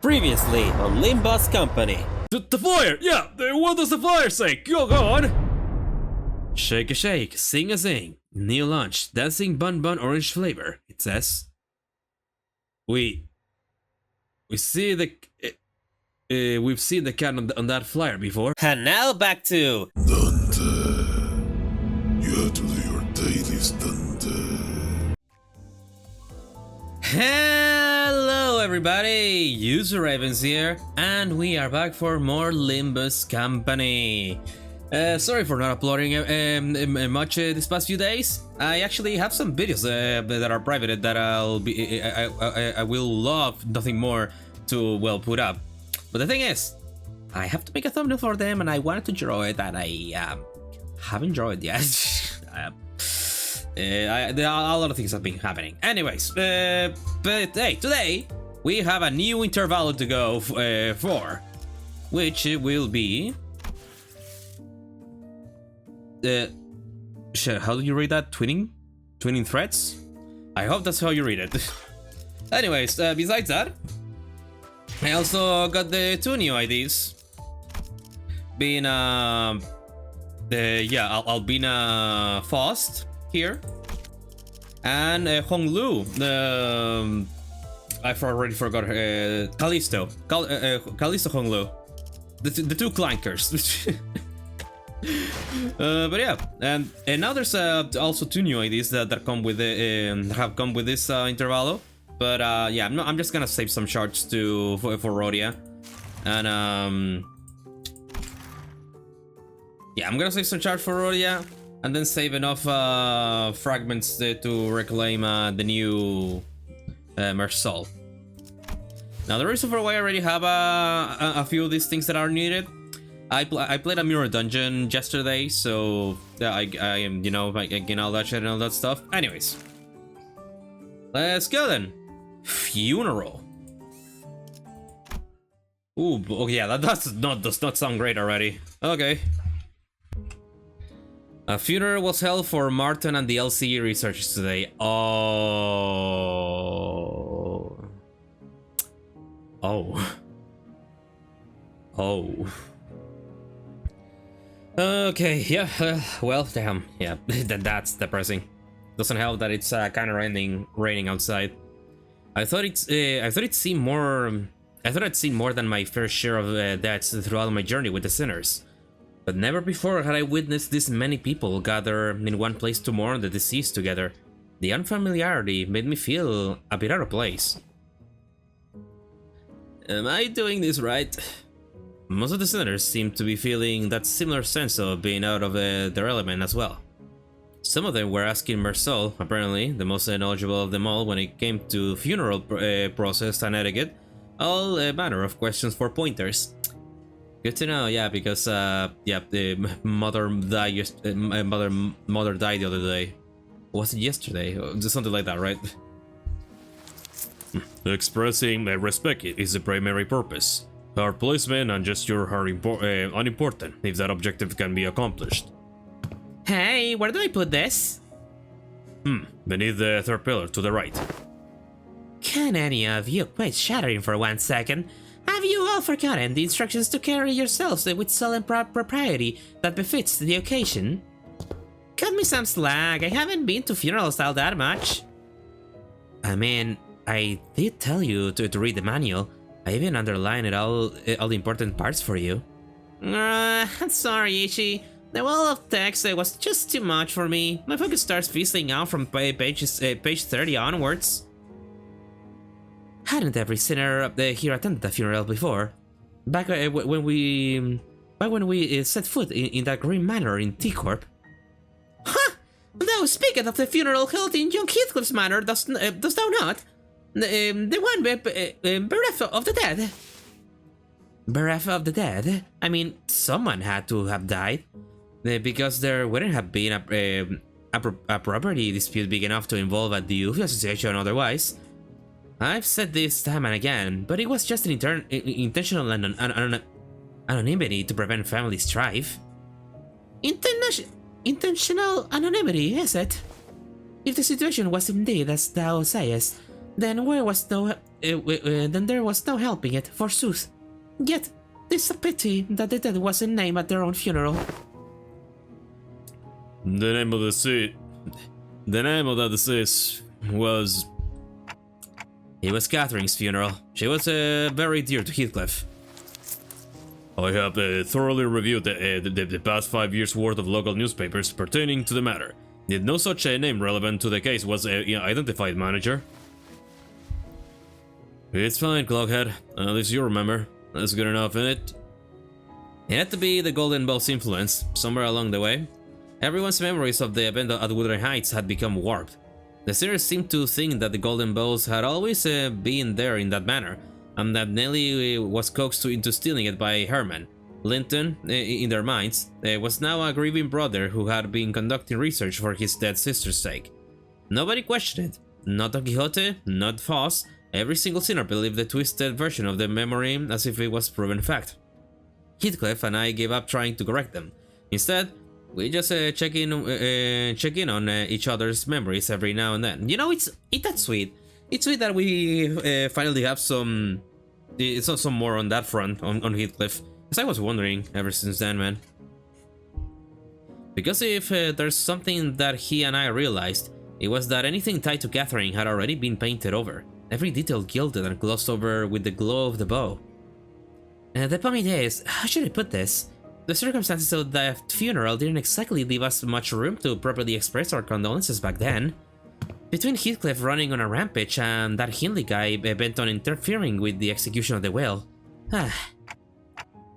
Previously on Limbus Company. The flyer! Yeah! What does the flyer say? Go on! Shake a shake, sing a sing. New lunch, dancing bun bun orange flavor. It says. We see the. We've seen the cat on that flyer before. And now back to Dante, you have to do your dailies, Dante. Hello everybody, User Ravens here, and we are back for more Limbus Company. Sorry for not uploading much this past few days. I actually have some videos that are private that I will love nothing more to put up. But the thing is, I have to make a thumbnail for them, and I wanted to draw it, and I haven't drawn it yet. There are a lot of things have been happening. Anyways, but hey, today we have a new intervallo to go for, which will be. How do you read that? Twinning threads? I hope that's how you read it. Anyways, besides that, I also got the two new IDs. Being Albina Faust here, and Honglu. I already forgot her. Callisto Honglu. The two clankers. But yeah, and now there's also two new IDs that come with have come with this intervallo. But yeah, I'm just gonna save some shards for Rhodia, and yeah, I'm gonna save some shards for Rhodia, and then save enough fragments to reclaim the new Mersol. Now the reason for why I already have a few of these things that are needed. I played a mirror dungeon yesterday, so I am getting all that shit and all that stuff. Anyways, let's go then. Funeral. Ooh, oh yeah, that does not sound great already. Okay. A funeral was held for Martin and the LCE researchers today. Oh. Okay, yeah, well, damn, yeah, that's depressing. Doesn't help that it's kind of raining outside. I thought I'd seen more than my fair share of deaths throughout my journey with the sinners. But never before had I witnessed this many people gather in one place to mourn the deceased together. The unfamiliarity made me feel a bit out of place. Am I doing this right? Most of the sinners seem to be feeling that similar sense of being out of their element as well. Some of them were asking Mersol, apparently the most knowledgeable of them all when it came to funeral process and etiquette, all manner of questions for pointers. Good to know, yeah, because the mother died. Mother died the other day. Was it yesterday? Something like that, right? Expressing respect is the primary purpose. Our placement and gesture are unimportant if that objective can be accomplished. Hey, where do I put this? Beneath the third pillar to the right. Can any of you quit shattering for 1 second? Have you all forgotten the instructions to carry yourselves with solemn propriety that befits the occasion? Cut me some slack, I haven't been to funerals all that much. I mean, I did tell you to read the manual. I even underlined all the important parts for you. I'm sorry, Ichi. The wall of text was just too much for me. My focus starts fizzling out from page 30 onwards. Hadn't every sinner here attended a funeral before? Back when we set foot in that grim manor in T-Corp. Huh! Though speaking of the funeral held in young Heathcliff's manor, dost thou not? The one bereft of the dead. Bereft of the dead? I mean, someone had to have died. Because there wouldn't have been a property dispute big enough to involve a dual association otherwise. I've said this time and again, but it was just an intentional anonymity to prevent family strife. Intentional anonymity, is it? If the situation was indeed as thou sayest, then where was then there was no helping it, forsooth. Yet, it's a pity that the dead wasn't named at their own funeral. The name of the deceased was... It was Catherine's funeral. She was very dear to Heathcliff. I have thoroughly reviewed the past 5 years' worth of local newspapers pertaining to the matter. Did no such name relevant to the case was identified, manager. It's fine, Clockhead. At least you remember. That's good enough, innit? It had to be the Golden Bow's influence, somewhere along the way. Everyone's memories of the event at Wuthering Heights had become warped. The series seemed to think that the Golden Bows had always been there in that manner, and that Nellie was coaxed into stealing it by Herman. Linton, in their minds, was now a grieving brother who had been conducting research for his dead sister's sake. Nobody questioned it. Not Don Quixote, not Foss. Every single sinner believed the twisted version of the memory as if it was proven fact. Heathcliff and I gave up trying to correct them. Instead, we just check in on each other's memories every now and then. You know, that's sweet. It's sweet that we finally have some more on that front on Heathcliff. As I was wondering ever since then, man. Because if there's something that he and I realized, it was that anything tied to Catherine had already been painted over. Every detail gilded and glossed over with the glow of the bow. The point is, how should I put this? The circumstances of the funeral didn't exactly leave us much room to properly express our condolences back then. Between Heathcliff running on a rampage and that Hindley guy bent on interfering with the execution of the will.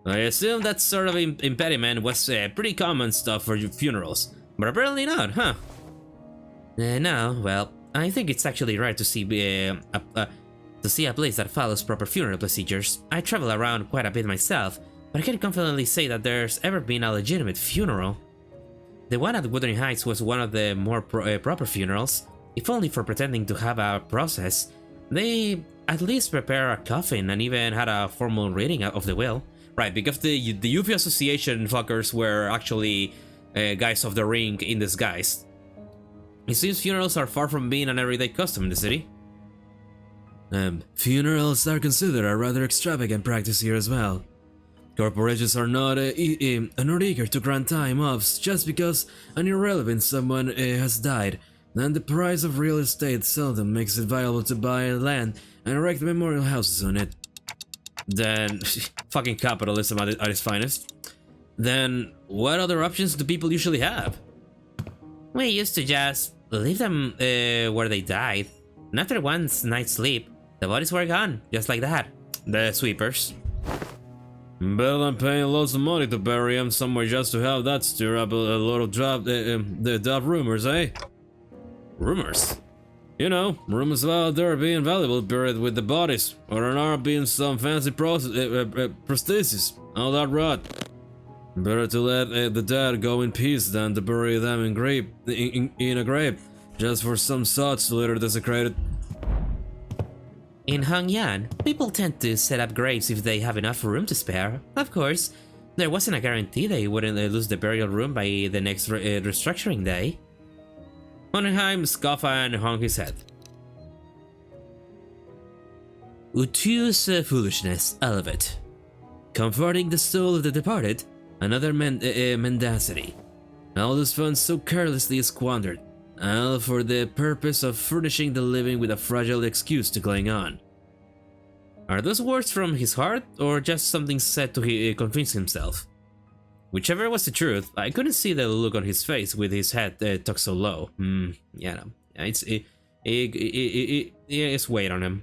I assume that sort of impediment was pretty common stuff for funerals, but apparently not, huh? No, well, I think it's actually rare to see a place that follows proper funeral procedures. I travel around quite a bit myself, but I can confidently say that there's ever been a legitimate funeral. The one at Wuthering Heights was one of the more proper funerals, if only for pretending to have a process. They at least prepare a coffin and even had a formal reading of the will. Right, because the UFO Association fuckers were actually guys of the ring in disguise. It seems funerals are far from being an everyday custom in the city. Funerals are considered a rather extravagant practice here as well. Corporations are not eager to grant time offs just because an irrelevant someone has died, and the price of real estate seldom makes it viable to buy land and erect memorial houses on it. Then, fucking capitalism at its finest. Then, what other options do people usually have? We used to just leave them where they died, and after one night's sleep, the bodies were gone, just like that. The sweepers. Better than paying lots of money to bury them somewhere just to have that stir up a lot of job rumors, eh? Rumors? You know, rumors about there being valuable buried with the bodies, or there not being some fancy prosthesis, all that rot. Better to let the dead go in peace than to bury them in a grave, just for some sods to later desecrate it. In Hongyan, people tend to set up graves if they have enough room to spare. Of course, there wasn't a guarantee they wouldn't lose the burial room by the next restructuring day. Hohenheim scoffed and hung his head. Utuous foolishness, all of it. Comforting the soul of the departed, another mendacity. All those funds so carelessly squandered, all for the purpose of furnishing the living with a fragile excuse to cling on. Are those words from his heart, or just something said to convince himself? Whichever was the truth, I couldn't see the look on his face with his head tucked so low. Yeah, no, it's weight on him.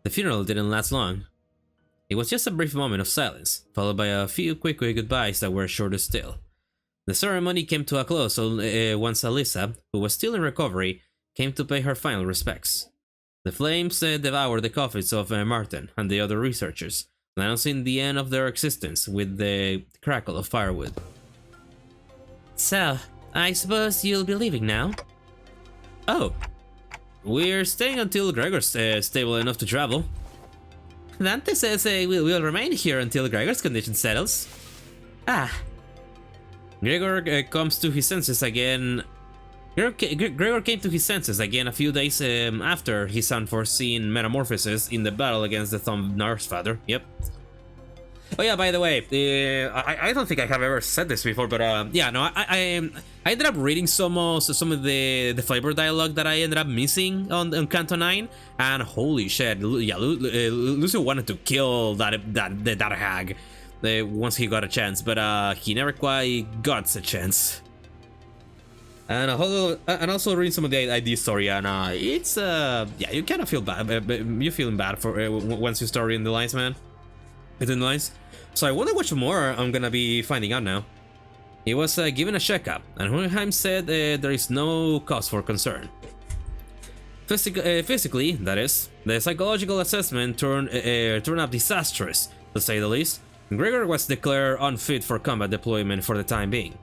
The funeral didn't last long. It was just a brief moment of silence, followed by a few quick goodbyes that were shorter still. The ceremony came to a close once Alyssa, who was still in recovery, came to pay her final respects. The flames devoured the coffins of Martin and the other researchers, announcing the end of their existence with the crackle of firewood. So, I suppose you'll be leaving now? Oh, we're staying until Gregor's stable enough to travel. Dante says we'll remain here until Gregor's condition settles. Ah. Gregor comes to his senses again Gregor came to his senses again a few days after his unforeseen metamorphosis in the battle against the Thumb Father. Yep. Oh yeah, by the way, I don't think I have ever said this before, but yeah, no, I ended up reading some of the flavor dialogue that I ended up missing on Canto 9, and holy shit, yeah, Lucio wanted to kill that hag once he got a chance, but he never quite got a chance. And also reading some of the ID story, and it's yeah, you kind of feel bad. You're feeling bad for once you start reading the lines, man. Within the lines. So I wonder what more I'm gonna be finding out now. He was given a checkup, and Hohenheim said there is no cause for concern. Physically, that is, the psychological assessment turned out disastrous, to say the least. Gregor was declared unfit for combat deployment for the time being.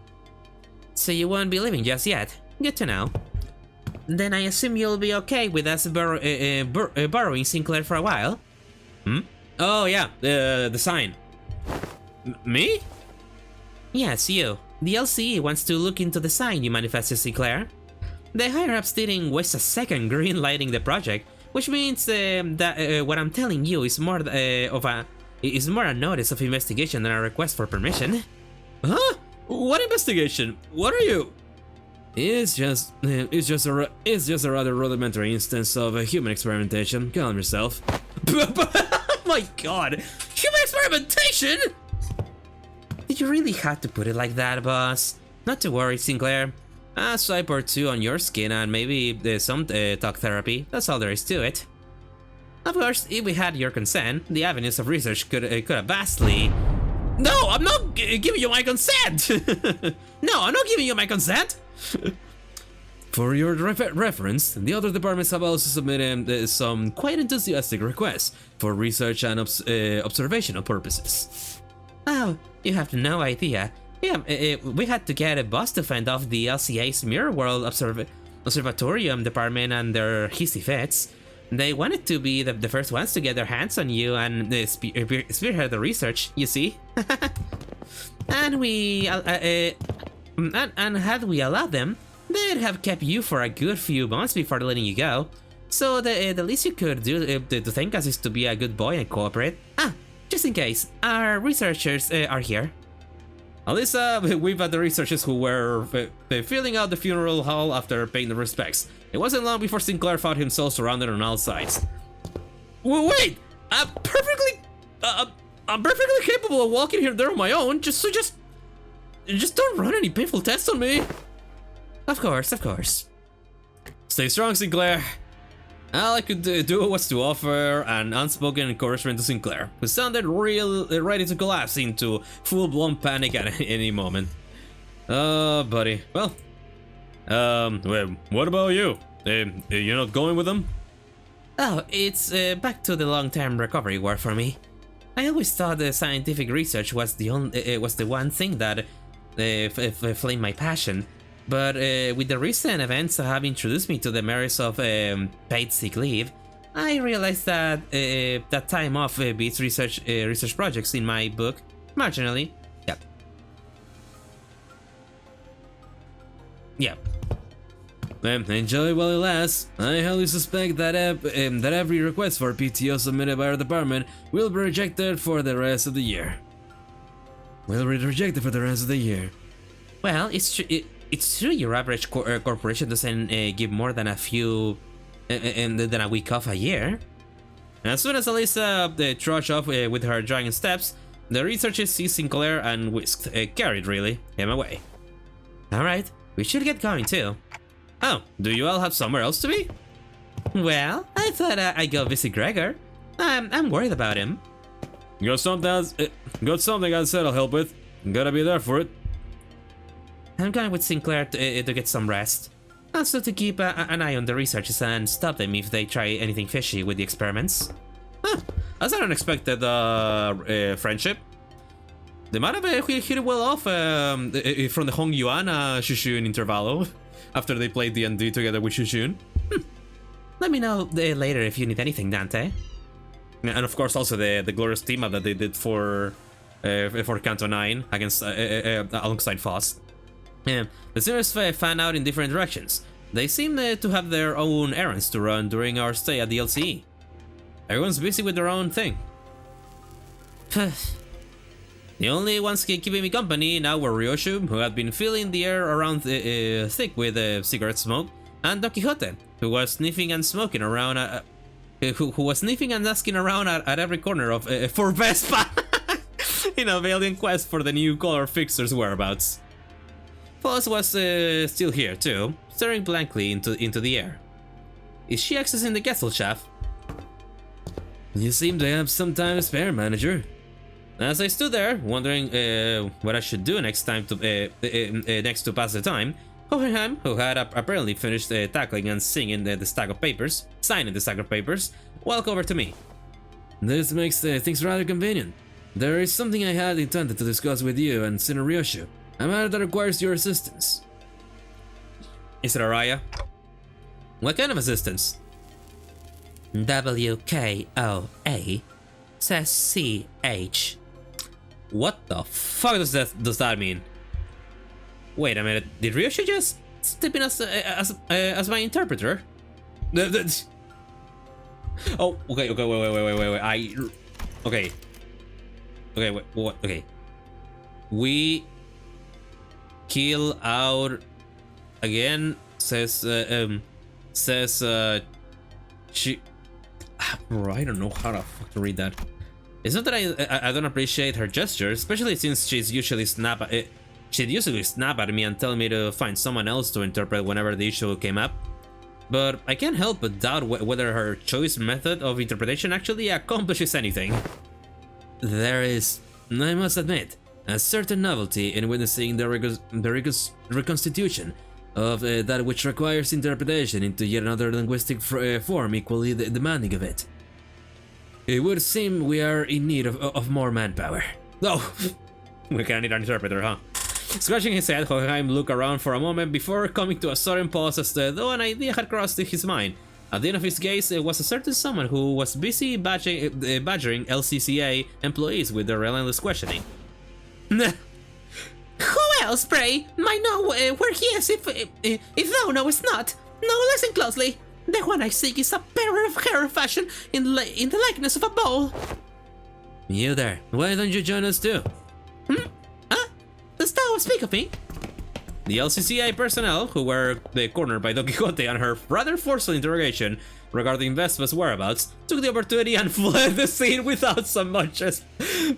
So you won't be leaving just yet? Good to know. Then I assume you'll be okay with us borrowing Sinclair for a while? Hmm? Oh yeah, the sign. Me? Yes, you. The LCE wants to look into the sign you manifested, Sinclair. The higher-ups didn't waste a second green-lighting the project, which means that what I'm telling you is more a notice of investigation than a request for permission. Huh? What investigation? What are you? It's just a rather rudimentary instance of human experimentation. Calm yourself. Oh my god! Human experimentation? Did you really have to put it like that, boss? Not to worry, Sinclair. A swipe or two on your skin and maybe some talk therapy. That's all there is to it. Of course, if we had your consent, the avenues of research could have vastly... No, I'm not giving you my consent! No, I'm not giving you my consent! For your reference, the other departments have also submitted some quite enthusiastic requests for research and observational purposes. Oh, you have no idea. Yeah, we had to get a bus to fend off the LCA's Mirror World Observatorium department and their hissy fits. They wanted to be the first ones to get their hands on you and spearhead the research, you see. And we... and had we allowed them, they'd have kept you for a good few months before letting you go. So the least you could do to thank us is to be a good boy and cooperate. Ah, just in case, our researchers are here. Alyssa, we've had the researchers who were filling out the funeral hall after paying the respects. It wasn't long before Sinclair found himself surrounded on all sides. Wait! I'm perfectly capable of walking here there on my own, just don't run any painful tests on me! Of course. Stay strong, Sinclair. All I could do was to offer an unspoken encouragement to Sinclair, who sounded ready to collapse into full-blown panic at any moment. Buddy. Well, what about you? You're not going with them? Oh, it's back to the long-term recovery ward for me. I always thought the scientific research was the one thing that flamed my passion. But with the recent events that have introduced me to the merits of paid sick leave, I realized that that time off beats research projects in my book marginally. Yep. Enjoy while it lasts. I highly suspect that every request for PTO submitted by our department will be rejected for the rest of the year. Well, it's true your average corporation doesn't give more than a week off a year. As soon as Alyssa trudged off with her dragging steps, the researchers seized Sinclair and whisked, carried really, him away. Alright, we should get going too. Oh, do you all have somewhere else to be? Well, I thought I'd go visit Gregor. I'm worried about him. Got something I said I'll help with. Gotta be there for it. I'm going with Sinclair to get some rest. Also to keep an eye on the researchers and stop them if they try anything fishy with the experiments. Huh, that's an unexpected friendship. They might have hit it well off from the Hong Yuan Xichun Intervallo after they played D&D together with Xichun. Let me know later if you need anything, Dante. And of course also the glorious team up that they did for Canto 9 against alongside Faust. The Sinners fan out in different directions. They seem to have their own errands to run during our stay at the LCE. Everyone's busy with their own thing. The only ones keeping me company now were Ryoshu, who had been filling the air around thick with cigarette smoke, and Don Quixote, who was sniffing and smoking around, who was sniffing and asking around at every corner of for Vespa in a valiant quest for the new color fixer's whereabouts. Foss was still here too, staring blankly into the air. Is she accessing the Gesellschaft? You seem to have some time to spare, manager. As I stood there, wondering what I should do next to pass the time, Hohenheim, who had apparently finished tackling and signing the stack of papers, walked over to me. This makes things rather convenient. There is something I had intended to discuss with you and Sinner Ryoshu, a matter that requires your assistance. Is it Araya? What kind of assistance? WKOA says CH. What the fuck does that mean? Wait a minute, did Ryoshu just step in as my interpreter? Oh, okay, wait. Okay. We kill out again, says she. Bro, I don't know how the fuck to read that. It's not that I don't appreciate her gestures, especially since she'd usually snap at me and tell me to find someone else to interpret whenever the issue came up. But I can't help but doubt whether her choice method of interpretation actually accomplishes anything. There is, I must admit, a certain novelty in witnessing the reconstitution of that which requires interpretation into yet another linguistic form equally demanding of it. It would seem we are in need of more manpower. Oh, we kinda need an interpreter, huh? Scratching his head, Hohenheim looked around for a moment before coming to a sudden pause as though an idea had crossed his mind. At the end of his gaze was a certain someone who was busy badgering LCCA employees with their relentless questioning. Who else, pray, might know where he is if thou knowest not? Now listen closely. The one I seek is a bearer of hair fashion in the likeness of a bowl. You there, why don't you join us too? Dost thou speak of me? The LCCA personnel, who were cornered by Don Quixote and her rather forceful interrogation regarding Vespa's whereabouts, took the opportunity and fled the scene without so much as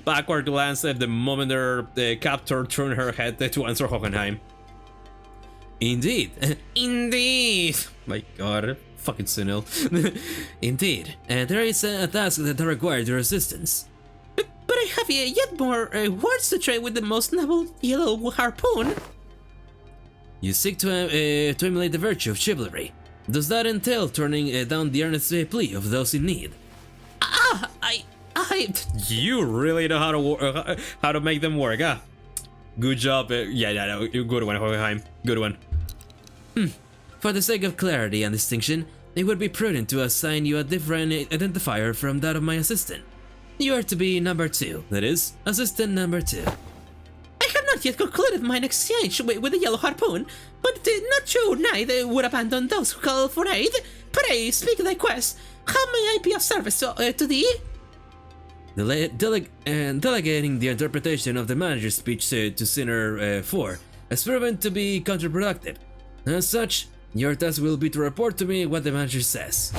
backward glance at the moment their captor turned her head to answer Hohenheim. Indeed. Indeed! My god, fucking senile. Indeed, there is a task that requires your assistance. But I have yet more words to trade with the most noble yellow harpoon. You seek to emulate the virtue of chivalry. Does that entail turning down the earnest plea of those in need? You really know how to make them work, huh? Good job. Yeah, good one, Hohenheim. Good one. For the sake of clarity and distinction, it would be prudent to assign you a different identifier from that of my assistant. You are to be number 2, that is, assistant number 2. I have not yet concluded mine exchange with the yellow harpoon, but not you neither would abandon those who call for aid. Pray, speak thy quest. How may I be of service to thee? Delegating the interpretation of the manager's speech to Sinner 4 has proven to be counterproductive. As such, your task will be to report to me what the manager says.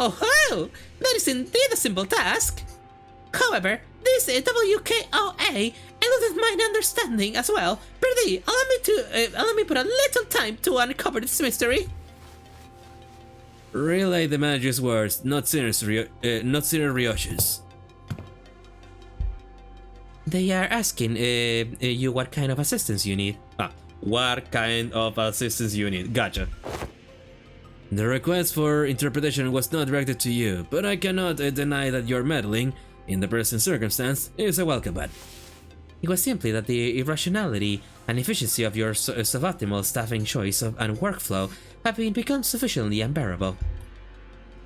Oh, that is indeed a simple task. However, this WKOA eluded my understanding as well. Prithee, allow me put a little time to uncover this mystery. Relay the manager's words, not Sinner Ryoshu's. They are asking you what kind of assistance you need. What kind of assistance you need? Gotcha. The request for interpretation was not directed to you, but I cannot deny that your meddling, in the present circumstance, is a welcome one. It was simply that the irrationality and efficiency of your suboptimal staffing choice and workflow have become sufficiently unbearable.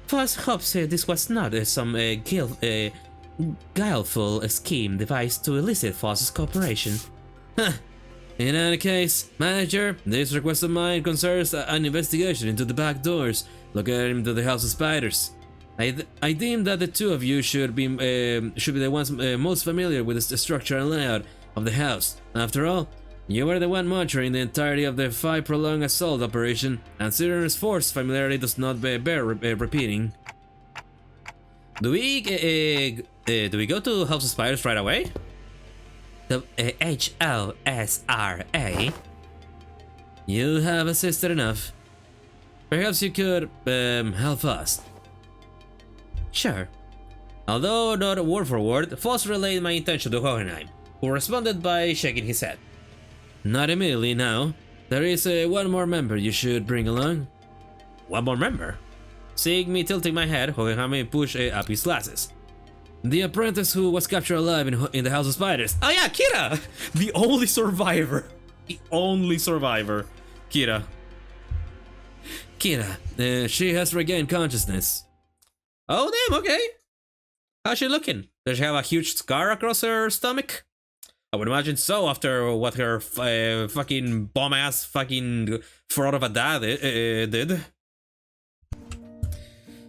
Foss hopes this was not some guileful scheme devised to elicit Foss's cooperation. In any case, manager, this request of mine concerns an investigation into the back doors located into the House of Spiders. I deem that the two of you should be the ones most familiar with the structure and layout of the house. After all, you were the one monitoring the entirety of the 5 prolonged assault operation, and Cyrus Force familiarity does not bear repeating. Do we go to House of Spiders right away? The H-O-S-R-A. You have assisted enough. Perhaps you could help us. Sure. Although not word for word, Foss relayed my intention to Hohenheim, who responded by shaking his head. Not immediately now. There is one more member you should bring along. One more member? Seeing me tilting my head, Hohenheim pushed up his glasses. The apprentice who was captured alive in the House of Spiders. Oh yeah, Kira! The only survivor. The only survivor. Kira. Kira, she has regained consciousness. Oh damn, okay. How's she looking? Does she have a huge scar across her stomach? I would imagine so after what her fucking bomb-ass fucking fraud of a dad did.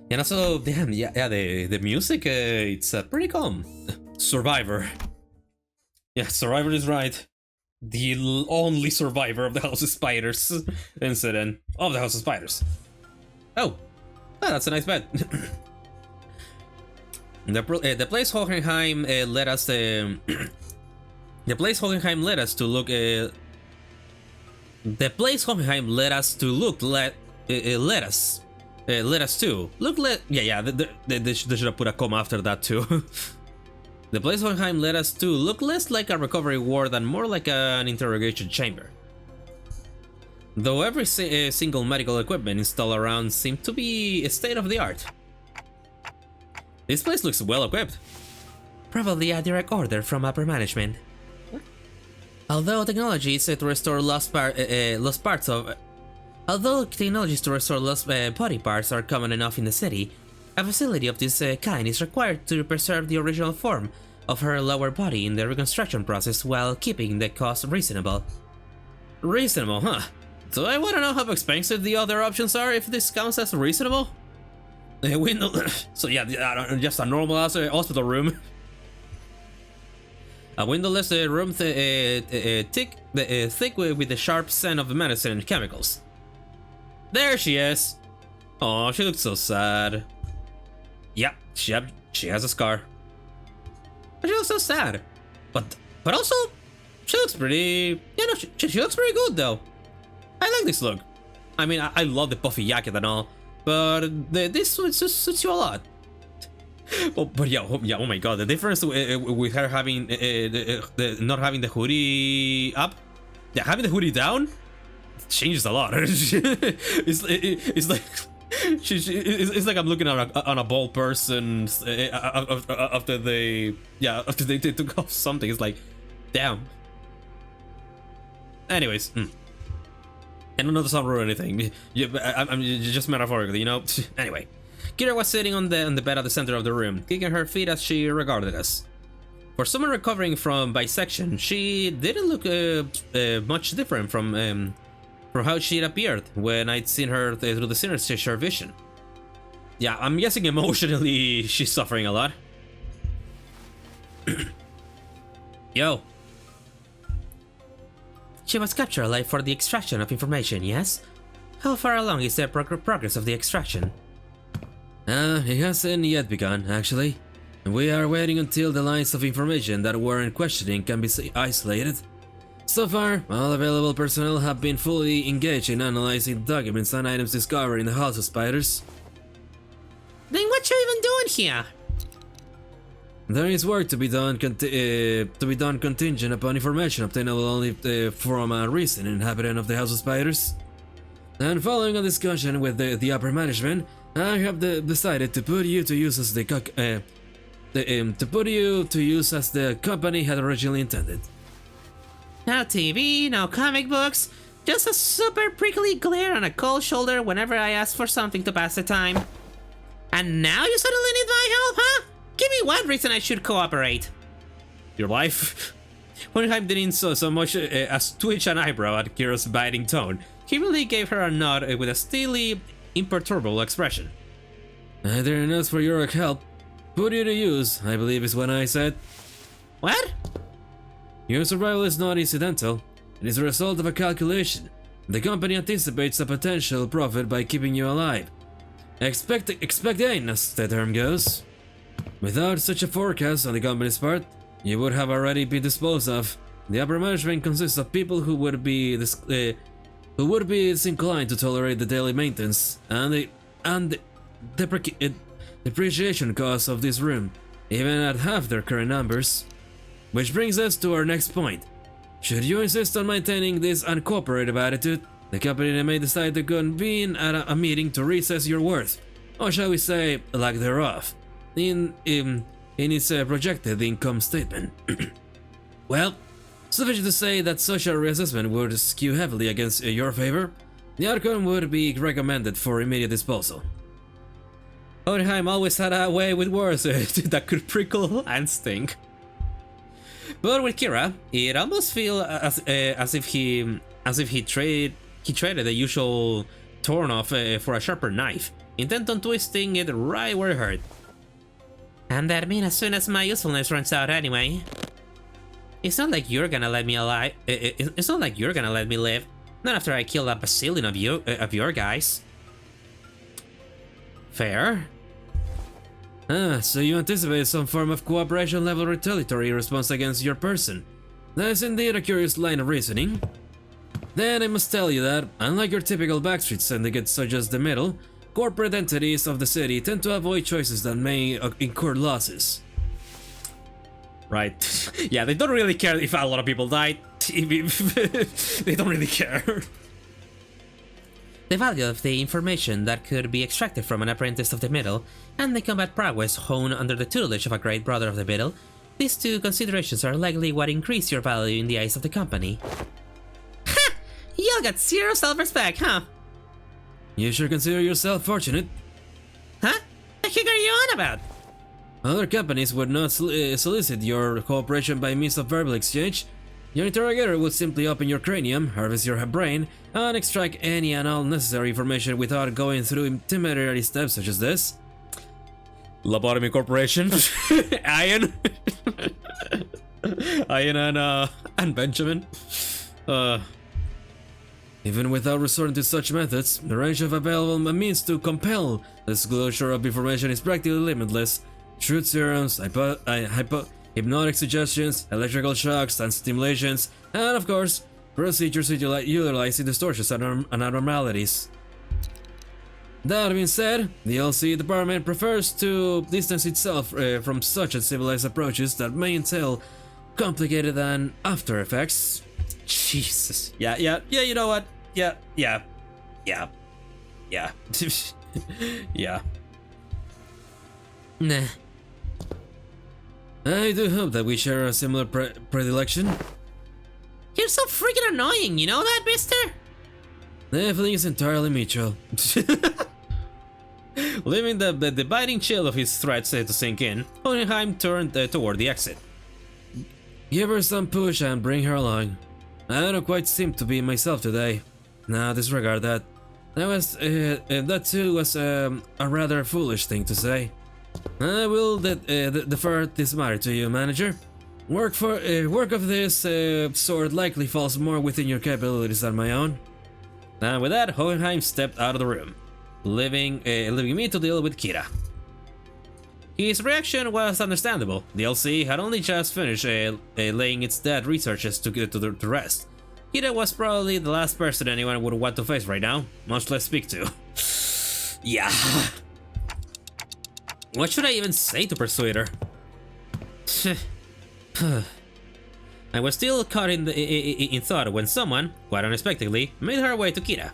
And also, damn, yeah, the music, it's pretty calm. Survivor. Yeah, Survivor is right. The only survivor of the House of Spiders incident. Of the House of Spiders. Oh, that's a nice bed. The place Hohenheim led us the place Hohenheim led us to look the place Hohenheim led us to look led us to look they should have put a comma after that too. The place Hohenheim led us to look less like a recovery ward and more like an interrogation chamber. Though every single medical equipment installed around seemed to be state of the art. This place looks well equipped. Probably a direct order from upper management. Although technologies to restore lost parts of... Although technologies to restore lost body parts are common enough in the city, a facility of this kind is required to preserve the original form of her lower body in the reconstruction process while keeping the cost reasonable. Reasonable, huh? Do I want to know how expensive the other options are if this counts as reasonable? So yeah, just a normal hospital room. A windowless room thick with the sharp scent of medicine and chemicals. There she is. Oh, she looks so sad. Yep, she has a scar. But she looks so sad. But also, she looks pretty. You know, she looks pretty good though. I like this look. I mean, I love the puffy jacket and all, but this suits you a lot. But yeah, oh my god, the difference with her having not having the hoodie up, yeah, having the hoodie down, changes a lot. it's like it's like I'm looking on a bald person after they took off something. It's like, damn. Anyways, I don't know to ruin anything. I'm just metaphorically, you know. Anyway. Kira was sitting on the bed at the center of the room, kicking her feet as she regarded us. For someone recovering from bisection, she didn't look much different from how she had appeared when I'd seen her through the Synergistic vision. Yeah, I'm guessing emotionally she's suffering a lot. Yo. She was captured alive for the extraction of information, yes? How far along is the progress of the extraction? It hasn't yet begun, actually. We are waiting until the lines of information that were in questioning can be isolated. So far, all available personnel have been fully engaged in analyzing documents and items discovered in the House of Spiders. Then what you even doing here? There is work to be done contingent upon information obtainable only from a recent inhabitant of the House of Spiders. And following a discussion with the upper management, I have decided to put you to use as the company had originally intended. No TV, no comic books, just a super prickly glare on a cold shoulder whenever I ask for something to pass the time. And now you suddenly need my help, huh? Give me one reason I should cooperate. Your life? Hohenheim didn't so much as twitch an eyebrow at Kira's biting tone. He really gave her a nod with a steely, imperturbable expression. I didn't ask for your help. Put you to use, I believe is what I said. What? Your survival is not incidental. It is a result of a calculation. The company anticipates a potential profit by keeping you alive. Expecting, as the term goes. Without such a forecast on the company's part, you would have already been disposed of. The upper management consists of people who would be disinclined to tolerate the daily maintenance and the depreciation costs of this room, even at half their current numbers. Which brings us to our next point. Should you insist on maintaining this uncooperative attitude, the company may decide to convene at a meeting to reassess your worth, or shall we say, lack thereof, in its projected income statement. Well, sufficient to say that such a reassessment would skew heavily against your favor. The outcome would be recommended for immediate disposal. Hohenheim always had a way with words that could prickle and sting. But with Kira, it almost feels as if he traded the usual torn off for a sharper knife, intent on twisting it right where it hurt. And that means as soon as my usefulness runs out anyway. It's not like you're gonna let me alive. It's not like you're gonna let me live. Not after I kill that bazillion of your guys. Fair. So you anticipate some form of cooperation level retaliatory response against your person. That is indeed a curious line of reasoning. Then I must tell you that, unlike your typical backstreet syndicates such as the Middle, corporate entities of the city tend to avoid choices that may incur losses. Right. Yeah, they don't really care if a lot of people died. They don't really care. The value of the information that could be extracted from an apprentice of the Middle, and the combat prowess honed under the tutelage of a great brother of the Middle, these two considerations are likely what increase your value in the eyes of the company. Ha! You got zero self-respect, huh? You should consider yourself fortunate. Huh? The heck are you on about? Other companies would not solicit your cooperation by means of verbal exchange. Your interrogator would simply open your cranium, harvest your brain, and extract any and all necessary information without going through intermediary steps such as this. Lobotomy Corporation. Ian. Ian and Benjamin. Even without resorting to such methods, the range of available means to compel the disclosure of information is practically limitless. Truth serums, hypnotic suggestions, electrical shocks and stimulations, and of course, procedures utilizing distortions and abnormalities. That being said, the LC department prefers to distance itself from such uncivilized approaches that may entail complicated and after effects. Jesus. Yeah, you know what? Yeah. Yeah. Nah. I do hope that we share a similar predilection. You're so freaking annoying, you know that, mister? The feeling is entirely mutual. Leaving the biting chill of his threats to sink in, Hohenheim turned toward the exit. Give her some push and bring her along. I don't quite seem to be myself today. Nah, disregard that. That too was a rather foolish thing to say. I will defer this matter to you, manager. Work of this sort likely falls more within your capabilities than my own. And with that, Hohenheim stepped out of the room, leaving me to deal with Kira. His reaction was understandable. The LC had only just finished laying its dead researches to rest. Kira was probably the last person anyone would want to face right now, much less speak to. Yeah. What should I even say to persuade her? I was still caught in thought when someone, quite unexpectedly, made her way to Kira.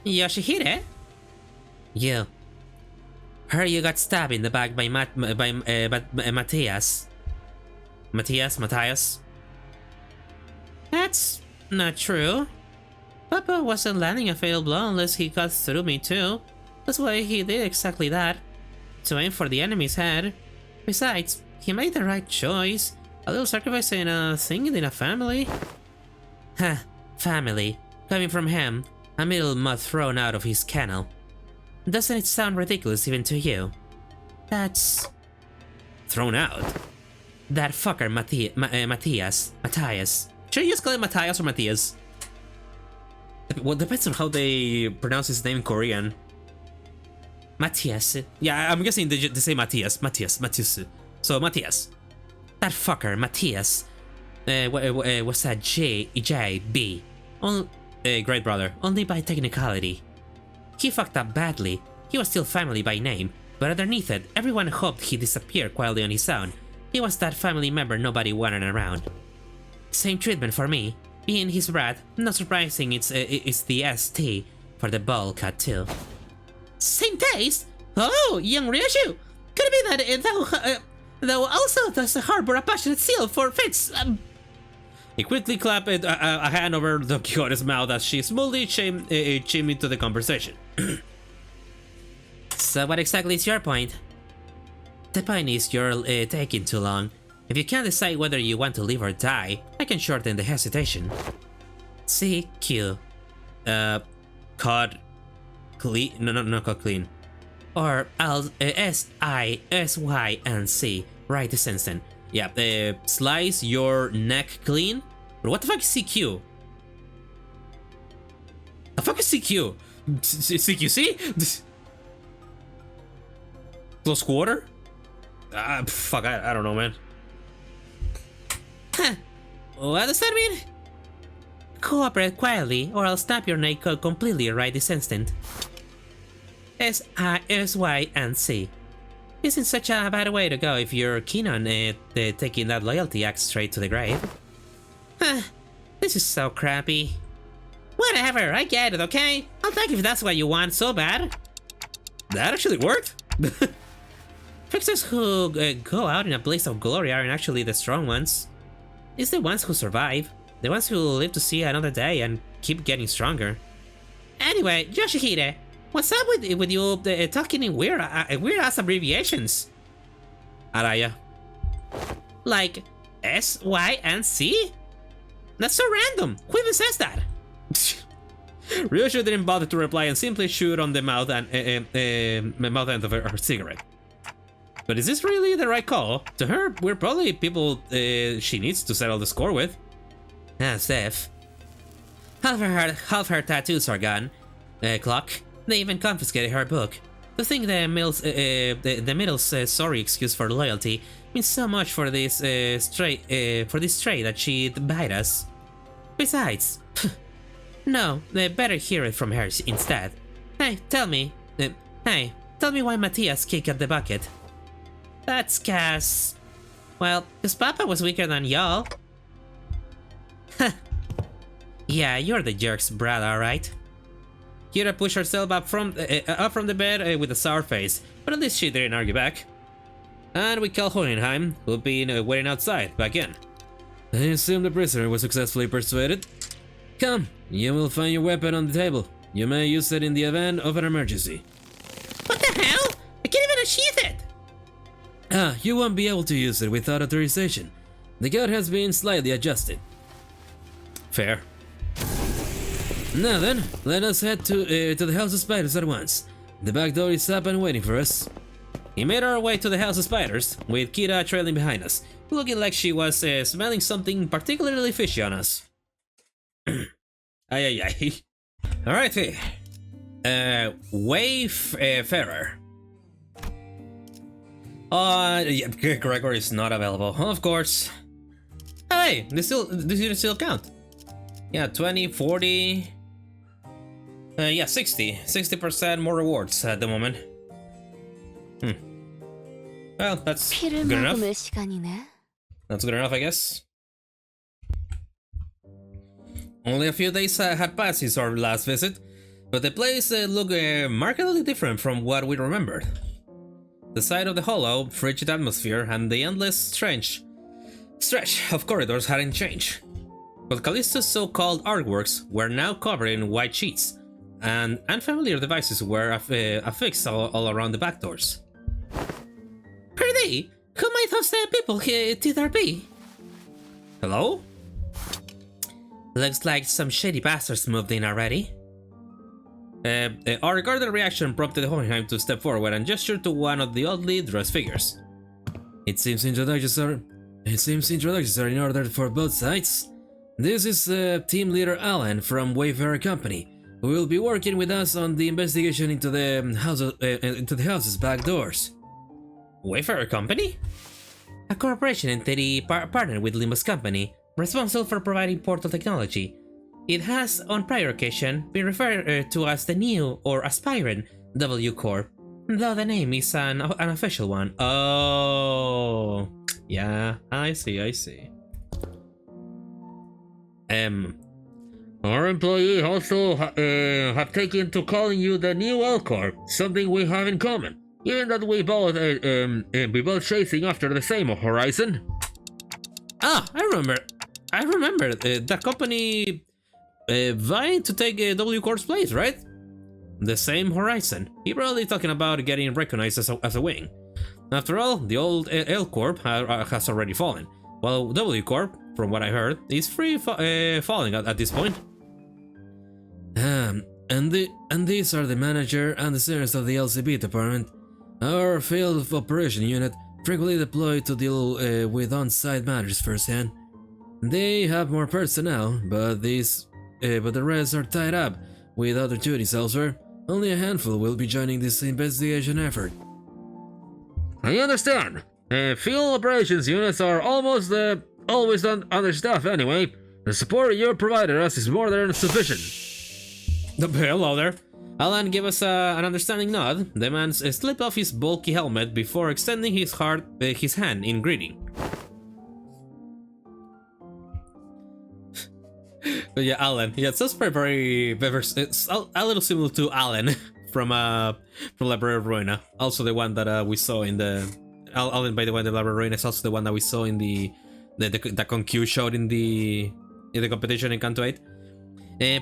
Yoshihide? You. Heard you got stabbed in the back by Matthias. Matthias? That's not true. Papa wasn't landing a fatal blow unless he got through me too. That's why he did exactly that. To aim for the enemy's head. Besides, he made the right choice. A little sacrifice and a thing in a family? Huh, family. Coming from him, a middle mutt thrown out of his kennel. Doesn't it sound ridiculous even to you? That's... Thrown out? that fucker Matthias. Should I just call him Matthias or Matthias? Well, depends on how they pronounce his name in Korean. Matthias. Yeah, I'm guessing they say Matthias. So, Matthias. That fucker Matthias was a JB. Great brother. Only by technicality. He fucked up badly. He was still family by name, but underneath it, everyone hoped he disappeared quietly on his own. He was that family member nobody wanted around. Same treatment for me. Being his brat, not surprising it's the ST for the ball cut too. Same taste? Oh, young Ryoshu! Could it be that thou also does harbor a passionate zeal for Fitz? He quickly clapped a hand over Don Quixote's mouth as she smoothly chimed into the conversation. So what exactly is your point? The point is you're taking too long. If you can't decide whether you want to live or die, I can shorten the hesitation. CQ. Cod clean? No, not cod clean. Or I'll SISYNC right this instant. Yeah, slice your neck clean? But what the fuck is CQ? The fuck is CQ? CQC? Close quarter? Fuck, I don't know, man. Huh. What does that mean? Cooperate quietly, or I'll snap your neck completely right this instant. SISYNC. Isn't such a bad way to go if you're keen on taking that loyalty act straight to the grave. Huh. This is so crappy. Whatever, I get it, okay? I'll take if that's what you want so bad. That actually worked? Fixers who go out in a blaze of glory aren't actually the strong ones. It's the ones who survive. The ones who live to see another day and keep getting stronger. Anyway, Yoshihide, what's up with you talking in weird-ass abbreviations? Araya. Like SYNC? That's so random. Who even says that? Ryoshu didn't bother to reply and simply chewed on the mouth and mouth end of her cigarette. But is this really the right call? To her, we're probably people she needs to settle the score with. As if. Half her tattoos are gone. Clock. They even confiscated her book. To think the middle's sorry excuse for loyalty means so much for this stray that she'd bite us. Besides, no, they better hear it from her instead. Hey, tell me why Matthias kicked at the bucket. That's Cass. Well, his papa was weaker than y'all. Yeah, you're the jerk's brat, alright? Kira pushed herself up from the bed with a sour face, but at least she didn't argue back. And we call Hohenheim, who'll be waiting outside, back in. I assume the prisoner was successfully persuaded. Come, you will find your weapon on the table. You may use it in the event of an emergency. What the hell? I can't even unsheath it! You won't be able to use it without authorization. The code has been slightly adjusted. Fair. Now then, let us head to the House of Spiders at once. The back door is up and waiting for us. We made our way to the House of Spiders, with Kira trailing behind us, looking like she was smelling something particularly fishy on us. Ay. Alright, Wayfarer. Yeah, Gregory is not available, of course. Hey, this unit still count. Yeah, 20, 40... yeah, 60% more rewards at the moment. Well, that's good enough. That's good enough, I guess. Only a few days had passed since our last visit, but the place looked markedly different from what we remembered. The sight of the hollow, frigid atmosphere and the endless stretch of corridors hadn't changed. But Callisto's so-called artworks were now covered in white sheets, and unfamiliar devices were affixed all around the back doors. Pretty, who might those people thither be? Hello? Looks like some shady bastards moved in already. Our regarded reaction prompted Hohenheim to step forward and gesture to one of the oddly dressed figures. It seems introductions are in order for both sides. This is team leader Alan from Wayfarer Company, who will be working with us on the investigation into the house's back doors. Wayfarer Company? A corporation entity partnered with Limbus Company, responsible for providing portal technology. It has, on prior occasion, been referred to as the new or aspirant W Corp, though the name is an official one. Oh, yeah, I see. Our employee also have taken to calling you the new L Corp, something we have in common, given that we both chasing after the same horizon. Ah, I remember. That company vying to take W Corp's place, right? The same horizon. He probably talking about getting recognized as a wing. After all, the old L Corp has already fallen, while W Corp, from what I heard, is free falling at this point. And these are the manager and the seniors of the LCB department. Our field of operation unit frequently deployed to deal with on-site matters firsthand. They have more personnel, but the rest are tied up with other duties elsewhere. Only a handful will be joining this investigation effort. I understand. Field operations units are almost always understaffed anyway. The support you provided us is more than sufficient. Hello there. Alan gave us an understanding nod. The man slipped off his bulky helmet before extending his hand in greeting. Yeah, Alan. Yeah, it sounds very it's a little similar to Alan from Library of Ruina. Also the one that we saw in the Alan, by the way, the Library of Ruina is also the one that we saw in the Conq showed in the competition in Canto 8.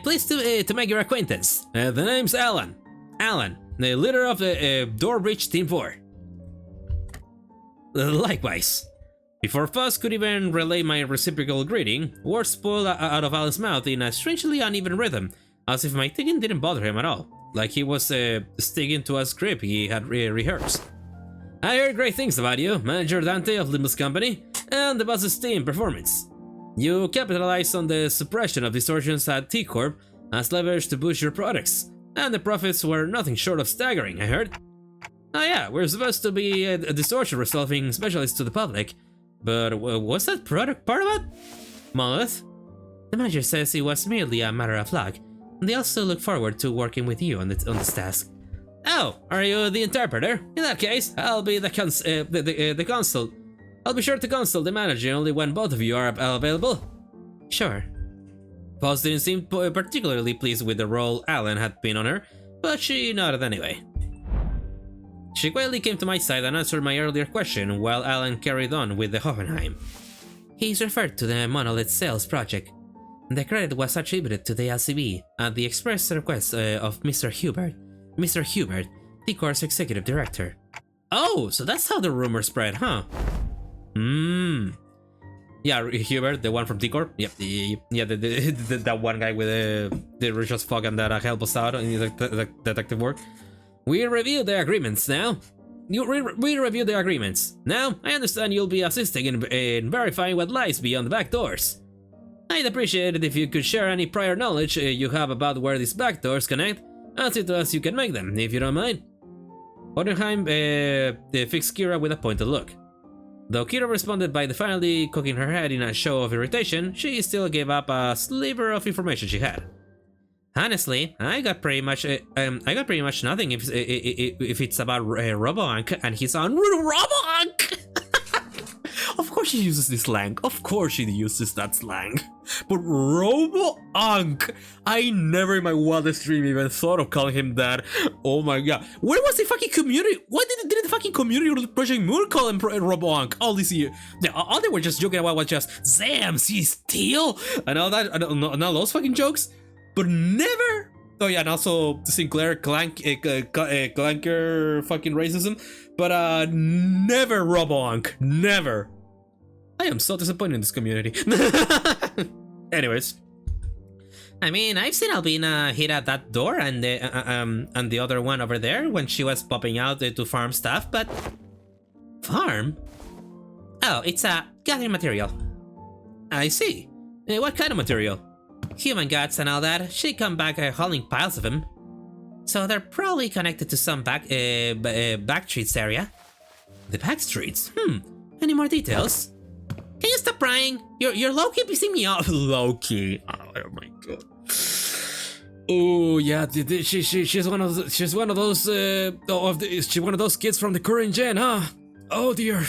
Pleased to make your acquaintance. The name's Alan. Alan, the leader of the Door Bridge Team 4. Likewise. Before Fuzz could even relay my reciprocal greeting, words spoiled out of Alan's mouth in a strangely uneven rhythm, as if my thinking didn't bother him at all, like he was sticking to a script he had rehearsed. I heard great things about you, Manager Dante of Limbus Company, and the boss's team performance. You capitalized on the suppression of distortions at T-Corp as leverage to boost your products, and the profits were nothing short of staggering, I heard. Oh yeah, we're supposed to be a distortion resolving specialist to the public, but what's that product part of it? Monolith? The manager says it was merely a matter of luck. They also look forward to working with you on this task. Oh, are you the interpreter? In that case, I'll be the consult. I'll be sure to consult the manager only when both of you are available. Sure. Foz didn't seem particularly pleased with the role Alan had been on her, but she nodded anyway. She quietly came to my side and answered my earlier question while Alan carried on with the Hoffenheim. He's referred to the Monolith Sales project. The credit was attributed to the LCB at the express request of Mr. Hubert. Mr. Hubert, T-Corp's executive director. Oh, so that's how the rumor spread, huh? Yeah, Hubert, the one from T-Corp. Yep, that one guy with the Richard's fog and that helped us out in the detective work. We reviewed the agreements now. We reviewed the agreements. Now, I understand you'll be assisting in verifying what lies beyond the back doors. I'd appreciate it if you could share any prior knowledge you have about where these back doors connect, as it as you can make them, if you don't mind. Hohenheim fixed Kira with a pointed look. Though Kira responded by finally cocking her head in a show of irritation, she still gave up a sliver of information she had. Honestly, I got pretty much nothing if it's about Robo-Ank and his own Robo-Ank. Of course she uses this slang. Of course she uses that slang. But Robo-Ank, I never in my wildest dream even thought of calling him that. Oh my god. Where was the fucking community? Why didn't the fucking community of Project Moon call him Robo-Ank all this year? All they were just joking about was just Zam, she's steel and all that, and all those fucking jokes. But never. Oh yeah, and also Sinclair clanker fucking racism. But never Robo-Ank. Never. I am so disappointed in this community. Anyways. I mean, I've seen Albina hit at that door and the other one over there when she was popping out to farm stuff, but... Farm? Oh, it's a gathering material. I see. What kind of material? Human guts and all that. She come back hauling piles of them. So they're probably connected to some back streets area. The back streets? Any more details? Can you stop prying? You're low-key pissing me off. Low-key. Oh my god. Oh yeah, she's one of those kids from the current gen, huh? Oh dear.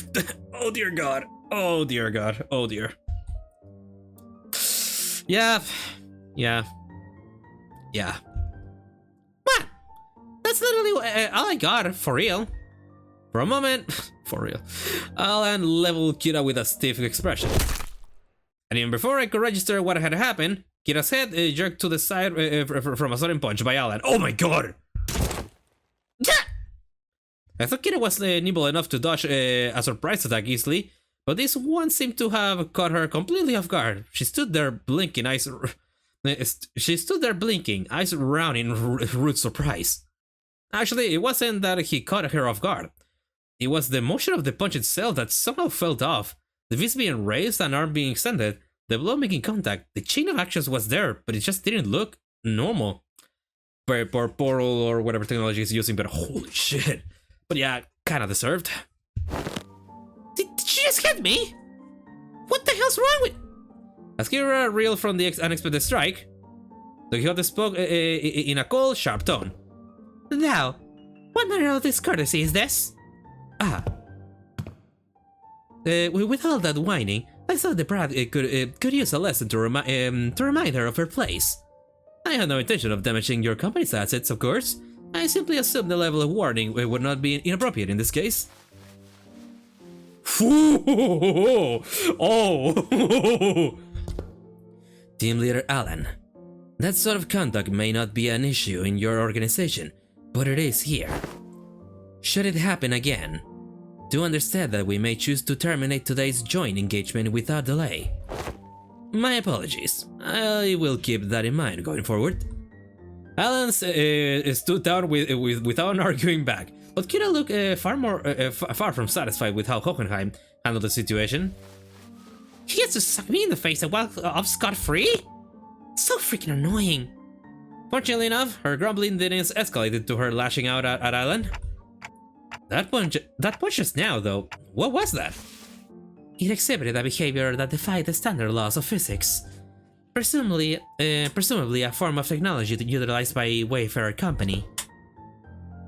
Oh dear god. Oh dear god. Oh dear. Yeah. What? That's literally all I got, for real. For a moment, for real, Alan leveled Kira with a stiff expression. And even before I could register what had happened, Kira's head jerked to the side from a sudden punch by Alan. Oh my god! I thought Kira was nimble enough to dodge a surprise attack easily, but this one seemed to have caught her completely off guard. She stood there blinking, eyes round in rude surprise. Actually, it wasn't that he caught her off guard. It was the motion of the punch itself that somehow felt off. The fist being raised and arm being extended, the blow making contact. The chain of actions was there, but it just didn't look normal. Portal or whatever technology he's using, but holy shit. But yeah, kinda deserved. Did she just hit me? What the hell's wrong with... As Kira reeled from the unexpected strike, Don Quixote spoke in a cold, sharp tone. Now, what manner of discourtesy is this? With all that whining, I thought the brat could use a lesson to remind her of her place. I had no intention of damaging your company's assets, of course. I simply assumed the level of warning would not be inappropriate in this case. Oh! Team Leader Alan, that sort of conduct may not be an issue in your organization, but it is here. Should it happen again, do understand that we may choose to terminate today's joint engagement without delay. My apologies. I will keep that in mind going forward. Alan stood down without arguing back, but Kira looked far from satisfied with how Hohenheim handled the situation. He gets to suck me in the face and walk off scot-free? So freaking annoying. Fortunately enough, her grumbling didn't escalate to her lashing out at Alan. That punch just now, though, what was that? It exhibited a behavior that defied the standard laws of physics. Presumably a form of technology utilized by Wayfarer Company.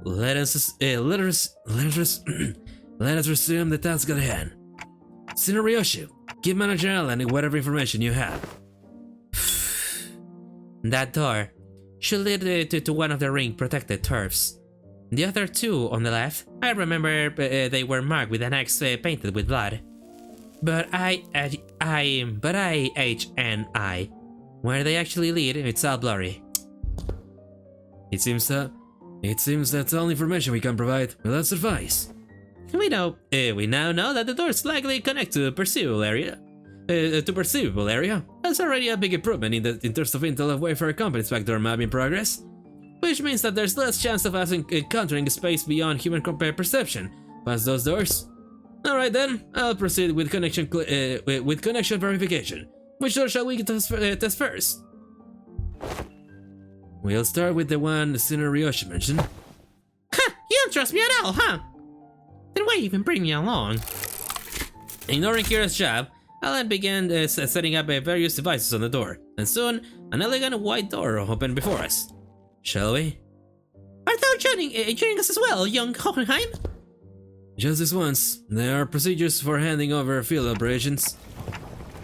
Let us resume the task at hand. Tsunaryoshi, give Manager Alan whatever information you have. That door should lead to one of the ring-protected turfs. The other two on the left, I remember they were marked with an X painted with blood. But H-N-I. Where they actually lead, it's all blurry. It seems that's all information we can provide. Will that suffice? We now know that the doors likely connect to a perceivable area. That's already a big improvement in terms of intel of Wayfarer Company's backdoor map in progress. Which means that there's less chance of us encountering space beyond human perception past those doors. Alright then, I'll proceed with connection verification. Which door shall we test first? We'll start with the one Tsunaryoshi mentioned. Ha! You don't trust me at all, huh? Then why even bring me along? Ignoring Kira's jab, Alan began setting up various devices on the door, and soon, an elegant white door opened before us. Shall we? Art thou joining us as well, young Hohenheim? Just this once. There are procedures for handing over field operations.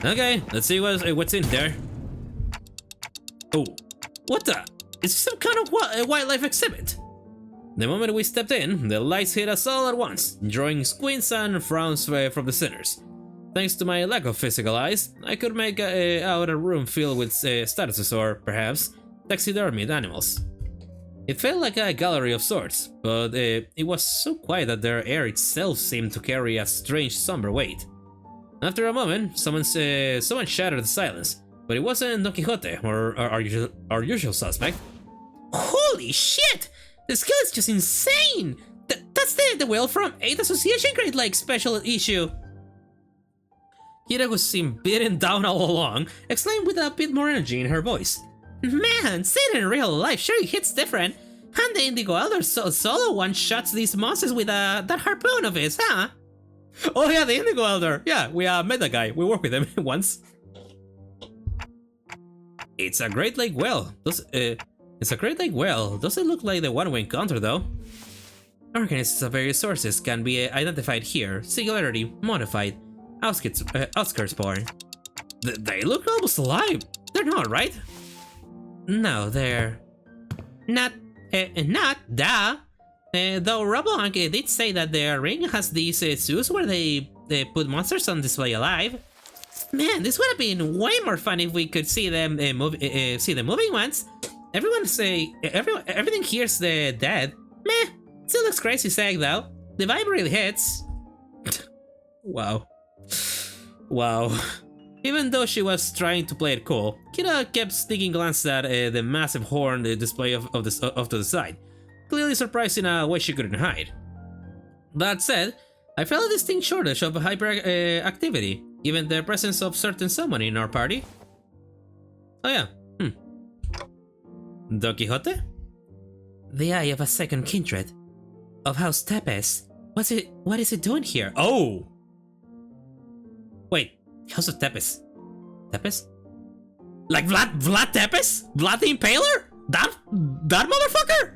Okay, let's see what's in there. Oh, what the? Is this some kind of wildlife exhibit? The moment we stepped in, the lights hit us all at once, drawing squints and frowns from the sinners. Thanks to my lack of physical eyes, I could make out a room filled with statues or, perhaps, taxidermied animals. It felt like a gallery of sorts, but it was so quiet that the air itself seemed to carry a strange somber weight. After a moment, someone shattered the silence, but it wasn't Don Quixote or our usual suspect. Holy shit! The skill is just insane! That's the whale from 8th Association Grade like special issue. Kira, who seemed beaten down all along, exclaimed with a bit more energy in her voice. Man, seeing it in real life sure hits different. And the Indigo Elder solo one-shots these monsters with that harpoon of his, huh? Oh yeah, the Indigo Elder! Yeah, we met that guy. We worked with him once. It's a Great Lake whale. It's a Great Lake whale. Doesn't look like the one we encountered though. Organisms of various sources can be identified here. Singularity, modified, outskirts born. They look almost alive. They're not, right? No, they're not. Though Robohunk did say that their ring has these zoos where they put monsters on display alive. Man, this would have been way more fun if we could see them see the moving ones. Everything here's dead. Meh, still looks crazy sad though. The vibe really hits. Wow. Wow. Even though she was trying to play it cool, Kira kept sneaking glances at the massive horn display off to the side, clearly surprised in a way she couldn't hide. That said, I felt a distinct shortage of hyperactivity, given the presence of certain someone in our party. Oh yeah, Don Quixote? The eye of a second kindred, of House Tepes. What is it doing here? Oh! Wait, House of Tepes. Tepes? Like Vlad Tepes? Vlad the Impaler? That motherfucker?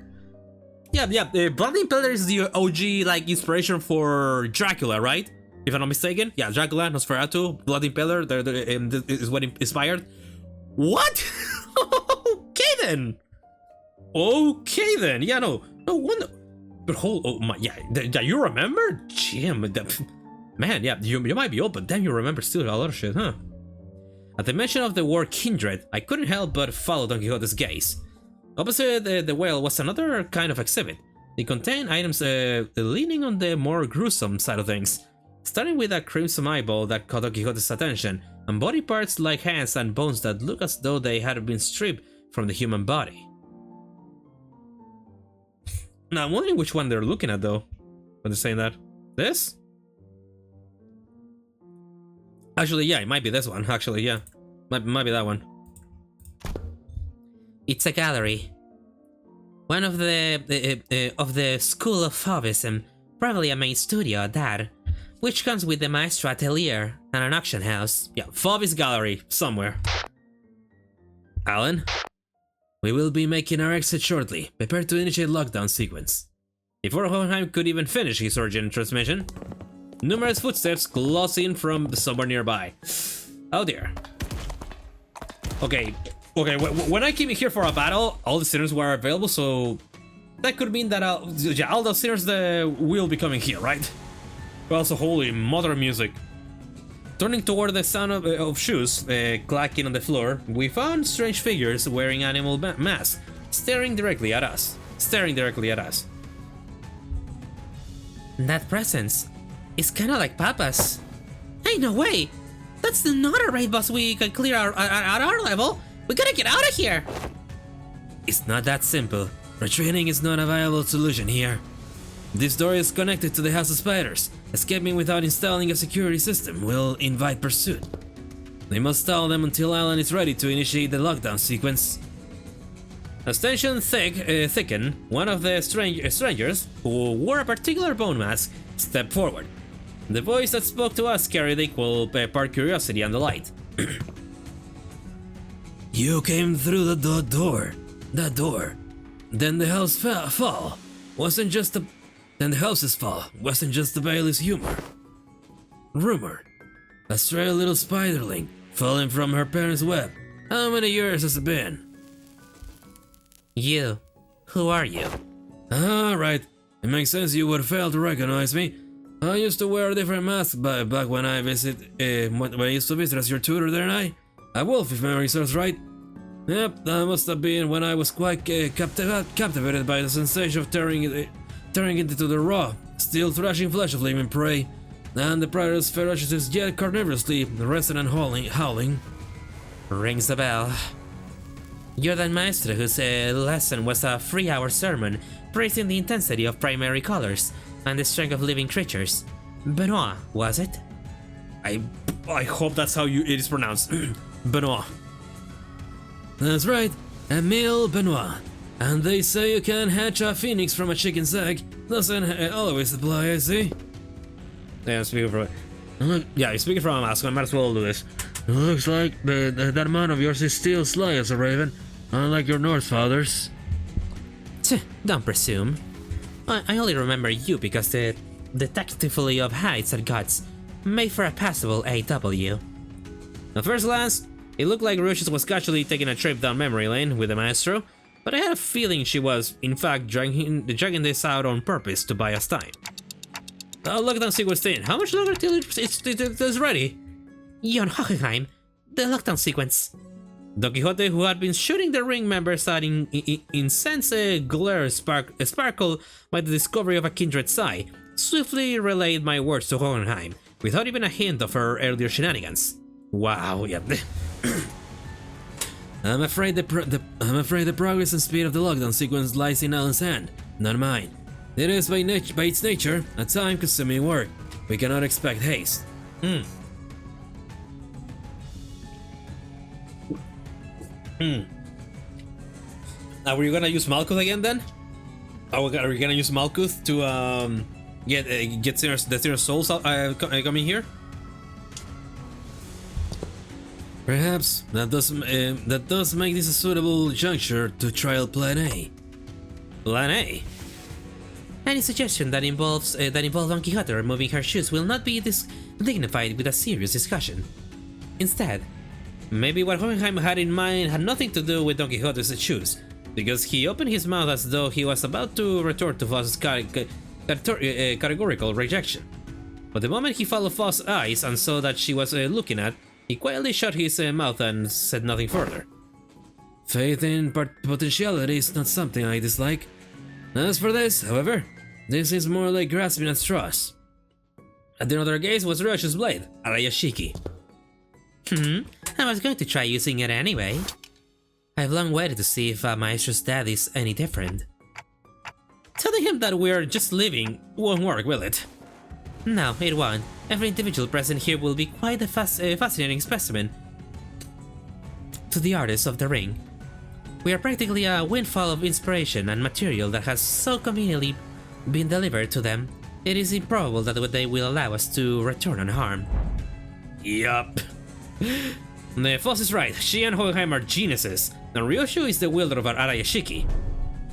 Yeah, Vlad the Impaler is the OG, like, inspiration for Dracula, right? If I'm not mistaken. Yeah, Dracula, Nosferatu, Vlad the Impaler, is what inspired. What? Okay then. Yeah, no wonder. But yeah, you remember? Jim, man, yeah, you might be old, but damn, you remember still a lot of shit, huh? At the mention of the word kindred, I couldn't help but follow Don Quixote's gaze. Opposite the whale was another kind of exhibit. It contained items leaning on the more gruesome side of things, starting with a crimson eyeball that caught Don Quixote's attention, and body parts like hands and bones that look as though they had been stripped from the human body. Now, I'm wondering which one they're looking at though, when they're saying that. This? Actually, yeah, it might be this one. Actually, yeah, might be that one. It's a gallery. One of the School of Fauvism, probably a main studio at that, which comes with the Maestro Atelier and an auction house. Yeah, Fauvis Gallery, somewhere. Alan? We will be making our exit shortly. Prepare to initiate lockdown sequence. Before Hohenheim could even finish his urgent transmission, numerous footsteps close in from somewhere nearby. Oh dear. Okay, when I came here for a battle, all the sinners were available, so that could mean that all the sinners will be coming here, right? Well, also, holy mother music. Turning toward the sound of shoes clacking on the floor, we found strange figures wearing animal masks, staring directly at us. That presence is kind of like Papa's. Hey, no way! That's not a raid boss we could clear at our level. We gotta get out of here! It's not that simple. Retreating is not a viable solution here. This door is connected to the House of Spiders. Escaping without installing a security system will invite pursuit. They must stall them until Alan is ready to initiate the lockdown sequence. As tension thickened, one of the strangers, who wore a particular bone mask, stepped forward. The voice that spoke to us carried equal part curiosity and delight. You came through the door. That door. Then the house fall. Then the house's fall wasn't just the Bailey's rumor. A stray little spiderling falling from her parents' web. How many years has it been? You. Who are you? Alright, it makes sense you would fail to recognize me. I used to wear a different mask back when I used to visit as your tutor, didn't I? A wolf, if memory serves right. Yep, that must have been when I was quite captivated by the sensation of tearing into the raw, still thrashing flesh of living prey. and the Praetor's ferocious yet carnivorously resonant howling. Rings a bell. You're that maestro whose lesson was a 3-hour sermon praising the intensity of primary colors and the strength of living creatures. Benoit, was it? I hope that's how it is pronounced. Benoit. That's right, Emile Benoit. And they say you can hatch a phoenix from a chicken's egg. Doesn't always apply, I see. Yeah, speaking from... Yeah, speaking from a mask, I might as well do this. Looks like that man of yours is still sly as a raven, unlike your Norse fathers. Don't presume. I only remember you because the tactfully of heights and guts made for a passable AW. At first glance, it looked like Ryoshi's was casually taking a trip down memory lane with the maestro, but I had a feeling she was, in fact, dragging this out on purpose to buy us time. Lockdown sequence in. How much longer till it's ready? Jon Hohenheim, the lockdown sequence. Don Quixote, who had been shooting the ring members at intense glare sparkle by the discovery of a kindred sigh, swiftly relayed my words to Hohenheim, without even a hint of her earlier shenanigans. Wow, yep. I'm afraid the progress and speed of the lockdown sequence lies in Alan's hand, not mine. It is by its nature a time-consuming work. We cannot expect haste. Are we gonna use Malkuth again then? Are we gonna use Malkuth to get the Zero Souls coming here? Perhaps that does make this a suitable juncture to trial Plan A. Plan A? Any suggestion that involves Don Quixote removing her shoes will not be dignified with a serious discussion. Instead, maybe what Hohenheim had in mind had nothing to do with Don Quixote's shoes, because he opened his mouth as though he was about to retort to Voss's categorical rejection. But the moment he followed Voss's eyes and saw that she was looking at, he quietly shut his mouth and said nothing further. Faith in potentiality is not something I dislike. As for this, however, this is more like grasping at straws. At the other gaze was Ryoshi's blade, Arayashiki. I was going to try using it anyway. I've long waited to see if Maestro's dad is any different. Telling him that we're just living won't work, will it? No, it won't. Every individual present here will be quite a fascinating specimen to the artists of the ring. We are practically a windfall of inspiration and material that has so conveniently been delivered to them, it is improbable that they will allow us to return unharmed. Yup. Voss is right, she and Hohenheim are geniuses, and Ryoshu is the wielder of our Arayashiki.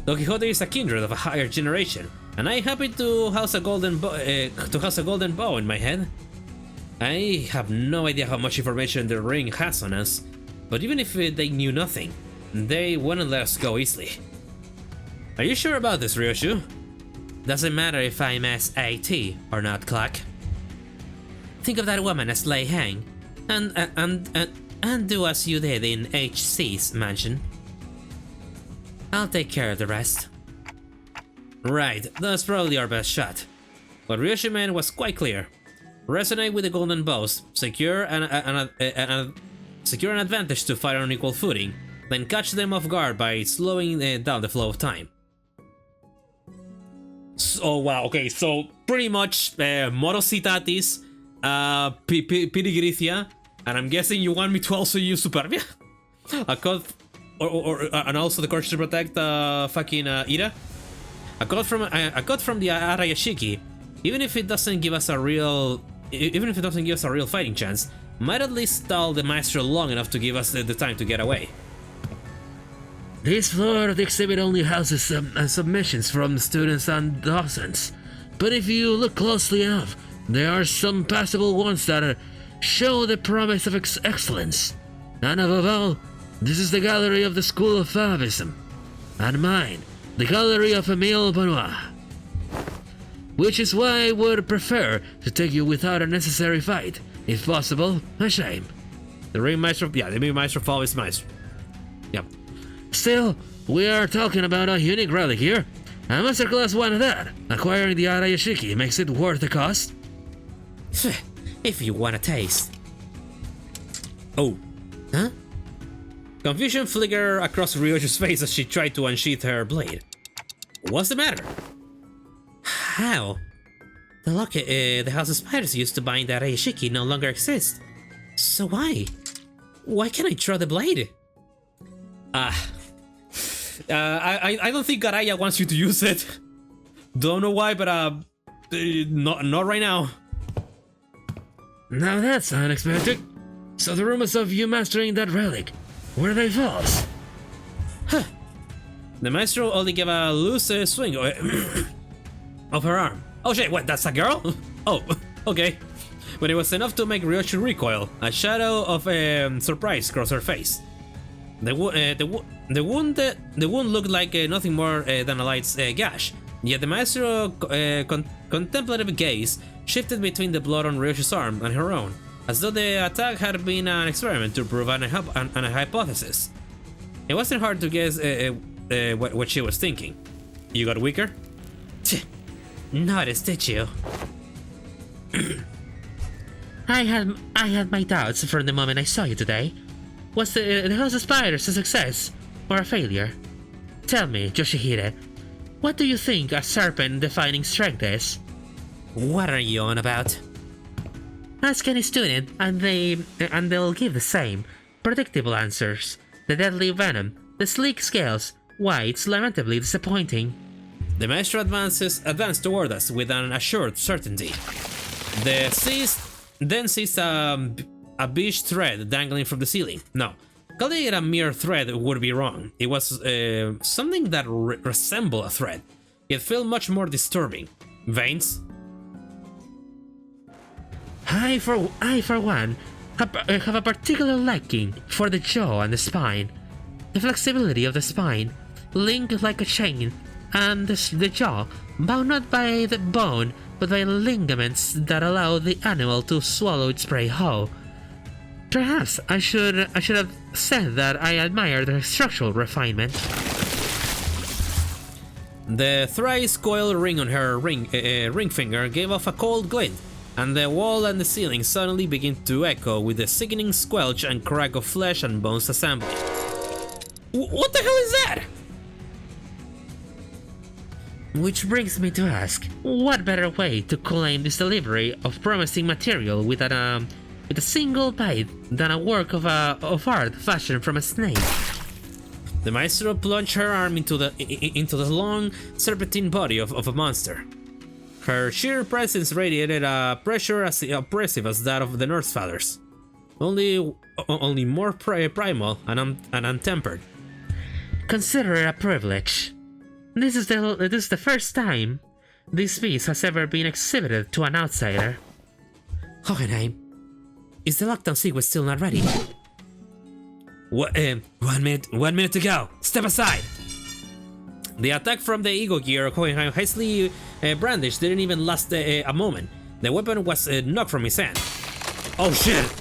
Don Quixote is a kindred of a higher generation, and I happen to house a golden bow in my head. I have no idea how much information the ring has on us, but even if they knew nothing, they wouldn't let us go easily. Are you sure about this, Ryoshu? Doesn't matter if I'm S.A.T. or not, Clark. Think of that woman as Lei Hang, and do as you did in H.C.'s mansion. I'll take care of the rest. Right, that's probably our best shot. What Ryoshu meant was quite clear. Resonate with the golden bows, secure an advantage to fight on equal footing, then catch them off guard by slowing down the flow of time. So, wow, okay, so pretty much Moros Citatis, Pirigritia, and I'm guessing you want me to also use Superbia? A code, and also the courage to protect fucking Ira? A code from the Arayashiki, even if it doesn't give us a real fighting chance, might at least stall the maestro long enough to give us the time to get away. This floor of the exhibit only houses submissions from students and docents, but if you look closely enough, there are some passable ones that show the promise of excellence. And above all, this is the gallery of the School of Fabism, and mine, the gallery of Emile Benoit. Which is why I would prefer to take you without a necessary fight, if possible, a shame. The ring maestro, yeah, the ring maestro follows maestro. Yep. Still, we are talking about a unique relic here. A masterclass one at that. Acquiring the Arayashiki makes it worth the cost. If you want a taste. Oh. Huh? Confusion flickered across Ryoju's face as she tried to unsheath her blade. What's the matter? How? The locket the House of Spiders used to bind that Shiki no longer exists. So why? Why can't I throw the blade? I don't think S.A.N.G.R.I.A wants you to use it. Don't know why, but not right now. Now that's unexpected. So the rumors of you mastering that relic, were they false? The maestro only gave a loose swing of her arm. Oh shit, what, that's a girl? Oh, okay. But it was enough to make Ryoju recoil. A shadow of surprise crossed her face. The wound looked like nothing more than a light gash. Yet the maestro's contemplative gaze shifted between the blood on Ryoju's arm and her own, as though the attack had been an experiment to prove a hypothesis. It wasn't hard to guess what she was thinking. You got weaker? Noticed, did you? I had my doubts from the moment I saw you today. Was the House of Spiders a success or a failure? Tell me, Yoshihide, what do you think a serpent-defining strength is? What are you on about? Ask any student, and they'll give the same predictable answers. The deadly venom, the sleek scales. Why, it's lamentably disappointing. The maestro advanced toward us with an assured certainty. Then seized a beige thread dangling from the ceiling. No, calling it a mere thread would be wrong. It was something that resembled a thread. It felt much more disturbing. Veins? I, for one, have a particular liking for the jaw and the spine. The flexibility of the spine, linked like a chain, and the jaw, bound not by the bone, but by ligaments that allow the animal to swallow its prey whole. Perhaps I should have said that I admire their structural refinement. The thrice coiled ring on her ring finger gave off a cold glint, and the wall and the ceiling suddenly began to echo with the sickening squelch and crack of flesh and bones assembly. What the hell is that? Which brings me to ask, what better way to claim this delivery of promising material with a single bite than a work of art fashioned from a snake? The maestro plunged her arm into the long, serpentine body of a monster. Her sheer presence radiated a pressure as oppressive as that of the North Fathers, only more primal and untempered. Consider it a privilege. This is the first time this piece has ever been exhibited to an outsider. Hohenheim, is the lockdown sequence still not ready? What? 1 minute to go. Step aside. The attack from the ego gear Hohenheim hastily brandished didn't even last a moment. The weapon was knocked from his hand. Oh shit!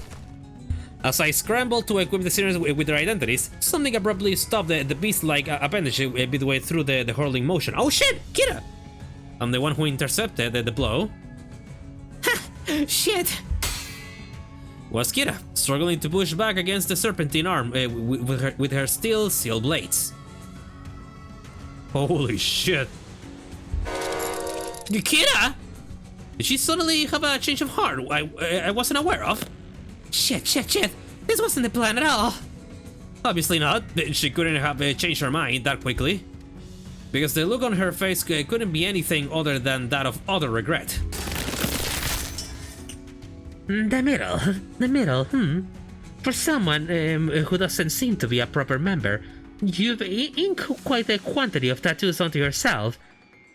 As I scrambled to equip the sinners with their identities, something abruptly stopped the beast-like appendage midway through the hurling motion. Oh shit! Kira! I'm the one who intercepted the blow. Ha! Shit! Was Kira, struggling to push back against the serpentine arm with her steel seal blades. Holy shit! Kira! Did she suddenly have a change of heart I wasn't aware of? Shit! This wasn't the plan at all! Obviously not. She couldn't have changed her mind that quickly. Because the look on her face couldn't be anything other than that of utter regret. The middle, For someone who doesn't seem to be a proper member, you've inked quite a quantity of tattoos onto yourself.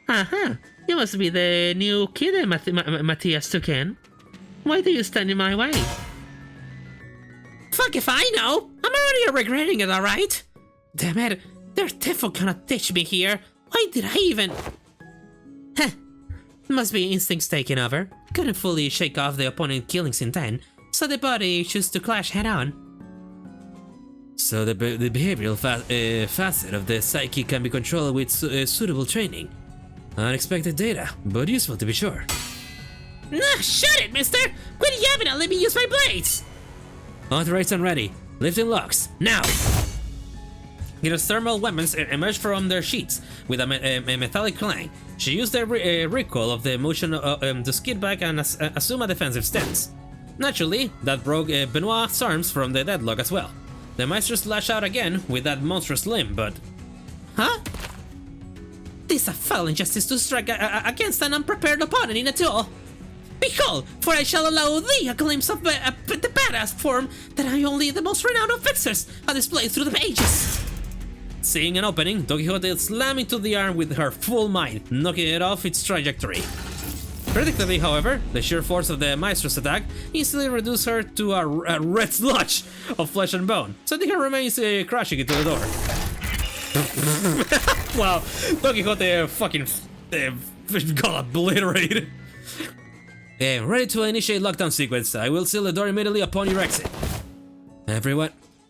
Aha! You must be the new kid Matthias took in. Why do you stand in my way? Fuck if I know! I'm already regretting it, alright? Damn it, they're definitely gonna ditch me here. Why did I even... Heh. Must be instincts taking over. Couldn't fully shake off the opponent killing's intent, so the body chose to clash head-on. So the behavioral facet of the psyche can be controlled with suitable training. Unexpected data, but useful to be sure. Nah, shut it, mister! Quit yapping and let me use my blades! Authorized and ready. Lifting locks. Now! Kira's thermal weapons emerged from their sheaths with a metallic clang. She used the recoil of the motion to skid back and assume a defensive stance. Naturally, that broke Benoit's arms from the deadlock as well. The Maestro slashed out again with that monstrous limb, but... Huh? This a foul injustice to strike against an unprepared opponent in a duel. Behold, for I shall allow thee a glimpse of the badass form that I only the most renowned of fixers have displayed through the ages. Seeing an opening, Don Quixote slammed into the arm with her full might, knocking it off its trajectory. Predictably, however, the sheer force of the Maestro's attack instantly reduced her to a red sludge of flesh and bone, sending her remains crashing into the door. Wow, Don Quixote fucking got obliterated. Ready to initiate lockdown sequence. I will seal the door immediately upon your exit.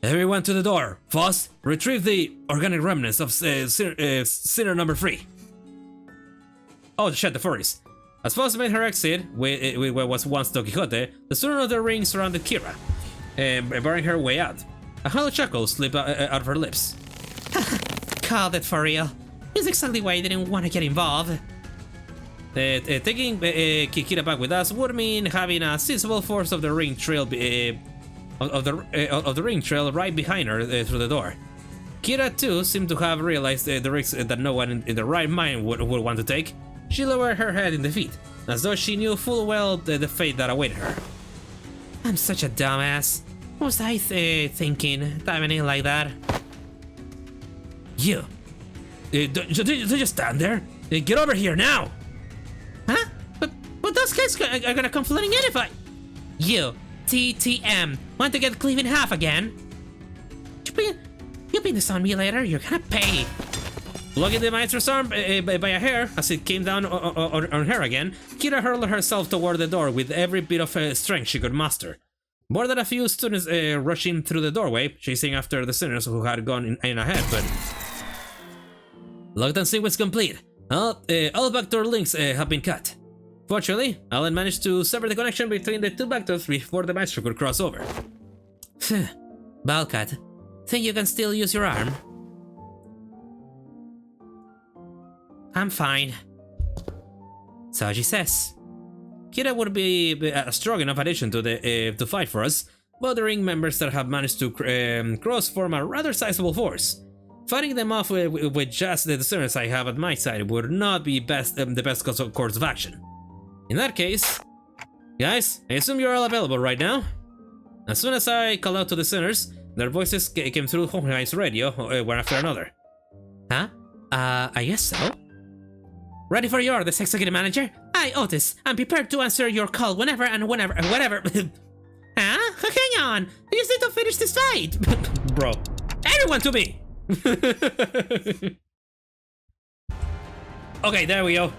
Everyone to the door. Faust, retrieve the organic remnants of sinner number 3. Oh shit, the furries. As Faust made her exit, with what was once Don Quixote, the student of the ring surrounded Kira, barring her way out. A hollow chuckle slipped out of her lips. Called it for real. It's exactly why I didn't want to get involved. Taking Kira back with us would mean having a sensible force of the ring trail of the ring trail right behind her through the door. Kira too seemed to have realized the risks that no one in the right mind would want to take. She lowered her head in defeat, as though she knew full well the fate that awaited her. I'm such a dumbass. What was I thinking, diving in like that? You! Don't just stand there! Get over here now! Huh? But those guys are gonna come flooding in if I... You, TTM, want to get cleaved in half again? You pin this on me later, you're gonna pay. Blocking the Maestro's arm by a hair as it came down on her again, Kira hurled herself toward the door with every bit of strength she could muster. More than a few students rushing through the doorway, chasing after the sinners who had gone in ahead, but... Lockdown sequence complete. All backdoor links have been cut. Fortunately, Alan managed to sever the connection between the two backdoors before the Maestro could cross over. Balkat, think you can still use your arm? I'm fine. So she says. Kira would be a strong enough addition to fight for us, but the ring members that have managed to cross form a rather sizable force. Fighting them off with just the discerners I have at my side would not be the best course of action. In that case, guys, I assume you're all available right now? As soon as I called out to the sinners, their voices came through Hohenheim's radio, one after another. Huh? I guess so. Ready for your orders, executive manager? Hi, Otis. I'm prepared to answer your call whenever and whatever. Huh? Hang on. I just need to finish this fight. Bro. Everyone to me! Okay, there we go.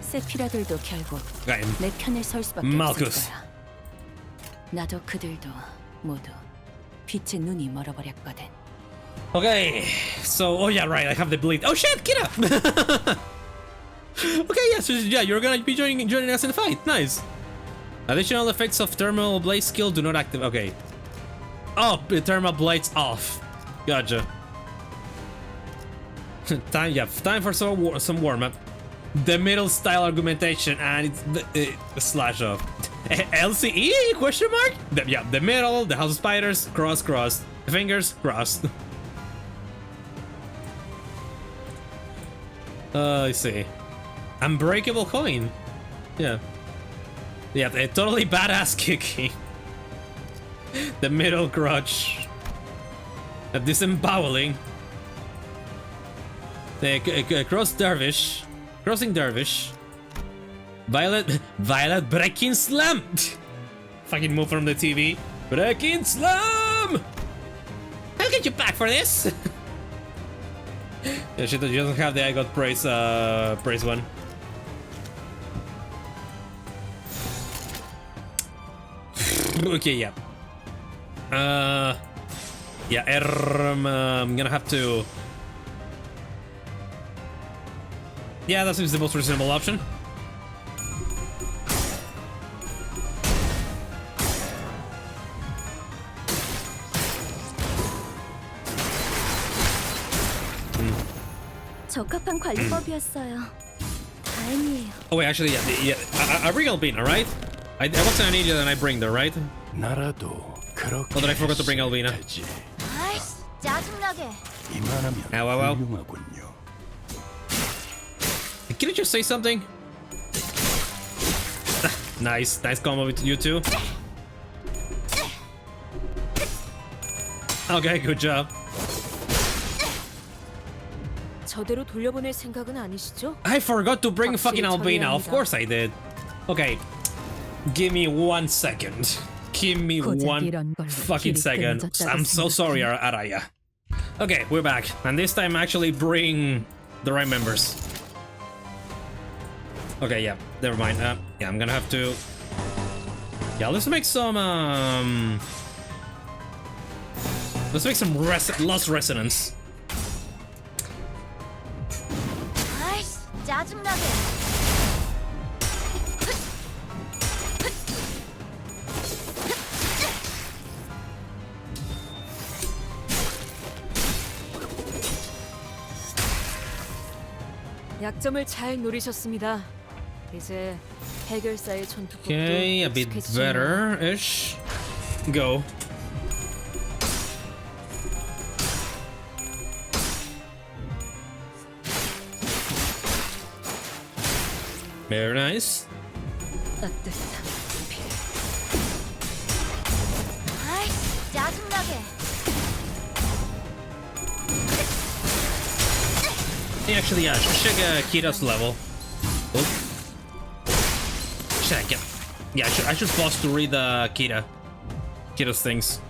세피라들도 결국 Okay. 내 편을 설 수밖에 Malchus. 없을 거야. 나도 그들도 모두 빛의 눈이 멀어버렸거든. Okay, so, oh yeah, right, I have the bleed. Oh shit, get up! Okay, yeah, so yeah, you're gonna be joining us in the fight. Nice. Additional effects of thermal blade skill do not activate. Okay. Oh, the thermal blades off. Gotcha. Time for some warm up. The middle style argumentation and it's the slash off. LCE question mark? Yeah, the middle, the house of spiders, cross, fingers, crossed. I see. Unbreakable coin. Yeah. Yeah, a totally badass kicking. The middle crotch. A disemboweling. The crossing dervish. Violet breaking slam. Fucking move from the TV. Breaking slam. I'll get you back for this. Yeah, she doesn't have the I got praise one. Okay, yeah. Yeah, I'm gonna have to... Yeah, that seems the most reasonable option. 적합한 관리법이었어요. 다행이에요. Oh wait, actually, yeah, I bring Albina, right? I wasn't an idiot and I bring her, right? 나라도 그렇게 Oh, did I forget to bring Albina? 되지. 아이씨, 짜증나게. 이만하면 well. 훌륭하군요. Can you just say something? Nice combo with you two. Okay, good job. 저대로 돌려보낼 생각은 아니시죠? I forgot to bring fucking 확실히 Albina. Of 처리합니다. course I did. Okay, give me 1 second. Give me 고작 1 이런 걸로 fucking 길이 second. 끊어졌다고 I'm so sorry, Araya. Okay, we're back, and this time actually bring the right members. Okay, yeah, never mind. Yeah, I'm gonna have to. Yeah, let's make some lost resonance. 아이씨, 짜증나게. 약점을 잘 노리셨습니다. 이제 해결사의 전투법도 Okay, a bit 익숙해지시네요. better-ish. Go. Very nice. 따뜻한 필. 아이씨, 짜증나게. Actually, yeah, should check Kira's level. Oh. Should I get? Yeah, I should pause to read Kira's things.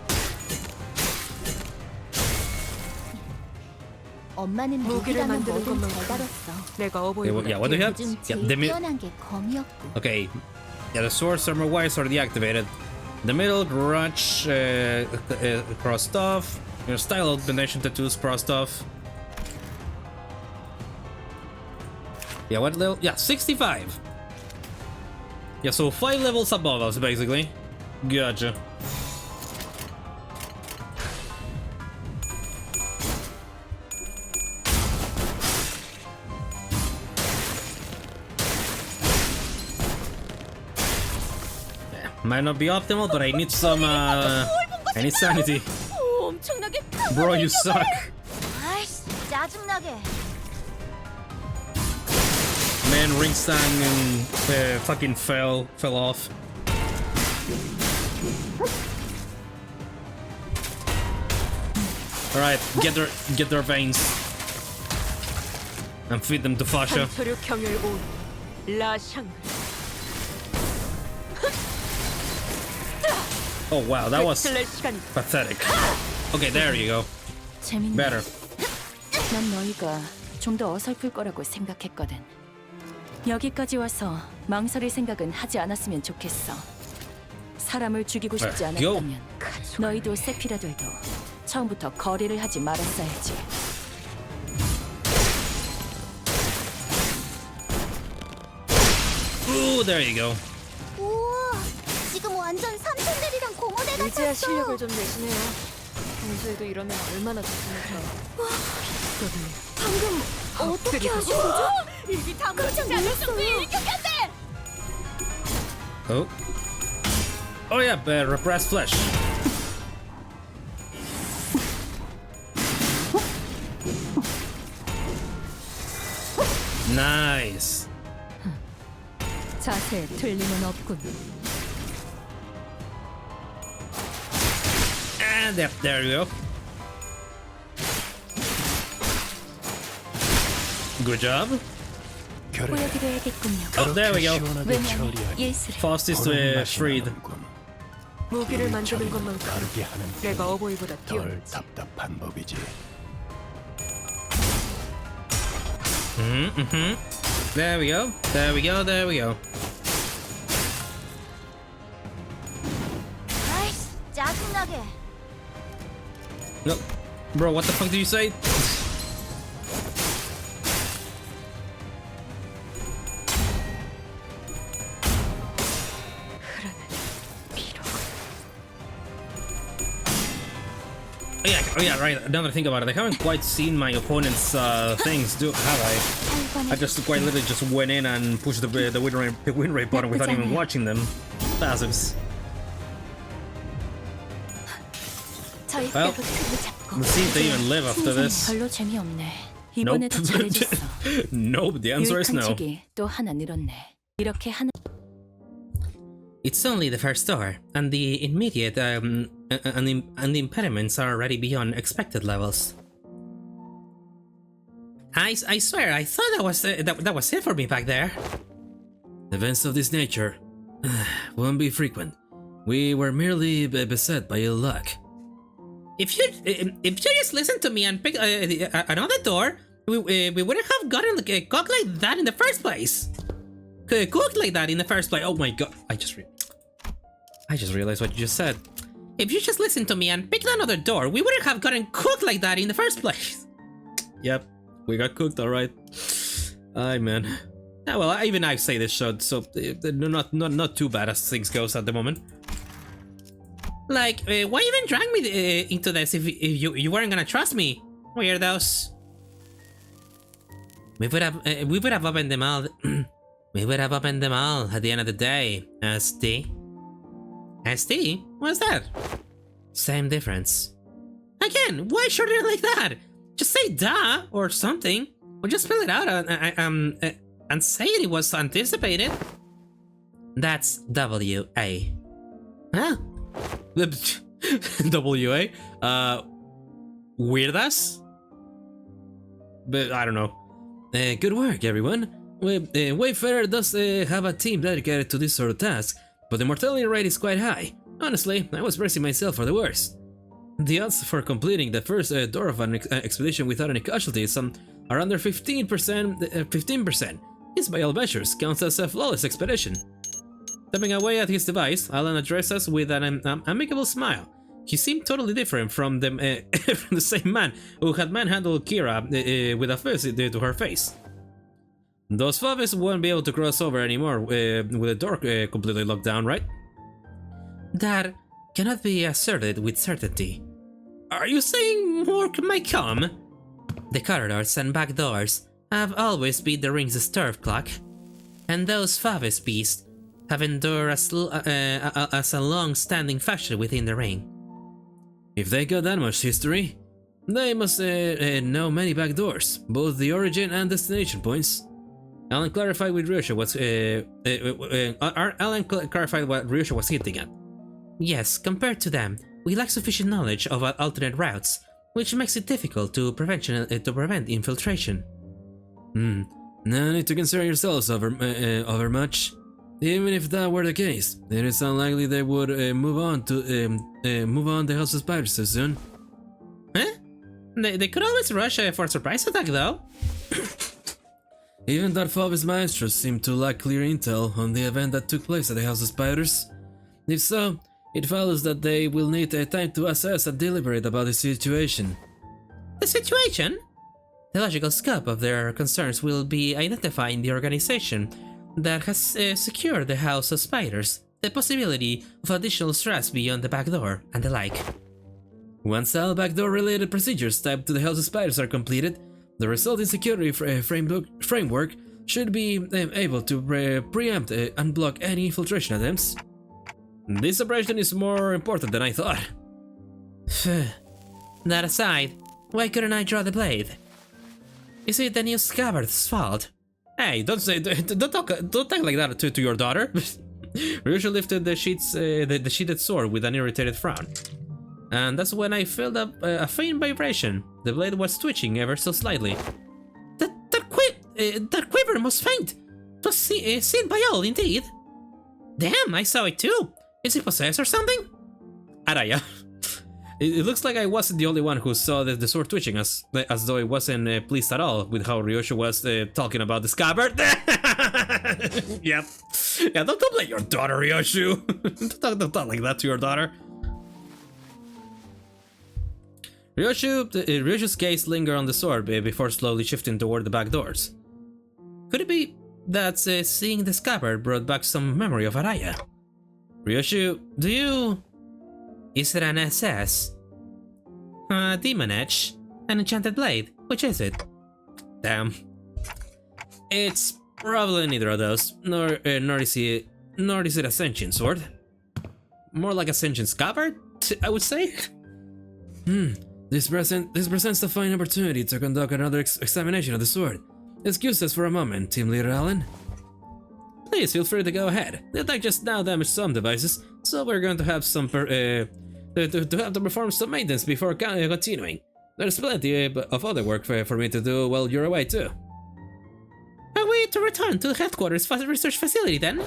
엄마는 무기를 무기라는 만드는 뭐든 것만큼 잘 다뤘어. 내가 Okay, 어버이보다 yeah, what do you have? 요즘 Yeah, 제일 뛰어난 게 검이었고. Okay, yeah, the swords armor-wise are deactivated. The middle grudge crossed off. Your style augmentation tattoos crossed off. Yeah, what level? Yeah, 65. Yeah, so 5 levels above us, basically. Gotcha. Yeah, might not be optimal, but I need some, I need sanity. 엄청나게 Bro, you suck. 아이씨, 짜증나게. Man, Ringstang fucking fell off. Alright, get their veins and feed them to Fasha. 한초류 경혈 온 라샹. Oh wow, that was 슬낼 시간이 pathetic. Okay, there you go. 재밌네. Better. 난 너희가 좀 더 어설플 거라고 생각했거든. 여기까지 와서 망설일 생각은 하지 않았으면 좋겠어. 사람을 죽이고 싶지 Alright, go. 않았다면 너희도 세피라들도 처음부터 거래를 하지 말았어야지. Ooh, there you go. 우와, 지금 완전 삼촌들이랑 공원에 의지와 실력을 좀 내시네요. 평소에도 이러면 얼마나 좋습니까? 방금 어떻게 하신 거죠? 입이 다 깜짝 놀랐어요. Oh. Oh yeah, repressed flesh. Nice. 자세에 틀림은 없군. And yep, there you go. Good job. 보여드려야겠군요. Oh, there we go. 시원하게 왜냐면 처리하니 예술을 Fastest 그런 맛이 freed. 나는군. 무기를 만드는 처리는 것만큼 다르게 하는 내가 어버이보다 덜 뛰어나지. 답답한 법이지. There we go. There we go. There we go. 아이씨, 짜증나게. No, bro, what the fuck did you say? Oh yeah, right. Now that I think about it, I haven't quite seen my opponent's things, have I? I just quite literally just went in and pushed the win rate button without even watching them. Passives. Well, let's see if they even live after this. 별로 재미없네. Nope. 이번에도 잘해줬어. Nope, the answer is 유익한 no. 책이 또 하나 늘었네. 이렇게 하는 It's only the first door, and the immediate and the impediments are already beyond expected levels. I swear, I thought that was it for me back there. Events of this nature won't be frequent. We were merely beset by ill luck. If you just listened to me and picked another door, we wouldn't have gotten cooked like that in the first place. Cooked like that in the first place. Oh my god! I just realized what you just said. If you just listened to me and picked another door, we wouldn't have gotten cooked like that in the first place. Yep, we got cooked, all right. Aye, man. Yeah, well, even I say this show, so not too bad as things goes at the moment. Like, why even drag me into this if you weren't gonna trust me, weirdos? We would have opened them all. We would have opened them all at the end of the day, SD. SD? What's that? Same difference. Again, why shorten it like that? Just say duh or something. Or just spell it out and say it was anticipated. That's W-A. Huh? W-A? Weirdas? But I don't know. Good work, everyone. Wayfarer does have a team dedicated to this sort of task, but the mortality rate is quite high. Honestly, I was bracing myself for the worst. The odds for completing the first door of an expedition without any casualties are under 15%. 15%. This, by all measures, counts as a flawless expedition. Stepping away at his device, Alan addressed us with an amicable smile. He seemed totally different from the from the same man who had manhandled Xichun with a fist to her face. Those Favis won't be able to cross over anymore with the door completely locked down, right? That cannot be asserted with certainty. Are you saying more might come? The corridors and back doors have always been the ring's stirrup clock, and those Favis beasts have endured as a long-standing faction within the ring. If they got that much history, they must know many back doors, both the origin and destination points. Alan clarified with Ryosha what Ryosha was hinting at. Yes, compared to them, we lack sufficient knowledge of alternate routes, which makes it difficult to prevent infiltration. No need to concern yourselves over much. Even if that were the case, it is unlikely they would move on the House of Spiders so soon. Huh? They could always rush for a surprise attack, though. Even Darfavis Maestros seem to lack clear intel on the event that took place at the House of Spiders. If so, it follows that they will need time to assess and deliberate about the situation. The situation? The logical scope of their concerns will be identifying the organization that has secured the House of Spiders, the possibility of additional stress beyond the back door, and the like. Once all backdoor-related procedures tied to the House of Spiders are completed, the resulting security framework should be able to preempt and block any infiltration attempts. This operation is more important than I thought. That aside, why couldn't I draw the blade? Is it the new scabbard's fault? Hey, don't talk like that to your daughter. Ryosha lifted the sheeted sword with an irritated frown. And that's when I felt a faint vibration. The blade was twitching ever so slightly. That quiver must faint. It was seen by all, indeed. Damn, I saw it too. Is it possessed or something? Araya. It looks like I wasn't the only one who saw the sword twitching, as though it wasn't pleased at all with how Ryosha was talking about the scabbard. Yep. Yeah, don't blame your daughter, Ryoshu. Don't talk like that to your daughter. Ryoshu's gaze lingered on the sword before slowly shifting toward the back doors. Could it be that seeing the scabbard brought back some memory of Araya? Ryoshu, do you... Is it an SS? Demon Edge. An enchanted blade. Which is it? Damn. It's probably neither of those, nor is it a sentient sword. More like a sentient scabbard, I would say. This presents a fine opportunity to conduct another examination of the sword. Excuse us for a moment, Team Leader Allen. Please feel free to go ahead. The attack just now damaged some devices, so we're going to have to have to perform some maintenance before continuing. There's plenty of other work for me to do while you're away too. Are we to return to the headquarters research facility then?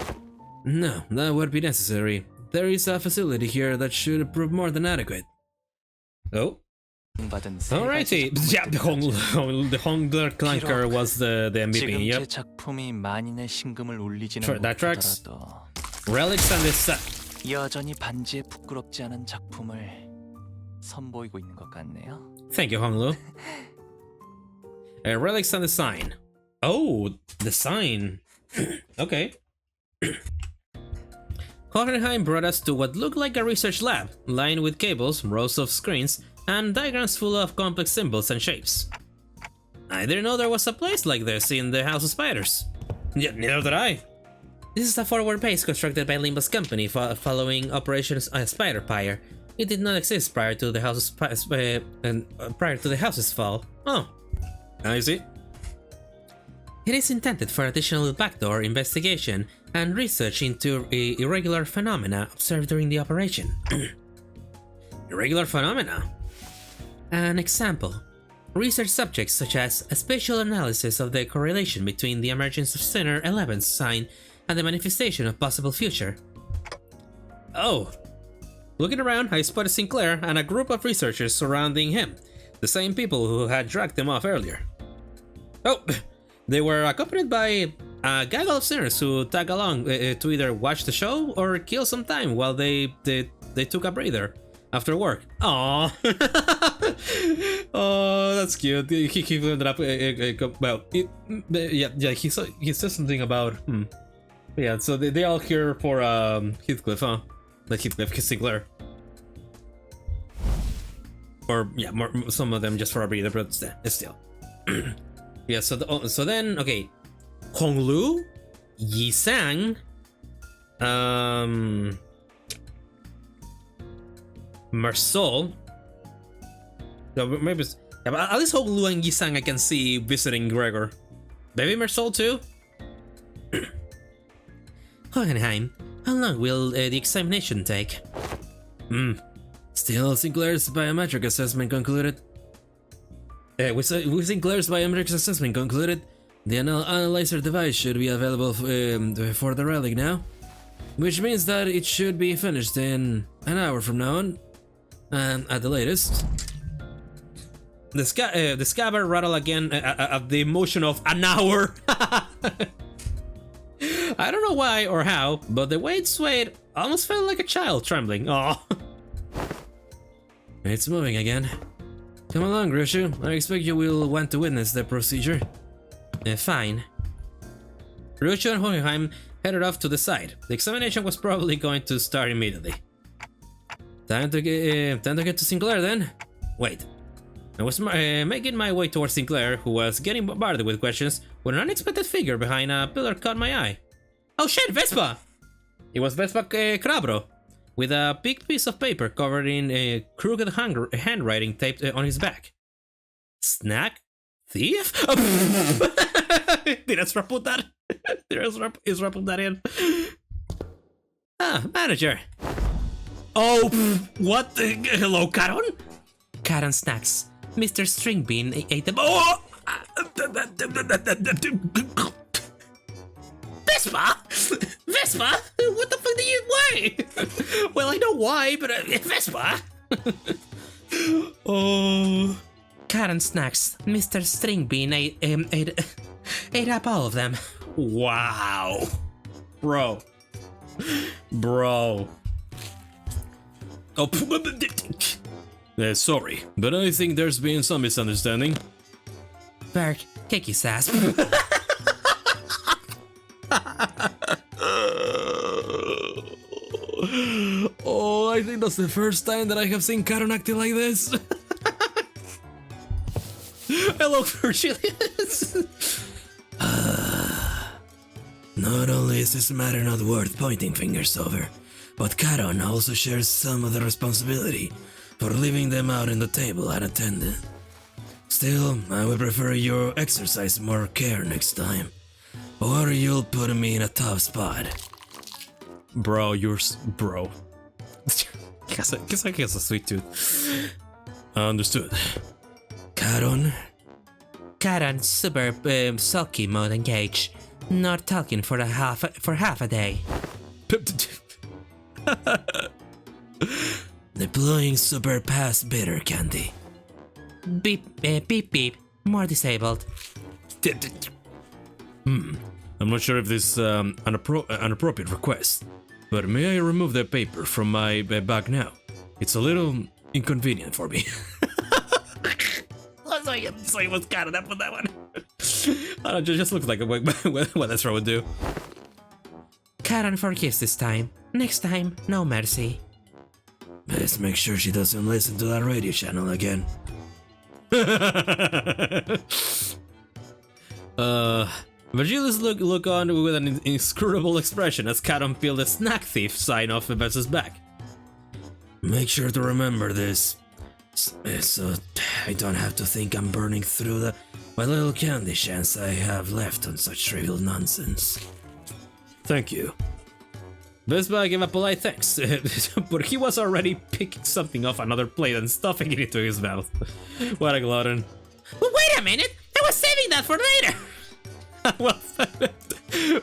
No, that would be necessary. There is a facility here that should prove more than adequate. Oh. Alrighty. Yeah, the Hongler Clanker was the MVP. Yep. 작품이 만인의 신금을 울리지는 Sure, that tracks. 못하더라도 Relics and this set. 여전히 반지에 부끄럽지 않은 작품을 선보이고 있는 것 같네요. Thank you, Honglu. Relics and the sign. Oh, the sign. Okay. Hohenheim brought us to what looked like a research lab, lined with cables, rows of screens, and diagrams full of complex symbols and shapes. I didn't know there was a place like this in the House of Spiders. Yeah, neither did I. This is a forward base constructed by Limbus Company following Operation S.A.N.G.R.I.A. It did not exist prior to the house's fall. Oh, I see. It is intended for additional backdoor investigation and research into irregular phenomena observed during the operation. Irregular phenomena? An example. Research subjects such as a spatial analysis of the correlation between the emergence of S.A.N.G.R.I.A.'s sign and the manifestation of possible future. Oh. Looking around, I spotted Sinclair and a group of researchers surrounding him, the same people who had dragged him off earlier. Oh, they were accompanied by a gaggle of sinners who tag along to either watch the show or kill some time while they took a breather after work. Aww. Oh, that's cute. He ended up, well, he says something about, yeah, so they all here for Heathcliff, huh? Like Heathcliff, Sinclair. Or, yeah, some of them just for a breather, but still. Yeah, so then, okay. Honglu, Yi-Sang, Marsol. Maybe, yeah, but at least Honglu and Yi-Sang I can see visiting Gregor. Maybe Marsol too? Hohenheim, how long will the examination take? Still, Sinclair's biometric assessment concluded. With Sinclair's biometric assessment concluded, the analyzer device should be available for the relic now, which means that it should be finished in an hour from now on, at the latest. The scabbard rattled again at the motion of an hour. I don't know why or how, but the way it swayed almost felt like a child trembling. Oh. It's moving again. Come along, Grushu. I expect you will want to witness the procedure. Fine. Grushu and Hohenheim headed off to the side. The examination was probably going to start immediately. Time to get to Sinclair then. Wait. I was making my way towards Sinclair, who was getting bombarded with questions, when an unexpected figure behind a pillar caught my eye. Oh shit, Vespa! It was Vespa Crabro, with a big piece of paper covered in crooked handwriting taped on his back. Snack? Thief? Did Ezra put that? Did Ezra put that in? Ah, manager. Oh, what? Hello, Caron? Caron Snacks. Mr. Stringbean ate them. Oh! Vespa? Vespa? What the fuck did you why? Well, I know why, but Vespa? Oh. Caron Snacks. Mr. Stringbean ate up all of them. Wow. Bro. Oh, sorry, but I think there's been some misunderstanding. Berg, kick his ass. Oh, I think that's the first time that I have seen Caron acting like this. Hello, Virgilius. Not only is this matter not worth pointing fingers over, but Charon also shares some of the responsibility for leaving them out on the table unattended. Still, I would prefer you exercise more care next time, or you'll put me in a tough spot. Bro, bro. guess I guess a sweet tooth. Understood. Charon? Charon, super sulky mode engage. Not talking for half a day. Deploying super pass bitter candy. Beep, beep, beep. More disabled. I'm not sure if this is an appropriate request, but may I remove the paper from my bag now? It's a little inconvenient for me. So it was kind of up with that one. I don't know, just looks like what that's would do. Charon forgives this time. Next time, no mercy. Best make sure she doesn't listen to that radio channel again. Virgilius look on with an inscrutable expression as Charon peeled a snack thief sign off Bess's back. Make sure to remember this, so I don't have to think I'm burning through my little candy chance I have left on such trivial nonsense. Thank you. Vespa gave a polite thanks, but he was already picking something off another plate and stuffing it into his mouth. What a glutton. Well, wait a minute! I was saving that for later! Well,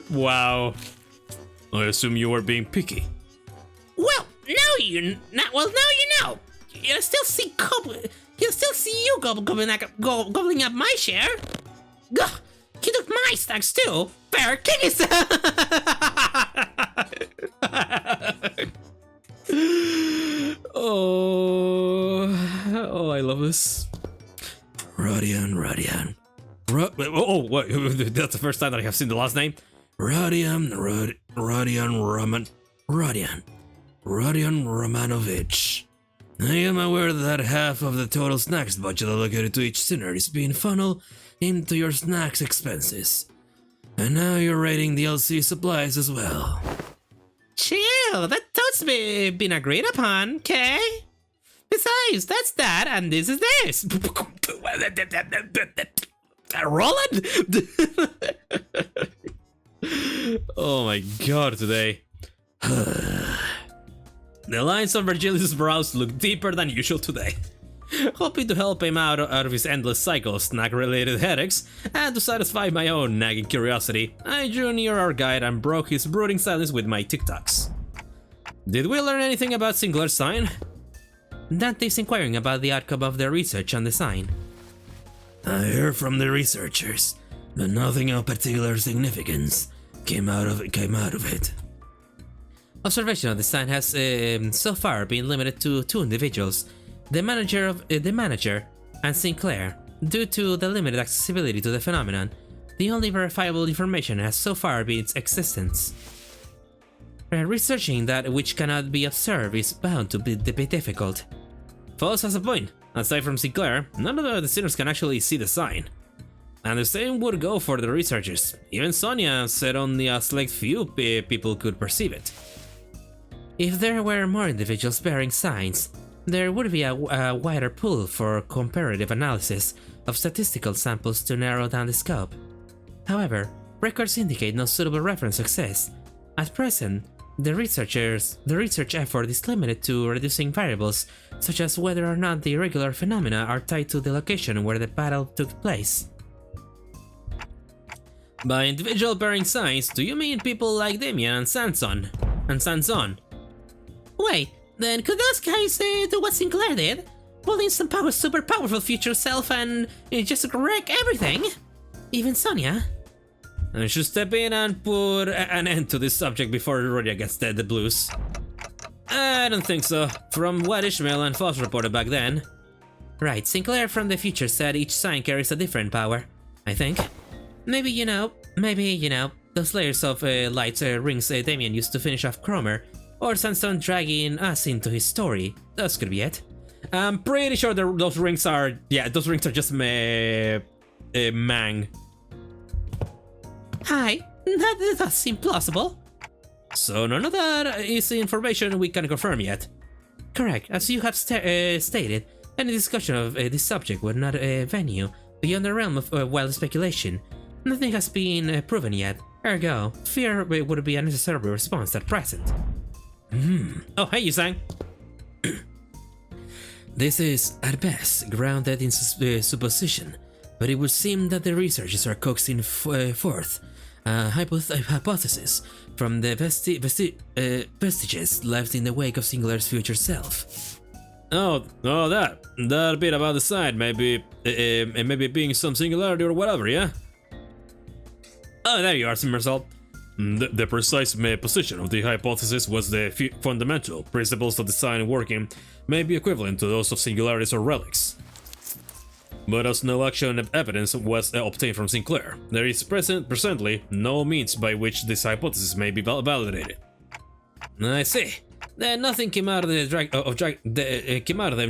wow. I assume you were being picky. Well, now you know. You'll still see you gobbling up my share. Gah, he took my snacks too. Fair kick his. Oh, I love this. Rodion. What? That's the first time that I have seen the last name. Rodion Romanovich. I am aware that half of the total snacks budget allocated to each sinner is being funneled into your snacks expenses. And now you're raiding the LC supplies as well. Chill, that's been agreed upon, okay? Besides, that's that, and this is this. Roland? Oh my god, today. The lines on Virgilius' brows look deeper than usual today. Hoping to help him out of his endless cycle of snack-related headaches, and to satisfy my own nagging curiosity, I drew near our guide and broke his brooding silence with my TikToks. Did we learn anything about S.A.N.G.R.I.A.'s sign? Dante's inquiring about the outcome of their research on the sign. I heard from the researchers, but nothing of particular significance came out of it. Observation of the sign has so far been limited to two individuals, the manager and Sinclair. Due to the limited accessibility to the phenomenon, the only verifiable information has so far been its existence. Researching that which cannot be observed is bound to be difficult. False has a point. Aside from Sinclair, none of the sinners can actually see the sign. And the same would go for the researchers. Even Sonia said only a select few people could perceive it. If there were more individuals bearing signs, there would be a wider pool for comparative analysis of statistical samples to narrow down the scope. However, records indicate no suitable reference exists. At present, the research effort is limited to reducing variables, such as whether or not the irregular phenomena are tied to the location where the battle took place. By individual bearing signs, do you mean people like Damien and Sanson? Wait, then could those guys do what Sinclair did? Pull in some super powerful future self and just wreck everything? Even Sonia? I should step in and put an end to this subject before Rodia gets the blues. I don't think so, from what Ishmael and Foss reported back then. Right, Sinclair from the future said each sign carries a different power, I think. Maybe, those layers of light rings Damien used to finish off Cromer, or Sandstone dragging us into his story. Those could be it. I'm pretty sure those rings are just Mang. Hi, that does seem plausible. So none of that is information we can confirm yet. Correct, as you have stated, any discussion of this subject would not venue beyond the realm of wild speculation. Nothing has been proven yet, ergo, fear would be a necessary response at present. Oh, hey, you-sang. This is, at best, grounded in supposition, but it would seem that the researchers are coaxing forth a hypothesis from the vestiges left in the wake of Singular's future self. That bit about the side, maybe being some singularity or whatever, yeah? Oh, there you are, Simmersalt. The precise position of the hypothesis was the fundamental principles of design working may be equivalent to those of singularities or relics. But as no actual evidence was obtained from Sinclair, there is presently no means by which this hypothesis may be validated. I see. Then nothing came out of them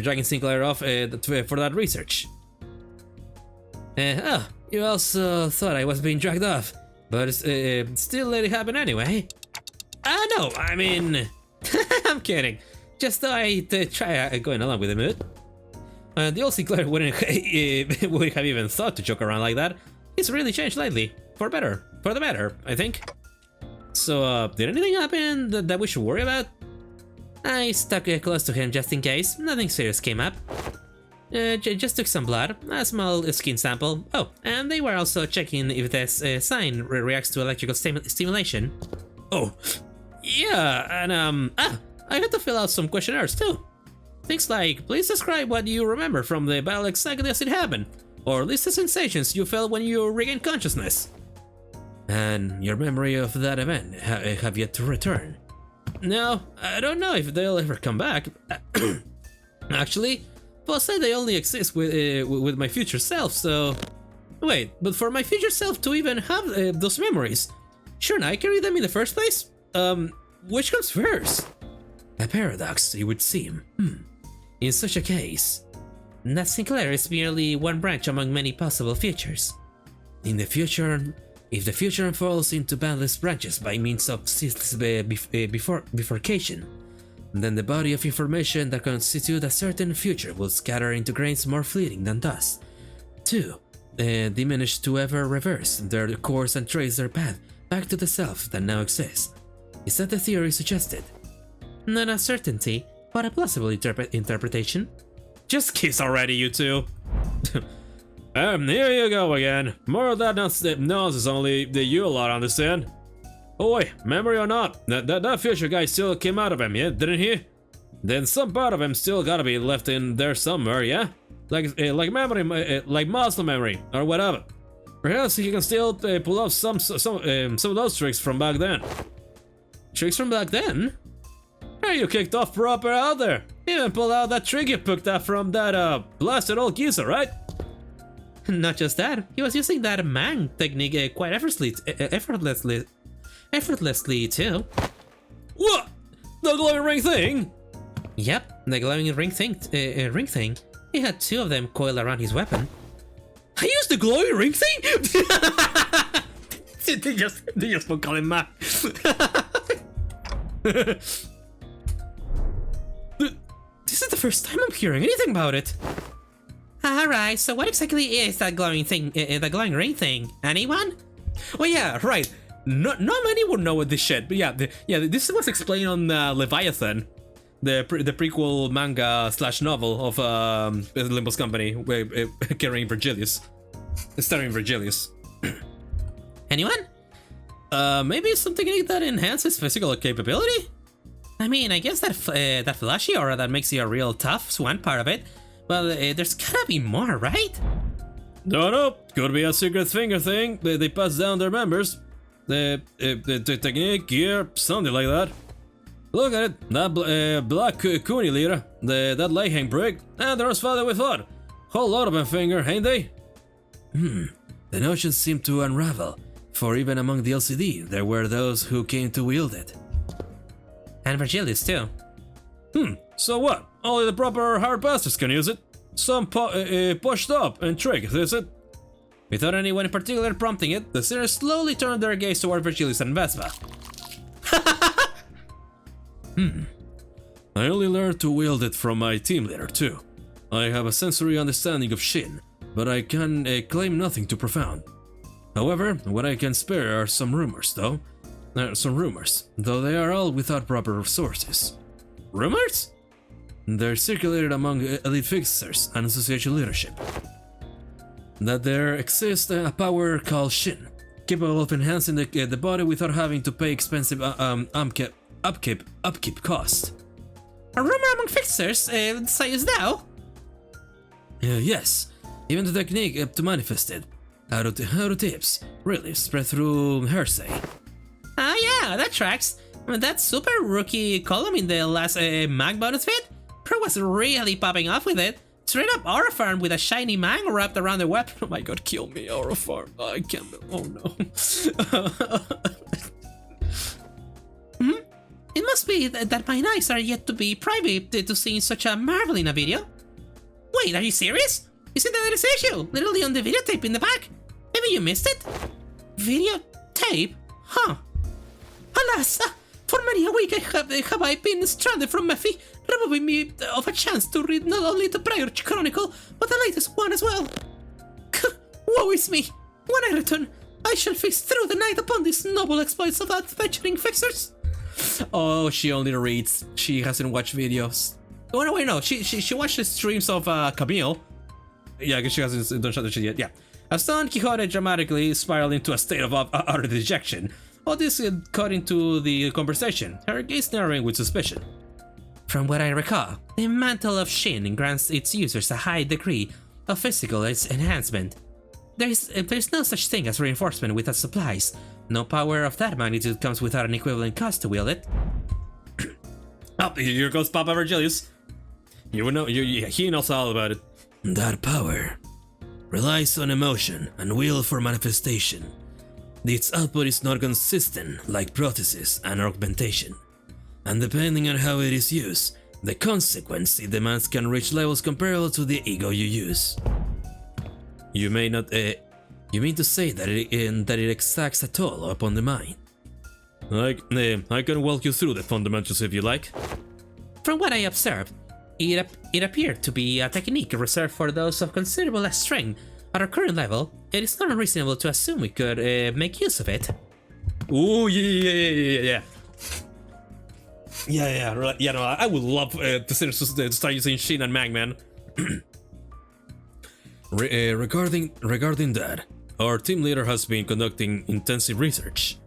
dragging Sinclair off for that research. You also thought I was being dragged off, but still let it happen anyway. No, I mean, I'm kidding. Just thought I'd try going along with the mood. The old Sinclair wouldn't have even thought to joke around like that. He's really changed lately, for the better, I think. So, did anything happen that we should worry about? I stuck close to him just in case. Nothing serious came up. Just took some blood, a small skin sample. Oh, and they were also checking if this sign reacts to electrical stimulation. Oh, yeah, and I had to fill out some questionnaires too. Things like, please describe what you remember from the battle exactly as it happened, or list the sensations you felt when you regained consciousness. And your memory of that event have yet to return? No, I don't know if they'll ever come back. Actually, Boss said they only exist with my future self, so... Wait, but for my future self to even have those memories, shouldn't I carry them in the first place? Which comes first? A paradox, it would seem. In such a case, that Sinclair is merely one branch among many possible futures. In the future, if the future unfolds into boundless branches by means of ceaseless bifurcation, then the body of information that constitute a certain future will scatter into grains more fleeting than dust. 2. Diminish to ever reverse their course and trace their path back to the self that now exists. Is that the theory suggested? Not a certainty, but a plausible interpretation. Just kiss already, you two. Here you go again. More of that nonsense only you lot understand. Oh wait, memory or not, that future guy still came out of him, yeah, didn't he? Then some part of him still gotta be left in there somewhere, yeah? Like memory, like muscle memory, or whatever. Perhaps he can still pull off some of those tricks from back then. Tricks from back then? Hey, you kicked off proper out there. Even pulled out that trick you picked up from that blasted old geezer, right? Not just that, he was using that Mang technique quite effortlessly too. What? The glowing ring thing? Yep, the glowing ring thing. He had 2 of them coiled around his weapon. I used the glowing ring thing? they just won't call him Mac. This is the first time I'm hearing anything about it. Alright, so what exactly is that glowing thing, the glowing ring thing? Anyone? Oh yeah, right. Not many would know this shit, but yeah, this was explained on Leviathan, the prequel manga / novel of Limbus Company, carrying Virgilius, starring Virgilius. Anyone? Maybe something that enhances physical capability. I mean, I guess that flashy aura that makes you a real tough is one part of it. Well, there's gotta be more, right? No, could be a secret finger thing. They pass down their members. The technique, gear, something like that. Look at it, that black Kuni leader, that Leihang brig, and there's father we thought. Whole lot of them finger, ain't they? The notions seem to unravel, for even among the LCD, there were those who came to wield it. And Virgilius too. So what? Only the proper hard bastards can use it. Some pushed up and trick, is it? Without anyone in particular prompting it, the sinners slowly turned their gaze toward Virgilius and Vespa. I only learned to wield it from my team leader too. I have a sensory understanding of Xichun, but I can claim nothing too profound. However, what I can spare are some rumors, though they are all without proper sources. Rumors? They're circulated among elite fixers and association leadership. That there exists a power called Xichun, capable of enhancing the body without having to pay expensive upkeep cost. A rumor among fixers, sayest thou? Yes, even the technique to manifest it. How to tips, really, spread through hearsay. Ah yeah, that tracks. I mean, that super rookie column in the last mag bonus vid? Pro was really popping off with it. Straight up aura farm with a shiny mag wrapped around the weapon. Oh my god, kill me, aura farm. I can't. Oh no. It must be that my eyes are yet to be privy to seeing such a marvel in a video. Wait, are you serious? Isn't that this issue? Literally on the videotape in the back. Maybe you missed it? Videotape? Huh. Alas, for many a week have I been stranded from Mephi, robbing me of a chance to read not only the prior chronicle, but the latest one as well. Woe is me! When I return, I shall feast through the night upon these noble exploits of adventuring fixers. Oh, she only reads. She hasn't watched videos. Oh no, wait, no. She watched the streams of Camille. Yeah, I guess she hasn't done shit yet. Yeah. As Don Quixote dramatically spiraled into a state of utter dejection, Otis cut into the conversation, her gaze narrowing with suspicion. From what I recall, the mantle of Xichun grants its users a high degree of physical enhancement. There's no such thing as reinforcement without supplies. No power of that magnitude comes without an equivalent cost to wield it. Oh, here goes Papa Virgilius. You would know. He knows all about it. That power relies on emotion and will for manifestation. Its output is not consistent like prosthesis and augmentation, and depending on how it is used, the consequence it demands can reach levels comparable to the ego you use. You may not. You mean to say that it exacts a toll upon the mind? I can walk you through the fundamentals if you like. From what I observed, it appeared to be a technique reserved for those of considerable strength. At our current level, it is not unreasonable to assume we could make use of it. Ooh, yeah. Yeah, no, I would love to start using Xichun and Magman. Regarding that, our team leader has been conducting intensive research.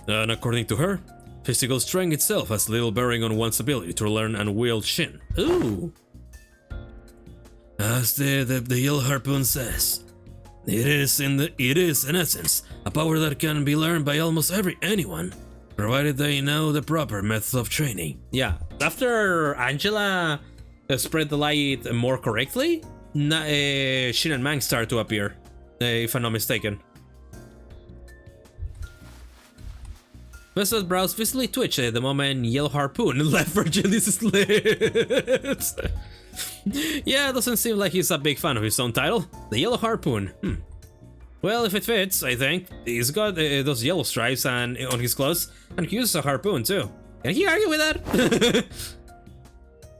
And according to her, physical strength itself has little bearing on one's ability to learn and wield Xichun. Ooh. As the Yellow Harpoon says, it is in essence a power that can be learned by almost anyone, provided they know the proper methods of training. Yeah, after Angela spread the light more correctly, Xichun and Mang start to appear, if I'm not mistaken. Vespa's brows visibly twitched the moment Yellow Harpoon left Virgilius' lips. Yeah, doesn't seem like he's a big fan of his own title. The Yellow Harpoon. Well, if it fits, I think. He's got those yellow stripes on his clothes, and he uses a harpoon too. Can he argue with that?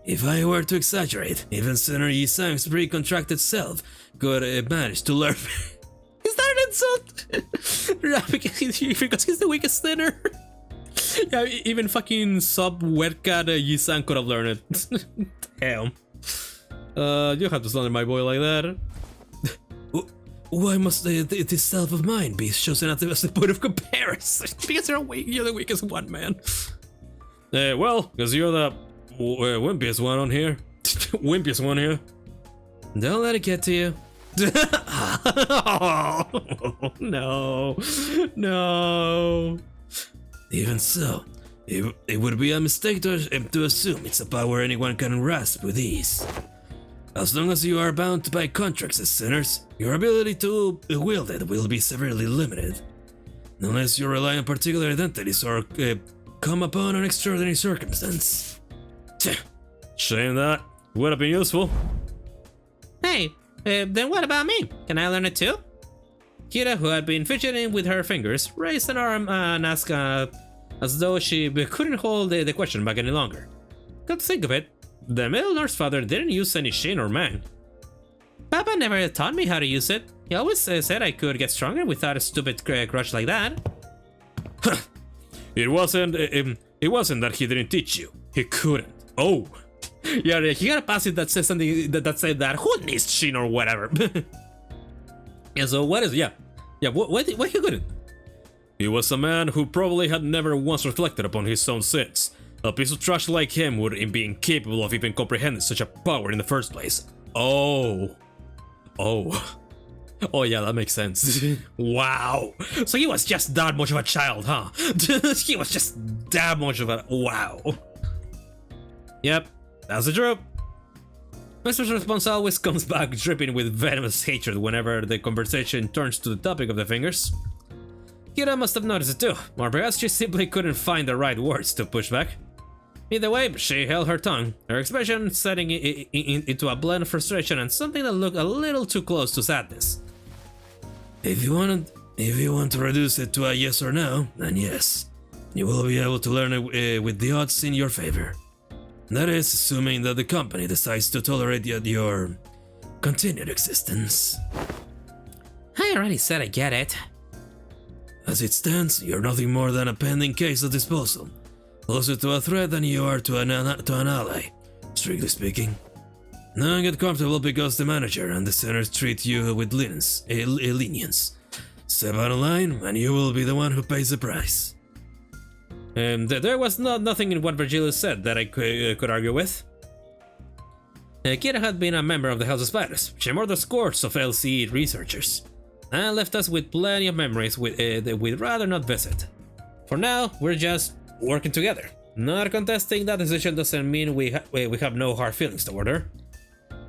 If I were to exaggerate, even S.A.N.G.R.I.A.'s pre-contracted self could manage to learn. Is that an insult? Because he's the weakest sinner. Yeah, even fucking sub-wetcat Yi-san could have learned it. Damn. You have to slander my boy like that. Why must this self of mine be chosen as the point of comparison? Because you're the weakest one, man. Well, because you're the wimpiest one on here. Wimpiest one here. Don't let it get to you. Oh, no. Even so, it would be a mistake to assume it's a power anyone can grasp with ease. As long as you are bound by contracts as sinners, your ability to wield it will be severely limited. Unless you rely on particular identities or come upon an extraordinary circumstance. Shame that. Would have been useful. Hey, then what about me? Can I learn it too? Kira, who had been fidgeting with her fingers, raised an arm and asked as though she couldn't hold the question back any longer. Come to think of it, the middle Norse father didn't use any Shin or Mang. Papa never taught me how to use it. He always said I could get stronger without a stupid crush like that. It wasn't that he didn't teach you. He couldn't. Oh. Yeah, he got a passage that says something that said that who needs Shin or whatever. Yeah, so what is why he couldn't? He was a man who probably had never once reflected upon his own sins. A piece of trash like him would be incapable of even comprehending such a power in the first place. Oh, yeah, that makes sense. Wow. So he was just that much of a child, huh? He was just that much of a... Wow. Yep, that's the truth. Mr. Response always comes back dripping with venomous hatred whenever the conversation turns to the topic of the fingers. Kira must have noticed it too, or perhaps she simply couldn't find the right words to push back. Either way, she held her tongue, her expression setting into a blend of frustration and something that looked a little too close to sadness. If you want to reduce it to a yes or no, then yes. You will be able to learn it with the odds in your favor. That is, assuming that the company decides to tolerate your continued existence. I already said I get it. As it stands, you're nothing more than a pending case of disposal. Closer to a threat than you are to an ally, strictly speaking. Now get comfortable because the manager and the centers treat you with lenience. Step out of line and you will be the one who pays the price. There was nothing in what Virgilius said that I could argue with. Kira had been a member of the House of Spiders. She murdered scores of LCE researchers, and left us with plenty of memories we'd rather not visit. For now, we're just working together. Not contesting that decision doesn't mean we have no hard feelings toward her.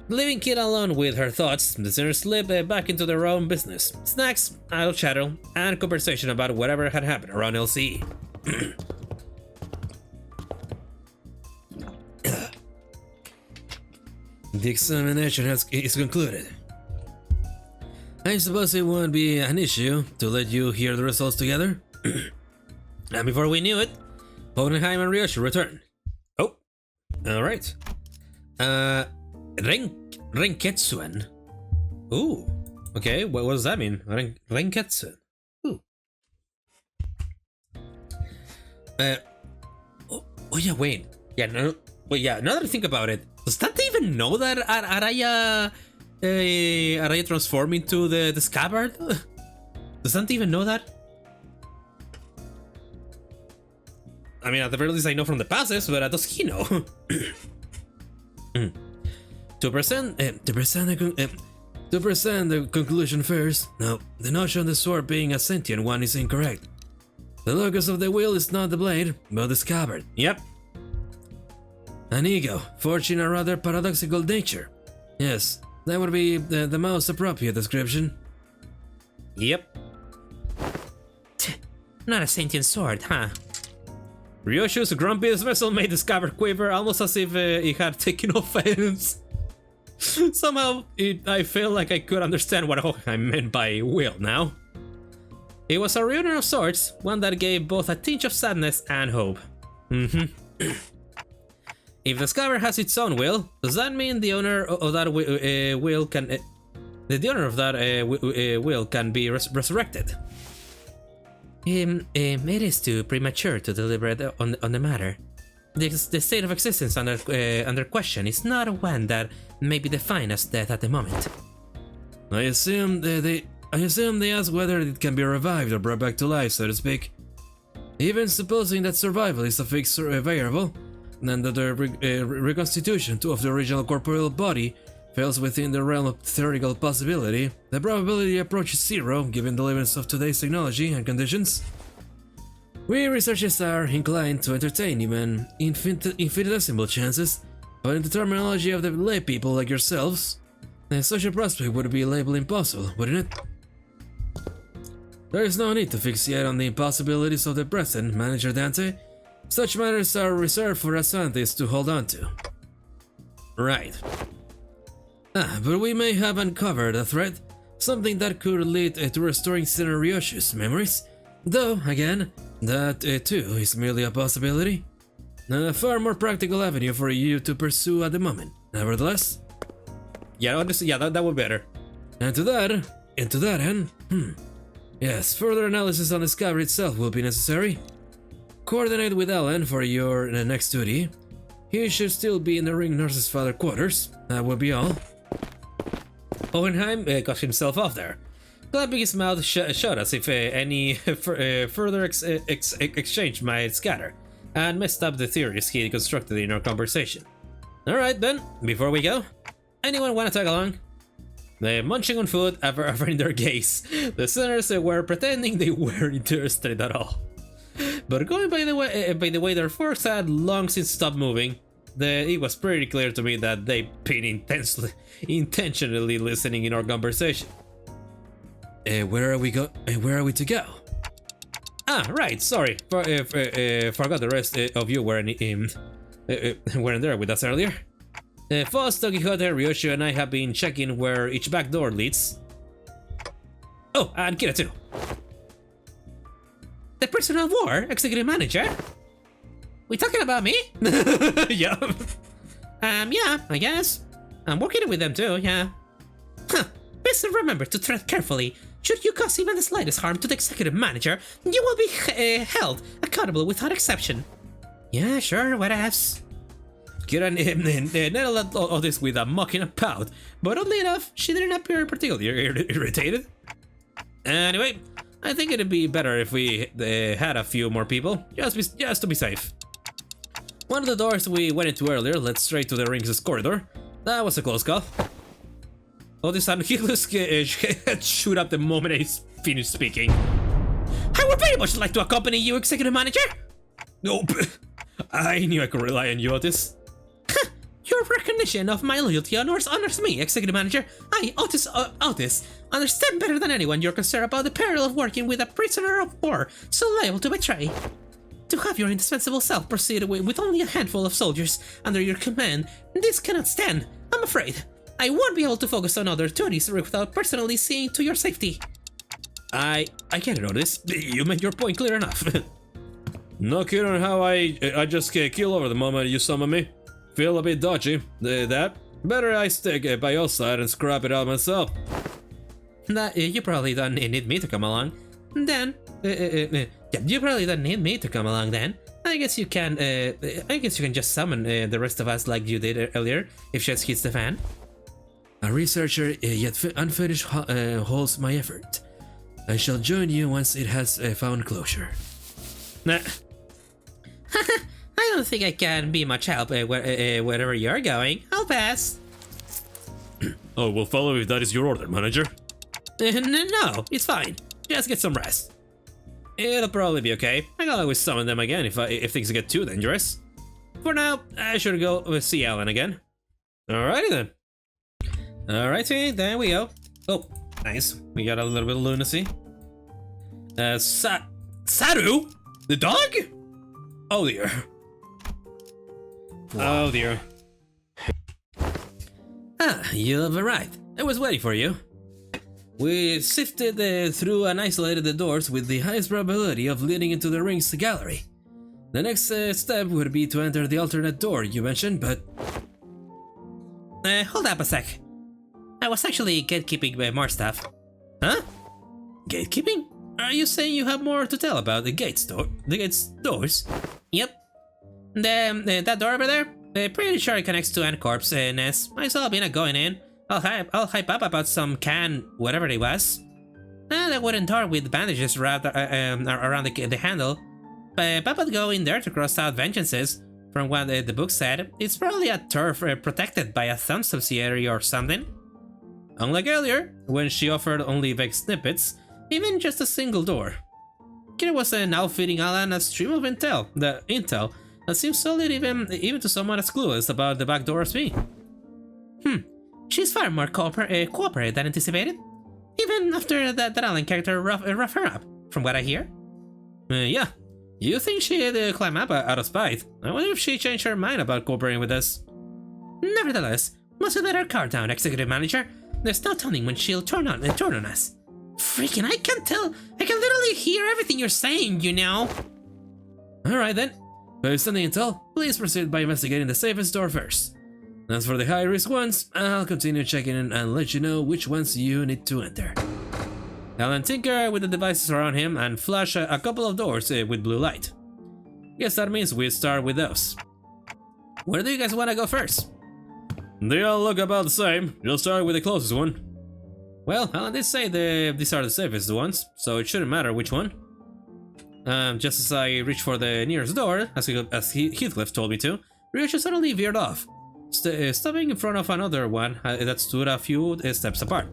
Leaving Kira alone with her thoughts, the sinners slipped back into their own business. Snacks, idle chatter, and conversation about whatever had happened around LCE. The examination is concluded. I suppose it won't be an issue to let you hear the results together. And before we knew it, Hohenheim and Ryoshi returned. Oh, alright. Renketsuen. Ooh, okay, what does that mean? Renketsuen. Ooh. Oh yeah, wait. Yeah, no, wait, yeah, now that I think about it, does that even know that Araya transformed into the scabbard? Does Dante even know that? I mean, at the very least I know from the passes, but does he know? To present the conclusion first, no, the notion of the sword being a sentient one is incorrect. The locus of the wheel is not the blade, but the scabbard. Yep. An ego, forged in a rather paradoxical nature. Yes, that would be the most appropriate description. Yep. Not a sentient sword, huh? Ryoshu's grumpiest vessel made the scabbard quiver almost as if it had taken offense. Somehow, I feel like I could understand what I meant by will now. It was a reunion of sorts, one that gave both a tinge of sadness and hope. If the scabbard has its own will, does that mean the owner of that will can the owner of that will can be resurrected? It is too premature to deliberate on the matter. The state of existence under question is not one that may be defined as death at the moment. I assume they ask whether it can be revived or brought back to life, so to speak. Even supposing that survival is a fixed variable, and that the reconstitution of the original corporeal body falls within the realm of theoretical possibility, the probability approaches zero given the limits of today's technology and conditions. We researchers are inclined to entertain even infinitesimal chances, but in the terminology of the lay people like yourselves, such a prospect would be labeled impossible, wouldn't it? There is no need to fixate on the impossibilities of the present, Manager Dante. Such matters are reserved for us scientists to hold on to. Right. But we may have uncovered a thread something that could lead to restoring Ryoshi's memories. Though, again, that too is merely a possibility. A far more practical avenue for you to pursue at the moment, nevertheless. Yeah, honestly, yeah, that would be better. And to that end, yes, further analysis on the scabbard itself will be necessary. Coordinate with Alan for your next duty. He should still be in the ring nurse's father quarters. That will be all. Hohenheim got himself off there, clapping his mouth shut as if any further exchange might scatter, and messed up the theories he constructed in our conversation. Alright then, before we go, anyone want to tag along? The munching on food averting their gaze, the sinners were pretending they weren't interested at all. But going by the way their forks had long since stopped moving, it was pretty clear to me that they'd been intentionally listening in our conversation. Where are we to go? Ah, right. Sorry, forgot the rest of you weren't there with us earlier. Foss, Don Quixote, Ryoshi, and I have been checking where each back door leads. Oh, and Kira too. The prisoner of war, executive manager. We talking about me? Yeah. Yeah, I guess. I'm working with them too, yeah. Huh. Please remember to tread carefully. Should you cause even the slightest harm to the executive manager, you will be held accountable without exception. Yeah, sure, whatevs. Kira nettled all this with a mocking pout, but oddly enough, she didn't appear particularly irritated. Anyway, I think it'd be better if we had a few more people, just to be safe. One of the doors we went into earlier led straight to the ring's corridor. That was a close call. Otis and Helios shoot up the moment I finished speaking. I would very much like to accompany you, executive manager. Nope. I knew I could rely on you, Otis. Your recognition of my loyalty honors me, executive manager. I, Otis, understand better than anyone your concern about the peril of working with a prisoner of war so liable to betray. To have your indispensable self proceed away with only a handful of soldiers under your command, this cannot stand, I'm afraid. I won't be able to focus on other duties without personally seeing to your safety. I get it, Otis. You made your point clear enough. No kidding on how I just keel over the moment you summon me. Feel a bit dodgy. That better I stick by your side and scrap it out myself. You probably don't need me to come along. Then, you probably don't need me to come along. Then, I guess you can. I guess you can just summon the rest of us like you did earlier if shit hits the fan. A researcher yet unfinished holds my effort. I shall join you once it has found closure. Nah. I don't think I can be much help wherever you're going. I'll pass. Oh, we'll follow if that is your order, manager. No, it's fine. Just get some rest. It'll probably be okay. I can always summon them again if things get too dangerous. For now, I should go see Alan again. Alrighty then. Alrighty, there we go. Oh, nice. We got a little bit of lunacy. Saru? The dog? Oh dear. Wow. Oh dear. Ah, you've arrived. I was waiting for you. We sifted through and isolated the doors with the highest probability of leading into the ring's gallery. The next step would be to enter the alternate door you mentioned, but... Hold up a sec. I was actually gatekeeping more stuff. Huh? Gatekeeping? Are you saying you have more to tell about the gate's doors? Yep. That door over there? Pretty sure it connects to N.Corp's nest. I saw Bina going in. I'll hype up about some can, whatever it was. That wooden door with bandages wrapped around the handle. Papa would go in there to cross out vengeances. From what the book said, it's probably a turf protected by a thumb subsidiary or something. Unlike earlier, when she offered only vague snippets, even just a single door. Kira was now feeding Alan a stream of intel that seems solid even to someone as clueless about the back door as me. She's far more cooperative than anticipated. Even after that Alan character rough her up, from what I hear. Yeah. You think she'd climb up out of spite? I wonder if she changed her mind about cooperating with us. Nevertheless, must let her guard down, executive manager. There's no telling when she'll turn on us. Freaking, I can tell. I can literally hear everything you're saying, you know. Alright then. Based on the intel, please proceed by investigating the safest door first. As for the high-risk ones, I'll continue checking in and let you know which ones you need to enter. I'll then tinker with the devices around him and flash a couple of doors with blue light. Guess that means we start with those. Where do you guys want to go first? They all look about the same. You'll start with the closest one. Well, Alan did say these are the safest ones, so it shouldn't matter which one. Just as I reached for the nearest door, as Heathcliff told me to, Ryoshu suddenly veered off, stopping in front of another one that stood a few steps apart.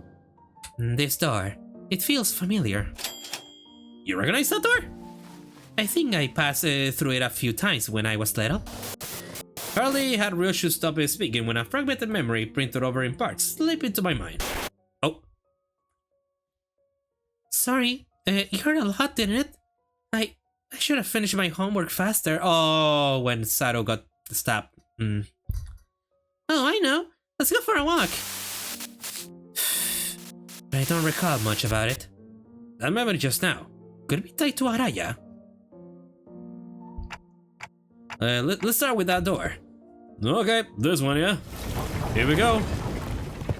This door. It feels familiar. You recognize that door? I think I passed through it a few times when I was little. Hardly had Ryoshu stopped speaking when a fragmented memory printed over in parts slipped into my mind. Oh. Sorry, it hurt a lot, didn't it? I should have finished my homework faster. Oh, when Saru got stabbed. Oh, I know. Let's go for a walk. But I don't recall much about it. That memory just now. Could it be tied to Araya? Let's start with that door. Okay, this one, yeah? Here we go.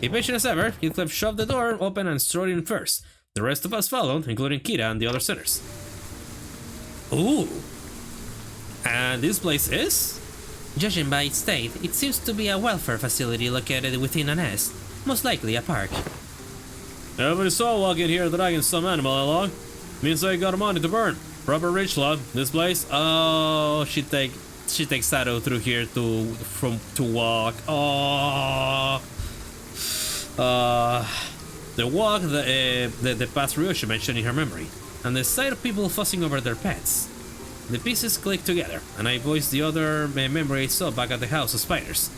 Impatient as ever, Heathcliff shoved the door open and strode in first. The rest of us followed, including Kira and the other sinners. Ooh! And this place is? Judging by its state, it seems to be a welfare facility located within a nest, most likely a park. Everybody saw walking here dragging some animal along. Means I got money to burn. Proper rich lad. This place. Oh, she takes Saru through here to walk. Oh. The walk the past Ryoshu mentioned in her memory, and the sight of people fussing over their pets. The pieces clicked together, and I voiced the other memory I saw back at the House of Spiders.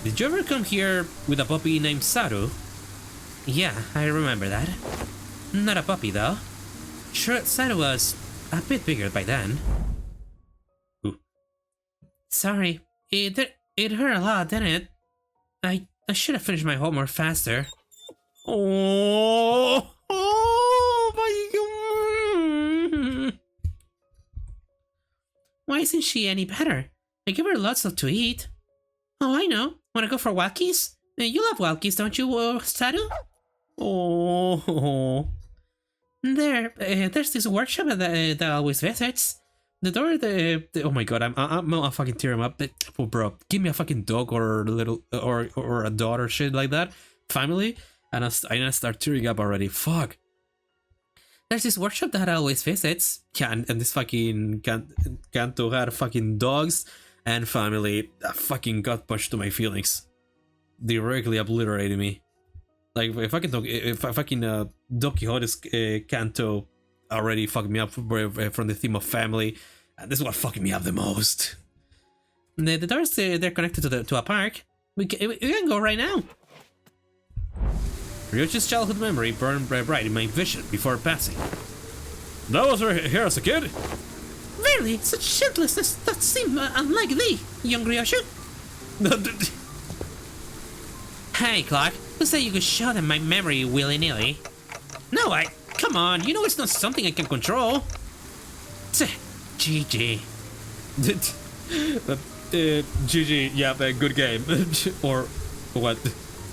Did you ever come here with a puppy named Saru? Yeah, I remember that. Not a puppy, though. Sure, Saru was a bit bigger by then. Ooh. Sorry, it hurt a lot, didn't it? I should have finished my homework faster. Oh my God. Why isn't she any better? I give her lots of to eat. Oh, I know. Wanna go for walkies? You love walkies, don't you, Saru? Oh. There's this workshop that always visits. The door, oh my God, I'm fucking tearing up. Oh, bro, give me a fucking dog or a little or a dog or shit like that, family, and I start tearing up already. Fuck. There's this workshop that always visits. Yeah, and this fucking Kanto had fucking dogs and family. That fucking gut punched to my feelings. Directly obliterated me. Like if fucking Don Quixote's Kanto already fucked me up from the theme of family, and this is what fucking me up the most. The doors, they're connected to a park. We can go right now. Ryoshi's childhood memory burned bright in my vision before passing. That was her here as a kid? Really? Such gentleness that seem unlike thee, young Ryoshu? Hey, Clark, who said you could show them my memory willy-nilly? No, come on, you know it's not something I can control. GG. GG, yeah, good game. Or what?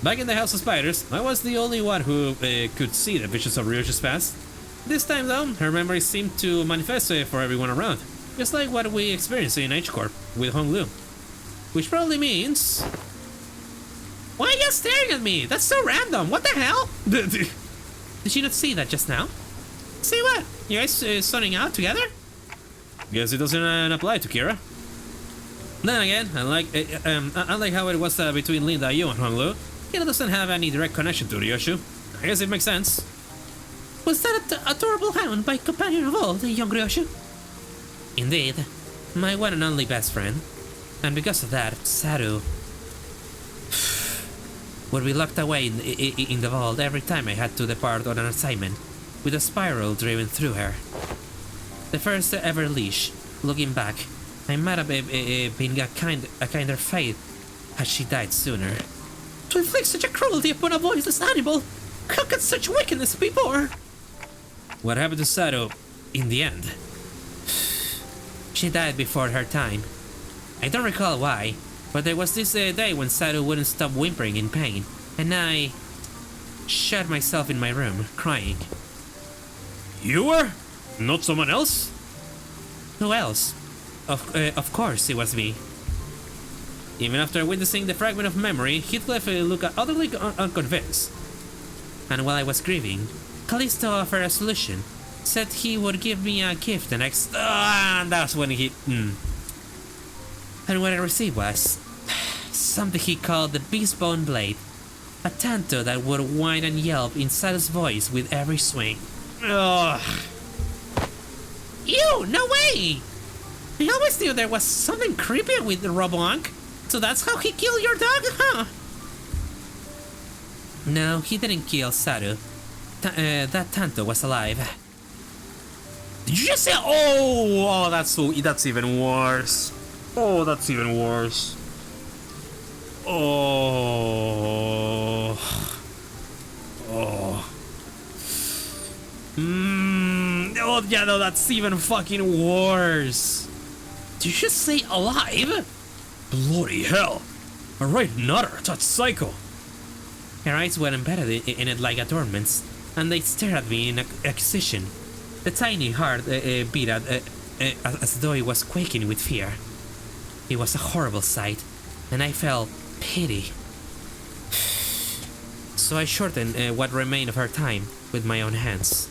Back in the House of Spiders, I was the only one who could see the visions of Ryoshi's past. This time though, her memories seemed to manifest for everyone around, just like what we experienced in H-Corp with Hong Lu. Which probably means... Why are you staring at me? That's so random, what the hell? Did you not see that just now? See what? You guys sunning out together? Guess it doesn't apply to Kira. Then again, unlike how it was between Linda, you and Hong Lu, Kira doesn't have any direct connection to Ryoshu. I guess it makes sense. Was that adorable hound my companion of old, young Ryoshu? Indeed, my one and only best friend. And because of that, Saru would be locked away in the vault every time I had to depart on an assignment, with a spiral driven through her. The first ever leash. Looking back, I might have been a kinder fate had she died sooner. To inflict such a cruelty upon a voiceless animal! How could such wickedness be borne? What happened to Saru in the end? She died before her time. I don't recall why, but there was this day when Saru wouldn't stop whimpering in pain, and I shut myself in my room, crying. You were? Not someone else? Who else? Of course it was me. Even after witnessing the fragment of memory, Heathcliff looked utterly unconvinced. And while I was grieving, Callisto offered a solution. Said he would give me a gift the next... and that's when he... And what I received was... something he called the Beastbone Blade. A tanto that would whine and yelp in Saru's voice with every swing. Ugh. Ew, no way! I always knew there was something creepy with the Robo-Unk. So that's how he killed your dog, huh? No, he didn't kill Saru. That tanto was alive. Did you just say, oh, that's even worse. Oh, that's even worse. Oh. Oh. Oh, yeah, no, that's even fucking worse. Did you just say alive? Bloody hell. Alright, Nutter, that's psycho. Her eyes were embedded in it like adornments, and they stared at me in accusation. The tiny heart beat as though it was quaking with fear. It was a horrible sight, and I felt pity. So I shortened what remained of her time with my own hands.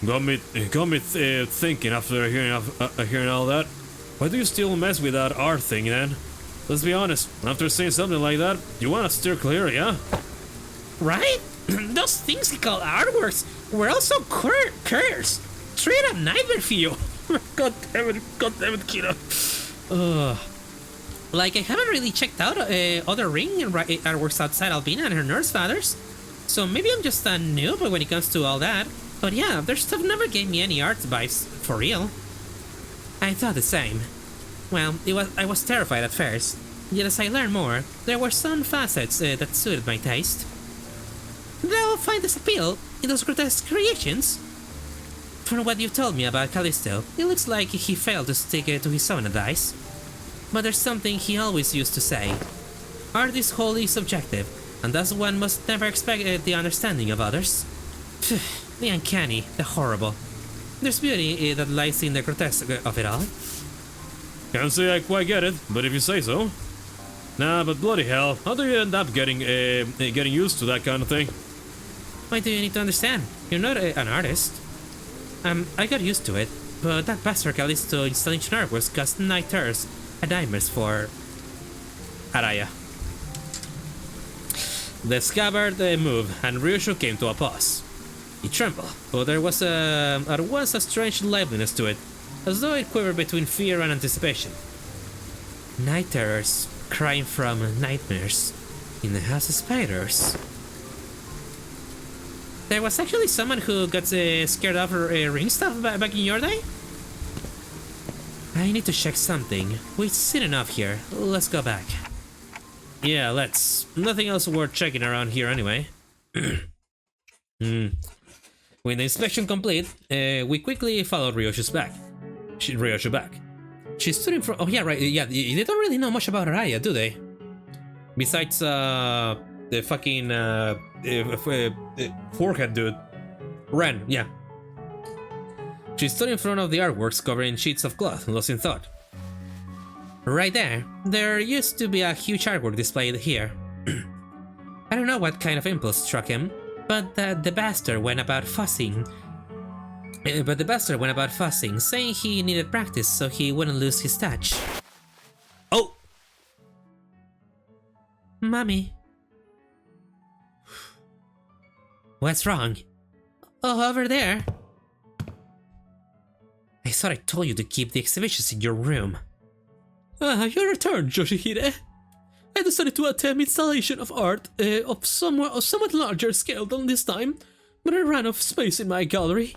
Got me thinking after hearing all that. Why do you still mess with that art thing, then? Let's be honest, after saying something like that, you wanna steer clear, yeah? Right? Those things he called artworks were also cursed. Straight up nightmare for you. God damn it, Kira. Like, I haven't really checked out other ring artworks outside Albina and her nurse fathers. So maybe I'm just a noob when it comes to all that. But yeah, their stuff never gave me any art vibes, for real. I thought the same. Well, I was terrified at first, yet as I learned more, there were some facets that suited my taste. They'll find this appeal in those grotesque creations. From what you've told me about Callisto, it looks like he failed to stick to his own advice. But there's something he always used to say. Art is wholly subjective, and thus one must never expect the understanding of others. The uncanny, the horrible. There's beauty that lies in the grotesque of it all. Can't say I quite get it, but if you say so. Nah, but bloody hell, how do you end up getting used to that kind of thing? Why do you need to understand? You're not an artist. I got used to it, but that bastard Callisto installation artworks cost night terrors a dimers for Araya. The scabbard moved, and Ryushu came to a pause. He trembled, but there was at once a strange liveliness to it, as though it quivered between fear and anticipation. Night terrors, crying from nightmares, in the house of spiders. There was actually someone who got scared of ring stuff back in your day? I need to check something. We've seen enough here. Let's go back. Yeah, let's. Nothing else worth checking around here anyway. With the inspection complete, we quickly followed Ryoshu back. She stood in front. Oh yeah, right. Yeah, they don't really know much about Araya, do they? Besides the fucking forehead dude, Ren. Yeah. She stood in front of the artworks covered in sheets of cloth, lost in thought. Right there used to be a huge artwork displayed here. I don't know what kind of impulse struck him, but the bastard went about fussing. Saying he needed practice so he wouldn't lose his touch. Oh! Mommy. What's wrong? Oh, over there. I thought I told you to keep the exhibitions in your room. Your return, Yoshihide. I decided to attempt installation of art of somewhat larger scale than this time, but I ran out of space in my gallery.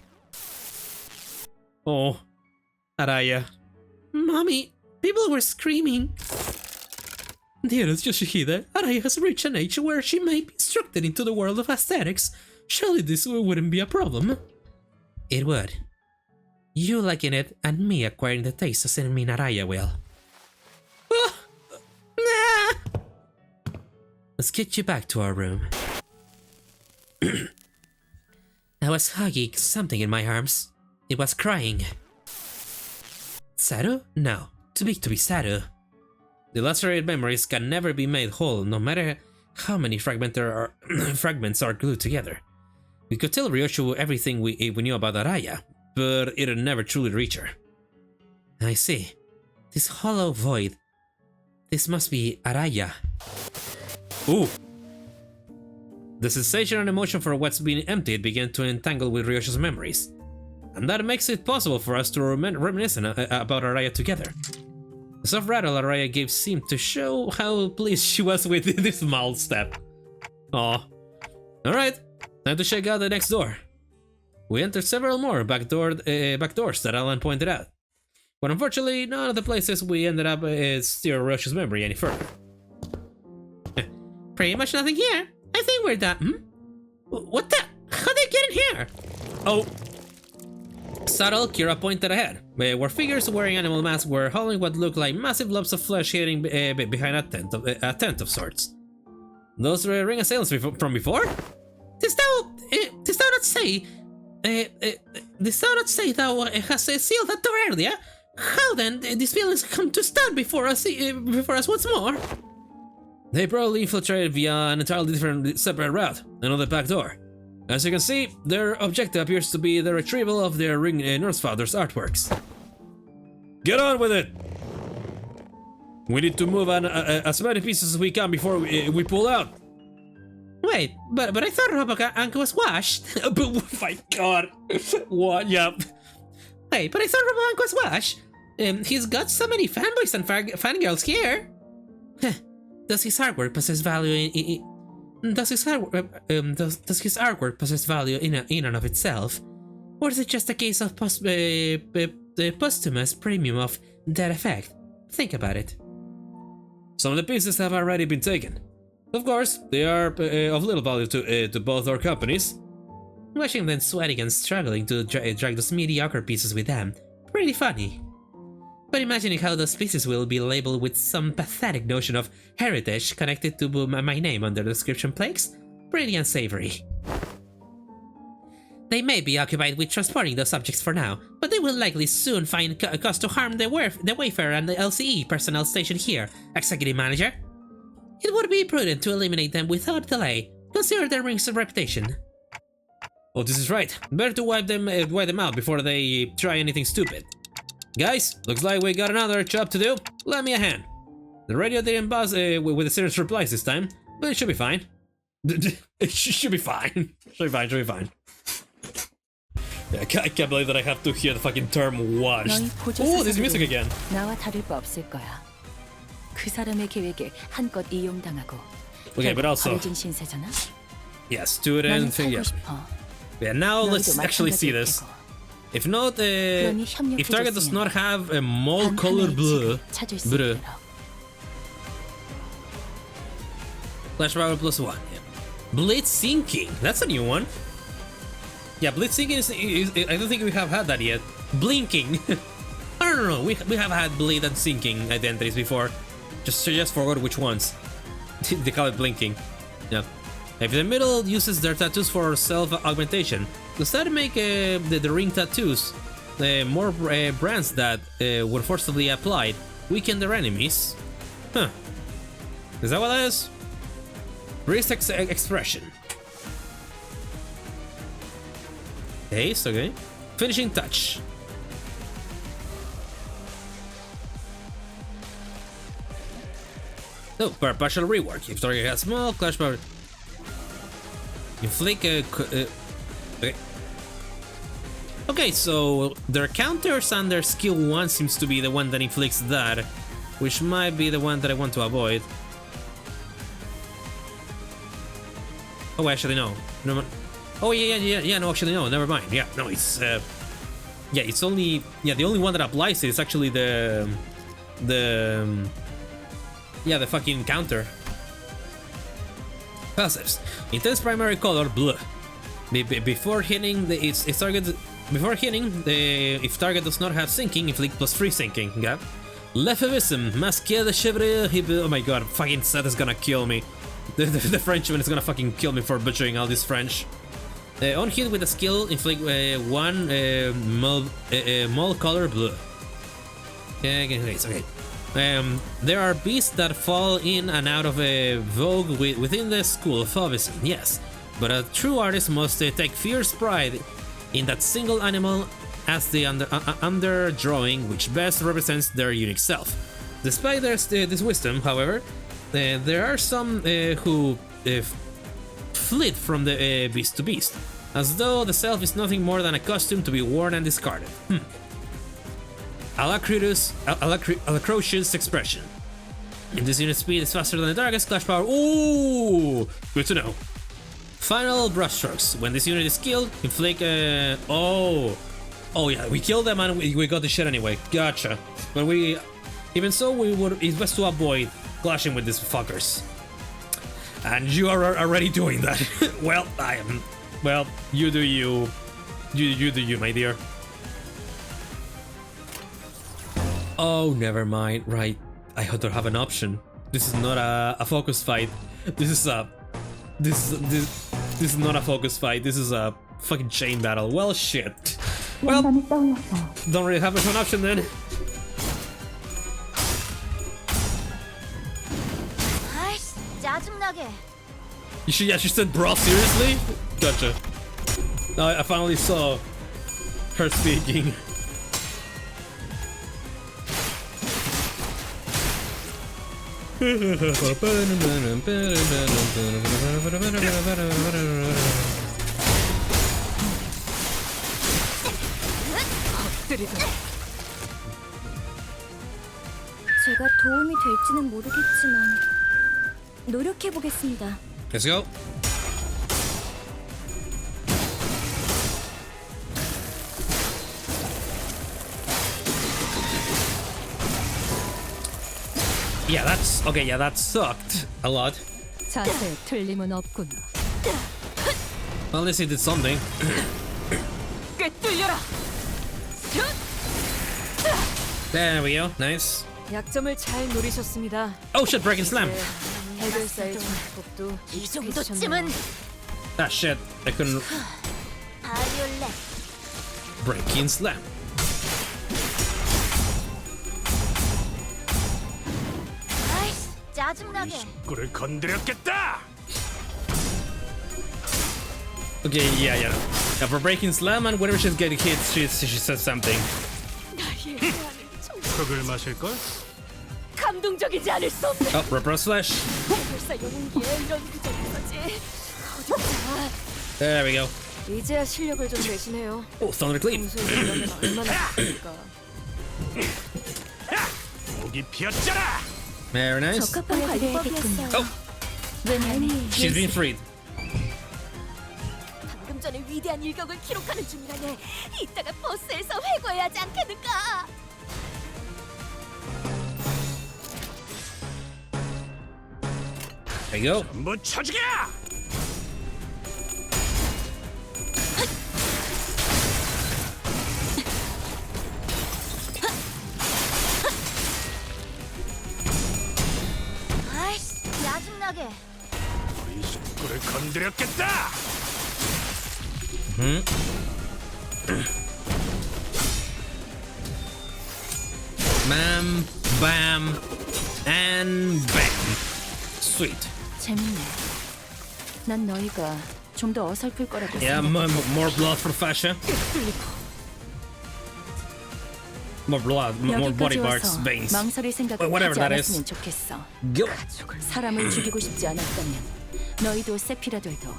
Oh, Araya. Mommy, people were screaming. Dearest Yoshihide, Araya has reached an age where she may be instructed into the world of aesthetics. Surely this wouldn't be a problem. It would. You liking it, and me acquiring the taste doesn't mean Araya will. Nah. Let's get you back to our room. I was hugging something in my arms. It was crying. Saru? No. Too big to be Saru. The lacerated memories can never be made whole, no matter how many fragments are glued together. We could tell Ryoshu everything we knew about Araya, but it'd never truly reach her. I see. This hollow void. This must be Araya. Ooh. The sensation and emotion for what's been emptied began to entangle with Ryoshu's memories. And that makes it possible for us to reminisce about Araya together. The soft rattle Araya gave seemed to show how pleased she was with this small step. Aw. Alright, time to check out the next door. We entered several more back doors that Alan pointed out. But unfortunately, none of the places we ended up steer Ryoshu's memory any further. Pretty much nothing here. I think we're done. What the? How'd they get in here? Oh! Subtle, Kira pointed ahead, where figures wearing animal masks were hauling what looked like massive lumps of flesh hidden behind a tent of sorts. Those ring assailants from before? Didst thou not say thou has sealed that door earlier? How then did these villains come to stand before us once more? They probably infiltrated via an entirely different separate route, another back door. As you can see, their objective appears to be the retrieval of their Norse Father's artworks. Get on with it! We need to move on as many pieces as we can before we pull out. Wait, but I thought Roboank was washed. But oh my god! What? Yep. Wait, but I thought Roboank was washed. He's got so many fanboys and fangirls here. Does his artwork possess value Does his artwork possess value in and of itself, or is it just a case of the posthumous premium of that effect? Think about it. Some of the pieces have already been taken. Of course, they are of little value to both our companies. Watching them sweating and struggling to drag those mediocre pieces with them, pretty funny. But imagining how those pieces will be labeled with some pathetic notion of heritage connected to my name on their description plaques, pretty unsavory. They may be occupied with transporting those objects for now, but they will likely soon find cause to harm the Wayfarer and the LCE personnel stationed here, Executive Manager. It would be prudent to eliminate them without delay, consider their rings of reputation. Oh, this is right. Better to wipe them out before they try anything stupid. Guys, looks like we got another job to do. Lend me a hand. The radio didn't buzz with the serious replies this time, but it should be fine. It should be fine. Should be fine. Yeah, I can't believe that I have to hear the fucking term washed. Oh, there's music again. 나와 다를 바 없을 거야. 그 사람의 계획에 한껏 이용당하고. Okay, but also, 버려진 신세잖아. yeah, student thing, yeah. Yeah, now let's actually see this. If not, if target does not have a mold color blue, flash power +1. Yeah. Blitz sinking, that's a new one. Yeah, blitz sinking is I don't think we have had that yet. Blinking. I don't know. We have had bleed and sinking identities before. Just forgot which ones. They call it blinking. Yeah. If the middle uses their tattoos for self-augmentation, does that make the ring tattoos more brands that were forcibly applied weaken their enemies? Huh. Is that what that is? Wrist expression. Haste, okay. Finishing touch. Oh, partial rework. If target has small clash power. Inflict okay. Okay, so their counters and their skill 1 seems to be the one that inflicts that, which might be the one that I want to avoid. Oh, actually no. No. Oh yeah. No, actually no. Never mind. Yeah, no. It's yeah. It's only the only one that applies it is actually the Yeah, the fucking counter. Passives. Intense primary color blue. Before hitting its target, if target does not have sinking, inflict +3 sinking. Yeah. Lefevism. Masquer de chevre. Oh my god, fucking Seth is gonna kill me. The Frenchman is gonna fucking kill me for butchering all this French. On hit with a skill, inflict 1 mole color blue. Okay. There are beasts that fall in and out of vogue within the school of Fauvism, yes. But a true artist must take fierce pride in that single animal as the underdrawing which best represents their unique self. Despite this wisdom, however, there are some who flit from the beast to beast, as though the self is nothing more than a costume to be worn and discarded. Alacrocious expression. If this unit speed is faster than the target's clash power. Ooh, good to know. Final brushstrokes. When this unit is killed, inflict oh yeah, we killed them and we got the shit anyway. Gotcha. But even so, it's best to avoid clashing with these fuckers. And you are already doing that. Well, I am. Well, you do you. You do you, my dear. Oh, never mind. Right, I don't have an option. This is not a focus fight. This is not a focus fight. This is a fucking chain battle. Well, shit. Well, don't really have much of an option then. She said bro, seriously? Gotcha. Now I finally saw her speaking. 제가 도움이 될지는 모르겠지만 노력해 보겠습니다. Let's go. Yeah, that's okay. Yeah, that sucked a lot. 자세에 틀림은 없구나. Well, at least he did something. 꿰뚫려라. There we go. Nice. 약점을 잘 노리셨습니다. Oh shit! Breaking slam. 해결사의 전법도 이 정도쯤은 Ah shit! I couldn't. 바리올레 Breaking slam. 아이씨 짜증나게 꿀을 건드렸겠다. Okay, yeah. For breaking slam and whenever she's getting hit, she says something. 흙을 마실 걸? 감동적이지 않을 수 없네. Oh, repress flash. 해결사 영웅기에 이런 구절이지. 어디보자. There we go. 이제야 실력을 좀 내시네요. Oh, thunderclap. 평소에 이러면 얼마나 좋을까. 목이 피었잖아. Very nice. 적합한 관리법이었어요. Oh, she's been freed. 방금 전에 위대한 일격을 기록하는 중이라네. 이따가 버스에서 회고해야 하지 않겠는가? There you go. 전부 쳐주게. 아이씨 짜증나게. 우리 꿀을 건드렸겠다. Bam, bam, and bam. Sweet. 재밌네. 난 너희가 좀 더 어설플 거라고 Yeah, more blood for Fascia. More blood, more body 여기까지 parts, 와서 veins. 망설일 생각을 Whatever 하지 that is. 않았으면 좋겠어. Go. 사람을 죽이고 싶지 않았다면 너희도 세피라들도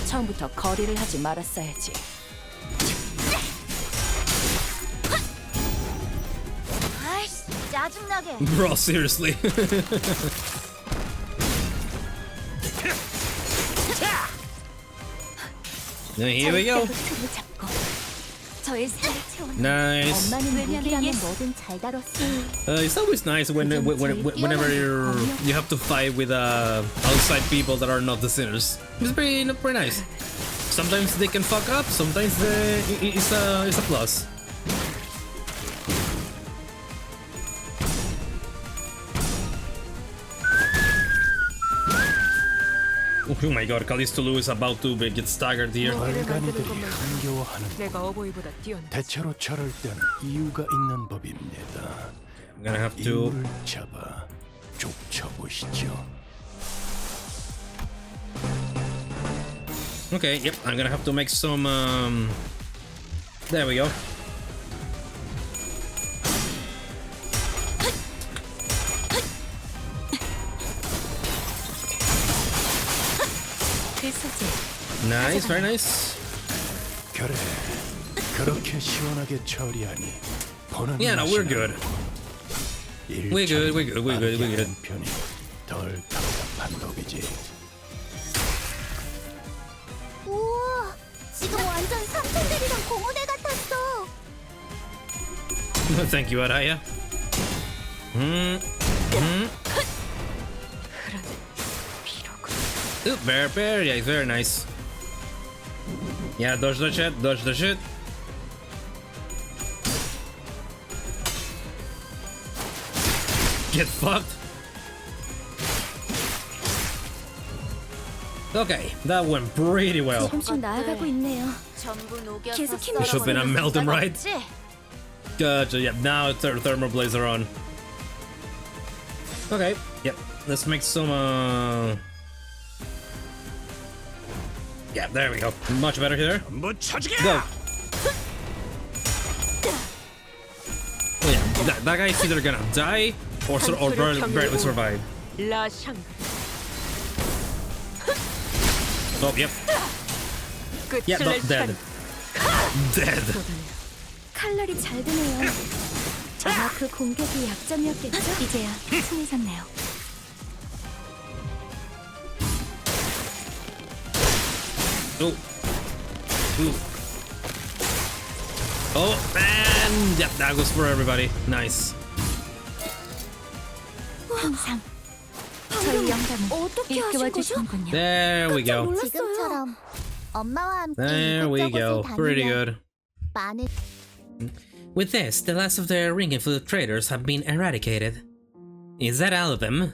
처음부터 거리를 하지 말았어야지. 아이씨 짜증나게. Bro, seriously. Here we go. 저의 살을 채워. Nice. 엄마는 무기라면 뭐든 잘 다뤘어. It's always nice whenever you have to fight with outside people that are not the sinners. It's pretty nice. Sometimes they can fuck up. Sometimes it's a plus. Oh my god, Callisto Lou is about to get staggered here. 얼간이들이 흥겨워하는 내가 어버이보다 뛰어나. 대체로 저럴 때는 이유가 있는 법입니다. I'm gonna have to. 이유를 잡아 쫓아보시죠. Okay, yep, I'm gonna have to make some. There we go. Nice, very nice. 그래, 그렇게 시원하게 처리하니 보는 Yeah, no, we're good. We're good, we're good, we're good, we're good. 편이 덜 답답한 법이지. 우와, 지금 완전 삼촌들이랑 고무대 같았어. Thank you, Araya. Ooh, bear, yeah, very nice. Yeah, dodge the shit, dodge the shit. Get fucked. Okay, that went pretty well. 조금씩 나아가고 있네요. 계속 힘을 You should be a melt him, right? Gotcha, yep, now thermal blades are on. Okay, yep, let's make some, yeah, there we go. Much better here. Go. Oh yeah, that guy's either gonna die or barely survive. Oh, yep. Yeah, no, dead. Dead. 칼날이 잘 드네요. 아마 그 공격이 약점이었겠죠? 이제야 친해졌네요. Oh. Ooh. Oh, and yep, that goes for everybody. Nice. 항상 저희 영감은 어떻게 하신 거죠? There we go. 지금처럼 엄마와 함께 There we go. Pretty good. 많은 With this, the last of the ring infiltrators have been eradicated. Is that all of them?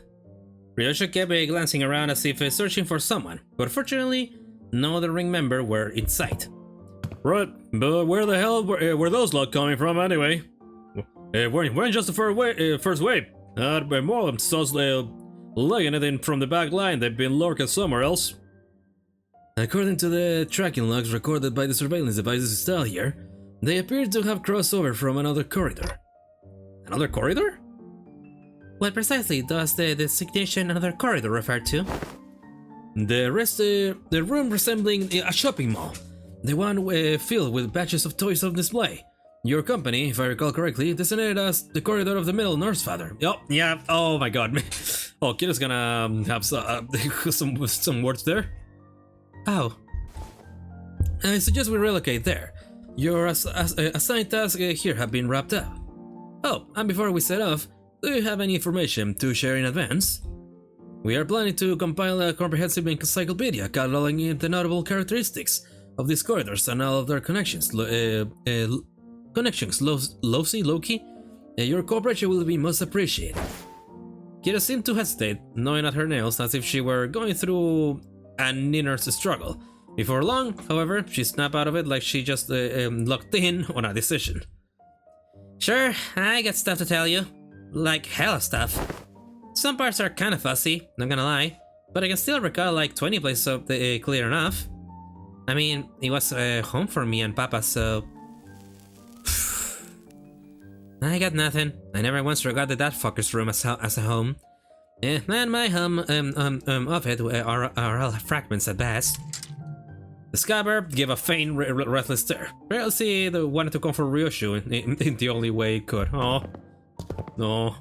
Ryosha kept glancing around as if searching for someone, but fortunately, no other ring member were in sight. Right, but where the hell were those lot coming from anyway? Weren't just the first wave. But more of them lugging it in from the back line. They've been lurking somewhere else. According to the tracking logs recorded by the surveillance devices installed here, they appear to have crossed over from another corridor. Another corridor? What precisely does the designation another corridor refer to? The room resembling a shopping mall. The one filled with batches of toys on display. Your company, if I recall correctly, designated as the corridor of the middle Norse father. Oh, yeah, oh my god. Oh, Kira's gonna have some words there. Oh. I suggest we relocate there. Your assigned tasks here have been wrapped up. Oh, and before we set off, do you have any information to share in advance? We are planning to compile a comprehensive encyclopedia cataloging the notable characteristics of these corridors and all of their connections. Loki? Your cooperation will be most appreciated. Kira seemed to hesitate, gnawing at her nails as if she were going through an inner struggle. Before long, however, she snapped out of it like she just locked in on a decision. Sure, I got stuff to tell you. Like hella stuff. Some parts are kinda fussy, not gonna lie, but I can still recall like 20 places clear enough. I mean, it was home for me and Papa, so... I got nothing. I never once regarded that fucker's room as a home. And my home of it are all fragments at best. The scabbard gave a faint, restless stare. Perhaps they wanted to comfort Ryoshu in the only way it could. Oh, no.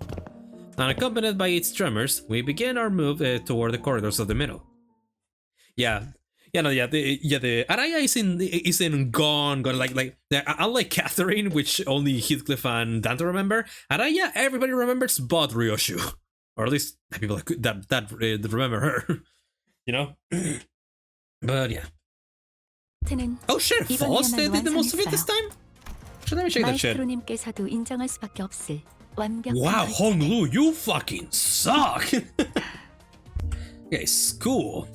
And accompanied by its tremors, we began our move toward the corridors of the middle. Yeah, Yeah, no, the Araya isn't gone. Unlike Catherine, which only Heathcliff and Dante remember. Araya, everybody remembers but Ryoshu, or at least the people that remember her. You know. But yeah. Oh, Sheriff Falls did the most of it this time. Should let me check that shit. 마에스트로님께서도 인정할 수밖에 없을 완벽한 Wow, 결정. Honglu, you fucking suck. Okay, cool.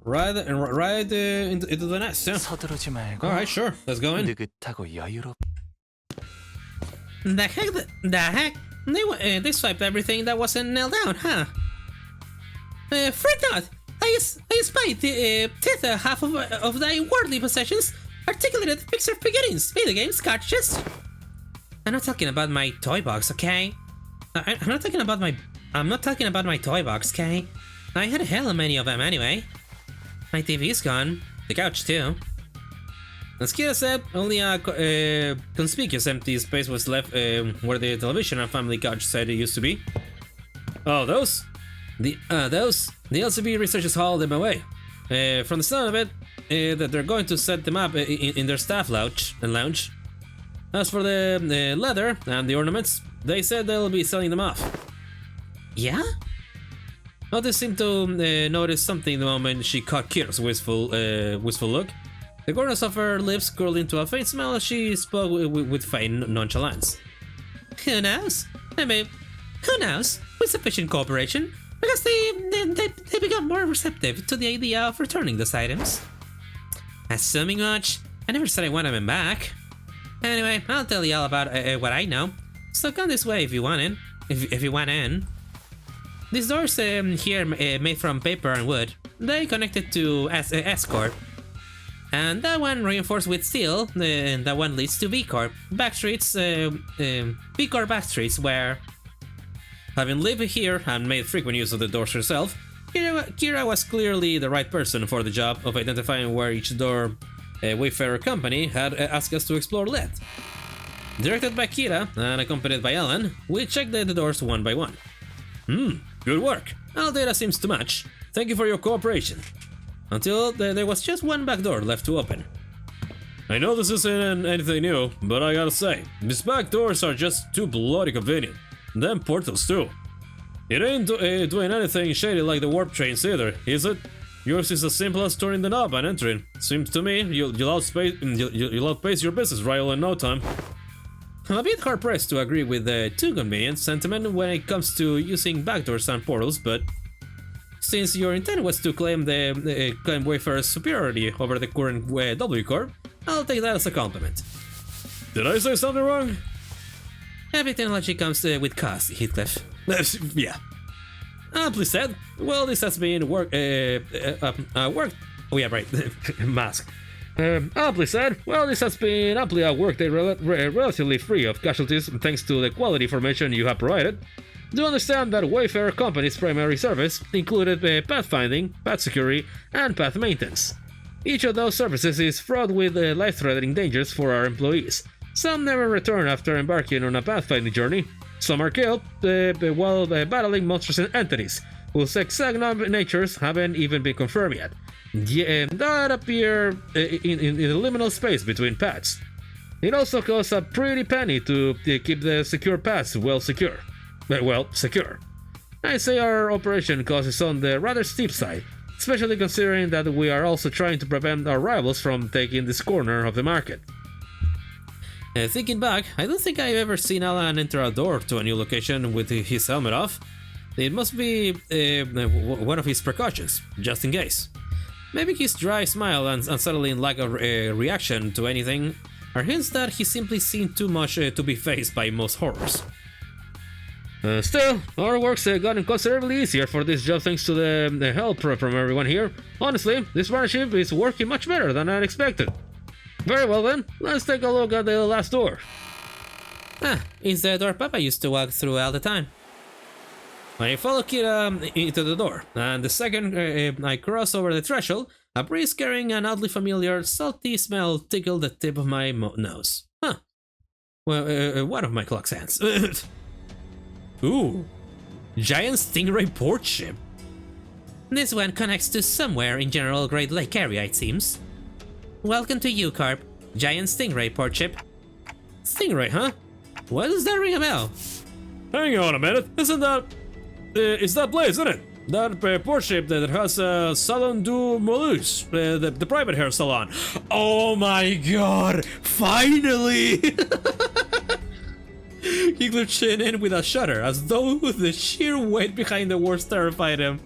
Right into the nest, yeah. 서두르지 말고 Alright, sure. Let's go in. 느긋하고 여유롭. The heck? They swiped everything that wasn't nailed down, huh? Fret not! I spy the tether half of thy worldly possessions, articulated picture figurines, video games, cartridges. I'm not talking about my toy box, okay? I'm not talking about my toy box, okay? I had a hell of many of them anyway. My TV's gone, the couch too. As Kira said, only a conspicuous empty space was left where the television and family couch said it used to be. Oh, those? The LCB researchers hauled them away. From the sound of it, that they're going to set them up in their staff lounge. As for the leather and the ornaments, they said they'll be selling them off. Yeah? Otis seemed to notice something the moment she caught Kira's wistful look. The corners of her lips curled into a faint smile as she spoke with faint nonchalance. Who knows? I mean, who knows? With sufficient cooperation, because they become more receptive to the idea of returning those items. Assuming much, I never said I wanted them back. Anyway, I'll tell you all about what I know. So come this way if you want in. If you want in. These doors here made from paper and wood. They connected to S.A.N.G.R.I.A. And that one reinforced with steel. And that one leads to V-Corp. Backstreets, V-Corp backstreets where, having lived here and made frequent use of the doors herself, Kira was clearly the right person for the job of identifying where each door Wayfarer Company had asked us to explore led. Directed by Kira and accompanied by Alan, we checked the doors one by one. Good work. All data seems to match. Thank you for your cooperation. Until there was just one back door left to open. I know this isn't anything new, but I gotta say, these back doors are just too bloody convenient. Them portals too. It ain't doing anything shady like the warp trains either, is it? Yours is as simple as turning the knob and entering. Seems to me you'll outpace your business rival in no time. I'm a bit hard-pressed to agree with the too convenient sentiment when it comes to using backdoors and portals, but since your intent was to claim claim Wayfarer's superiority over the current W Corp, I'll take that as a compliment. Did I say something wrong? Every technology comes with cost, Heathcliff. Yeah. Amply said. Well, this has been worked. Oh yeah, right. Mask. Amply said. Well, this has been amply worked, relatively free of casualties, thanks to the quality information you have provided. Do understand that Wayfarer Company's primary service included pathfinding, path security, and path maintenance. Each of those services is fraught with life-threatening dangers for our employees. Some never return after embarking on a pathfinding journey. Some are killed while battling monstrous entities, whose exact natures haven't even been confirmed yet. That appear in the liminal space between paths. It also costs a pretty penny to keep the secure paths secure. I'd say our operation cost is on the rather steep side, especially considering that we are also trying to prevent our rivals from taking this corner of the market. Thinking back, I don't think I've ever seen Alan enter a door to a new location with his helmet off. It must be one of his precautions, just in case. Maybe his dry smile and unsettling lack of reaction to anything are hints that he simply seen too much to be faced by most horrors. Still, our work's gotten considerably easier for this job thanks to the help from everyone here. Honestly, this partnership is working much better than I expected. Very well then, let's take a look at the last door. It's the door Papa used to walk through all the time. I follow Kira into the door, and the second I cross over the threshold, a breeze carrying an oddly familiar, salty smell tickled the tip of my nose. Well, one of my clock's hands. Ooh, giant stingray port ship. This one connects to somewhere in general Great Lake area, it seems. Welcome to U-Carp, giant stingray port ship. Stingray, huh? Why does that ring a bell? Hang on a minute, isn't that... it's that place, isn't it? That port ship that has Salon du Molus, the private hair salon. Oh my god, finally! He glitched chin in with a shudder, as though the sheer weight behind the words terrified him.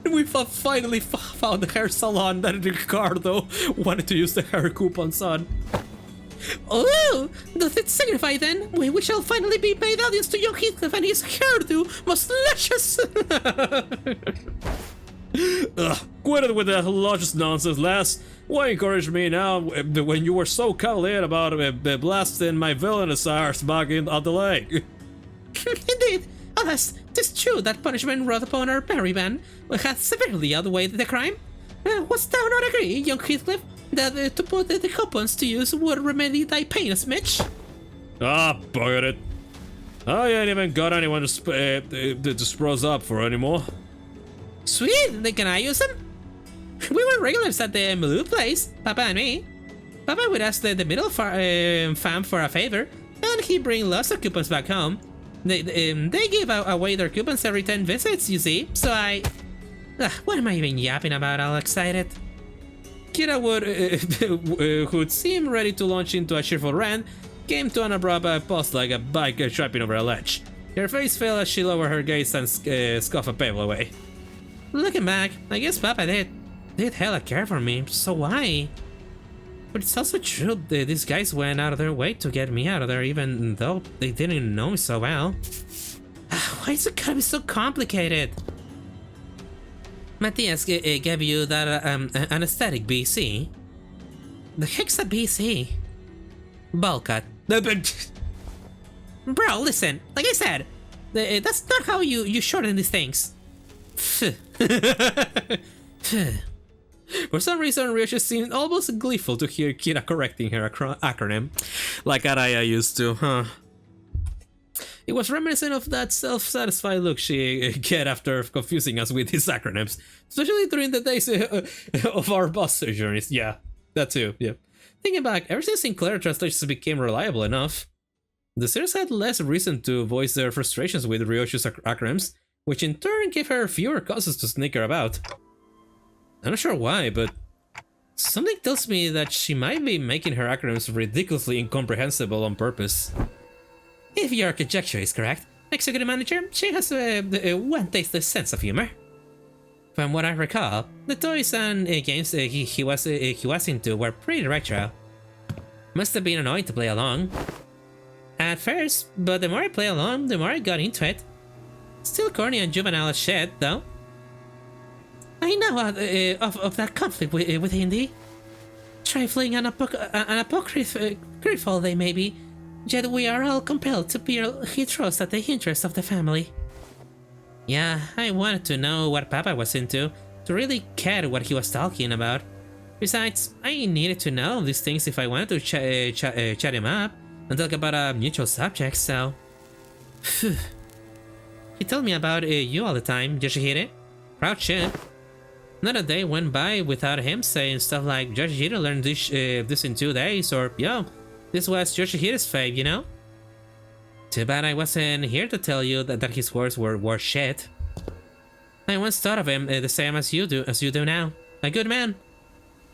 We finally found the hair salon that Ricardo wanted to use the hair coupons on. Oh, does it signify then? We shall finally be made audience to young Heathcliff and his hairdo, most luscious! Ugh, quit it with that luscious nonsense, lass. Why encourage me now when you were so cavalier about blasting my villainous hours back at the lake? Indeed, alas, 'tis true that punishment wrought upon our merry man hath severely outweighed the crime. Wouldst thou not agree, young Heathcliff, that to put the coupons to use would remedy thy pain a smidge? Ah, bugger it. I ain't even got anyone to spruce up for anymore. Sweet, then can I use them? We were regulars at the Malou place, Papa and me. Papa would ask the middle fam for a favor, and he'd bring lots of coupons back home. They give away their coupons every 10 visits, you see, so I... what am I even yapping about, all excited? Kira would, who'd seem ready to launch into a cheerful rant, came to an abrupt pause like a bike tripping over a ledge. Her face fell as she lowered her gaze and scuffed a pebble away. Looking back, I guess Papa did hella care for me, so why? But it's also true that these guys went out of their way to get me out of there even though they didn't know me so well. Why is it gotta be so complicated? Matthias gave you that anesthetic BC. The heck's a BC? Ball cut. Bro, listen, like I said, that's not how you shorten these things. For some reason, Ryoshi seemed almost gleeful to hear Kira correcting her acronym, like Araya used to, huh? It was reminiscent of that self-satisfied look she get after confusing us with his acronyms, especially during the days of our bus journeys. Yeah, that too, yeah. Thinking back, ever since Sinclair translations became reliable enough, the series had less reason to voice their frustrations with Ryoshi's acronyms, which in turn gave her fewer causes to snicker about. I'm not sure why, but something tells me that she might be making her acronyms ridiculously incomprehensible on purpose. If your conjecture is correct, executive manager, she has one tasteless sense of humor. From what I recall, the toys and games he was into were pretty retro. Must have been annoying to play along. At first, but the more I play along, the more I got into it. Still corny and juvenile as shit, though. I know of that conflict with Indy. Trifling and apocryphal they may be, yet we are all compelled to bear his trust at the interest of the family. Yeah, I wanted to know what Papa was into, to really care what he was talking about. Besides, I needed to know these things if I wanted to chat him up and talk about a mutual subject, so... He told me about you all the time, Yoshihide. Proud shit. Not a day went by without him saying stuff like Yoshihide learned this in 2 days, or yo, this was Yoshihide's fave, you know? Too bad I wasn't here to tell you that his words were shit. I once thought of him the same as you do now. A good man.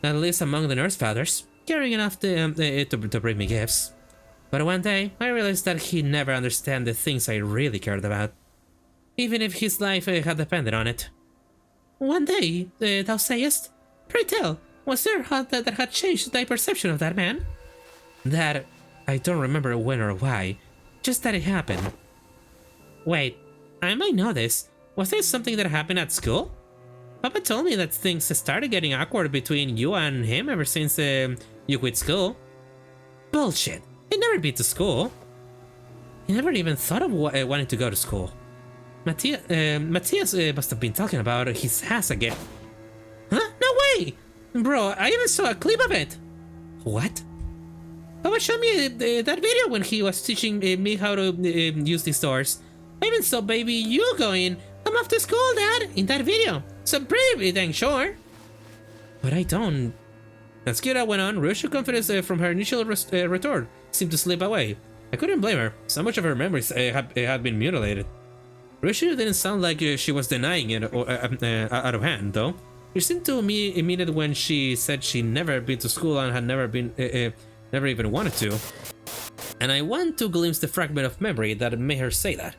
At least among the nurse fathers, caring enough to bring me gifts. But one day, I realized that he never understood the things I really cared about. Even if his life had depended on it. One day, thou sayest? Pray tell, was there that had changed thy perception of that man? That, I don't remember when or why, just that it happened. Wait, I might know this. Was there something that happened at school? Papa told me that things started getting awkward between you and him ever since you quit school. Bullshit, he'd never been to school. He never even thought of wanting to go to school. Matthias must have been talking about his ass again. Huh? No way! Bro, I even saw a clip of it. What? Papa showed me that video when he was teaching me how to use these doors. I even saw baby you going, I'm off to school, Dad, in that video. So pretty dang sure. But I don't. As Kira went on, Ryoshi's confidence from her initial retort seemed to slip away. I couldn't blame her. So much of her memories had been mutilated. Ryoshi didn't sound like she was denying it out of hand, though. It seemed to me immediate when she said she'd never been to school and had never even wanted to. And I want to glimpse the fragment of memory that made her say that.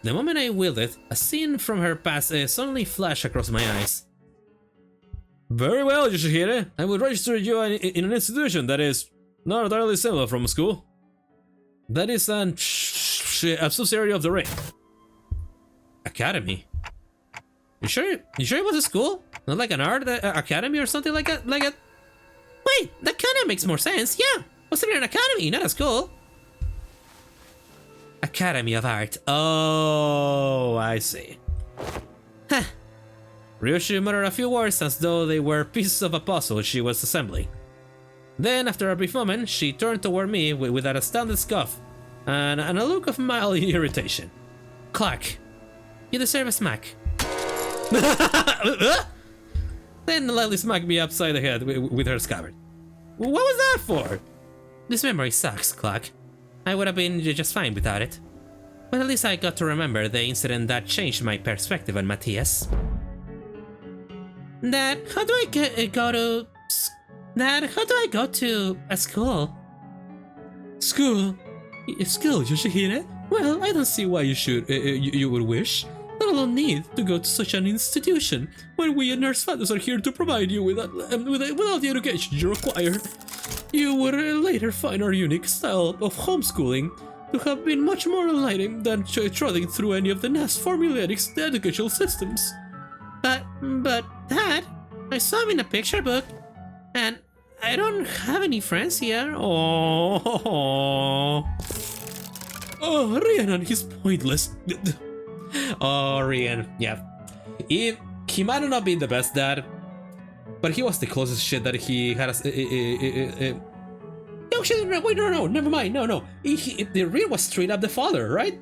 The moment I willed it, a scene from her past suddenly flashed across my eyes. Very well, Yoshihide. I will register you in an institution that is not entirely similar from a school. That is a subsidiary of the ring. Academy? You sure it was a school? Not like an art academy or something like that? Wait, that kind of makes more sense. Yeah, was it an academy, not a school? Academy of Art. Oh, I see. Huh. Ryoshi muttered a few words as though they were pieces of a puzzle she was assembling. Then, after a brief moment, she turned toward me with an astounded scoff and a look of mild irritation. Clark, you deserve a smack. Then lightly smacked me upside the head with her scabbard. What was that for? This memory sucks, Clark. I would have been just fine without it. But at least I got to remember the incident that changed my perspective on Matthias. Dad, how do I go to a school? School, Yoshihide? Well, I don't see why you would wish, let alone need, to go to such an institution when we nurse fathers are here to provide you with all the education you require. You would later find our unique style of homeschooling to have been much more enlightening than trotting through any of the NAS formulaic educational systems. But Dad, I saw him in a picture book, and I don't have any friends here. Oh, Rian, he's pointless. Oh, Rian, yeah. He might have not been the best dad, but he was the closest shit that he had. Actually, wait, no, never mind. No. The Rian was straight up the father, right?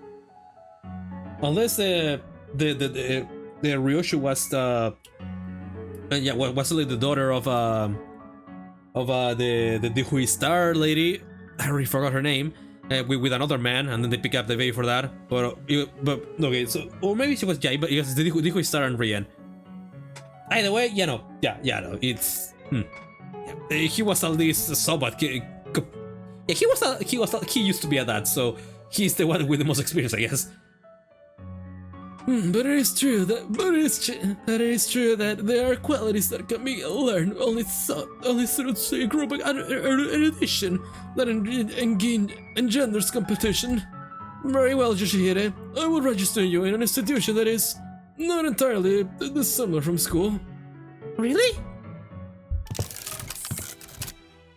Unless the Ryoshi was was like the daughter of the Hui Star lady. I already forgot her name. With another man, and then they pick up the baby for that. But okay, so or maybe she was but it was the Hui Star and Rian. Either way, no, it's he was at least somewhat. Yeah, he used to be a dad, so he's the one with the most experience, I guess. But it is true that there are qualities that can be learned only through group erudition that engenders competition. Very well, Yoshihide. I will register you in an institution that is not entirely dissimilar from school. Really?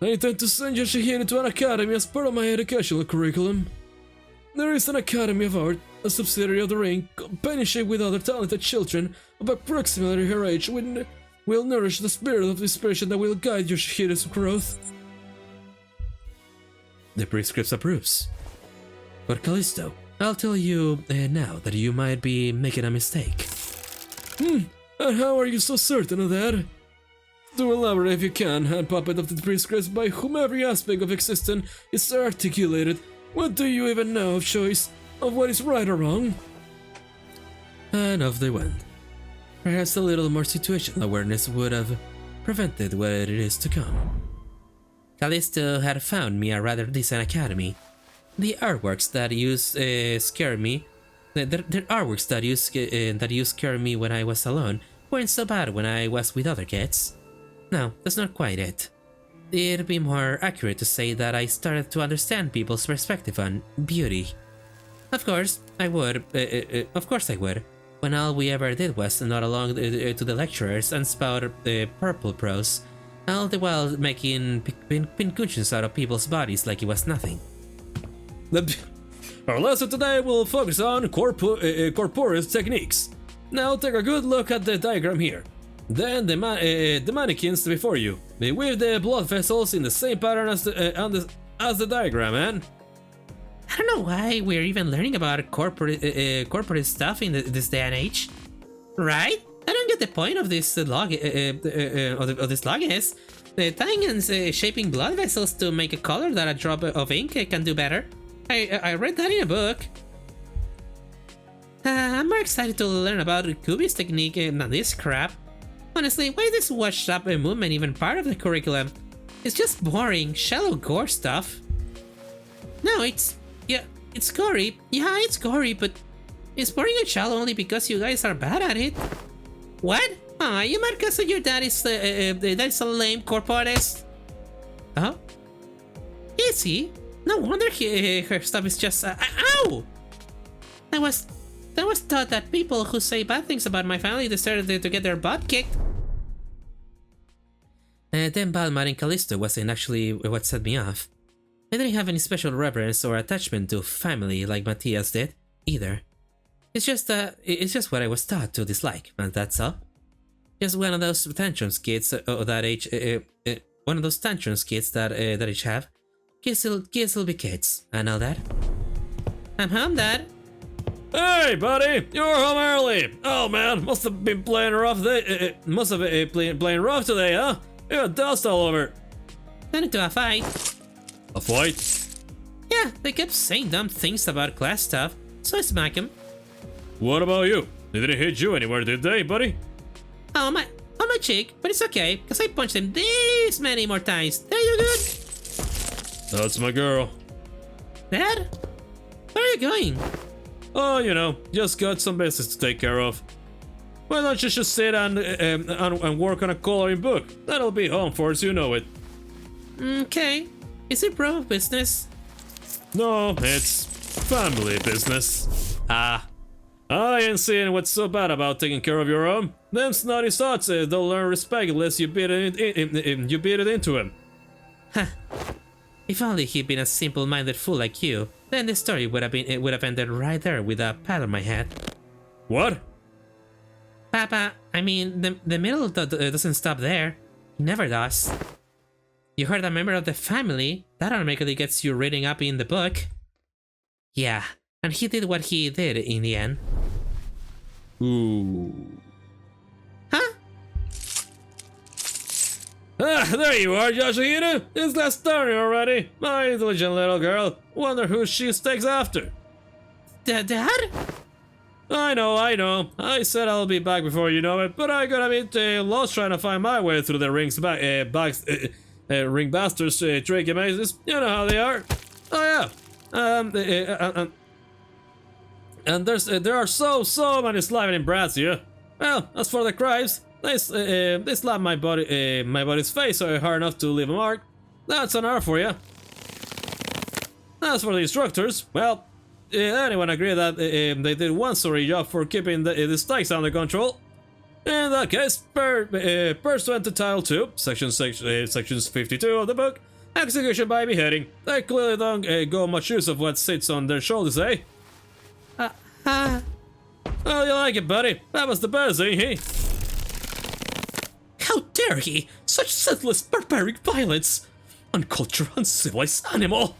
I intend to send Yoshihide to an academy as part of my educational curriculum. There is an Academy of Art, a subsidiary of the Ring, companionship with other talented children of approximately her age will nourish the spirit of inspiration that will guide Yoshihide's growth. The prescript approves. But Callisto, I'll tell you now that you might be making a mistake. And how are you so certain of that? To elaborate if you can, hand puppet of the prescripts by whom every aspect of existence is articulated. What do you even know of choice, of what is right or wrong? And off they went. Perhaps a little more situational awareness would have prevented what it is to come. Callisto had found me a rather decent academy. The artworks that used scare me. The artworks that used scare me when I was alone weren't so bad when I was with other kids. No, that's not quite it. It'd be more accurate to say that I started to understand people's perspective on beauty. Of course I would. When all we ever did was nod along to the lecturers and spout purple prose, all the while making pincushions out of people's bodies like it was nothing. Our lesson today will focus on corporeal techniques. Now take a good look at the diagram here. Then the mannequins before you, with the blood vessels in the same pattern as the diagram, man. I don't know why we're even learning about corporate stuff in this day and age, right? I don't get the point of this log. Of this log is tying and shaping blood vessels to make a color that a drop of ink can do better. I read that in a book. I'm more excited to learn about Kubi's technique than this crap. Honestly, why is this washed up movement even part of the curriculum? It's just boring, shallow gore stuff. No, it's gory. Yeah, it's gory, but it's boring and shallow only because you guys are bad at it. What? Aw, you mad because your dad is a lame corporate? Oh? Is he? No wonder her stuff is just ow! I was taught that people who say bad things about my family deserve to get their butt kicked. Then Balmar and Callisto wasn't actually what set me off. I didn't have any special reverence or attachment to family like Matthias did, either. It's just what I was taught to dislike, and that's all. Just one of those tantrums kids that age, one of those tantrums kids that age have. Kids will be kids, I know that. I'm home, Dad. Hey, buddy, you're home early. Oh man, must have been playing rough today. Must have been playing rough today, huh? You got dust all over. Got into a fight. A fight? Yeah, they kept saying dumb things about class stuff, so I smacked him. What about you? They didn't hit you anywhere, did they, buddy? Oh, on my cheek, but it's okay, because I punched him this many more times. There you good? That's my girl. Dad? Where are you going? Oh, you know, just got some business to take care of. Why don't you just sit and work on a coloring book? That'll be home for us, you know it. Okay. Is it bro business? No, it's family business. Ah. I ain't seeing what's so bad about taking care of your own. Them snotty sots don't learn respect unless you beat it into him. Huh. If only he'd been a simple-minded fool like you, then the story would have ended right there with a pat on my head. What? Papa, I mean, the middle doesn't stop there. It never does. You heard a member of the family, that automatically gets you reading up in the book. Yeah, and he did what he did in the end. Ooh. Huh? Ah, there you are, Yoshihide! It's that story already! My intelligent little girl. Wonder who she takes after. Dad? I know. I said I'll be back before you know it, but I got a bit lost trying to find my way through the ring bastards, tricky mazes. You know how they are. Oh yeah. And there are so many slimy brats here. Well, as for the crimes, they slapped my body's face hard enough to leave a mark. That's an R for you. As for the instructors, well, anyone agree that they did one sorry job for keeping the stakes under control? In that case, pursuant to Title 2, sections 52 of the book, execution by beheading. They clearly don't go much use of what sits on their shoulders, eh? Well, you like it, buddy. That was the best, ain't he? How dare he! Such senseless, barbaric violence! Uncultured, uncivilized animal!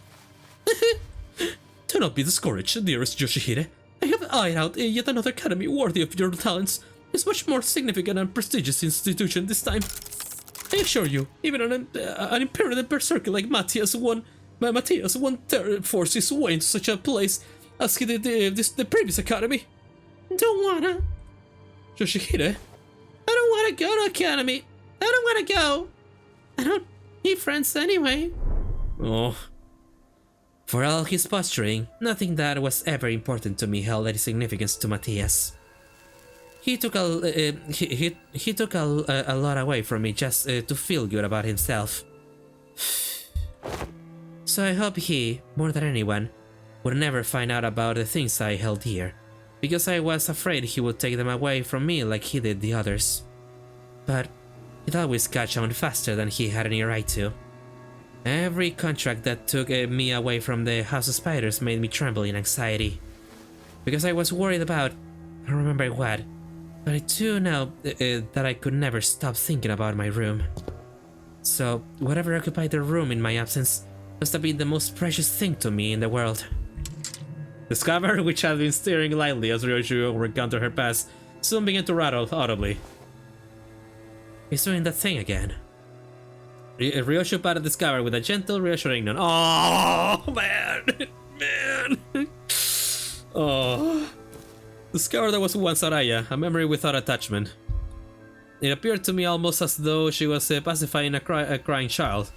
Do not be discouraged, dearest Yoshihide. I have eyed out yet another academy worthy of your talents. It's much more significant and prestigious institution this time. I assure you, even an imperative berserker like Matthias won't force his way into such a place as he did the previous academy. Don't wanna. Yoshihide, I don't wanna go to academy. I don't wanna go. I don't need friends anyway. Oh. For all his posturing, nothing that was ever important to me held any significance to Matthias. He took a lot away from me just to feel good about himself. So I hope he, more than anyone, would never find out about the things I held dear, because I was afraid he would take them away from me like he did the others. But it always caught on faster than he had any right to. Every contract that took me away from the House of Spiders made me tremble in anxiety. Because I was worried about, I don't remember what, but I do know that I could never stop thinking about my room. So, whatever occupied the room in my absence must have been the most precious thing to me in the world. The scabbard, which had been staring lightly as Ryoshio recounted her past, soon began to rattle audibly. He's doing that thing again. Ryoshu patted the scabbard with a gentle, reassuring nod. Oh, man! Man! Oh. The scabbard that was once S.A.N.G.R.I.A, a memory without attachment. It appeared to me almost as though she was pacifying a crying child.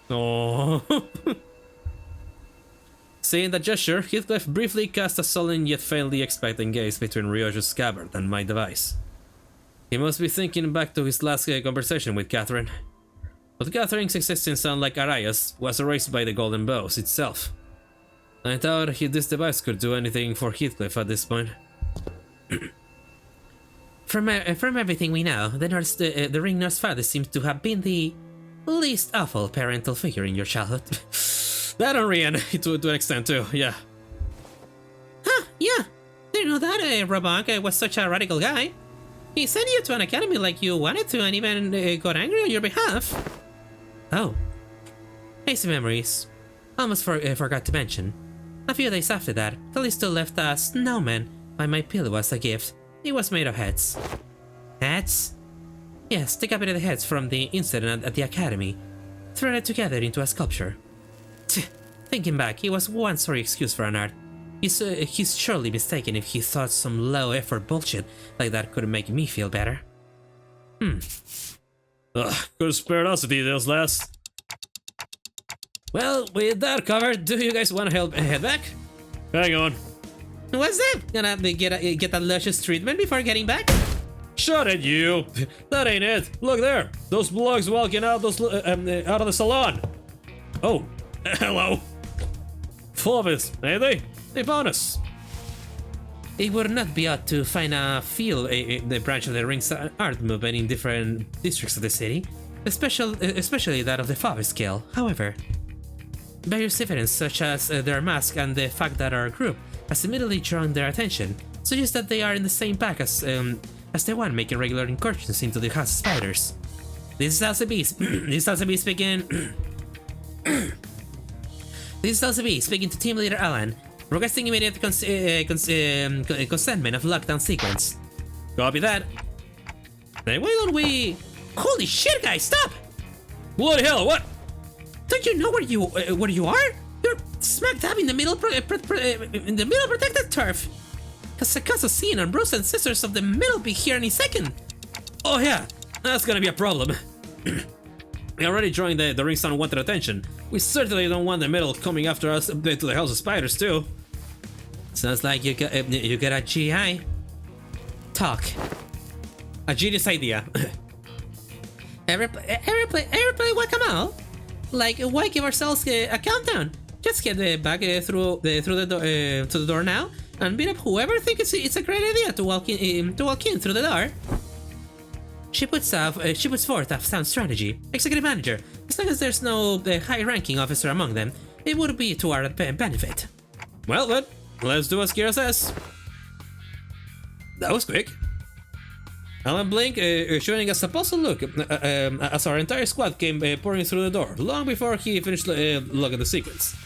Oh. Seeing that gesture, Heathcliff briefly cast a sullen yet faintly expectant gaze between Ryoshu's scabbard and my device. He must be thinking back to his last conversation with Catherine. But Catherine's existence, unlike S.A.N.G.R.I.A's, was erased by the golden bows itself. I doubt this device could do anything for Heathcliff at this point. From everything we know, the ring nurse father seems to have been the least awful parental figure in your childhood. That on Rian, to an extent too, yeah. Huh, yeah. Didn't know that Robonk was such a radical guy. He sent you to an academy like you wanted to and even got angry on your behalf. Oh. Hazy memories. Almost forgot to mention. A few days after that, Callisto left a snowman by my pillow as a gift. It was made of heads. Heads? Yes, decapitated heads from the incident at the academy, threaded together into a sculpture. Thinking back, it was one sorry excuse for an art. He's surely mistaken if he thought some low-effort bullshit like that could make me feel better. Could have spared us the details, lass. Well, with that covered, do you guys want to head back? Hang on. What's that? Gonna get a luscious treatment before getting back? Shut it, you! That ain't it. Look there. Those blokes walking out out of the salon. Oh, hello. Flavis, ain't they? They found us. It would not be odd to find the branch of the Ring's art movement in different districts of the city, especially that of the Flavis scale. However, various evidence such as their mask and the fact that our group has immediately drawn their attention suggests that they are in the same pack as the one making regular incursions into the House of Spiders. This is LCB. This is LCB speaking. This is LCB speaking to Team Leader Alan, requesting immediate consentment of lockdown sequence. Copy that. Hey, why don't we? Holy shit, guys! Stop! Bloody hell! What? Don't you know where you are? You're smack dab in the middle, protected turf. Kasakaza Scene and Bros and Sisters of the Middle be here any second. Oh yeah, that's gonna be a problem. We're already drawing the Ring's unwanted attention. We certainly don't want the middle coming after us to the House of Spiders too. Sounds like you got a GI. Talk. A genius idea. Ever play Whack-A-Mole? Like, why give ourselves a countdown? Just get back through the door now and beat up whoever thinks it's a great idea to walk in through the door. She puts forth a sound strategy. Executive manager, as long as there's no high-ranking officer among them, it would be to our benefit. Well then, let's do as Kira says. That was quick. Alan blinked, showing us a puzzled look as our entire squad came pouring through the door, long before he finished looking at the sequence.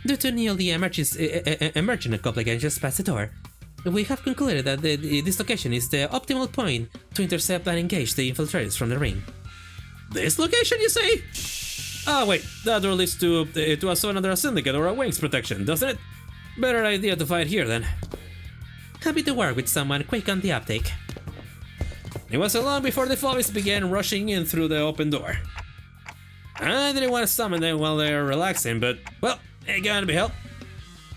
Due to nearly emerging a couple again just past the door, we have concluded that this location is the optimal point to intercept and engage the infiltrators from the ring. This location, you say? Ah, wait, that door leads to a zone under a syndicate or a wing's protection, doesn't it? Better idea to fight here then. Happy to work with someone quick on the uptake. It wasn't long before the Flavis began rushing in through the open door. I didn't want to summon them while they were relaxing, but, well, it can't be helped.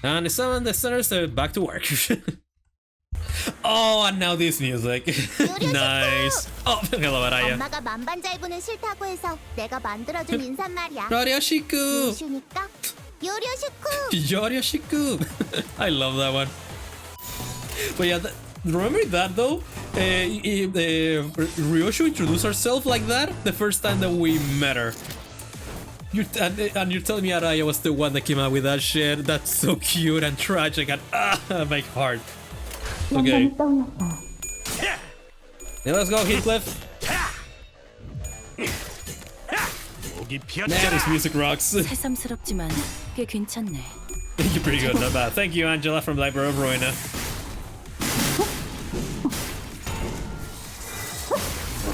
And they summoned the sinners back to work. Oh, and now this music. Nice. Oh, hello, S.A.N.G.R.I.A. 엄마가 만반잘부는 싫다고 해서 내가 만들어준 인사말이야. Ryoroshiku! 요슈니까 요료슈쿠! Ryoroshiku! I love that one. But yeah, remember that though? Ryoshu introduced herself like that the first time that we met her. And you're telling me S.A.N.G.R.I.A was the one that came out with that shit? That's so cute and tragic and my heart. Okay. Yeah, let's go, Heathcliff. Man, this music rocks. 새삼스럽지만 꽤 괜찮네. You're pretty good, not bad. Thank you, Angela from Library of Ruina.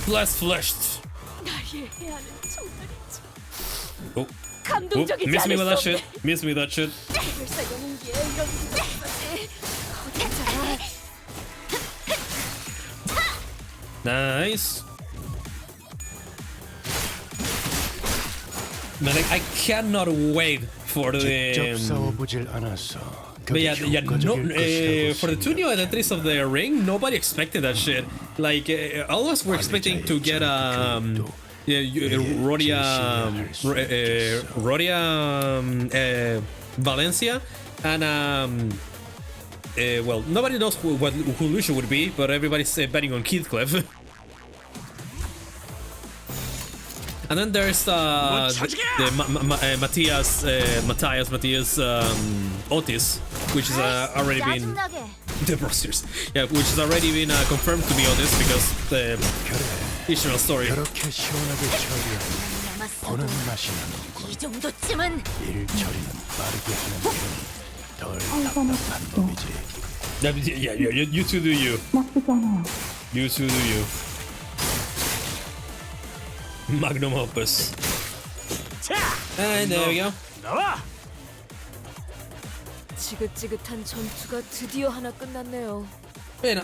Blast fleshed. 날 이해해야 하는 정말이지. Oh. 감동적이지 Miss me with that 않을 수 shit. 없네. Miss me with that shit. 불사 영웅기에 이런 일이 있었지. 거기잖아. Nice. Man, I cannot wait for the. But yeah, no, for the two new identities of the ring, nobody expected that shit. Like, all of us were expecting to get Rodia Valencia, and well, nobody knows who Lucia would be, but everybody's betting on Heathcliff. And then there's Matthias Otis, which has already been the Brosters, yeah, which has already been confirmed to be Otis because the Ishmael story. 이 정도쯤은 Yeah, you two do you. You two do you. Magnum opus. And there we go. 지긋지긋한 전투가 드디어 하나 끝났네요.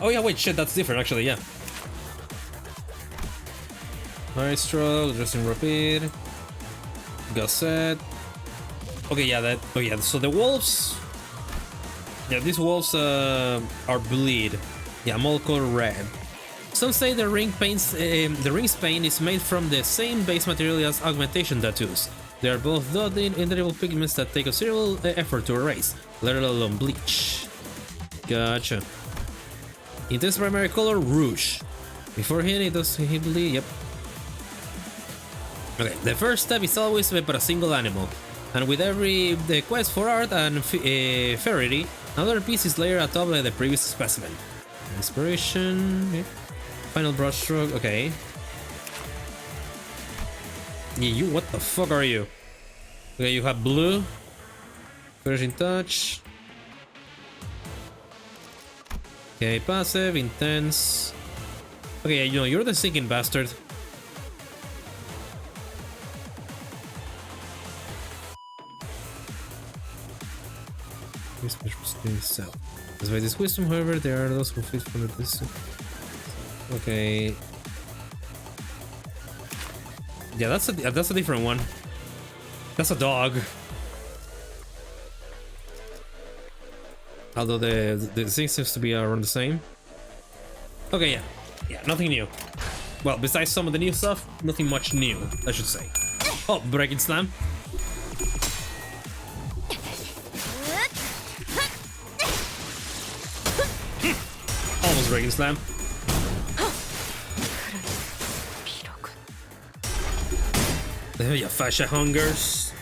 Oh yeah, wait, shit, that's different actually, yeah. Maestro, dressing rapid. Gusset. Okay, yeah, that. Oh yeah, so the wolves. Yeah, these wolves are bleed. Yeah, mold color red. Some say the ring's paint is made from the same base material as augmentation tattoos. They are both dotted indelible pigments that take considerable effort to erase, let alone bleach. Gotcha. Intense primary color rouge. Beforehand, does he bleed? Yep. Okay, the first step is always but a single animal, and with every quest for art and ferocity, another piece is layered atop the previous specimen. Inspiration. Yeah. Final brushstroke, okay. Yeah, you, what the fuck are you? Okay, you have blue. Finishing touch. Okay, passive, intense. Okay, you know, you're the sinking bastard. So, despite this wisdom, however, there are those who fit from this. Okay. Yeah, that's a different one. That's a dog. Although the thing seems to be around the same. Okay, yeah, nothing new. Well, besides some of the new stuff, nothing much new, I should say. Oh, breaking slam. Almost breaking slam. There you fascia hungers.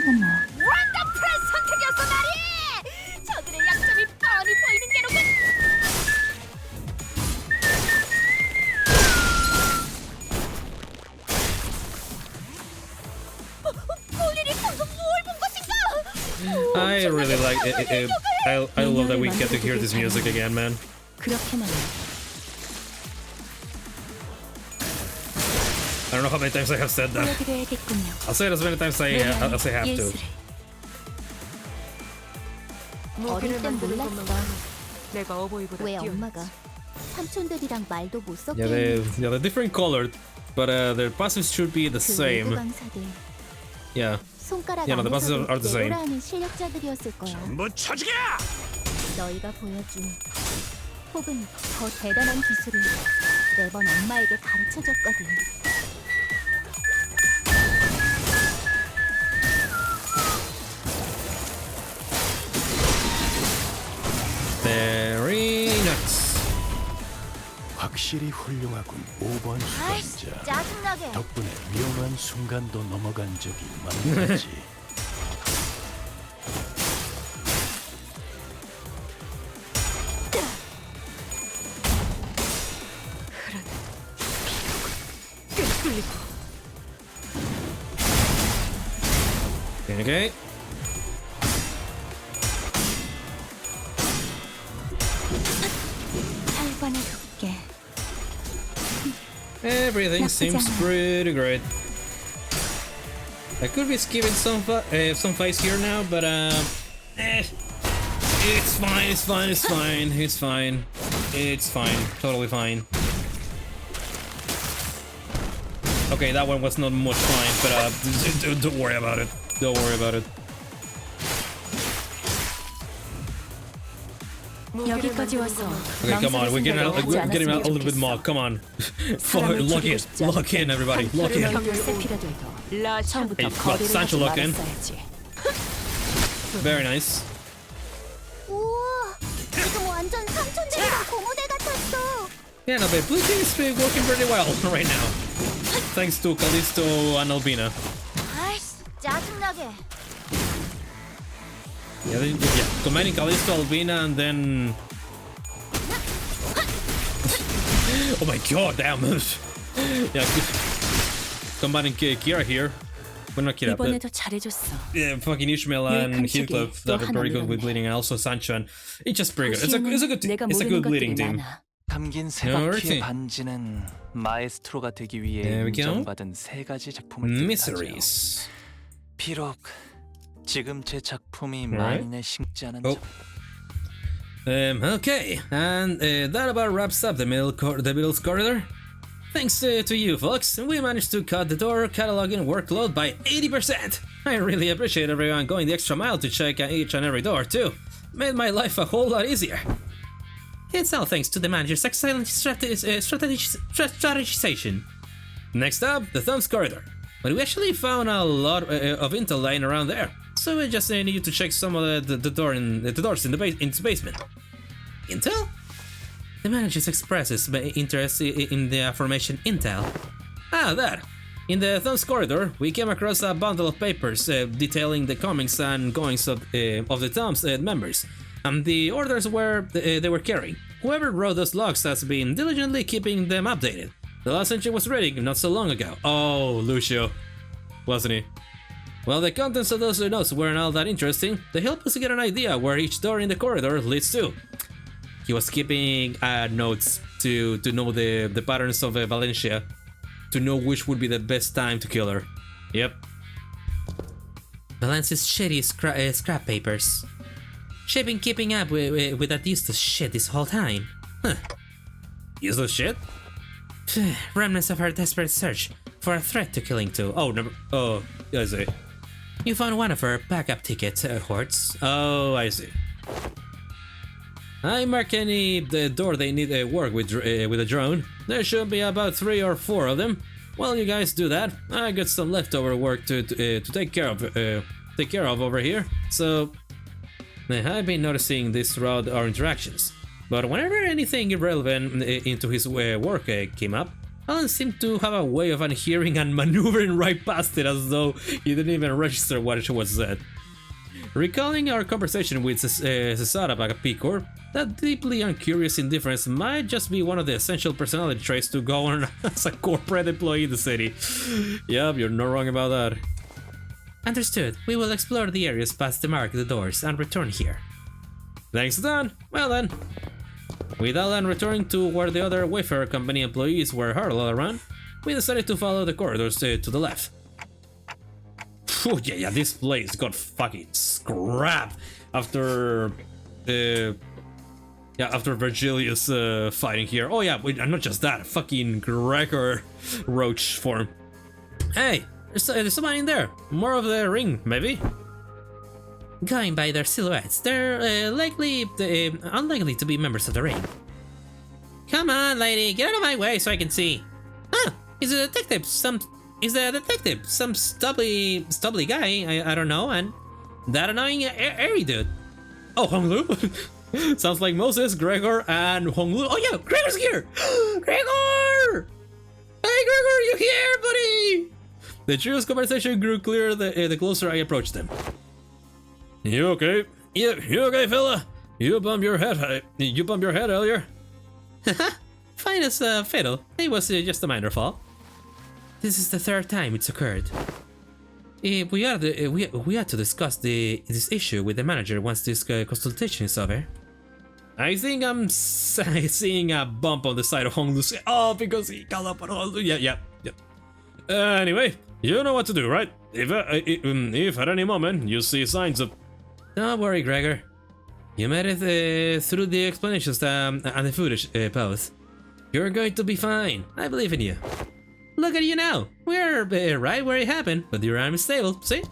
원더풀한 선택이었어 말이! 저들의 약점이 뻔히 보이는 게로군! 본인이 방금 뭘 본 것인가? I really like it. I love that we get to hear this music again, man. 그렇게만 I don't know how many times I have said that. 보여드려야겠군요. I'll say it as many times as I have to. 예술을. 무기를 땐 만드는 몰랐어. 것만 내가 어버이보다 왜 뛰어났지. 엄마가 삼촌들이랑 말도 못 섞게 Yeah, 했는지. they're different colored, but their passives should be the 그 same. 외부 강사들 Yeah. 손가락 Yeah, no, the buses 안에서도 are the same. 내로라는 실력자들이었을 거야. 너희가 보여준 혹은 더 대단한 기술을 매번 엄마에게 가르쳐줬거든. Very nice. 확실히 훌륭하군. 5번 아이씨, 수감자. 짜증나게. 덕분에 위험한 순간도 넘어간 적이 많았지. Okay. 잘 보내줄게. Everything seems pretty great. I could be skipping some fights here now, but it's fine, it's fine, it's fine, it's fine, it's fine, totally fine. Okay, that one was not much fine, but don't worry about it. Don't worry about it. 여기까지 와서 Okay, come on, we're getting out a little bit 좋겠어. more. Come on, 사람을 lock 죽이고 in, 싶지 않아. lock in, everybody, lock in. 너희도 세피라도 해도 처음부터 Hey, 거리를 Sancho 하지 lock in. 말았어야지. Very nice. 우와, 지금 완전 삼촌들이랑 고모대 같았어. Yeah, no, but Blue Team is working pretty well right now. Thanks to Callisto and Albina. 아이씨, 짜증나게. Yeah, combining Callisto, Albina, and then... Oh my god, damn! Yeah, combining Kira here. Well, not Kira, but... 이번에도 잘해줬어. Yeah, fucking Ishmael and Heathcliff, that was very good with bleeding, and also Sancho, and it's just pretty good. It's a good bleeding team. 감긴 세 바퀴의 반지는 마에스트로가 되기 위해 There we go. 인정받은 세 가지 작품을 뜻하죠. Miseries. 비록 지금 제 작품이 만인에 심지 않은 점. Okay, and that about wraps up the middle's corridor. Thanks to you folks, we managed to cut the door cataloging workload by 80%. I really appreciate everyone going the extra mile to check each and every door too. Made my life a whole lot easier. It's all thanks to the manager's excellent strategization. Next up, the Thumb's corridor. But we actually found a lot of intel lying around there, so we just need to check some of the doors in the basement. Intel? The manager expresses interest in the aforementioned intel. Ah, that. In the Thumb's corridor, we came across a bundle of papers detailing the comings and goings of the Thumb's members, and the orders they were carrying. Whoever wrote those logs has been diligently keeping them updated. The last entry was ready not so long ago. Oh, Lucio, wasn't he? Well, the contents of those notes weren't all that interesting. They help us get an idea where each door in the corridor leads to. He was keeping notes to know the patterns of Valencia, to know which would be the best time to kill her. Yep. Valencia's shitty scrap papers. She's been keeping up with that useless shit this whole time. Huh. Useless shit? Remnants of her desperate search for a threat to killing too. Oh, I see. You found one of her backup ticket hoards. Oh, I see. I mark any door they need work with a drone. There should be about 3 or 4 of them. While you guys do that, I got some leftover work to take care of over here. So I've been noticing this throughout our interactions. But whenever anything irrelevant into his work came up, Alan seemed to have a way of unhearing and maneuvering right past it as though he didn't even register what was said. Recalling our conversation with Cesara back at P-Corp, that deeply uncurious indifference might just be one of the essential personality traits to go on as a corporate employee in the city. Yep, you're not wrong about that. Understood. We will explore the areas past the mark of the doors and return here. Thanks, Dan. Well then. With Alan returning to where the other Wayfarer Company employees were huddled around, we decided to follow the corridors to the left. Phew, yeah, this place got fucking scrapped after after Virgilius fighting here. Oh yeah, and not just that, fucking Gregor Roach form. Hey, there's someone in there. More of the ring, maybe? Going by their silhouettes, they're unlikely to be members of the ring. Come on, lady, get out of my way so I can see. Huh, he's a detective, some stubbly guy, I don't know, and that annoying airy dude. Oh, Honglu? Sounds like Moses, Gregor, and Honglu. Oh yeah, Gregor's here! Gregor! Hey Gregor, you here, buddy? The trio's conversation grew clearer the closer I approached them. You okay? You okay, fella? You bumped your head earlier. Fine as fiddle. It was just a minor fall. This is the 3rd time it's occurred. We had to discuss this issue with the manager once this consultation is over. I think I'm seeing a bump on the side of Hong Lu's. Oh, because he called up on Hong Lu. Yeah. Anyway, you know what to do, right? If at any moment you see signs of... Don't worry, Gregor. You made it through the explanations and the footage both. You're going to be fine. I believe in you. Look at you now. We're right where it happened, but your arm is stable, see?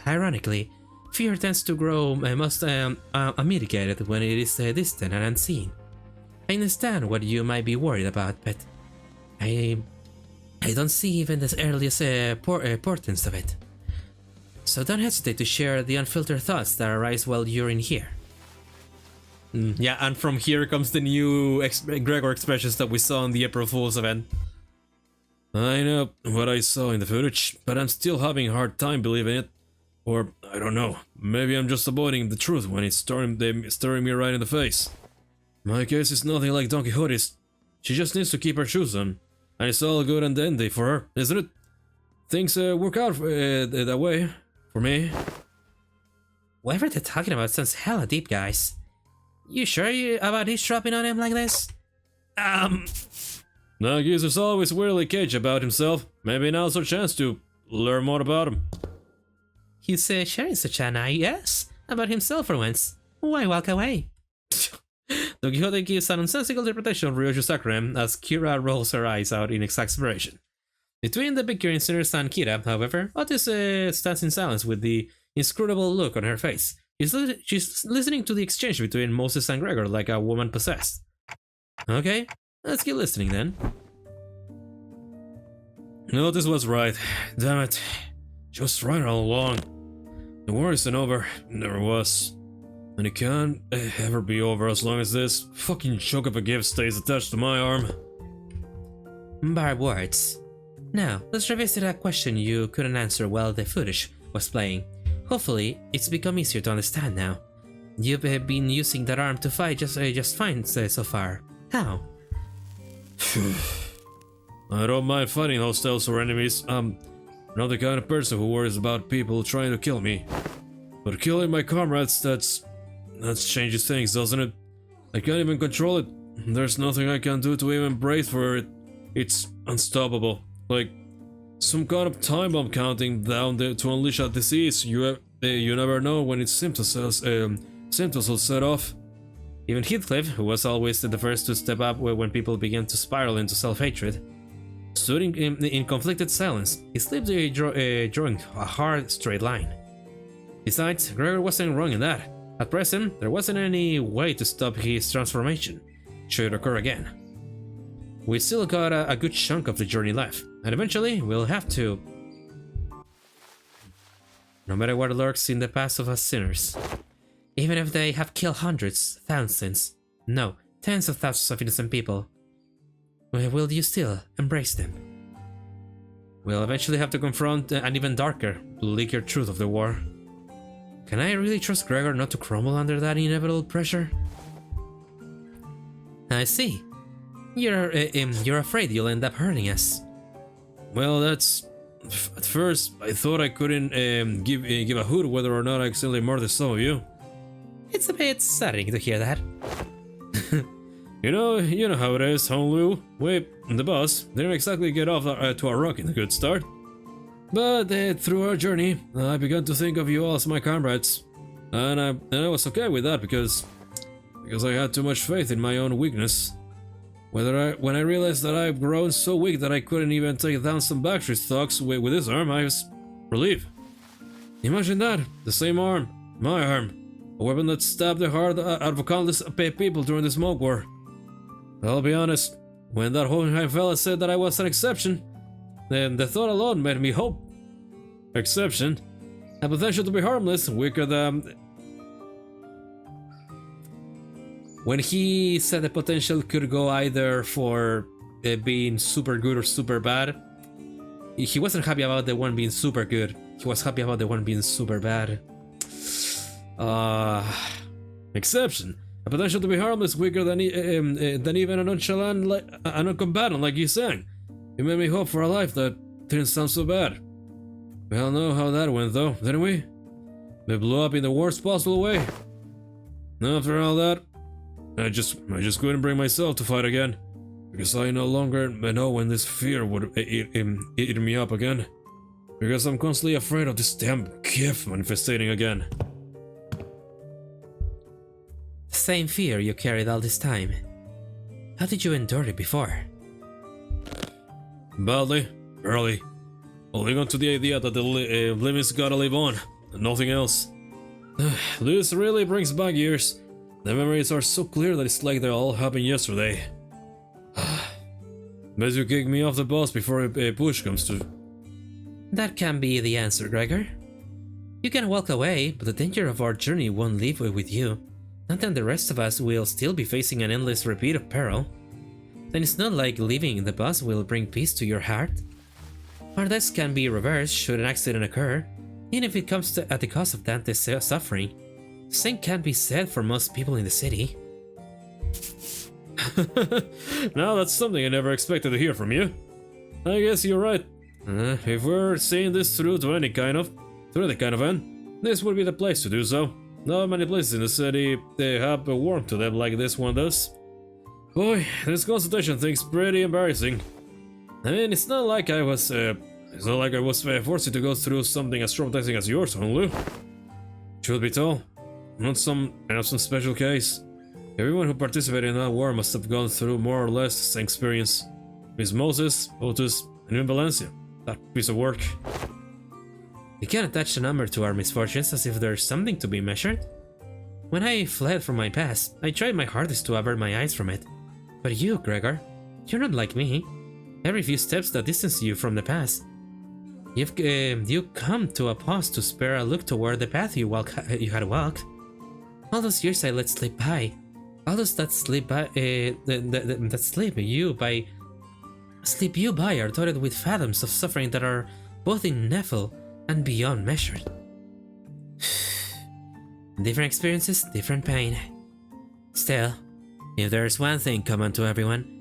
Ironically, fear tends to grow most unmitigated when it is distant and unseen. I understand what you might be worried about, but I don't see even the earliest portents of it. So don't hesitate to share the unfiltered thoughts that arise while you're in here. Yeah, and from here comes the new Gregor expressions that we saw on the April Fool's event. I know what I saw in the footage, but I'm still having a hard time believing it. Or, I don't know, maybe I'm just avoiding the truth when it's staring me right in the face. My case is nothing like Don Quixote's. She just needs to keep her shoes on. And it's all good and dandy for her, isn't it? Things work out that way, for me. Whatever they're talking about sounds hella deep, guys. You sure about eavesdropping on him like this? Nagi's always weirdly cagey about himself. Maybe now's our chance to learn more about him. He's sharing such an yes about himself for once. Why walk away? Don Quixote gives an nonsensical interpretation of Ryoju Sakura as Kira rolls her eyes out in exasperation. Between the bickering sinners and Kira, however, Otis stands in silence with the inscrutable look on her face. She's listening to the exchange between Moses and Gregor like a woman possessed. Okay, let's keep listening then. Otis was right. Damn it. She was right all along. The war isn't over. It never was. And it can't ever be over as long as this fucking chunk of a gift stays attached to my arm. Barbed words. Now, let's revisit a question you couldn't answer while the footage was playing. Hopefully, it's become easier to understand now. You've been using that arm to fight just fine so far. How? I don't mind fighting hostiles or enemies. I'm not the kind of person who worries about people trying to kill me. But killing my comrades, that changes things, doesn't it? I can't even control it. There's nothing I can do to even brace for it. It's unstoppable. Like some kind of time bomb counting down there to unleash a disease. You never know when its symptoms will set off. Even Heathcliff, who was always the first to step up when people began to spiral into self-hatred, stood in conflicted silence, his lips drawing a hard, straight line. Besides, Gregor wasn't wrong in that. At present, there wasn't any way to stop his transformation, should it occur again. We still got a good chunk of the journey left, and eventually we'll have to. No matter what lurks in the past of us sinners, even if they have killed hundreds, thousands, no, tens of thousands of innocent people, will you still embrace them? We'll eventually have to confront an even darker, bleaker truth of the war. Can I really trust Gregor not to crumble under that inevitable pressure? I see. You're afraid you'll end up hurting us. Well, that's... At first, I thought I couldn't give a hoot whether or not I accidentally murdered some of you. It's a bit saddening to hear that. You know how it is, Honglu. We, the boss, didn't exactly get off to a rocking good start. But through our journey, I began to think of you all as my comrades. And I was okay with that because I had too much faith in my own weakness. When I realized that I've grown so weak that I couldn't even take down some Backstreet thugs with this arm, I was relieved. Imagine that, the same arm, my arm, a weapon that stabbed the heart out of countless people during the smoke war. I'll be honest, when that Hohenheim fella said that I was an exception, then the thought alone made me hope. Exception? A potential to be harmless, weaker than... When he said the potential could go either for being super good or super bad, he wasn't happy about the one being super good. He was happy about the one being super bad. Exception. A potential to be harmless, weaker than even a nonchalant, a non-combatant like you sang. It made me hope for a life that didn't sound so bad. We all know how that went though, didn't we? We blew up in the worst possible way. After all that, I just couldn't bring myself to fight again. Because I no longer know when this fear would eat me up again. Because I'm constantly afraid of this damn gift manifesting again. The same fear you carried all this time. How did you endure it before? Badly, barely. Holding on to the idea that the living's gotta live on, and nothing else. This really brings back years. The memories are so clear that it's like they all happened yesterday. Bet you kick me off the bus before a push comes to. That can be the answer, Gregor. You can walk away, but the danger of our journey won't leave with you. Not that the rest of us will still be facing an endless repeat of peril. Then it's not like leaving the bus will bring peace to your heart. Our deaths can be reversed should an accident occur, even if it comes at the cost of Dante's suffering. The same can't be said for most people in the city. Now that's something I never expected to hear from you. I guess you're right. If we're seeing this through to any kind of end, this would be the place to do so. Not many places in the city they have a warmth to them like this one does. Boy, this consultation thing's pretty embarrassing. I mean, it's not like I was forced to go through something as traumatizing as yours, Honlu. Truth be told, not some special case. Everyone who participated in that war must have gone through more or less the same experience. Miss Moses, Otis, and even Valencia. That piece of work. We can attach a number to our misfortunes as if there's something to be measured. When I fled from my past, I tried my hardest to avert my eyes from it. But you, Gregor, you're not like me. Every few steps that distance you from the past, you come to a pause to spare a look toward the path you had walked. All those years I let slip by, all those that slip by, that slip you by are dotted with fathoms of suffering that are both ineffable and beyond measured. Different experiences, different pain. Still, if there's one thing common to everyone,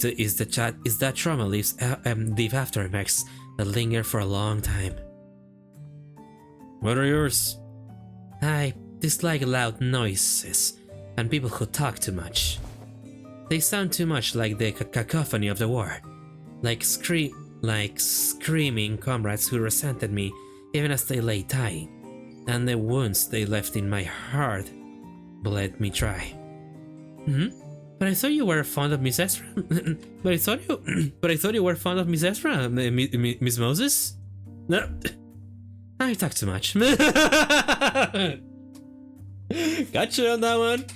is that trauma leaves after effects that linger for a long time. What are yours? I dislike loud noises and people who talk too much. They sound too much like the cacophony of the war, like screaming comrades who resented me even as they lay dying, and the wounds they left in my heart bled me dry. But I thought you were fond of Miss Ezra. but I thought you were fond of Miss Ezra, Miss Moses. No, I talk too much. Gotcha on that one.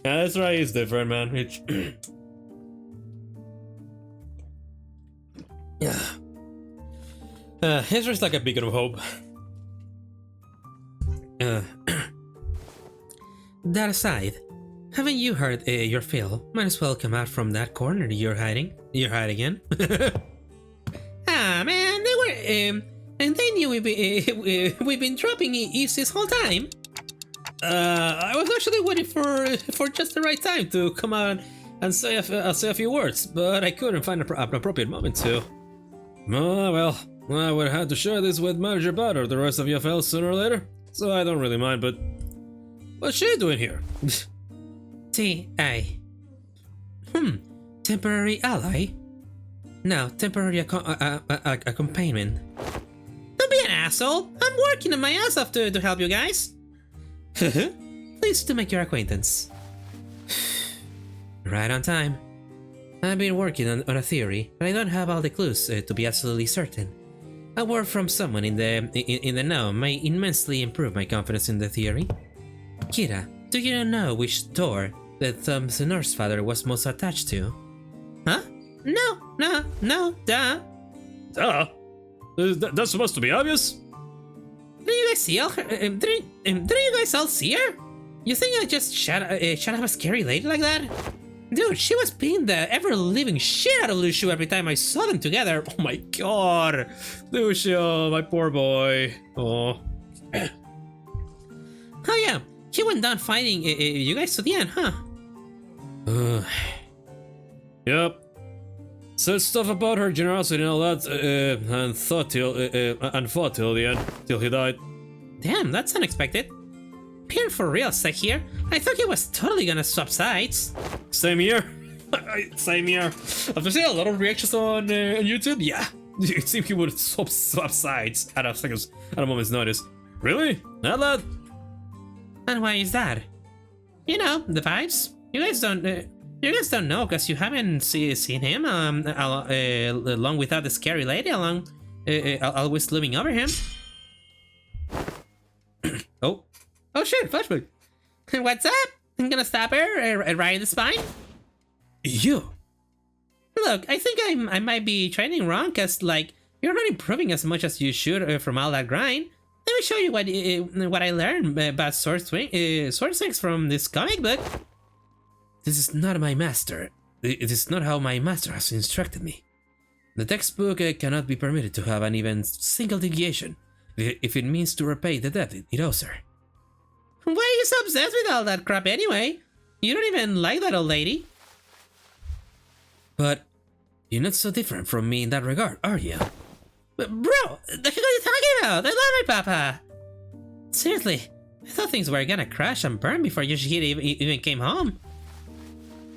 Yeah, that's right. It's different, man. Ezra's like a beacon of hope. That aside, haven't you heard your fill? Might as well come out from that corner you're hiding in. Ah man, they were and they knew we've been dropping eaves this whole time. I was actually waiting for just the right time to come out and say a few words, but I couldn't find an appropriate moment to. Well, I would have had to share this with Manager Bud or the rest of your fellas sooner or later, so I don't really mind, but what's she doing here? T.A. Temporary ally? No, temporary accompaniment. Don't be an asshole! I'm working on my ass off to help you guys! Pleased to make your acquaintance. Right on time. I've been working on a theory, but I don't have all the clues to be absolutely certain. A word from someone in the know may immensely improve my confidence in the theory. Kira, do you know which door that Sanor's father was most attached to? Huh? No, duh. Duh? That's supposed to be obvious? Didn't you guys see her? Didn't you guys all see her? You think I just shut up a scary lady like that? Dude, she was beating the ever-living shit out of Lucio every time I saw them together. Oh my god. Lucio, my poor boy. Oh. Oh yeah, he went down fighting you guys to the end, huh? Yep. Said stuff about her generosity and all that, and fought till the end, till he died. Damn, that's unexpected. Being for real sake here, I thought he was totally gonna swap sides. Same here. Same here. After seeing a lot of reactions on YouTube, yeah, it seemed he would swap sides at a moment's notice. Really? Not that? And why is that? You know, the vibes. You guys don't know because you haven't seen him along without the scary lady always looming over him. Oh shit! Flashback. What's up? I'm gonna stab her right in the spine. You. Look, I think I might be training wrong, cause like you're not improving as much as you should from all that grind. Let me show you what I learned about sword swings from this comic book. This is not my master. It is not how my master has instructed me. The textbook cannot be permitted to have an even single deviation if it means to repay the debt it owes her. Why are you so obsessed with all that crap anyway? You don't even like that old lady. But you're not so different from me in that regard, are you? But bro, the heck are you talking about? I love my papa. Seriously, I thought things were gonna crash and burn before Yoshihide even came home.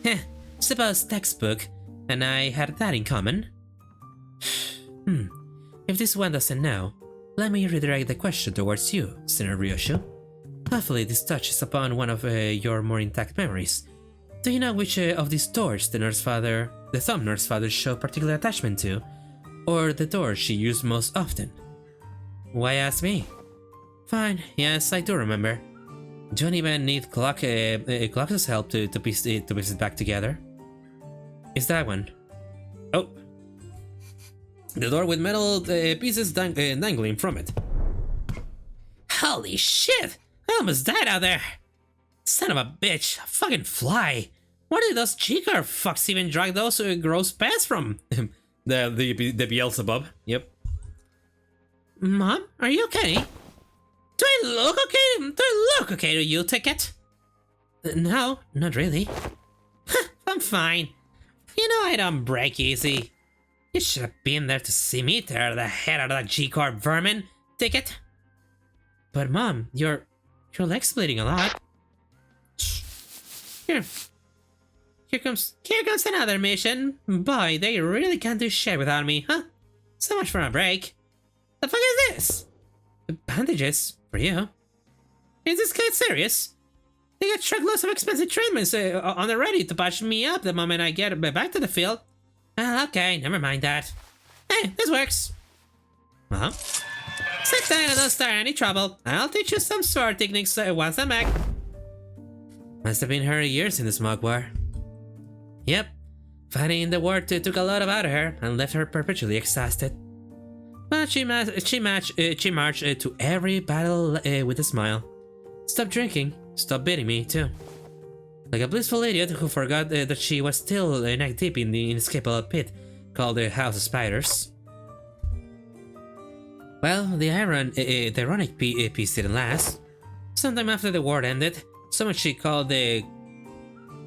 Heh, suppose textbook and I had that in common. If this one doesn't know, let me redirect the question towards you, Sinner Ryoshu. Hopefully this touches upon one of your more intact memories. Do you know which of these doors the thumb nurse father showed particular attachment to? Or the door she used most often? Why ask me? Fine, yes, I do remember. Don't even need Clock's help to piece it back together. It's that one. Oh. The door with metal pieces dangling from it. Holy shit! I almost died out there! Son of a bitch, a fucking fly! Where did those G.R.I.A fucks even drag those gross pets from? the Beelzebub, yep. Mom, are you okay? Do I look okay? Do I look okay to you, Ticket? No, not really. I'm fine. You know I don't break easy. You should have been there to see me tear the head out of that G-Corp vermin, Ticket. But Mom, your leg's bleeding a lot. Here comes another mission. Boy, they really can't do shit without me, huh? So much for a break. The fuck is this? Bandages for you. Is this kid serious? They got truckloads of expensive treatments on the ready to patch me up the moment I get back to the field. Well, okay, never mind that. Hey, this works. Uh-huh. Sit down and don't start any trouble. I'll teach you some sword techniques once I'm back. Must have been her years in the smog war. Yep, fighting in the war took a lot out of her and left her perpetually exhausted. But she marched to every battle with a smile. Stop drinking, stop beating me too. Like a blissful idiot who forgot that she was still neck deep in the inescapable pit called the House of Spiders. Well, the ironic piece didn't last. Sometime after the war ended, someone she called the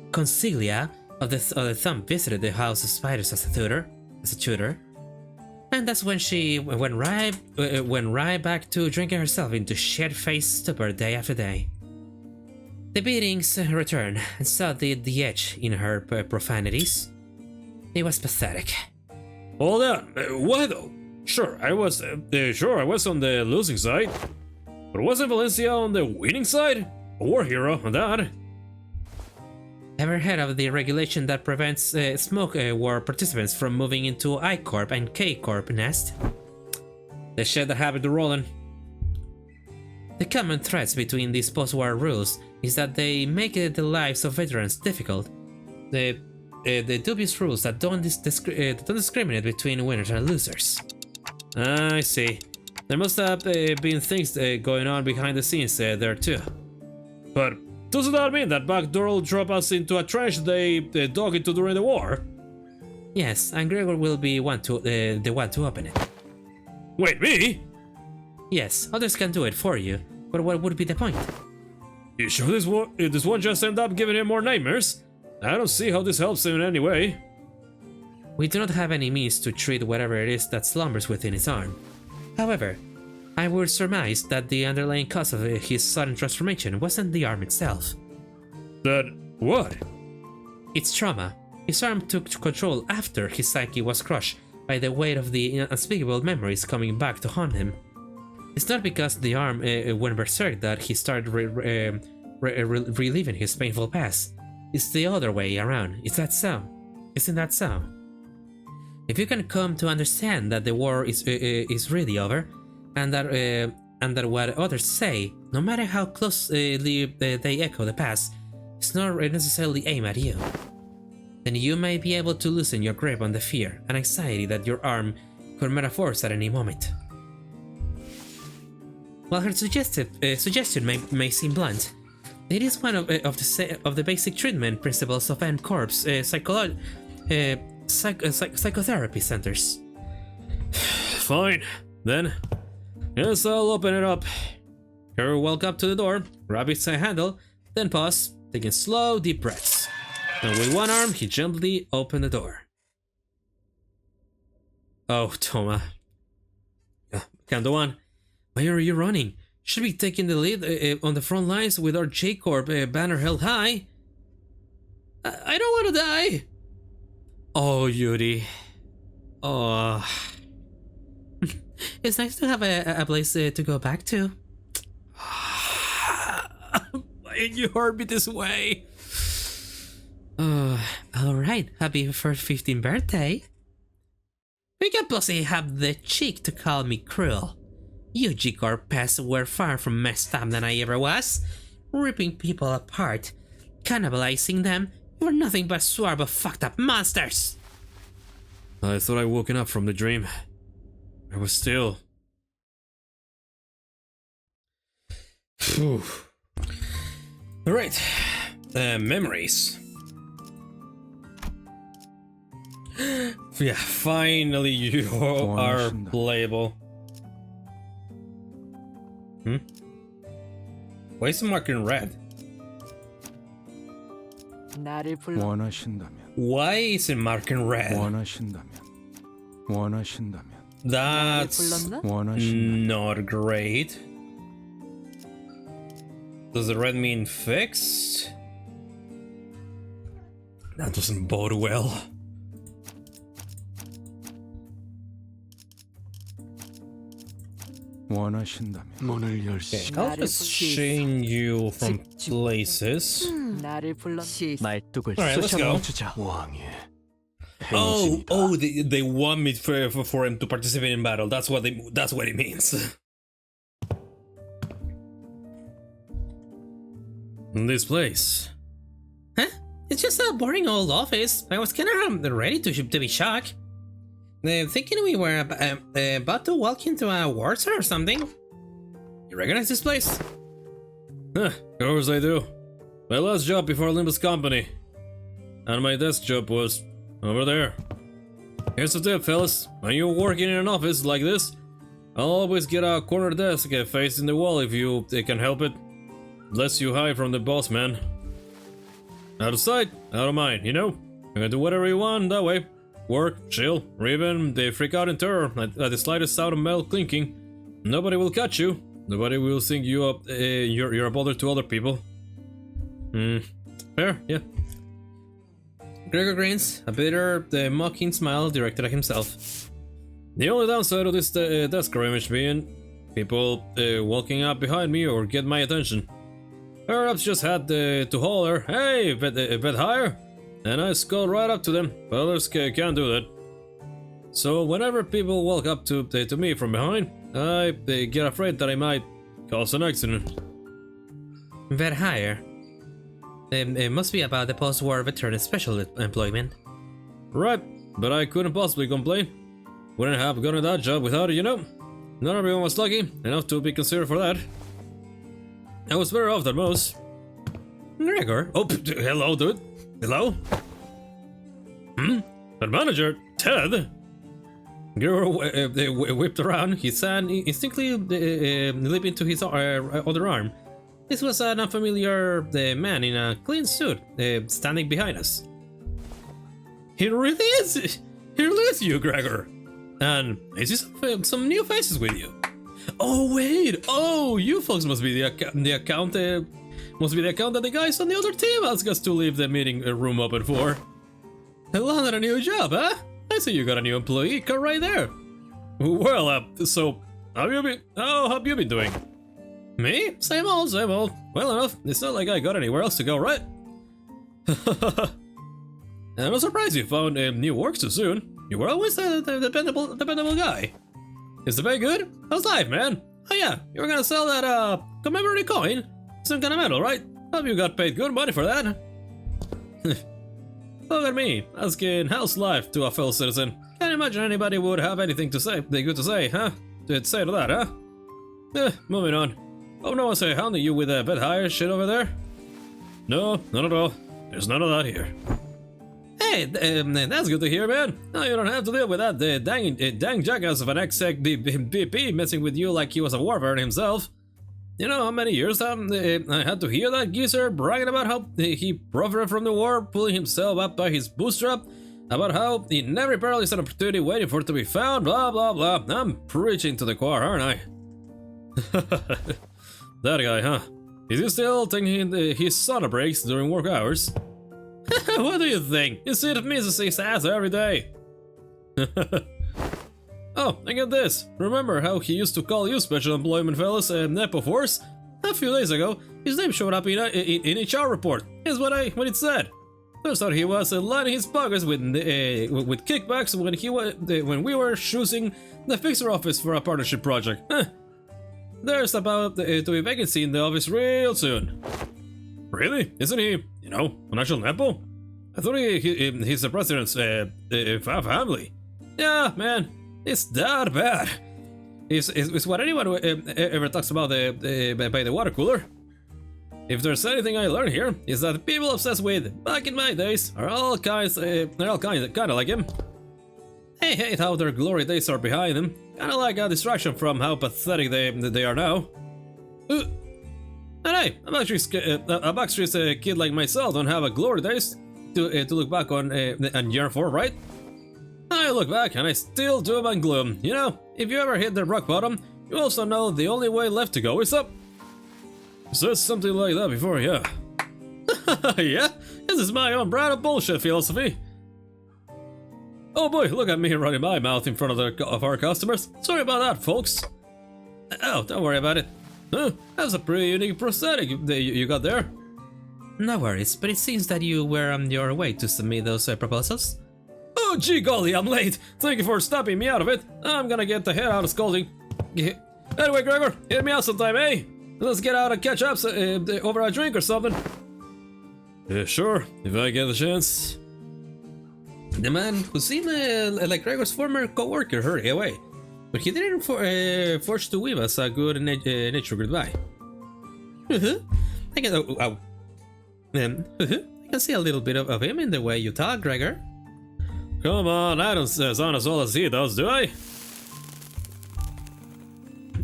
consiglia of the thumb visited the House of Spiders as a tutor. And that's when she went right back to drinking herself into shit-faced stupor day after day. The beatings returned and saw the edge in her profanities. It was pathetic. Hold on, why though? Sure, I was on the losing side, but wasn't Valencia on the winning side? A war hero on that. Ever heard of the regulation that prevents smoke war participants from moving into I Corp and K Corp nest? The shit that happened to Roland. The common threads between these post-war rules is that they make the lives of veterans difficult. The dubious rules that don't discriminate between winners and losers. I see. There must have been things going on behind the scenes there too. But doesn't that mean that backdoor will drop us into a trench they dug into during the war? Yes, and Gregor will be the one to open it. Wait, me? Yes, others can do it for you, but what would be the point? You sure this one just end up giving him more nightmares? I don't see how this helps him in any way. We do not have any means to treat whatever it is that slumbers within his arm. However, I would surmise that the underlying cause of his sudden transformation wasn't the arm itself. That what? It's trauma. His arm took control after his psyche was crushed by the weight of the unspeakable memories coming back to haunt him. It's not because the arm went berserk that he started reliving his painful past. It's the other way around. It's that so. Isn't that so? If you can come to understand that the war is really over, and that what others say, no matter how closely they echo the past, is not necessarily aimed at you, then you may be able to loosen your grip on the fear and anxiety that your arm could metamorphose at any moment. While her suggestion may seem blunt, it is one of the basic treatment principles of S.A.N.G.R.I.A psychotherapy centers. Fine, then. Yes, I'll open it up. Her walked up to the door, grabbed its handle, then paused, taking slow, deep breaths. And with one arm, he gently opened the door. Oh, Toma. Kandoan, why are you running? Should be taking the lead on the front lines with our J-Corp banner held high. I don't want to die. Oh, Yuri. Oh. It's nice to have a place to go back to. Why did you hurt me this way? Alright, happy first 15th birthday. We can pussy have the cheek to call me cruel. You G-Corp pests were far from messed up than I ever was. Ripping people apart, cannibalizing them. You were nothing but a swarm of fucked up monsters. I thought I'd woken up from the dream. I was still. Alright, memories. Yeah, finally you are playable. Why is it marked in red? Why is it marked in red? That's not great. Does the red mean fixed? That doesn't bode well. Okay, I'll just change you from places. Alright, let's go. Oh, they want me for him to participate in battle. That's what it means. This place. Huh? It's just a boring old office. I was kinda ready to be shocked. Thinking we were about to walk into a war zone or something. You recognize this place? Huh, of course I do. My last job before Limbus Company. And my desk job was over there. Here's the tip, fellas. When you're working in an office like this, I'll always get a corner desk facing the wall if you can help it. Lets you hide from the boss man. Out of sight, out of mind, you know? You can do whatever you want that way. Work, chill, or even they freak out in terror at the slightest sound of metal clinking. Nobody will catch you. Nobody will think you up. You're a bother to other people. Fair, yeah. Gregor grins, a bitter, mocking smile directed at himself. The only downside of this desk image being people walking up behind me or get my attention. Perhaps just had to holler, "Hey, bet higher!" And I skull right up to them, but others can't do that. So whenever people walk up to me from behind, I get afraid that I might cause an accident. Bet higher. It must be about the post-war veteran special employment. Right, but I couldn't possibly complain. Wouldn't have gotten that job without it, you know? Not everyone was lucky enough to be considered for that. I was better off than most. Gregor? Oh, hello, dude. Hello? The manager, Ted? Gregor whipped around, his hand instinctively leaping to his other arm. This was an unfamiliar man in a clean suit, standing behind us. He really is! Here lives you, Gregor. And I see some new faces with you. Oh wait! Oh, you folks must be the account that the guys on the other team asked us to leave the meeting room open for. Landed a new job, huh? I see you got a new employee car right there. Well, so how have you been doing? Me? Same old, same old. Well enough. It's not like I got anywhere else to go, right? I'm surprised you found new work so soon. You were always the dependable guy. Is the pay good? How's life, man? Oh yeah, you were gonna sell that commemorative coin? Some kind of medal, right? Hope you got paid good money for that. Look at me, asking how's life to a fellow citizen. Can't imagine anybody would have anything to say, good to say, huh? To say to that, huh? Moving on. Oh, no one's hounding you with a bed hire shit over there? No, not at all. There's none of that here. Hey, that's good to hear, man. Now you don't have to deal with that dang jackass of an ex-sec BP messing with you like he was a war veteran himself. You know how many years I had to hear that geezer bragging about how he profited from the war, pulling himself up by his bootstrap, about how in every peril is an opportunity waiting for it to be found, blah blah blah. I'm preaching to the choir, aren't I? That guy, huh? Is he still taking his sauna breaks during work hours? What do you think? You see it misses his ass every day. Oh, and get this. Remember how he used to call you special employment fellas Nepo Force? A few days ago, his name showed up in HR report. Here's what it said. Turns out he was lining his pockets with kickbacks when we were choosing the fixer office for a partnership project. Huh. There's about to be a vacancy in the office real soon. Really? Isn't he, an actual Nepo? I thought he's the president's family. Yeah, man, it's that bad. It's what anyone ever talks about by the water cooler. If there's anything I learned here, is that people obsessed with back in my days are all kinds of like him. They hate how their glory days are behind them, kinda like a distraction from how pathetic they are now. And hey, a Backstreet's kid like myself don't have a glory days to look back on and yearn for, right? I look back and I still doom and gloom. If you ever hit the rock bottom, you also know the only way left to go is up. Said something like that before, yeah. Yeah, this is my own brand of bullshit philosophy. Oh boy, look at me running my mouth in front of our customers. Sorry about that, folks. Oh, don't worry about it. Huh, that's a pretty unique prosthetic you got there. No worries, but it seems that you were on your way to submit those proposals. Oh gee golly, I'm late. Thank you for stopping me out of it. I'm gonna get the head out of scolding. Anyway, Gregor, hit me out sometime, eh? Let's get out and catch up over a drink or something. Yeah, sure, if I get the chance. The man who seemed like Gregor's former co-worker hurried away, but he didn't force to wave us a good natured goodbye. I can see a little bit of him in the way you talk, Gregor. Come on, I don't sound as well as he does, do I?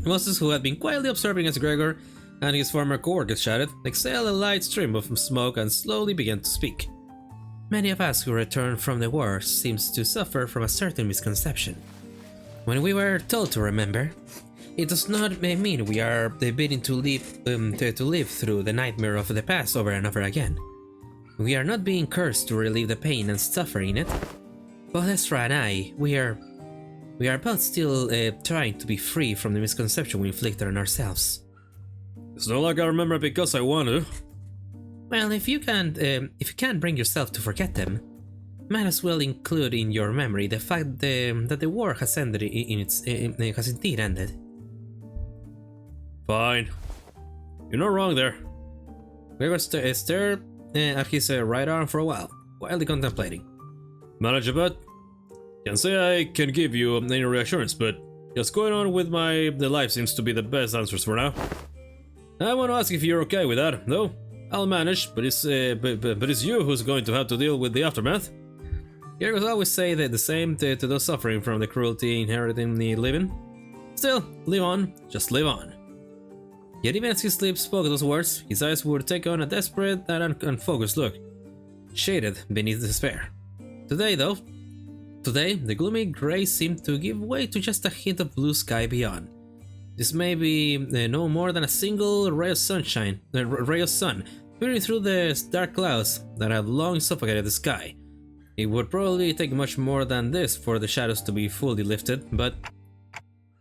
Moses, who had been quietly observing as Gregor and his former co-workers chatted, exhaled a light stream of smoke and slowly began to speak. Many of us who returned from the war seems to suffer from a certain misconception. When we were told to remember, it does not mean we are bidding to live through the nightmare of the past over and over again. We are not being cursed to relieve the pain and suffering in it. Both S.A.N.G.R.I.A and I, we are both still trying to be free from the misconception we inflicted on ourselves. It's not like I remember because I want to. Well, if you can't bring yourself to forget them, might as well include in your memory the fact that the war has ended has indeed ended. Fine. You're not wrong there. Gregor stared at his right arm for a while, quietly contemplating. Manage a bet? Can't say I can give you any reassurance, but just going on with the life seems to be the best answers for now. I want to ask if you're okay with that, though. I'll manage, but it's you who's going to have to deal with the aftermath. Gregors always say the same to those suffering from the cruelty inherited in the living. Still, live on, just live on. Yet even as his lips spoke those words, his eyes would take on a desperate and unfocused look, shaded beneath despair. Today, though, today, the gloomy gray seemed to give way to just a hint of blue sky beyond. This may be no more than a single ray of sunshine, ray of sun, peering through the dark clouds that have long suffocated the sky. It would probably take much more than this for the shadows to be fully lifted, but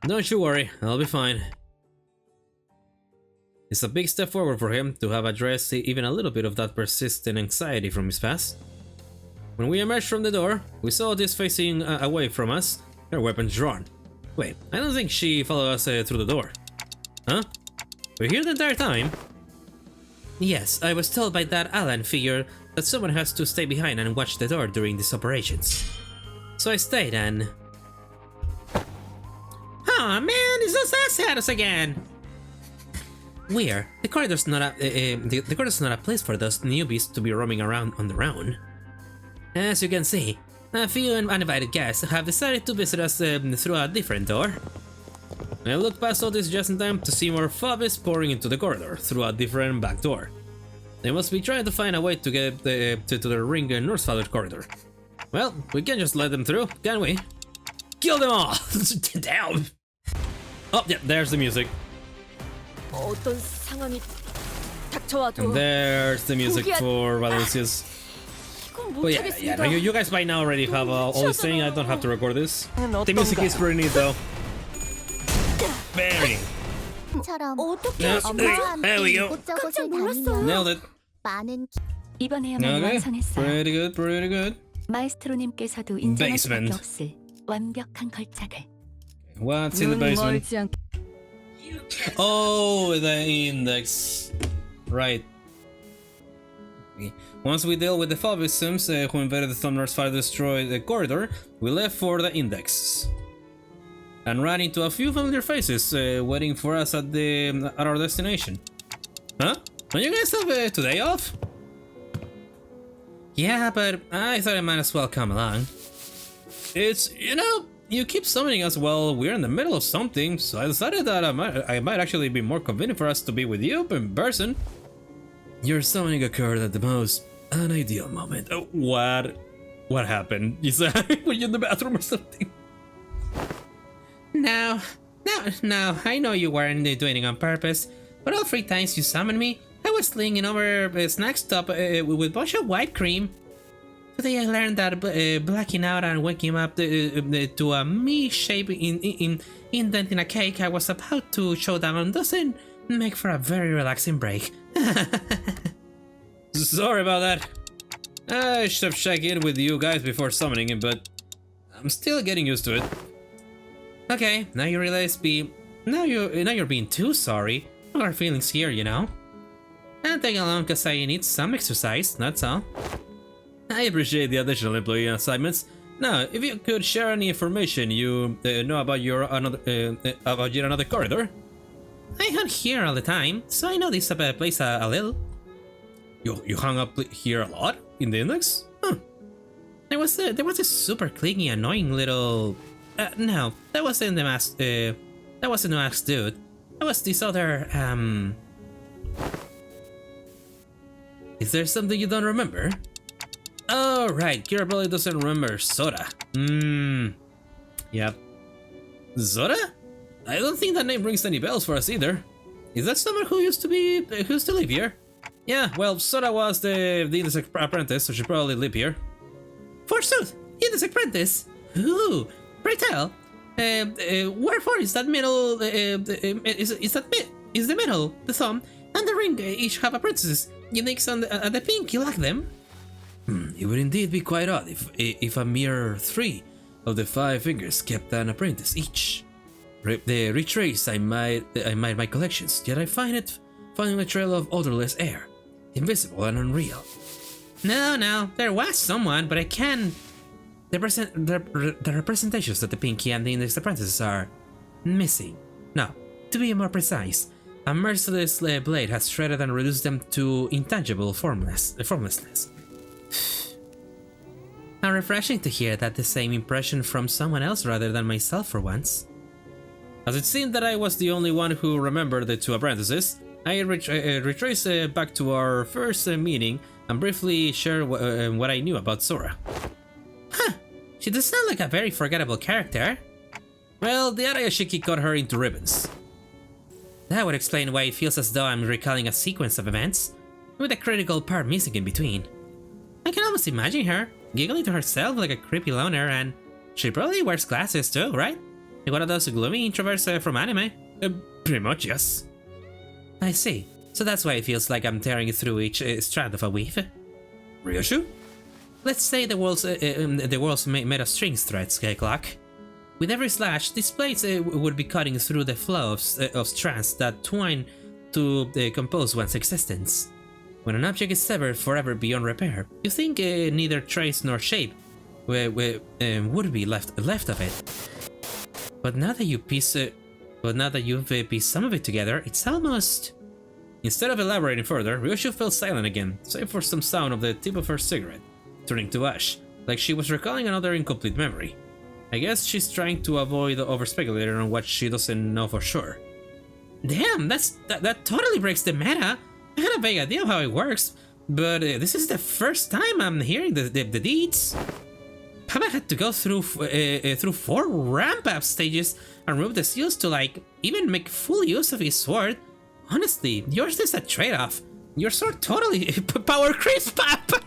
don't you worry, I'll be fine. It's a big step forward for him to have addressed even a little bit of that persistent anxiety from his past. When we emerged from the door, we saw this facing away from us, her weapons drawn. Wait, I don't think she followed us through the door. Huh? We're here the entire time? Yes, I was told by that Alan figure that someone has to stay behind and watch the door during these operations. So I stayed and... Aw man, it's those assholes again! Weird. The corridor's not a place for those newbies to be roaming around on their own. As you can see, a few uninvited guests have decided to visit us through a different door. I looked past all this just in time to see more fobbies pouring into the corridor through a different back door. They must be trying to find a way to get to the ring Northfather corridor. Well, we can't just let them through, can we? Kill them all! Damn! Oh, yeah, there's the music. 어떤 상황이 닥쳐와도 And there's the music for Valencia's. 이건 But 못하겠습니다. yeah, you guys by now already have all this saying. I don't have to record this. The music is pretty neat though. Very. 처럼 어떻게 There we go. 깜짝 놀랐어요. Nailed it. 많은 이번에야말로 Okay. 완성했어요. Pretty good, pretty good. 마에스트로님께서도 인정할 수밖에 Basement. 없을 완벽한 걸작을. What's in the basement? Oh, the index. Right. Once we deal with the Phobisms who invaded the Thunder's fire destroyed the corridor, we left for the index. And ran into a few familiar faces waiting for us at our destination. Huh? Don't you guys have today off? Yeah, but I thought I might as well come along. It's, you keep summoning us while we're in the middle of something, so I decided that I might actually be more convenient for us to be with you in person. Your summoning occurred at the most unideal moment. What? What happened? You said were you in the bathroom or something? No, I know you weren't doing it on purpose, but all 3 times you summoned me, I was slinging over a snack stop with a bunch of white cream. Today I learned that blacking out and waking up to a me shape indent in a cake I was about to show down doesn't make for a very relaxing break. Sorry about that. I should have checked in with you guys before summoning him, but I'm still getting used to it. Okay, now you realize now you're being too sorry. No hard feelings here, you know. I'm taking along because I need some exercise, that's all. I appreciate the additional employee assignments. Now, if you could share any information you know about yet another corridor. I hunt here all the time, so I know this place a little. You hung up here a lot in the index? Huh. There was this super clingy, annoying little. No, that wasn't the mask. That wasn't the mask dude. That was this other. Is there something you don't remember? Oh right, Kira probably doesn't remember Sora. Yep. Sora? I don't think that name rings any bells for us either. Is that someone who used to live here? Yeah, well, Sora was the Index apprentice, so she probably lived here. Forsooth, Index apprentice. Ooh, pray tell. Wherefore is that middle? Is the middle, the thumb, and the ring each have apprentices? Uniques and the pink, you like them? It would indeed be quite odd if a mere 3 of the 5 fingers kept an apprentice each. Retrace I might my collections, yet I finding a trail of odorless air, invisible and unreal. No, there was someone, but I can't. The representations of the Pinky and the Index apprentices are missing. No, to be more precise, a merciless blade has shredded and reduced them to intangible formlessness. How refreshing to hear that the same impression from someone else rather than myself for once. As it seemed that I was the only one who remembered the 2 apprentices, I retraced back to our first meeting and briefly shared what I knew about Sora. Huh, She does sound like a very forgettable character. Well, the Arayashiki cut her into ribbons. That would explain why it feels as though I'm recalling a sequence of events, with a critical part missing in between. I can almost imagine her, giggling to herself like a creepy loner, and she probably wears glasses too, right? Like one of those gloomy introverts from anime. Pretty much, yes. I see. So that's why it feels like I'm tearing through each strand of a weave. Ryoshu? Let's say the world's made of strings threads, Clock. With every slash, these blades would be cutting through the flow of strands that twine to compose one's existence. When an object is severed forever beyond repair, you think neither trace nor shape would be left of it. But now that you've pieced some of it together, it's almost... Instead of elaborating further, Ryoshu fell silent again, save for some sound of the tip of her cigarette, turning to ash, like she was recalling another incomplete memory. I guess she's trying to avoid over-speculating on what she doesn't know for sure. Damn, that totally breaks the meta. I had a vague idea of how it works, but this is the first time I'm hearing the deeds. Papa had to go through 4 ramp-up stages and remove the seals to like even make full use of his sword. Honestly, yours is a trade-off. Your sword totally power creeps, Papa.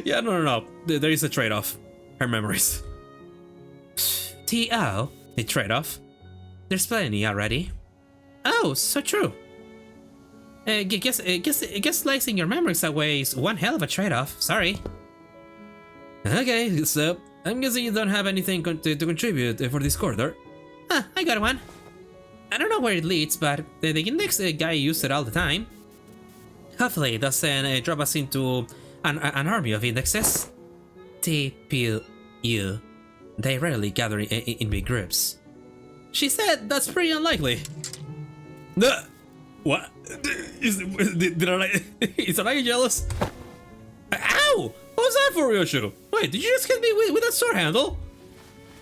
Yeah, no. There is a trade-off. Her memories. T.O. A trade-off? There's plenty already. Oh, so true. Guess slicing your memories away is one hell of a trade-off. Sorry. Okay, so I'm guessing you don't have anything to contribute for this corridor. I got one. I don't know where it leads, but the index guy used it all the time. Hopefully it doesn't drop us into an army of indexes. TPU. They rarely gather in big groups. She said that's pretty unlikely. What? Is Araya jealous? Ow! What was that for, Ryoshu? Wait, did you just hit me with that sword handle?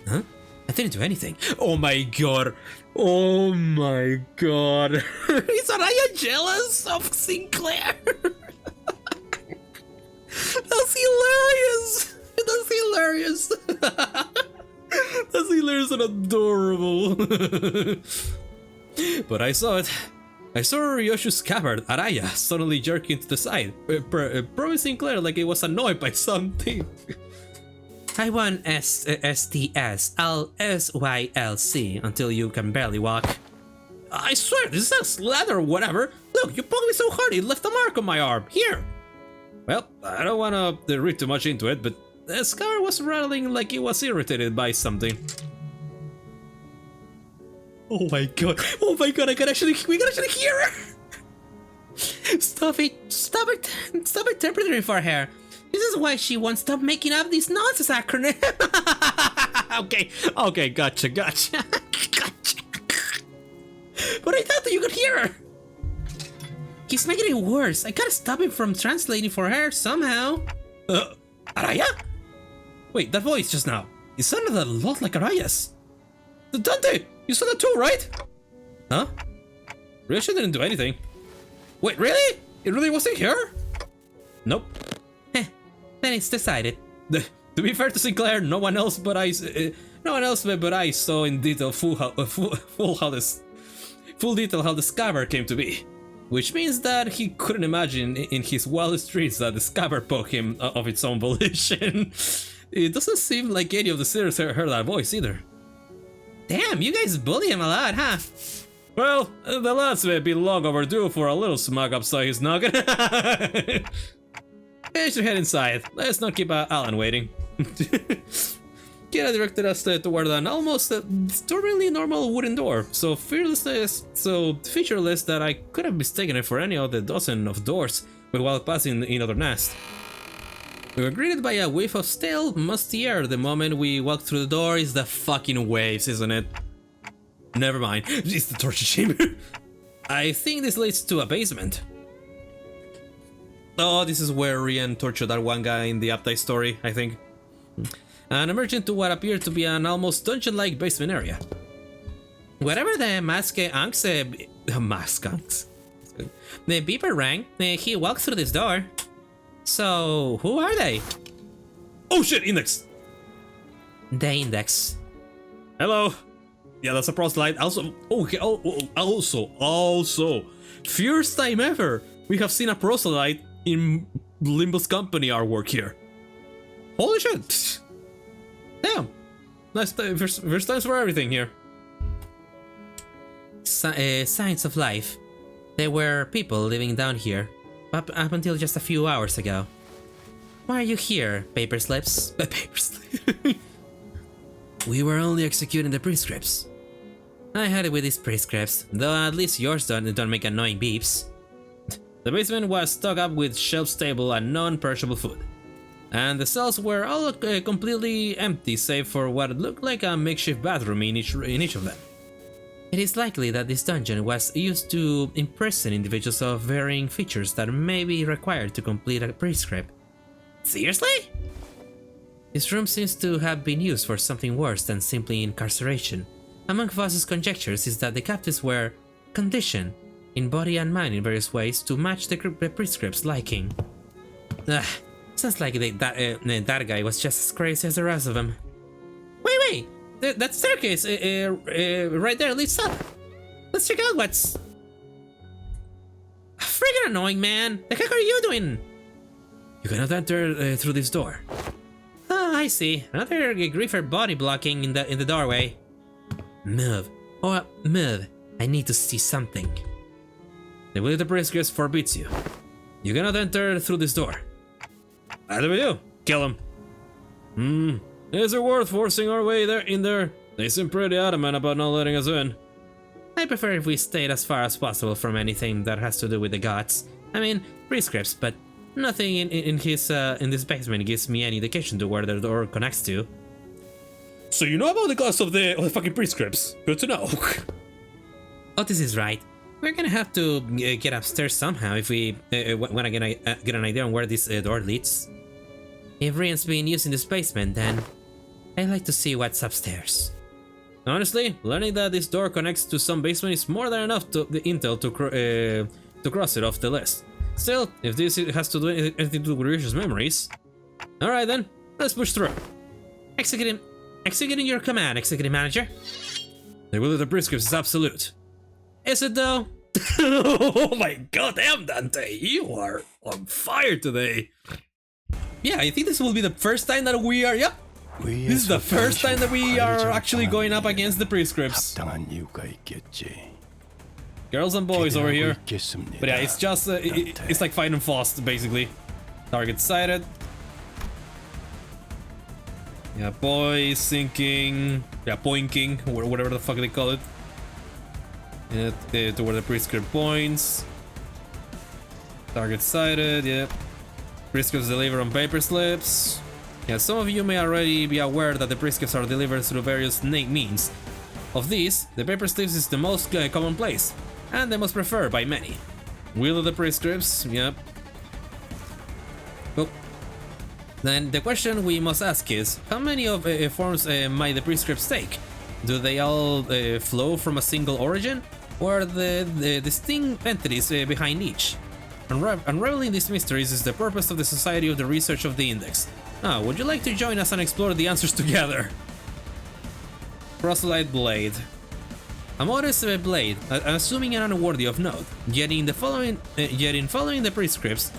Huh? I didn't do anything. Oh my god. Oh my god. Is Araya jealous of Sinclair? That's hilarious. That's hilarious. That's hilarious and adorable. But I saw it. I saw Ryoshu's scabbard, Araya, suddenly jerking to the side, probably Sinclair like it was annoyed by something. I want STS, I'll SYLC until you can barely walk. I swear, this is a slather or whatever. Look, you poked me so hard it left a mark on my arm. Here. Well, I don't want to read too much into it, but the scar was rattling like it was irritated by something. Oh my god, we can actually hear her! Stop interpreting for her. This is why she won't stop making up these nonsense acronyms. Okay, gotcha. But I thought that you could hear her! He's making it worse. I gotta stop him from translating for her somehow. Araya? Wait, that voice just now. It sounded a lot like Araya's. Dante, you saw that too, right? Huh? Ryoshu didn't do anything. Wait, really? It really wasn't her? Nope. Then it's decided. To be fair to Sinclair, no one else but I saw in detail full detail how the scabbard came to be. Which means that he couldn't imagine in his wildest dreams that the scabbard poked him of its own volition. It doesn't seem like any of the sisters heard that voice either. Damn, you guys bully him a lot, huh? Well, the lads may be long overdue for a little smack upside his noggin. I should head inside. Let's not keep Alan waiting. Kira directed us toward an almost disturbingly normal wooden door, so featureless that I could have mistaken it for any of the dozen of doors while passing another nest. We were greeted by a whiff of stale, musty air the moment we walked through the door. It's the fucking waves, isn't it? Never mind, it's the torture chamber. I think this leads to a basement. Oh, this is where Rian tortured that one guy in the Update story, I think. And emerged into what appeared to be an almost dungeon-like basement area. Whatever the the beeper rang, he walked through this door. So, who are they? Oh shit, index! The index. Hello! Yeah, that's a proselyte. Also, okay, also, first time ever we have seen a proselyte in Limbus Company artwork here. Holy shit! Damn! Nice, first times for everything here. Signs of life. There were people living down here, up until just a few hours ago. Why are you here, paper slips? Paper slip. We were only executing the prescripts. I had it with these prescripts, though at least yours don't make annoying beeps. The basement was stocked up with shelf-stable and non-perishable food, and the cells were all completely empty save for what looked like a makeshift bathroom in each of them. It is likely that this dungeon was used to imprison individuals of varying features that may be required to complete a prescript. Seriously? This room seems to have been used for something worse than simply incarceration. Among Voss's conjectures is that the captives were conditioned in body and mind in various ways to match the prescript's liking. Sounds like that guy was just as crazy as the rest of them. Wait! That staircase right there leads up. Let's check out what's... Friggin' annoying, man! The heck are you doing? You cannot enter through this door. Oh, I see. Another griefer body blocking in the doorway. Move. Move. I need to see something. The will of the prescripts forbids you. You cannot enter through this door. What do we do? Kill him. Is it worth forcing our way in there? They seem pretty adamant about not letting us in. I prefer if we stayed as far as possible from anything that has to do with the gods. I mean, prescripts, but nothing in this basement gives me any indication to where the door connects to. So you know about the cost of the fucking prescripts? Good to know. Otis is right. We're gonna have to get upstairs somehow if we wanna get an idea on where this door leads. If Rian's been using this basement, then I'd like to see what's upstairs. Honestly, learning that this door connects to some basement is more than enough to the intel to cross it off the list. Still, if this has to do anything to do with Risha's memories... Alright then, let's push through. Executing your command, Executive Manager. The will of the prescripts is absolute. Is it though? Oh my god damn, Dante, you are on fire today. Yeah, I think this will be the first time that we are... Yep! This is the first time that we are actually going up against the prescripts. Girls and boys over here. But yeah, it's just... it's like fighting fast, basically. Target sighted. Yeah, boys sinking... Yeah, poinking, or whatever the fuck they call it. To where the prescript points. Target sighted, yep. Prescripts delivered on paper slips. Yeah, some of you may already be aware that the prescripts are delivered through various means. Of these, the paper slips is the most commonplace, and the most preferred by many. Will of the prescripts, yep. Well, then the question we must ask is, how many of forms might the prescripts take? Do they all flow from a single origin, or are the distinct entities behind each? Unraveling these mysteries is the purpose of the Society of the Research of the Index. Now, would you like to join us and explore the answers together? Proselyte Blade. A modest blade, assuming and unworthy of note, yet in following the prescripts,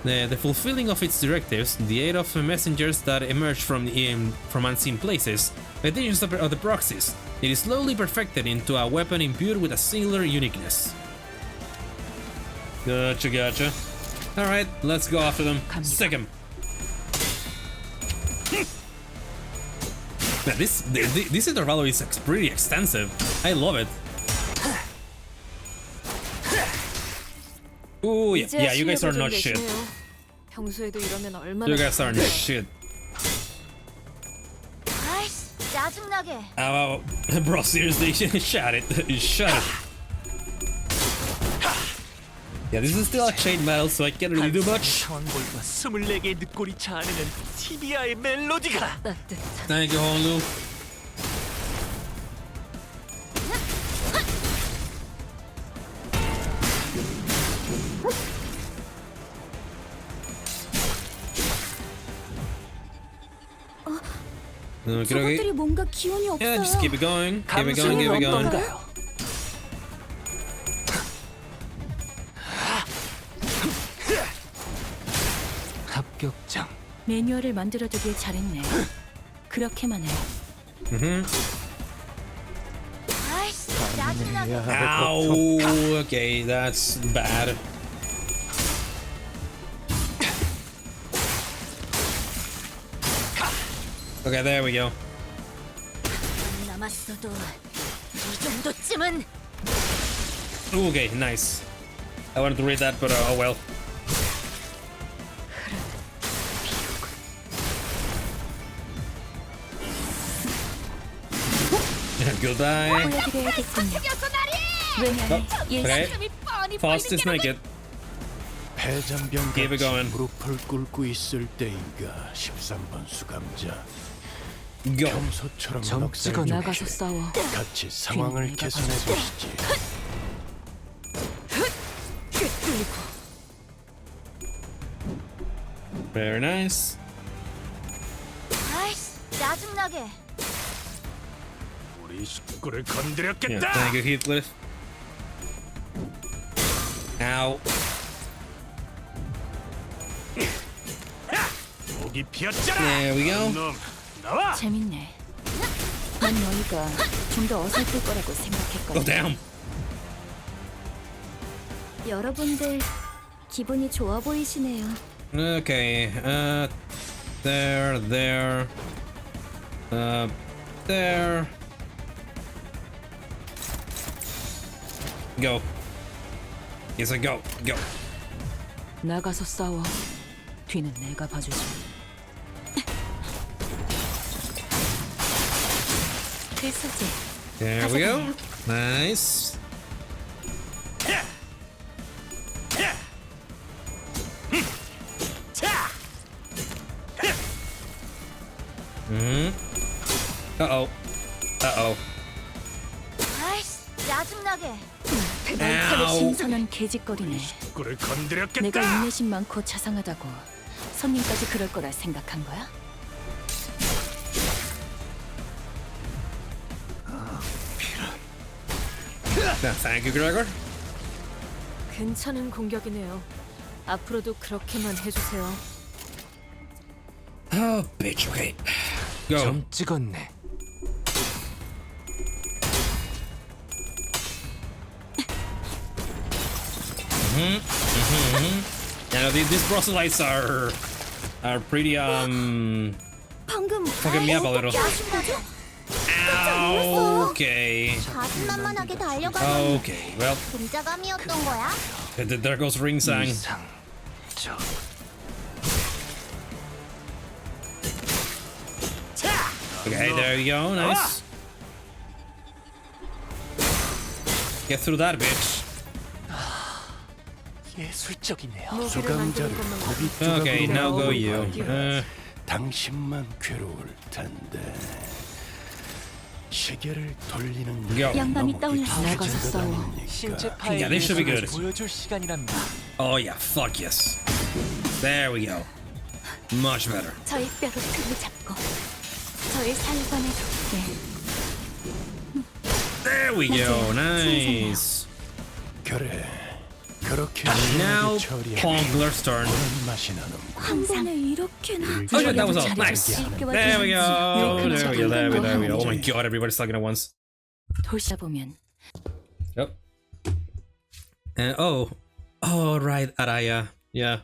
the fulfilling of its directives, the aid of messengers that emerge from unseen places, the teachings of the proxies, it is slowly perfected into a weapon imbued with a singular uniqueness. Gotcha. Alright, let's go after them. Stick him. Man, this Intervallo is pretty extensive. I love it. Ooh, yeah, you guys are not shit. 평소에도 이러면 얼마나 You guys are not shit. 아이씨, 짜증나게. Oh, bro, seriously, shut it. Shut it. Yeah, this is still a chain metal, so I can't really do much. 상황볼과 24개의 늑골이 자아내는 티비아의 멜로디가 Thank you, Honlu. Okay. 저것들이 뭔가 기운이 Yeah, just 없어요. keep it going. Keep it going. Keep it going. 어떤가요? 합격장. 매뉴얼을 만들어두길 잘했네. 그렇게만 해. 아이씨, 짜증나게. Ow. Okay, that's bad. Okay, there we go. 남았어도 이 정도쯤은. Okay, nice. I wanted to read that, but oh well. Goodbye. 보여드려야겠군요. 녀석 나리! 왜냐면 Okay. 이 뻔히 Fast 보이는 is 게 make it. 해장병 Keep it going. 무릎을 꿇고 있을 때인가 13번 수감자 Go. 평소처럼 점 넉살 찍어 좀 나가서 싸워. 같이 상황을 내가 개선해 보시지. Very nice. 아이씨, 짜증나게. 우리 식구를 Yeah, 건드렸겠다. thank you, Heathcliff. Ow. 목이 피었잖아. There we go. 놈 나와. 재밌네. 난 너희가 좀 더 어설플 거라고 Oh, 생각했거든. damn. 여러분들 기분이 좋아 보이시네요. Okay, there, there, there. Go. Yes, I go. Go. 나가서 싸워. 뒤는 내가 봐주지. 필수지. There we go. Nice. Uh-oh. Uh-oh. 아이씨, 짜증나게. Ow. 저는 개짓거리네. 식구를 내가 건드렸겠다. 인내심 많고 자상하다고 손님까지 그럴 거라 생각한 거야? Thank you, Gregor. 괜찮은 공격이네요. 앞으로도 그렇게만 해주세요. Oh, bitch. Okay. Go. 점 찍었네. Now these proselytes are pretty 방금 fucking me up a little. 어떻게 하신 거죠? Okay. 자신만만하게 달려가는 Okay. Well, 분자감이었던 거야? there goes Ring-sang. 이상. 저. Okay, there you go. Nice. Get through that, bitch. 예술적이네요. 무기를 수감자를 만드는 것만 고비 Okay, now go you. 당신만 괴로울 텐데 시계를 돌리는 Go. 양반이 떠올랐어. 나가서 싸워. 신체 Yeah, 파일 this should be good. 보여줄 시간이랍니다. Oh yeah, fuck yes. There we go. Much better. 저의 뼈로 등을 잡고 저의 살관에 덮게. There we go. Nice. 그래 그렇게 Now, 처리해 Pongler's turn. 맛이 나는 한 번에 이렇게나. Oh yeah, that was all. Nice. There we go. There we go. There we go. There we go. Oh my god, everybody's talking at once. 돌다 보면 Yep. Oh, right, Araya. Yeah.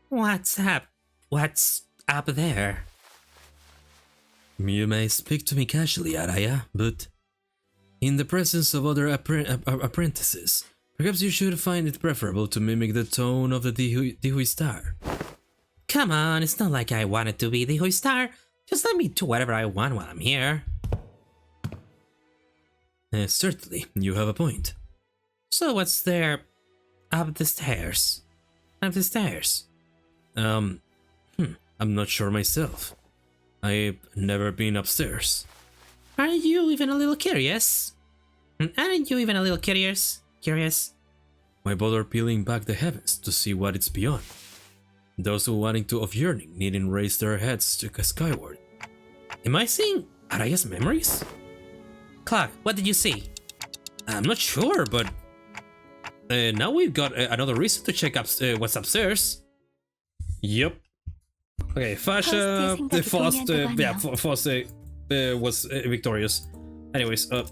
What's up? What's up there? You may speak to me casually, Araya, but in the presence of other apprentices, perhaps you should find it preferable to mimic the tone of the Dihui Star. Come on, it's not like I wanted to be Dihui Star. Just let me do whatever I want while I'm here. Certainly, you have a point. So what's there up the stairs? Up the stairs? I'm not sure myself. I've never been upstairs. Aren't you even a little curious? Aren't you even a little curious? Why bother peeling back the heavens to see what it's beyond? Those who wanting to of yearning needing raise their heads to skyward. Am I seeing Araya's memories? Clark, what did you see? I'm not sure, but now we've got another reason to check up what's upstairs. Yep. Okay, Fasha, Foss was victorious. Anyways, get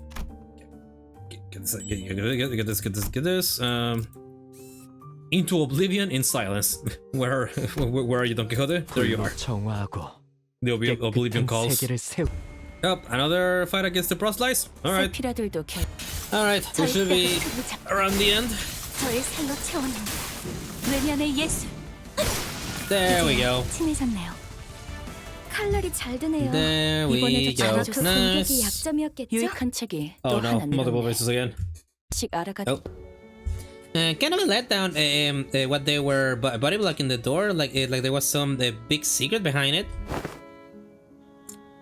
this. Into Oblivion in silence. Where are you, Don Quixote? There you are. 정화하고 The Oblivion calls. 세계를 세우. Yep, another fight against the proselytes. Alright. 세피라들도 Alright, we should be around the end. 저의 살로 채워놓은 외면의 예술. There we go. 친해졌네요. 칼날이 잘 드네요. There we 이번에도 go. 잘하고 승격이 Nice. 약점이었겠죠? 유익한 책이 또 Oh no, 하나 multiple 늘었네. faces again. 식.R.I.A.가 Oh. Kind of a letdown. What they were body blocking the door, like there was some big secret behind it.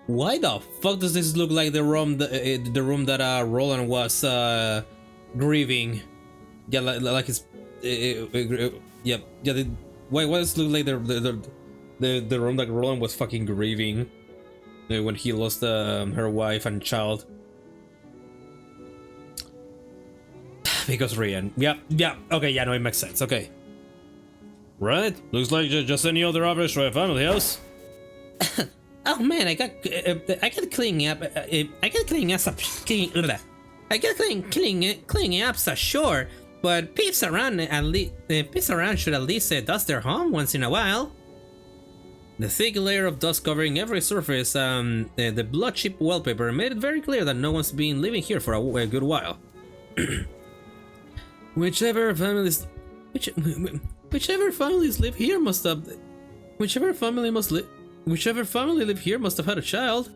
Why the fuck does this look like the room that Roland was grieving? Yeah, like it's yeah. Why does it look like the room that Roland was fucking grieving when he lost her wife and child? Because Rian. Yeah. Okay, yeah, no, it makes sense. Okay. Right. Looks like just any other average family house. Oh man, I got cleaning up. I got cleaning up, so sure. But peeps around should at least dust their home once in a while. The thick layer of dust covering every surface, the blood chip wallpaper made it very clear that no one's been living here for a good while. Whichever families live here must have. Whichever family lived here must have had a child.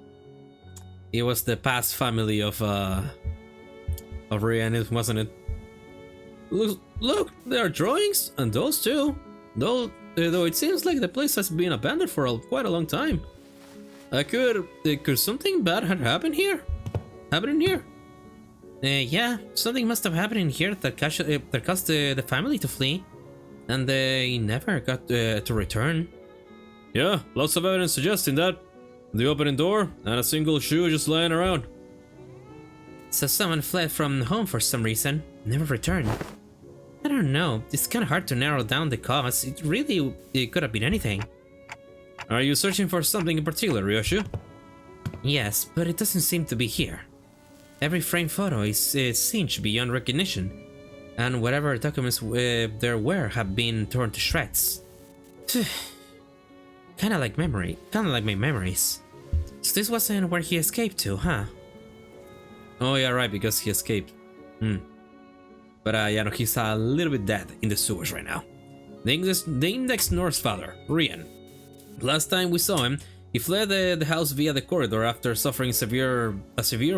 It was the past family of Rian, wasn't it? Look, there are drawings, and those too. Though it seems like the place has been abandoned for quite a long time. Could something bad have happened here? Yeah, something must have happened in here that caused the family to flee, and they never got to return. Yeah, lots of evidence suggesting that. The opening door and a single shoe just lying around. So someone fled from home for some reason, never returned. I don't know, it's kind of hard to narrow down the cause. It could have been anything. Are you searching for something in particular, Ryoshu? Yes, but it doesn't seem to be here. Every framed photo is singed beyond recognition, and whatever documents there were have been torn to shreds. Kinda like my memories. So this wasn't where he escaped to, huh? Oh yeah, right, because he escaped. But yeah, no, he's a little bit dead in the sewers right now. The Index North's father, Rian. Last time we saw him, he fled the house via the corridor after suffering a severe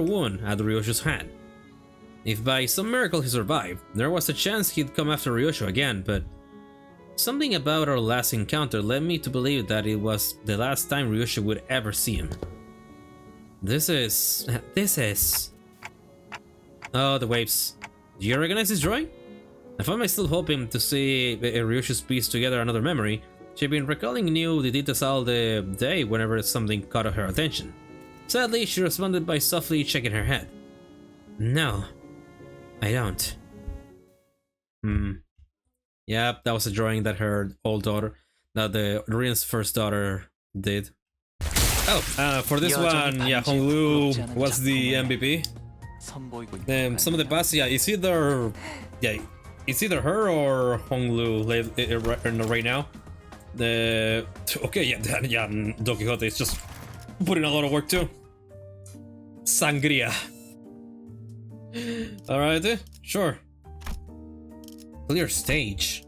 wound at Ryoshu's hand. If by some miracle he survived, there was a chance he'd come after Ryoshu again, but something about our last encounter led me to believe that it was the last time Ryoshu would ever see him. This is... Oh, the waves. Do you recognize this drawing? I found myself hoping to see Ryoshu's piece together another memory. She'd been recalling the details all the day whenever something caught her attention. Sadly, she responded by softly shaking her head. No, I don't. Yep, that was a drawing that her old daughter, that the Rian's first daughter did. Oh, for this one, yeah, Honglu was the MVP. Some of the past, yeah, it's either her or Honglu right now. Okay, yeah, Don Quixote is just putting a lot of work too. S.A.N.G.R.I.A. Alright, sure. Clear stage.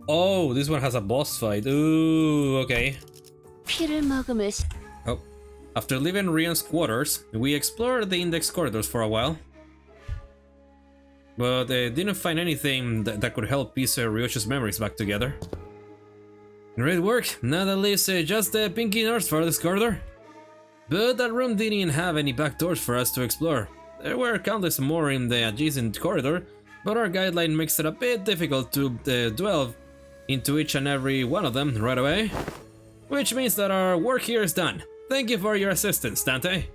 Oh, this one has a boss fight. Ooh, okay. Oh. After leaving Rian's quarters, we explored the Index corridors for a while. But didn't find anything that could help piece Ryoshu's memories back together. Great work, now that leaves just the Pinky North for this corridor. But that room didn't have any back doors for us to explore. There were countless more in the adjacent corridor, but our guideline makes it a bit difficult to delve into each and every one of them right away. Which means that our work here is done. Thank you for your assistance, Dante.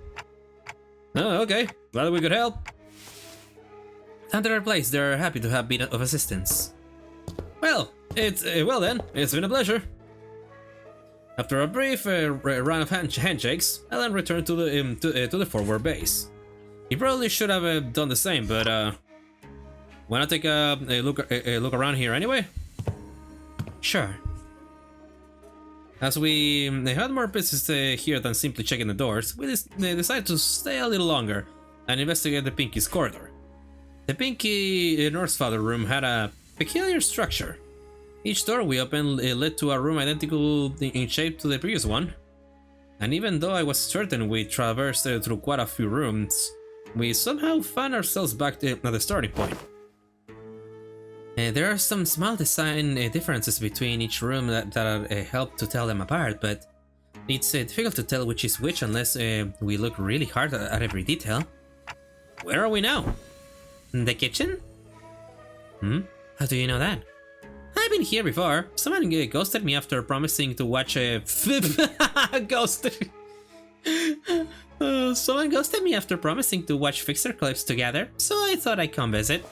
Oh, okay. Glad we could help. Found their place. They're happy to have been of assistance. Well, well then, it's been a pleasure. After a brief round of handshakes, Alan returned to the forward base. He probably should have done the same, but wanna take a look around here anyway? Sure. As we had more business here than simply checking the doors, we decided to stay a little longer and investigate the Pinky's corridor. The Pinky North Father room had a peculiar structure. Each door we opened led to a room identical in shape to the previous one. And even though I was certain we traversed through quite a few rooms, we somehow found ourselves back at the starting point. There are some small design differences between each room that help to tell them apart, but it's difficult to tell which is which unless we look really hard at every detail. Where are we now? The kitchen? How do you know that? I've been here before. Someone ghosted me after promising to watch a ghosted. Someone ghosted me after promising to watch Fixer clips together, so I thought I'd come visit.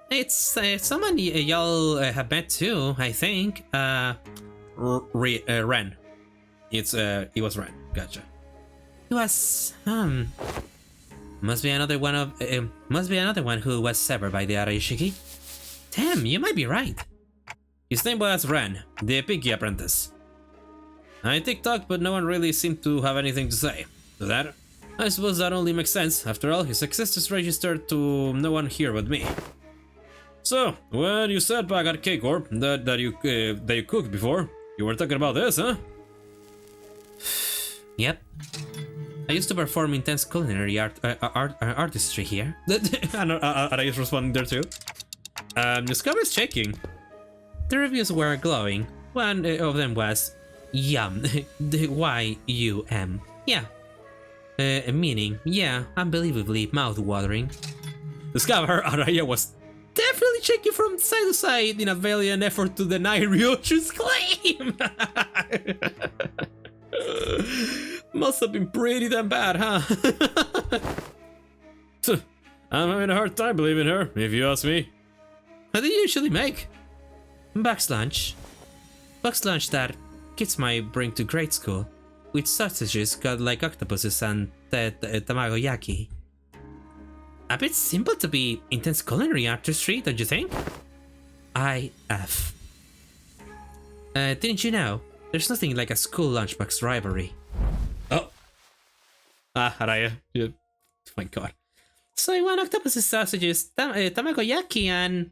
It's someone y'all have met too, I think. Ren. It was Ren. Gotcha. He was must be another one who was severed by the Arashiki. Damn, you might be right. His name was Ren, the Pinky Apprentice. I tick-tocked, but no one really seemed to have anything to say. To that, I suppose that only makes sense. After all, his success is registered to no one here but me. So, when you said back at K-Corp that you cooked before, you were talking about this, huh? Yep. I used to perform intense culinary artistry here. And I was responding there too. The scum is shaking. The reviews were glowing. One of them was yum. The Y-U-M. Yeah. Meaning, yeah, unbelievably mouth-watering. The scum Araya was definitely shaking from side to side in a valiant effort to deny Ryoshu's claim. Must have been pretty damn bad, huh? I'm having a hard time believing her, if you ask me. What do you usually make? Buck's lunch. Buck's lunch that kids might bring to grade school, with sausages cut like octopuses and tamagoyaki. A bit simple to be intense culinary artistry, don't you think? IF. Didn't you know? There's nothing like a school lunchbox rivalry. Oh. Araya. Yeah. Oh my god. So I want octopus sausages, tamagoyaki, and...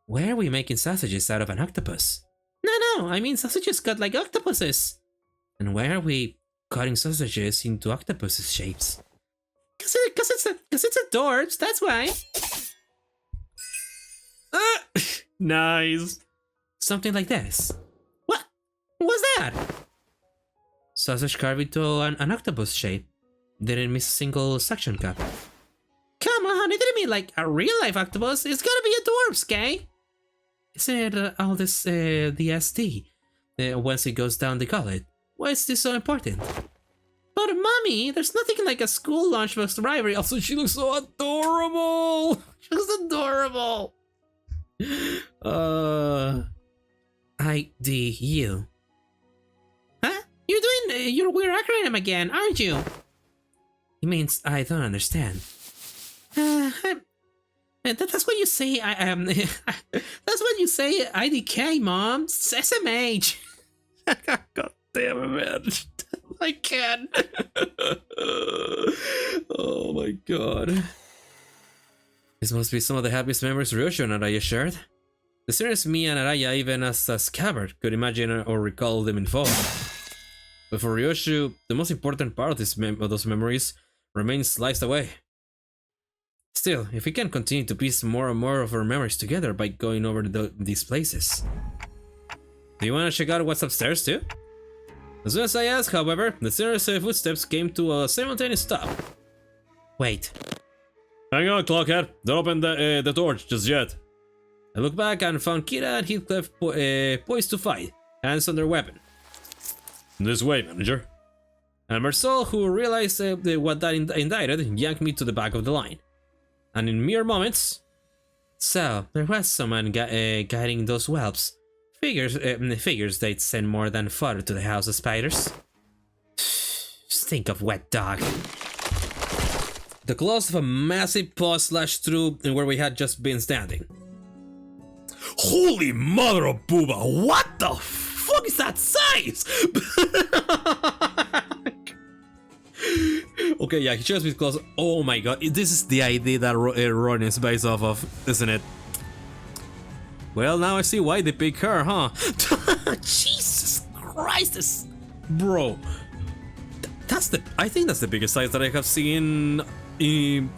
Where are we making sausages out of an octopus? No, I mean sausages cut like octopuses. And where are we cutting sausages into octopus shapes? Cause it's a dorch, that's why. Nice. Something like this. What? What's that? Sausage carved into an octopus shape. Didn't miss a single suction cup. Come on, it didn't mean like a real life octopus. It's gotta be a dwarf's, okay? Isn't it all this, the SD? Once it goes down the gullet. Why is this so important? But mommy, there's nothing like a school lunchbox rivalry. Also, she looks so adorable. She looks adorable. IDU. Huh? You're doing your weird acronym again, aren't you? It means I don't understand. That's what you say. That's what you say. IDK, mom. SMH. God damn it, man. I can't. Oh my god. This must be some of the happiest memories Ryoshu and Araya shared. The serious me and Araya, even as a scabbard, could imagine or recall them in full. But for Ryoshu, the most important part of those memories remains sliced away. Still, if we can continue to piece more and more of our memories together by going over these places. Do you want to check out what's upstairs too? As soon as I asked, however, the serious footsteps came to a simultaneous stop. Wait. Hang on, Clockhead. Don't open the torch just yet. I looked back and found Kira and Heathcliff poised to fight, hands on their weapon. This way, manager. And Marceau, who realized what that indicted, yanked me to the back of the line. And in mere moments... So, there was someone guiding those whelps. Figures they'd send more than fodder to the House of Spiders. Stink of wet dog. The claws of a massive paw slashed through where we had just been standing. Holy mother of booba, what the fuck is that size? Okay, yeah, he shows me claws. Oh my god, this is the idea that Ron is based off of, isn't it? Well, now I see why they pick her, huh? Jesus Christ, this... Bro. I think that's the biggest size that I have seen in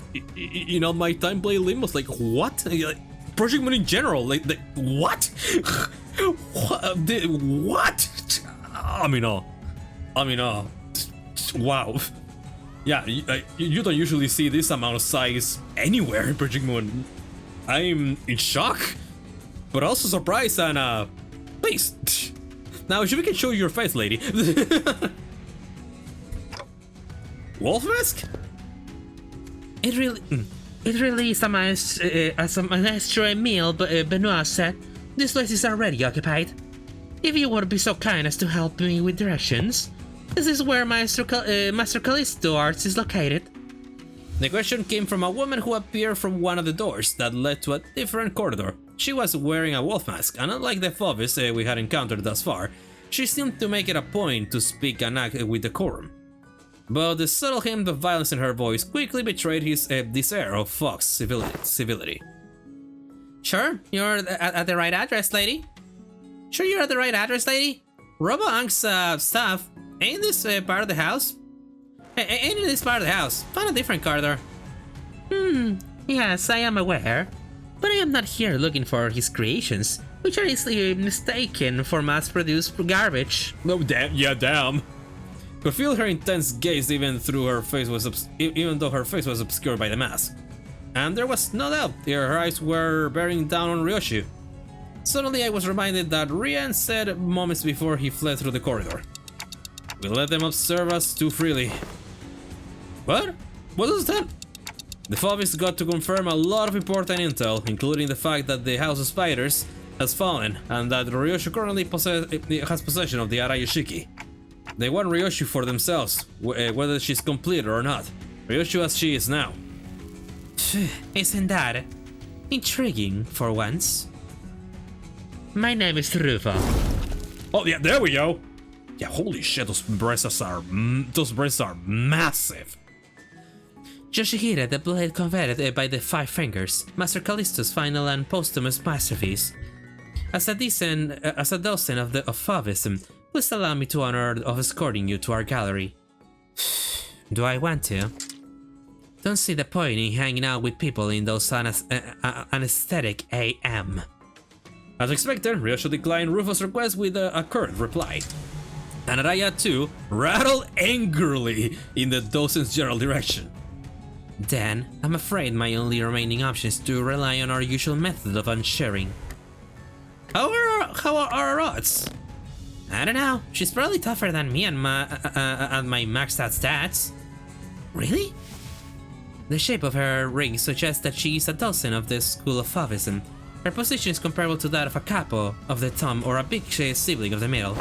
all my time playing Limbus. Like, what? Like, Project Moon in general, like what? What? I mean, wow. Yeah, you don't usually see this amount of size anywhere in Project Moon. I'm in shock, but also surprised and please. Now, if we can show your face, lady. Wolf mask? It really is a maestro meal, but Benoit said. This place is already occupied. If you would be so kind as to help me with directions. This is where Master Callisto Arts is located. The question came from a woman who appeared from one of the doors that led to a different corridor. She was wearing a wolf mask, and unlike the Phoebus we had encountered thus far, she seemed to make it a point to speak and act with decorum. But the subtle hint of violence in her voice quickly betrayed this air of fox civility. Sure, you're at the right address, lady. Robo-Ank's stuff ain't in this part of the house. Find a different corridor. Yes, I am aware. But I am not here looking for his creations, which are easily mistaken for mass-produced garbage. No, damn. Could feel her intense gaze even though her face was obscured by the mask. And there was no doubt her eyes were bearing down on Ryoshu. Suddenly I was reminded that Rian said moments before he fled through the corridor. We let them observe us too freely. What? What is that? The Phoebus got to confirm a lot of important intel, including the fact that the House of Spiders has fallen and that Ryoshu currently has possession of the Arayushiki. They want Ryoshu for themselves, whether she's complete or not. Ryoshu as she is now. Isn't that intriguing for once? My name is Rufa. Oh yeah, there we go. Yeah, holy shit, those breasts are massive. Yoshihira, the blade coveted by the Five Fingers, Master Callisto's final and posthumous masterpiece. As a docent of Favism, please allow me to honor of escorting you to our gallery. Do I want to? Don't see the point in hanging out with people in those anesthetic AM. As expected, Ryoshu declined Rufus' request with a curt reply. And Araya too rattled angrily in the docent's general direction. Then, I'm afraid my only remaining option is to rely on our usual method of unsharing. How are our odds? I don't know. She's probably tougher than me and my maxed out stats. Really? The shape of her ring suggests that she is a docent of the school of Favism. Her position is comparable to that of a capo of the thumb or a big sibling of the middle.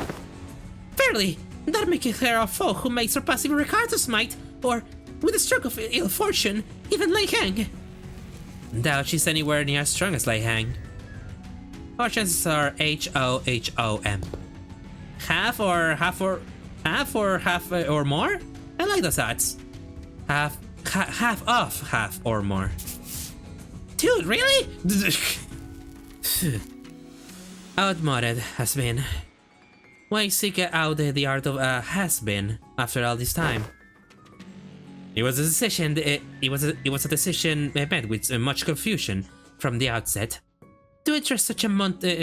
Fairly, that makes her a foe who may surpass even Ricardo's might, or, with a stroke of ill fortune, even Lei Hang. Doubt she's anywhere near as strong as Lei Hang. Our chances are HOHOM. Half or more? I like those odds. Half or more. Dude, really? Outmoded has been. Why seek out the art of has been after all this time? It was a decision. It was a decision met with much confusion from the outset. To entrust such a momentous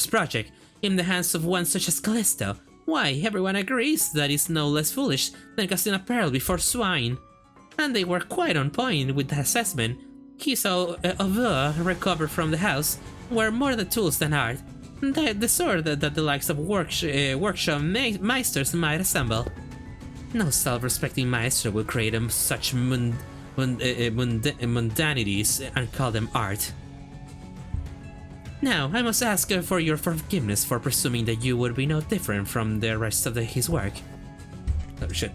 project in the hands of one such as Callisto, why, everyone agrees that it's no less foolish than casting a pearl before swine. And they were quite on point with the assessment. he saw Avua recover from the house were more the tools than art. The sort that the likes of workshop meisters might assemble. No self-respecting maestro will create such mundanities and call them art. Now, I must ask for your forgiveness for presuming that you would be no different from the rest of his work. Oh shit.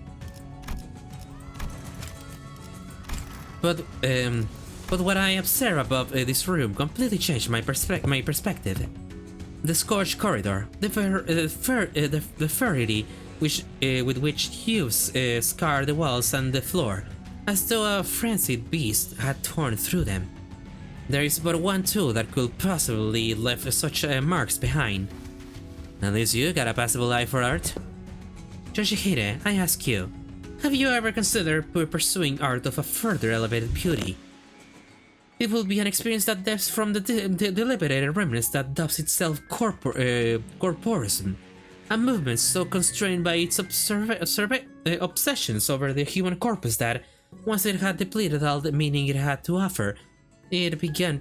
But what I observe above this room completely changed my perspective. The scorched corridor, the ferocity with which hues scar the walls and the floor, as though a frenzied beast had torn through them. There is but one tool that could possibly leave such marks behind. At least you got a passable eye for art. Yoshihide, I ask you, have you ever considered pursuing art of a further elevated beauty? It will be an experience that depths from the deliberated remnants that dubs itself corporism, a movement so constrained by its obsessions over the human corpus that, once it had depleted all the meaning it had to offer, it began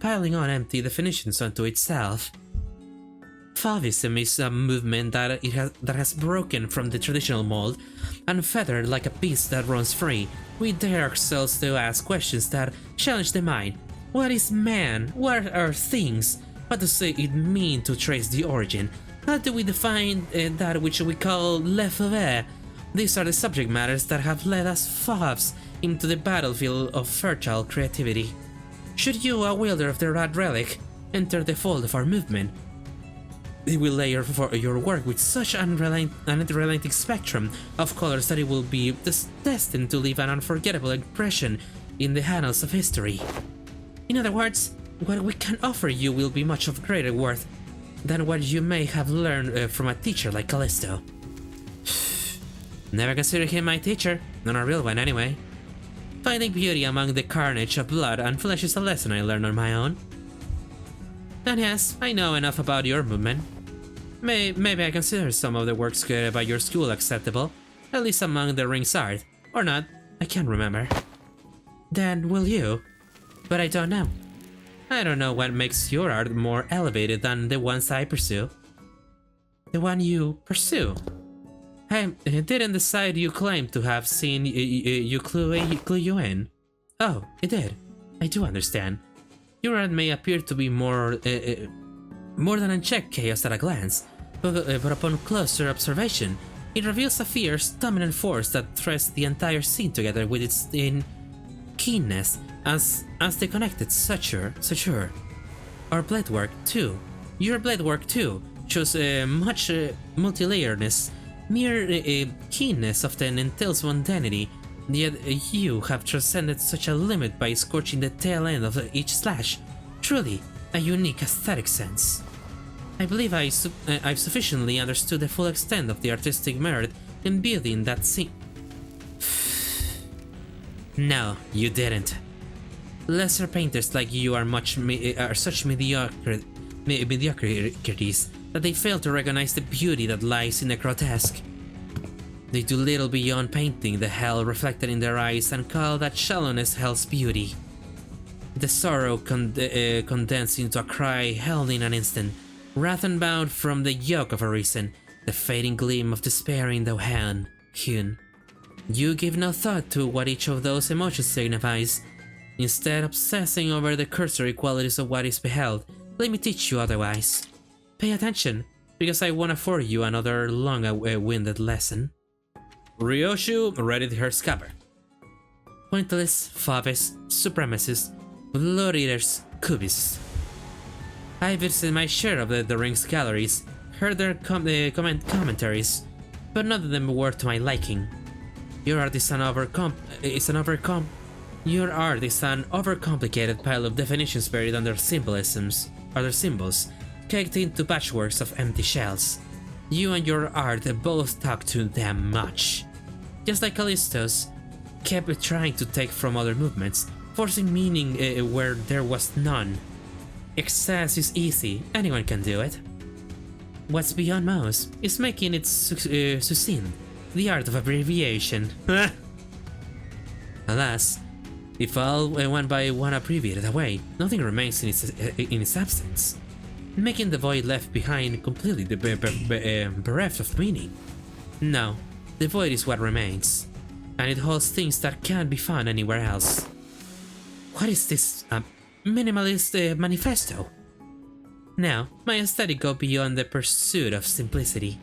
piling on empty definitions onto itself. Fauvism is a movement that has broken from the traditional mold. Unfeathered like a beast that runs free, we dare ourselves to ask questions that challenge the mind. What is man? What are things? What does it mean to trace the origin? How do we define that which we call le fauve? These are the subject matters that have led us fauves into the battlefield of fertile creativity. Should you, a wielder of the Rat Relic, enter the fold of our movement, it will layer your work with such an unrelenting spectrum of colors that it will be destined to leave an unforgettable impression in the annals of history. In other words, what we can offer you will be much of greater worth than what you may have learned from a teacher like Callisto. Never considered him my teacher, not a real one anyway. Finding beauty among the carnage of blood and flesh is a lesson I learned on my own. And yes, I know enough about your movement. Maybe I consider some of the works created by your school acceptable, at least among the ring's art, or not, I can't remember. Then will you? But I don't know. I don't know what makes your art more elevated than the ones I pursue. The one you pursue? I didn't decide you claimed to have seen you clue you in. Oh, it did. I do understand. Your art may appear to be more than unchecked chaos at a glance, but upon closer observation, it reveals a fierce, dominant force that threads the entire scene together with its keenness as they connected suture. Our blade work too. Your blade work too shows much multi-layeredness. Mere keenness often entails mundanity, yet you have transcended such a limit by scorching the tail end of each slash. Truly, a unique aesthetic sense. I believe I've sufficiently understood the full extent of the artistic merit and beauty in that scene. No, you didn't. Lesser painters like you are such mediocrities that they fail to recognize the beauty that lies in the grotesque. They do little beyond painting the hell reflected in their eyes and call that shallowness hell's beauty. The sorrow condensed into a cry held in an instant, wrath unbound from the yoke of a reason, the fading gleam of despair in the hand, Xichun. You give no thought to what each of those emotions signifies, instead obsessing over the cursory qualities of what is beheld. Let me teach you otherwise. Pay attention, because I won't afford you another long-winded lesson. Ryoshu readied her scabbard. Pointless, Fauves, supremacists, blood eaters, cubis. I visited my share of the Ring's galleries, heard their commentaries, but none of them were to my liking. Your art is an overcomplicated pile of definitions buried under symbols, caked into patchworks of empty shells. You and your art both talk to them much. Just like Callisto's, kept trying to take from other movements, forcing meaning where there was none. Excess is easy, anyone can do it. What's beyond most is making it succinct, the art of abbreviation. Alas, If all one by one abbreviated away, nothing remains in its absence, making the void left behind completely bereft of meaning. No, the void is what remains, and it holds things that can't be found anywhere else. What is this minimalist manifesto? Now, my aesthetic goes beyond the pursuit of simplicity.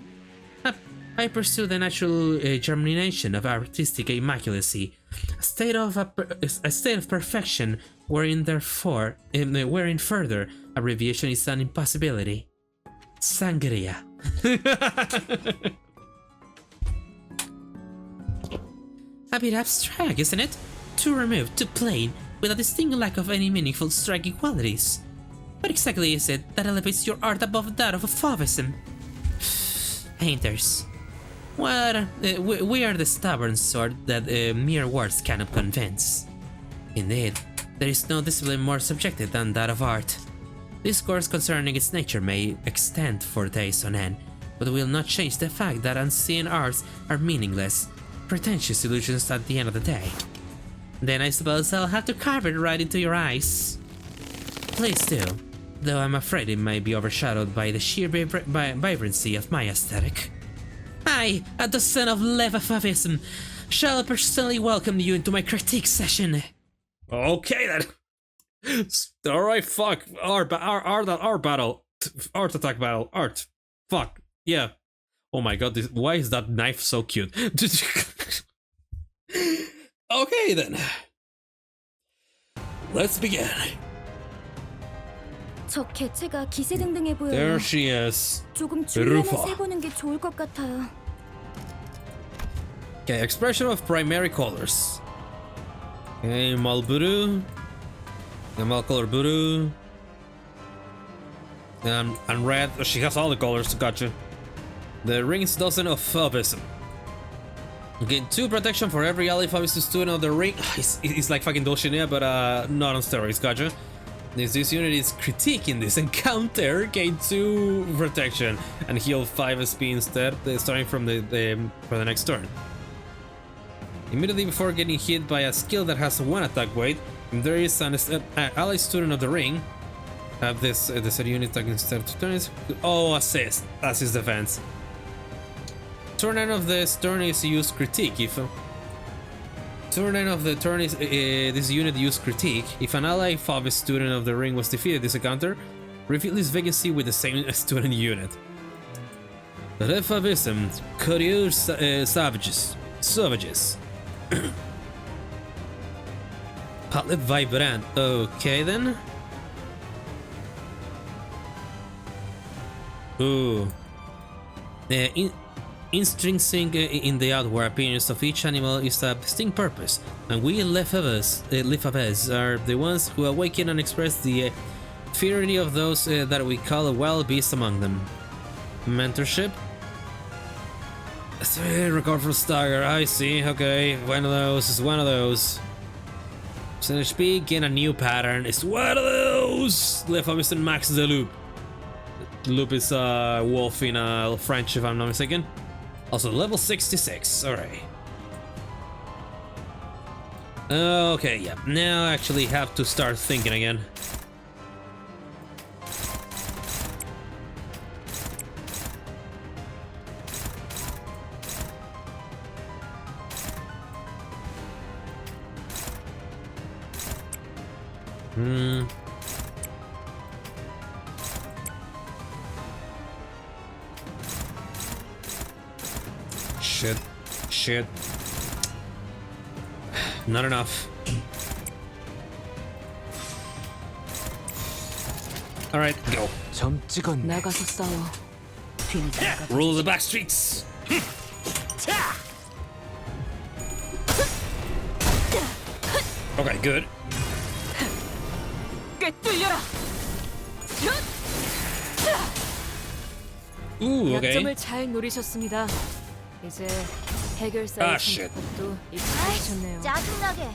I pursue the natural germination of artistic immaculacy, a state of perfection wherein further abbreviation is an impossibility. S.A.N.G.R.I.A. A bit abstract, isn't it? Too removed, too plain, with a distinct lack of any meaningful striking qualities. What exactly is it that elevates your art above that of a fauvism? Painters. Well, we are the stubborn sort that mere words cannot convince. Indeed, there is no discipline more subjective than that of art. Discourse concerning its nature may extend for days on end, but will not change the fact that unseen arts are meaningless, pretentious illusions at the end of the day. Then I suppose I'll have to carve it right into your eyes. Please do, though I'm afraid it may be overshadowed by the sheer vibrancy of my aesthetic. I, a descent of Leviathanism, shall personally welcome you into my critique session. Okay then. Alright, fuck. Art battle. Art attack battle. Art. Fuck. Yeah. Oh my god, why is that knife so cute? Okay then. Let's begin. 저 개체가 기세등등해 보여요. There she is. 조금 주변에 Rufa. 세보는 게 좋을 것 같아요. Okay, expression of primary colors. Okay, Malburu. Malcolor Buru. And red. She has all the colors, gotcha. The rings dozen of Fauvism. Okay, 2 protection for every ally Fauvism student of the ring. It's like fucking Dulcinea, but not on steroids, gotcha. This unit is critiquing this encounter, gain 2 protection and heal 5 SP instead, starting from for the next turn. Immediately before getting hit by a skill that has 1 attack weight, if there is an ally student of the ring, have this unit attack instead of 2 turns. Oh, assist defense. Turn 9 of this turn is use critique. If turn 9 of the turn is this unit use critique. If an ally Fauvis student of the ring was defeated this encounter, refill this vacancy with the same student unit. Refauvism, courier savages. Palette Vibrant. Okay then. Ooh. Intrinsic in the outward appearance of each animal is a distinct purpose, and we Lefavets are the ones who awaken and express the fierity of those that we call wild beasts among them. Mentorship? Record from S.A.N.G.R.I.A, I see, okay, one of those is one of those. Percentage speak in a new pattern is one of those! Lefavets max the loop. The loop is a wolf in French if I'm not mistaken. Also level 66, alright. Okay, yeah, now I actually have to start thinking again. Shit. Not enough. Alright, go. 점 찍었네. 나가서 싸워. 뒤는 나가. Rule the back streets. Okay, good. 꿰뚫려라. Ooh, okay. 약점을 잘 노리셨습니다. 이제 해결사의 shit. 선택도 익숙해지셨네요. 짜증나게.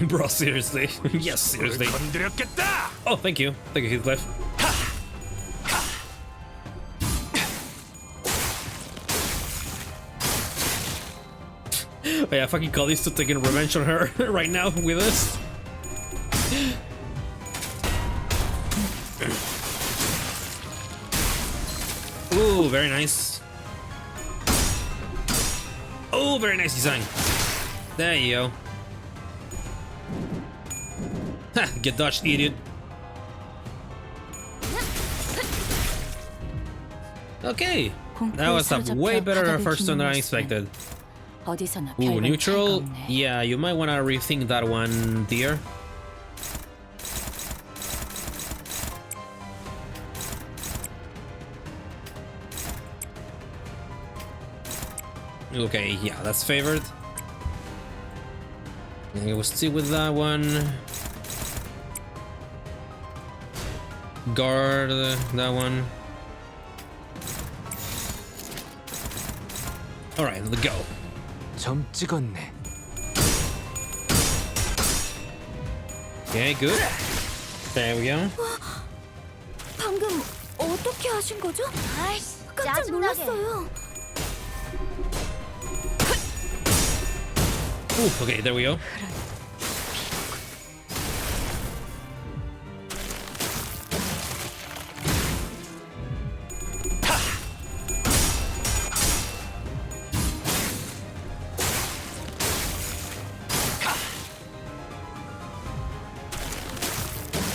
Bro, seriously? Yes, seriously. Oh, thank you, Heathcliff. Oh yeah, fucking Callisto taking revenge on her right now with us. Ooh, very nice. Oh, very nice design. There you go. Ha, get dodged, idiot. Okay, that was a way better first turn than I expected. Ooh, neutral? Yeah, you might want to rethink that one, dear. Okay, yeah, that's favored. I will stick with that one. Guard that one. Alright, let's go. 점 찍었네. Okay, good. There we go. 방금 어떻게 하신 거죠? 아이씨, 깜짝 놀랐어요. Ooh, okay, there we go.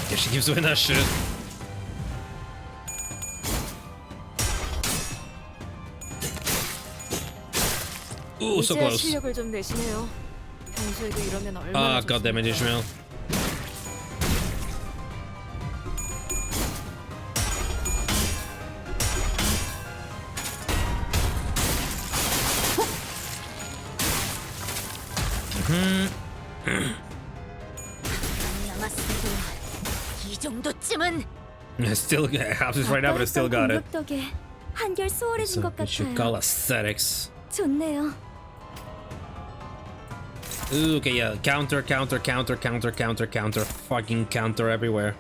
Yeah, she keeps doing that shit. Ooh, so close. 실력을 좀 내시네요. 평소에도 이러면 얼마나 Ah, goddamn it, Ishmael. 남았어도 이 정도쯤은. Still have this right now, but I still got it. 덕에 한결 수월해진 So 것 we should call 같아요. aesthetics. 좋네요. Ooh, okay, yeah, counter, counter, counter, counter, counter, counter, fucking counter everywhere.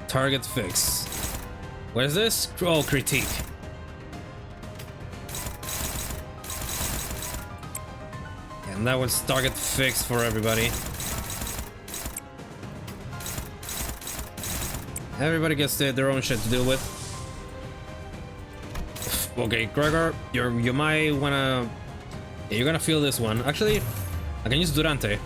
Target fix. What is this? Oh, critique. And that was target fix for everybody. Everybody gets their own shit to deal with. Okay, Gregor, you might wanna... Yeah, you're gonna feel this one. Actually, I can use Durante.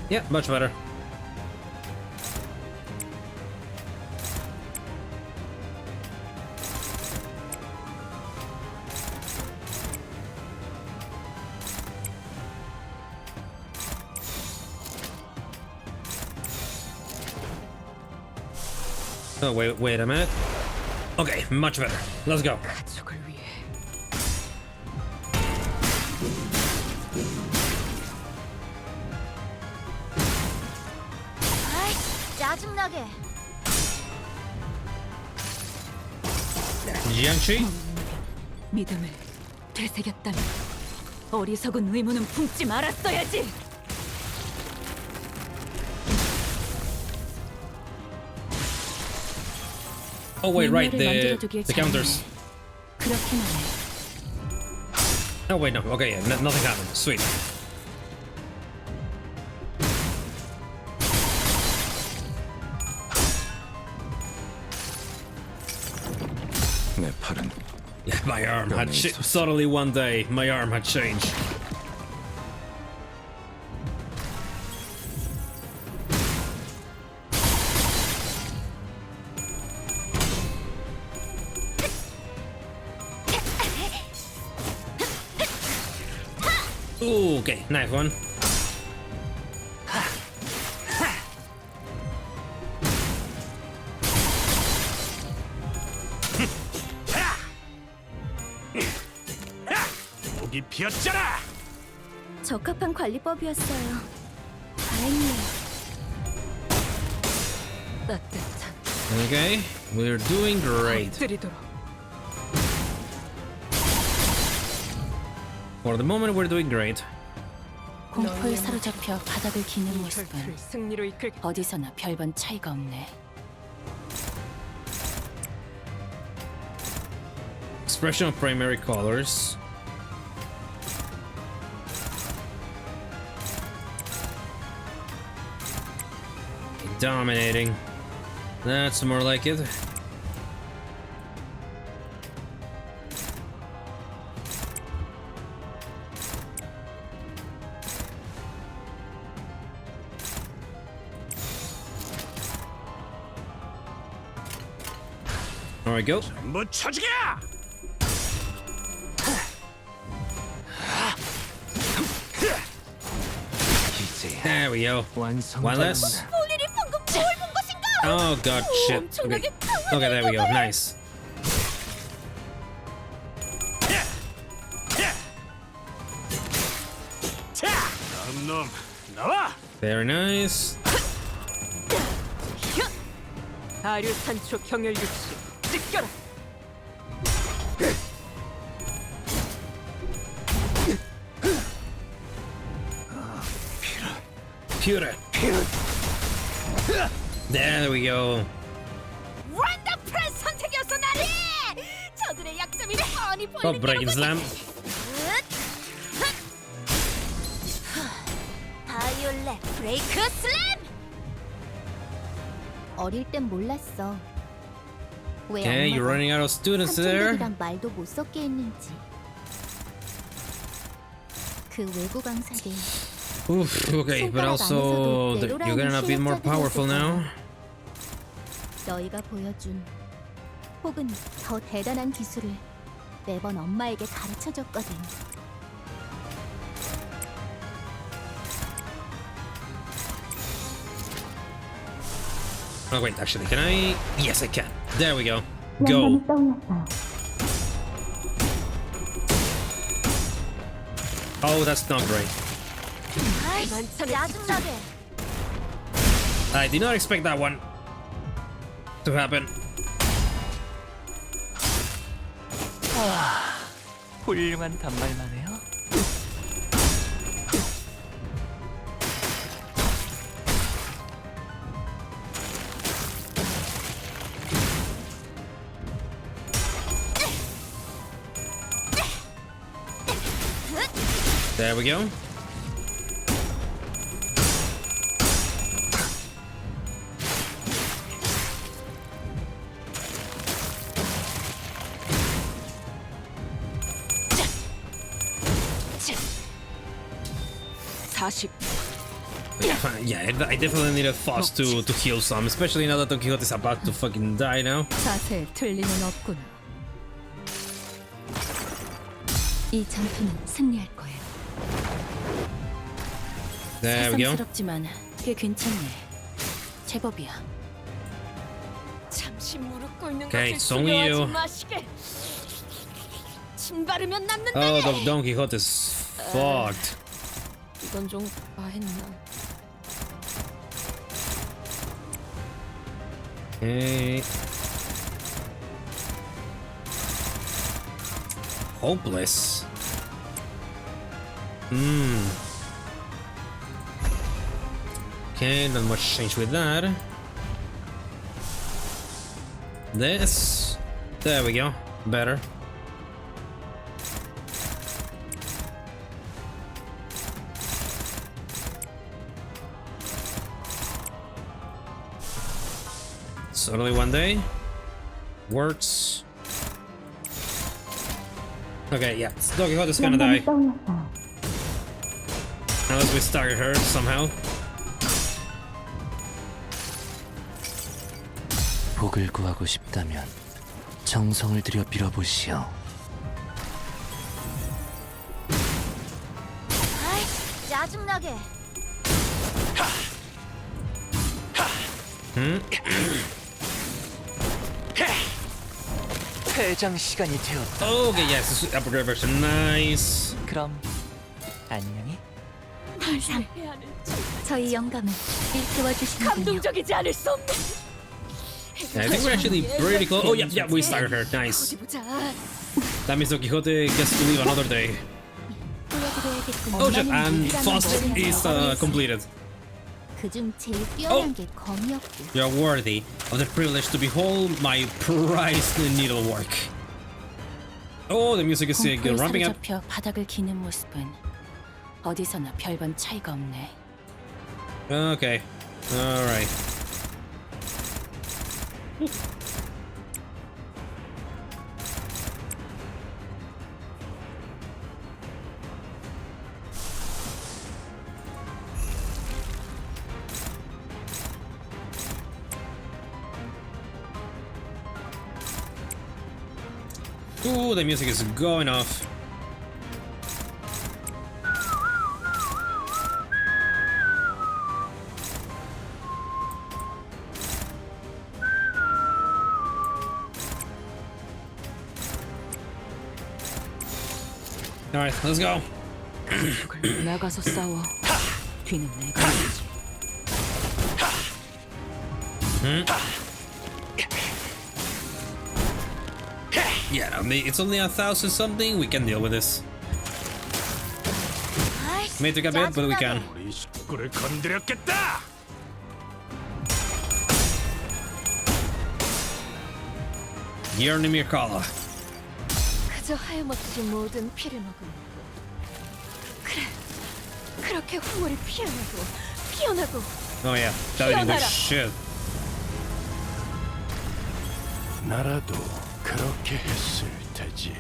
Yeah, much better. Oh, wait a minute. Okay, much better. Let's go. 가족을 위해. 아이씨, 짜증나게. Jiangxi? 믿음을 되새겼다면 어리석은 의무는 품지 말았어야지. Oh wait, right, the counters. 그렇게만 해. Oh wait, no. Okay, yeah, nothing happened. Sweet. 내 팔은 Yeah, my arm had suddenly one day, my arm had changed. Ooh, okay, nice one. 목이 피었잖아. 적합한 관리법이었어요. 다행이에요. 따뜻한 Okay, we're doing great. 드리도록. For the moment, we're doing great. 공포에 사로잡혀 바닥을 기는 모습은 승리로 이끌. 어디서나 별반 차이가 없네. Expression of primary colors. Dominating. That's more like it. There we go. There we go. One less. 볼일이 방금 뭘 본 것인가? Oh god, shit. Okay. Okay, there we go. Nice. Very nice. 사류 산초 경혈 육시 찢겨라. Pure. There we go. 원더풀한 선택이었어 나리. 저들의 약점이 뻔히 Oh, 보이는 breaking slam. 바이올렛 브레이크 슬램. 어릴 땐 몰랐어. 왜 Okay, you're running out of students there. 삼촌들이랑 말도 못 섞게 했는지. 그 외부 강사들. Oof, okay, but also you're gonna be more powerful now. 너희가 보여준 혹은 더 대단한 기술을 매번 엄마에게 가르쳐줬거든. Oh wait, actually, can I? Yes, I can. There we go. Go. Oh, that's not great. 짜증나게. I did not expect that one to happen. 훌륭한 단말만 해요. There we go. Yeah, I definitely need a fuzz to heal some, especially now that Don Quixote is about to fucking die now. 자세에 틀림은 없구나. 이 전투는 승리할 거예요. There we go. 새삼스럽지만 꽤 괜찮네. 제법이야. 잠시 무릎 꿇는 Okay, 것을 it's only you. 두려워하지 마시게. 침 바르면 남는다. Oh, the Don Quixote is fucked. 이건 좀 과했나? Okay. Hopeless. Okay, not much change with that. This. There we go. Better. It's only one day. Works. Okay, yeah. Don Quixote's gonna die. Unless we stagger her somehow. 복을 구하고 싶다면 정성을 들여 빌어보시오. 아이, 짜증나게. 퇴장 시간이 되었다. Okay, yes, this is upgrade version. Nice. 그럼 안녕히. 항상 저희 영감을 일깨워 주시는군요. 감동적이지 않을 수 없네. Yeah, I think we're actually pretty close. Oh, yeah, yeah, we staggered her. Nice. 어디 보자. That means Don Quixote gets to live another day. 하겠군. Oh shit, and Fast is completed. 그중 제일 뛰어난 게 검이었고. You're worthy of the privilege to behold my prized needlework. Oh, the music is ramping up. 잡혀 바닥을 기는 모습은 어디서나 별반 차이가 없네. Okay, all right. Ooh, the music is going off. All right, let's go. 나가서 싸워. 뒤는 내가. Yeah, it's only 1,000 something. We can deal with this. May take a bit, but we can. 우리 식구를 건드렸겠다. Yarnimir Kala. 그저 하염없이 모든 피를 먹은 그래 그렇게 후월이 피어나고 Oh yeah, that didn't do shit. 나라도 그렇게 했을 테지.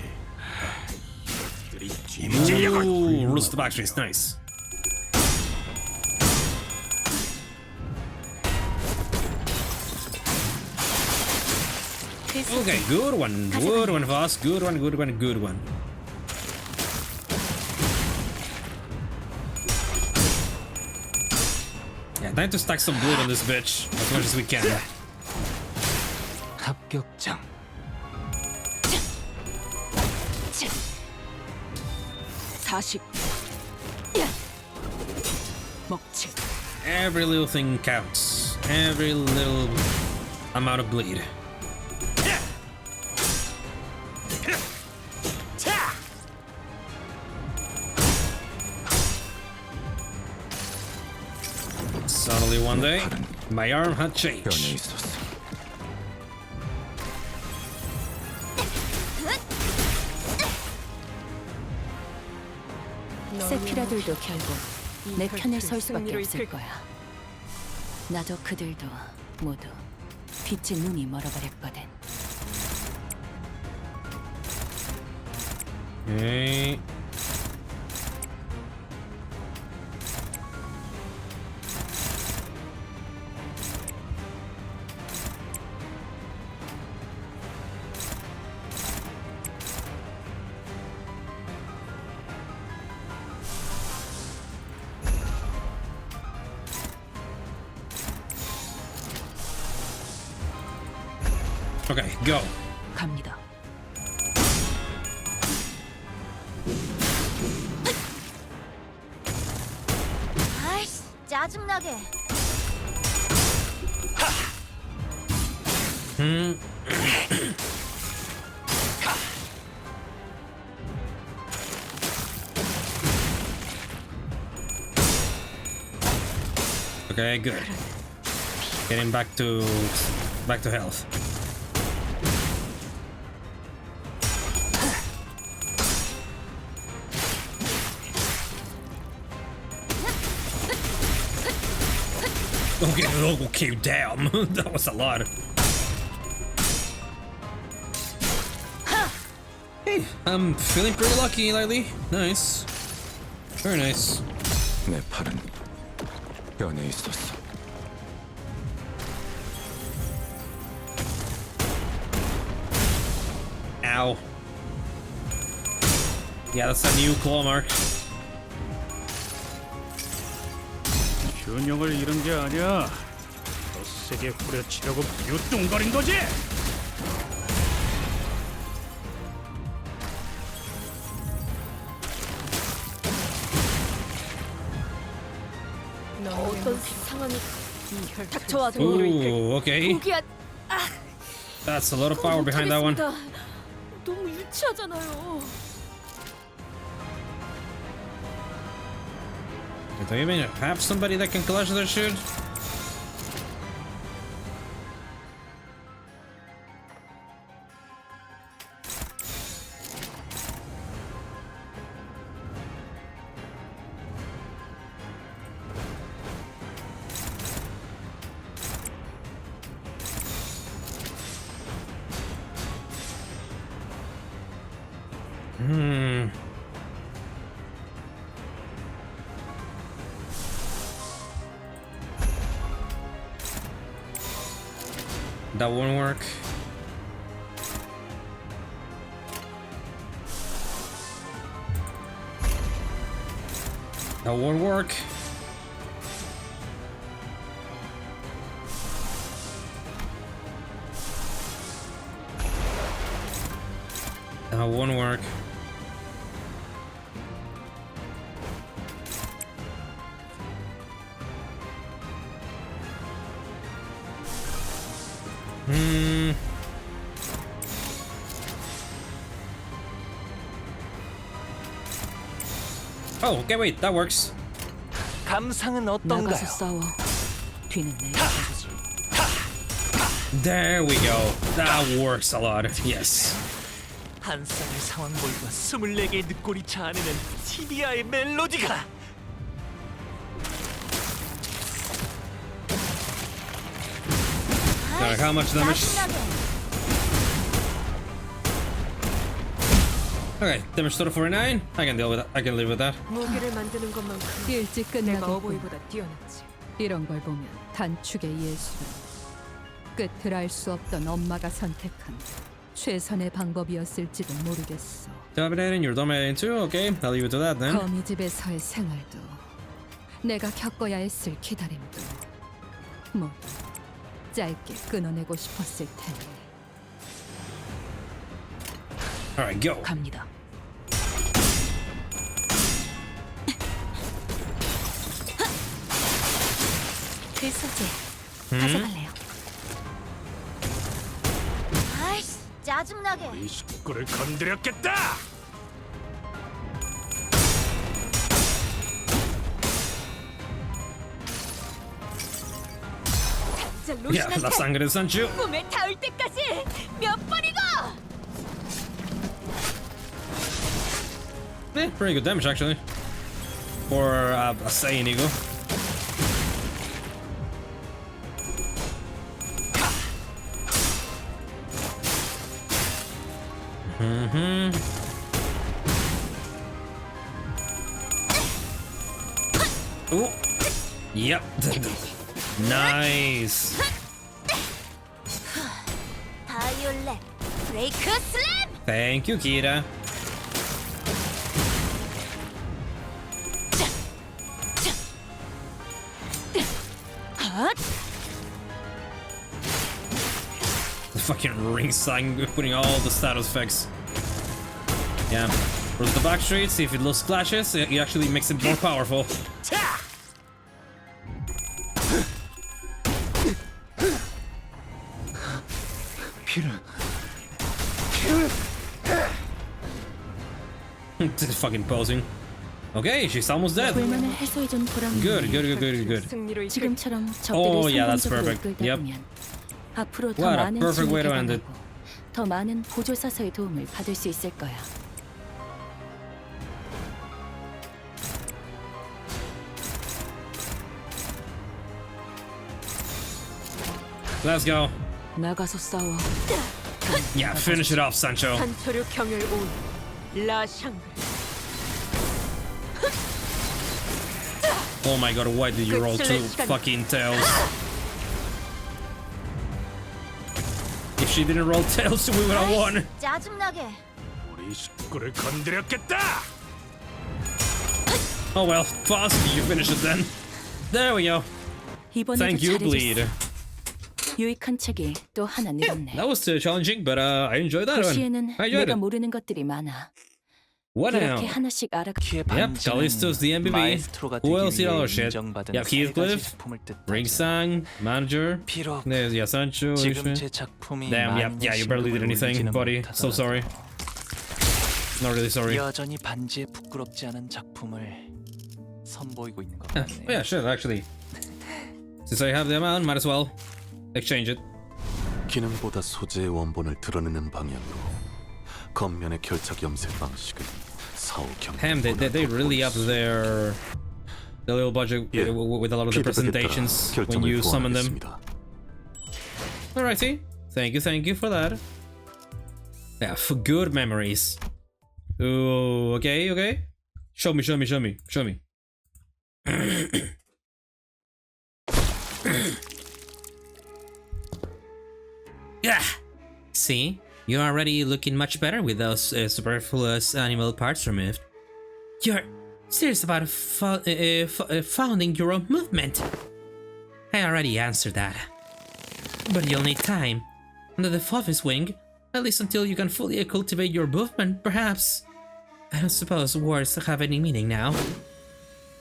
Ooh, Roost of Action is nice. Okay, good one, Voss. Good one. Yeah, time to stack some blood on this bitch as much as we can. 합격장. Every little thing counts. Every little amount of bleed. Suddenly one day, my arm had changed. 세피라들도 결국 내 편에 설 수밖에 없을 거야. 나도 그들도 모두 빛의 눈이 멀어버렸거든. Okay. Okay, go. 갑니다. 아이씨, 짜증나게. Okay, good. Getting back to health. Okay, damn. That was a lot. Hey, I'm feeling pretty lucky lately. Nice. Very nice. 내 팔은 변해 있었어. Ow. Yeah, that's a new claw mark. 균형을 잃은 게 아니야. 더 세게 후려치려고 비웃뚱거린 거지. 어떤 상황이 닥쳐와도 Ooh, okay. 포기한 That's a lot of power behind that one. 너무 유치하잖아요. Do you even have somebody that can clutch their shit? That won't work. That won't work. That won't work. Oh, okay, wait, that works. 감상은 나가서 어떤가요? 싸워. 뒤는 내가 봐주지. There we go. That works a lot. Yes. 한 쌍의 상황볼과 24개의 늑골이 자아내는 티비아의 멜로디가 Alright, how much damage? Okay, damage total 49. I can deal with that. I can live with that. 무기를 만드는 것만큼 일찍 내가 끝나고 어버이보다 뛰어났지. 이런 걸 보면 단축의 예술은 끝을 알 수 없던 엄마가 선택한 최선의 방법이었을지도 모르겠어. Dominating, you're dominating too. Okay, I'll leave it to that then. 거미집에서의 생활도 내가 겪어야 했을 기다림도 모두 짧게 끊어내고 싶었을 테니. Alright, go. 갑니다. 그 소재 가져갈래요. 아이씨, 짜증나게. 이 식구를 건드렸겠다. 진짜 Yeah, la 로신한테 sangre de Sancho. 꿈에 닿을 때까지 몇 번이고. Pretty good damage actually. For a S.A.N.G.R.I.A. Ooh. Yep. Nice. 바이올렛 브레이크 슬램. Thank you, Kira. The fucking ring sign putting all the status effects. Yeah. Roll the back straight, see if it looks clashes, it actually makes it more powerful. Fucking posing. Okay, she's almost dead. 불만을 해소해준 보람이 Good, good, good, good, good. 승리로 이끌 지금처럼 Oh, 적들을 yeah, that's 성공적으로 perfect. 이끌다 Yep. 보면 앞으로 더 What a 많은 perfect way 힘을 to end it. 개발하고 더 많은 보조사서의 도움을 받을 수 있을 거야. Let's go. 나가서 싸워. Yeah, finish it off, Sancho. 한초류 경혈 온 라샹그라. Oh my god, why did you roll two fucking tails? If she didn't roll tails, we would have won. 짜증나게. 우리 식구를 건드렸겠다. Oh well, fast, you finish it then. There we go. 이번에도 Thank you, 잘해줬어. Bleed. 유익한 책이 또 하나 늘었네. That was challenging, but I enjoyed that one. 도시에는 I enjoyed 내가 it. 모르는 것들이 많아. What now? 이렇게 하나씩 알아. Yep, Callisto's the MVP. Who else did all our shit? Yep, Heathcliff, Ringsang, Manager. There's yeah, Sancho. Damn, yep, yeah, you barely did anything, buddy. So sorry. Not really sorry. 여전히 반지에 부끄럽지 않은 작품을 선보이고 있는 것 같네요. Yeah, sure, actually. Since I have the amount, might as well exchange it. 기능보다 소재의 원본을 드러내는 방향으로 겉면의 결착 염색 방식은 사후 Damn, they really up their little budget with a lot of the presentations when you summon them. Alrighty, thank you for that. Yeah, for good memories. Ooh, okay. Show me. Yeah. See, you're already looking much better with those superfluous animal parts removed. You're serious about founding your own movement? I already answered that. But you'll need time. Under the Fofis wing, at least until you can fully cultivate your movement, perhaps. I don't suppose words have any meaning now.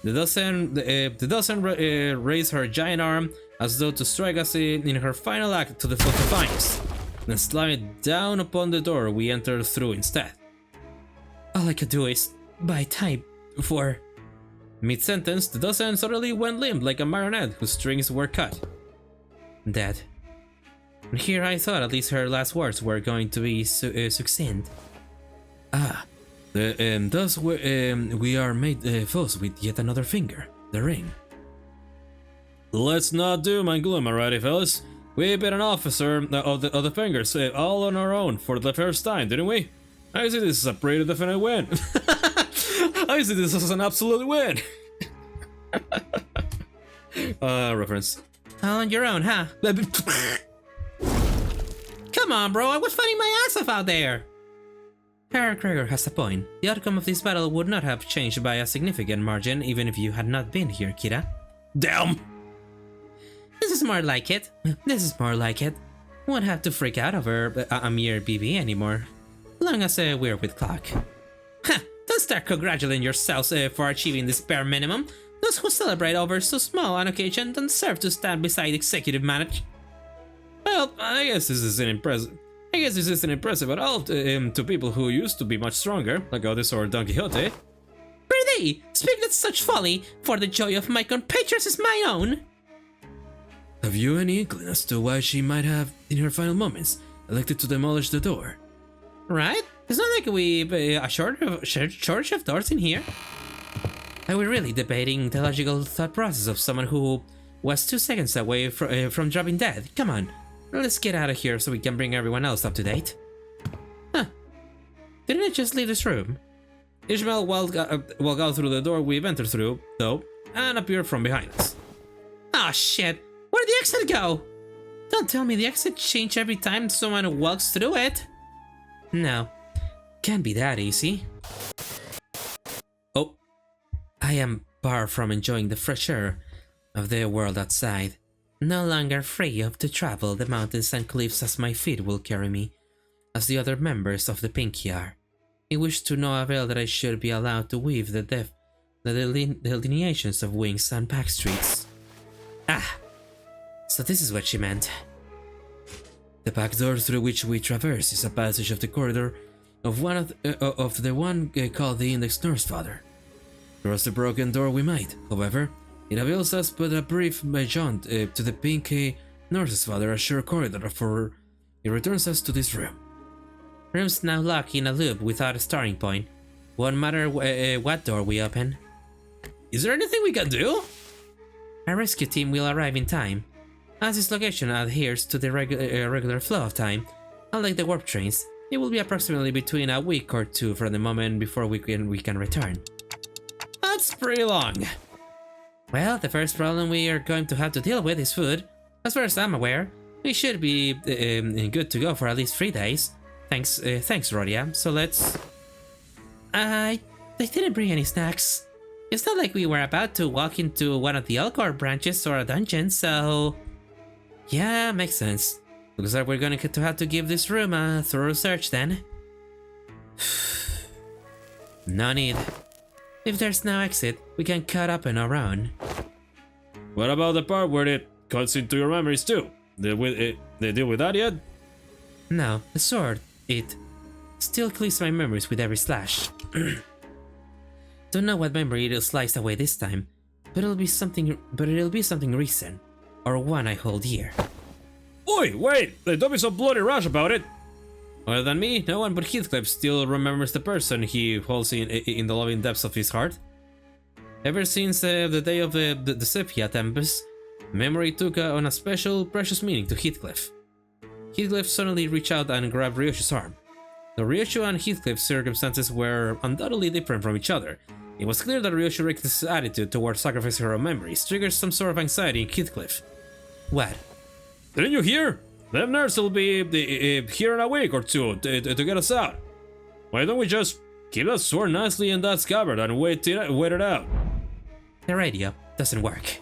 The dozen raised her giant arm as though to strike us in her final act to the defiance, then slammed down upon the door we entered through instead. All I could do is buy time for... Mid-sentence, the dozen suddenly went limp like a marionette whose strings were cut. Dead. And here I thought at least her last words were going to be succinct. Thus we are made foes with yet another finger, the ring. Let's not doom and gloom, alrighty, fellas. We beat an officer of the fingers all on our own for the first time, didn't we? I see this is a pretty definite win. I see this as an absolute win. Reference. All on your own, huh? Come on, bro, I was fighting my ass off out there! Herr Gregor has a point. The outcome of this battle would not have changed by a significant margin even if you had not been here, Kira. Damn! This is more like it. Won't have to freak out over a mere BB anymore. Long as we're with Clock. Ha! Don't start congratulating yourselves for achieving this bare minimum. Those who celebrate over so small an occasion don't deserve to stand beside executive manager. Well, I guess this isn't impressive at all to people who used to be much stronger, like Otis or Don Quixote. Prithee, speak not such folly, for the joy of my compatriots is mine own. Have you any inkling as to why she might have, in her final moments, elected to demolish the door? Right? It's not like we a shortage of doors in here. Are we really debating the logical thought process of someone who was 2 seconds away from dropping dead? Come on, let's get out of here so we can bring everyone else up to date. Huh. Didn't I just leave this room? Ishmael walked out through the door we've entered through, though, and appeared from behind us. Ah, shit! Where'd the exit go? Don't tell me the exit changed every time someone walks through it. No, can't be that easy. Oh, I am far from enjoying the fresh air of the world outside. No longer free to travel the mountains and cliffs as my feet will carry me, as the other members of the Pinky are. I wish to no avail that I should be allowed to weave the delineations of wings and back streets. Ah, so this is what she meant. The back door through which we traverse is a passage of the corridor of the one called the Index Nurse Father. Cross the broken door we might, however. It avails us but a brief jaunt to the Pink Nurse's Father, a sure corridor, for it returns us to this room. Room's now locked in a loop without a starting point. Won't matter what door we open. Is there anything we can do? Our rescue team will arrive in time. As this location adheres to the regular flow of time, unlike the warp trains, it will be approximately between a week or two from the moment before we can return. That's pretty long. Well, the first problem we are going to have to deal with is food. As far as I'm aware, we should be good to go for at least 3 days. Thanks, Rodia. So let's... I didn't bring any snacks. It's not like we were about to walk into one of the Alcor branches or a dungeon, so... Yeah, makes sense. Looks like we're gonna have to give this room a thorough search then. No need. If there's no exit, we can cut up on our own. What about the part where it cuts into your memories too? They deal with that yet? No, the sword, it still cleaves my memories with every slash. Don't know what memory it'll slice away this time, but it'll be something recent, or one I hold dear. Oi, wait! Don't be so bloody rash about it! Other than me, no one but Heathcliff still remembers the person he holds in the loving depths of his heart. Ever since the day of the Sepia Tempest, memory took on a special, precious meaning to Heathcliff. Heathcliff suddenly reached out and grabbed Ryoshi's arm. Though Ryoshi and Heathcliff's circumstances were undoubtedly different from each other, it was clear that Ryoshi's attitude towards sacrificing her own memories triggered some sort of anxiety in Heathcliff. What? Didn't you hear? Them nerds will be here in a week or two to get us out. Why don't we just keep that sword nicely in that scabbard and wait it out? The radio doesn't work.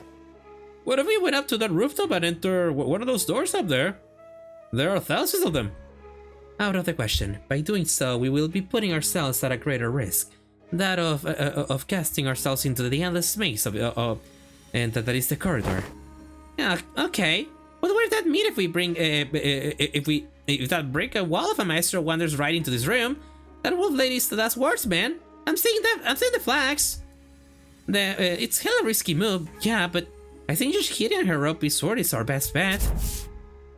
What if we went up to that rooftop and enter one of those doors up there? There are thousands of them. Out of the question. By doing so, we will be putting ourselves at a greater risk. That of casting ourselves into the endless maze and that is the corridor. Yeah, okay. What would that mean if we bring if that brick a wall of a maestro wanders right into this room? That wolf lady's the last words, man. I'm seeing the flags. It's hella risky move, yeah, but I think just hitting her ropey sword is our best bet.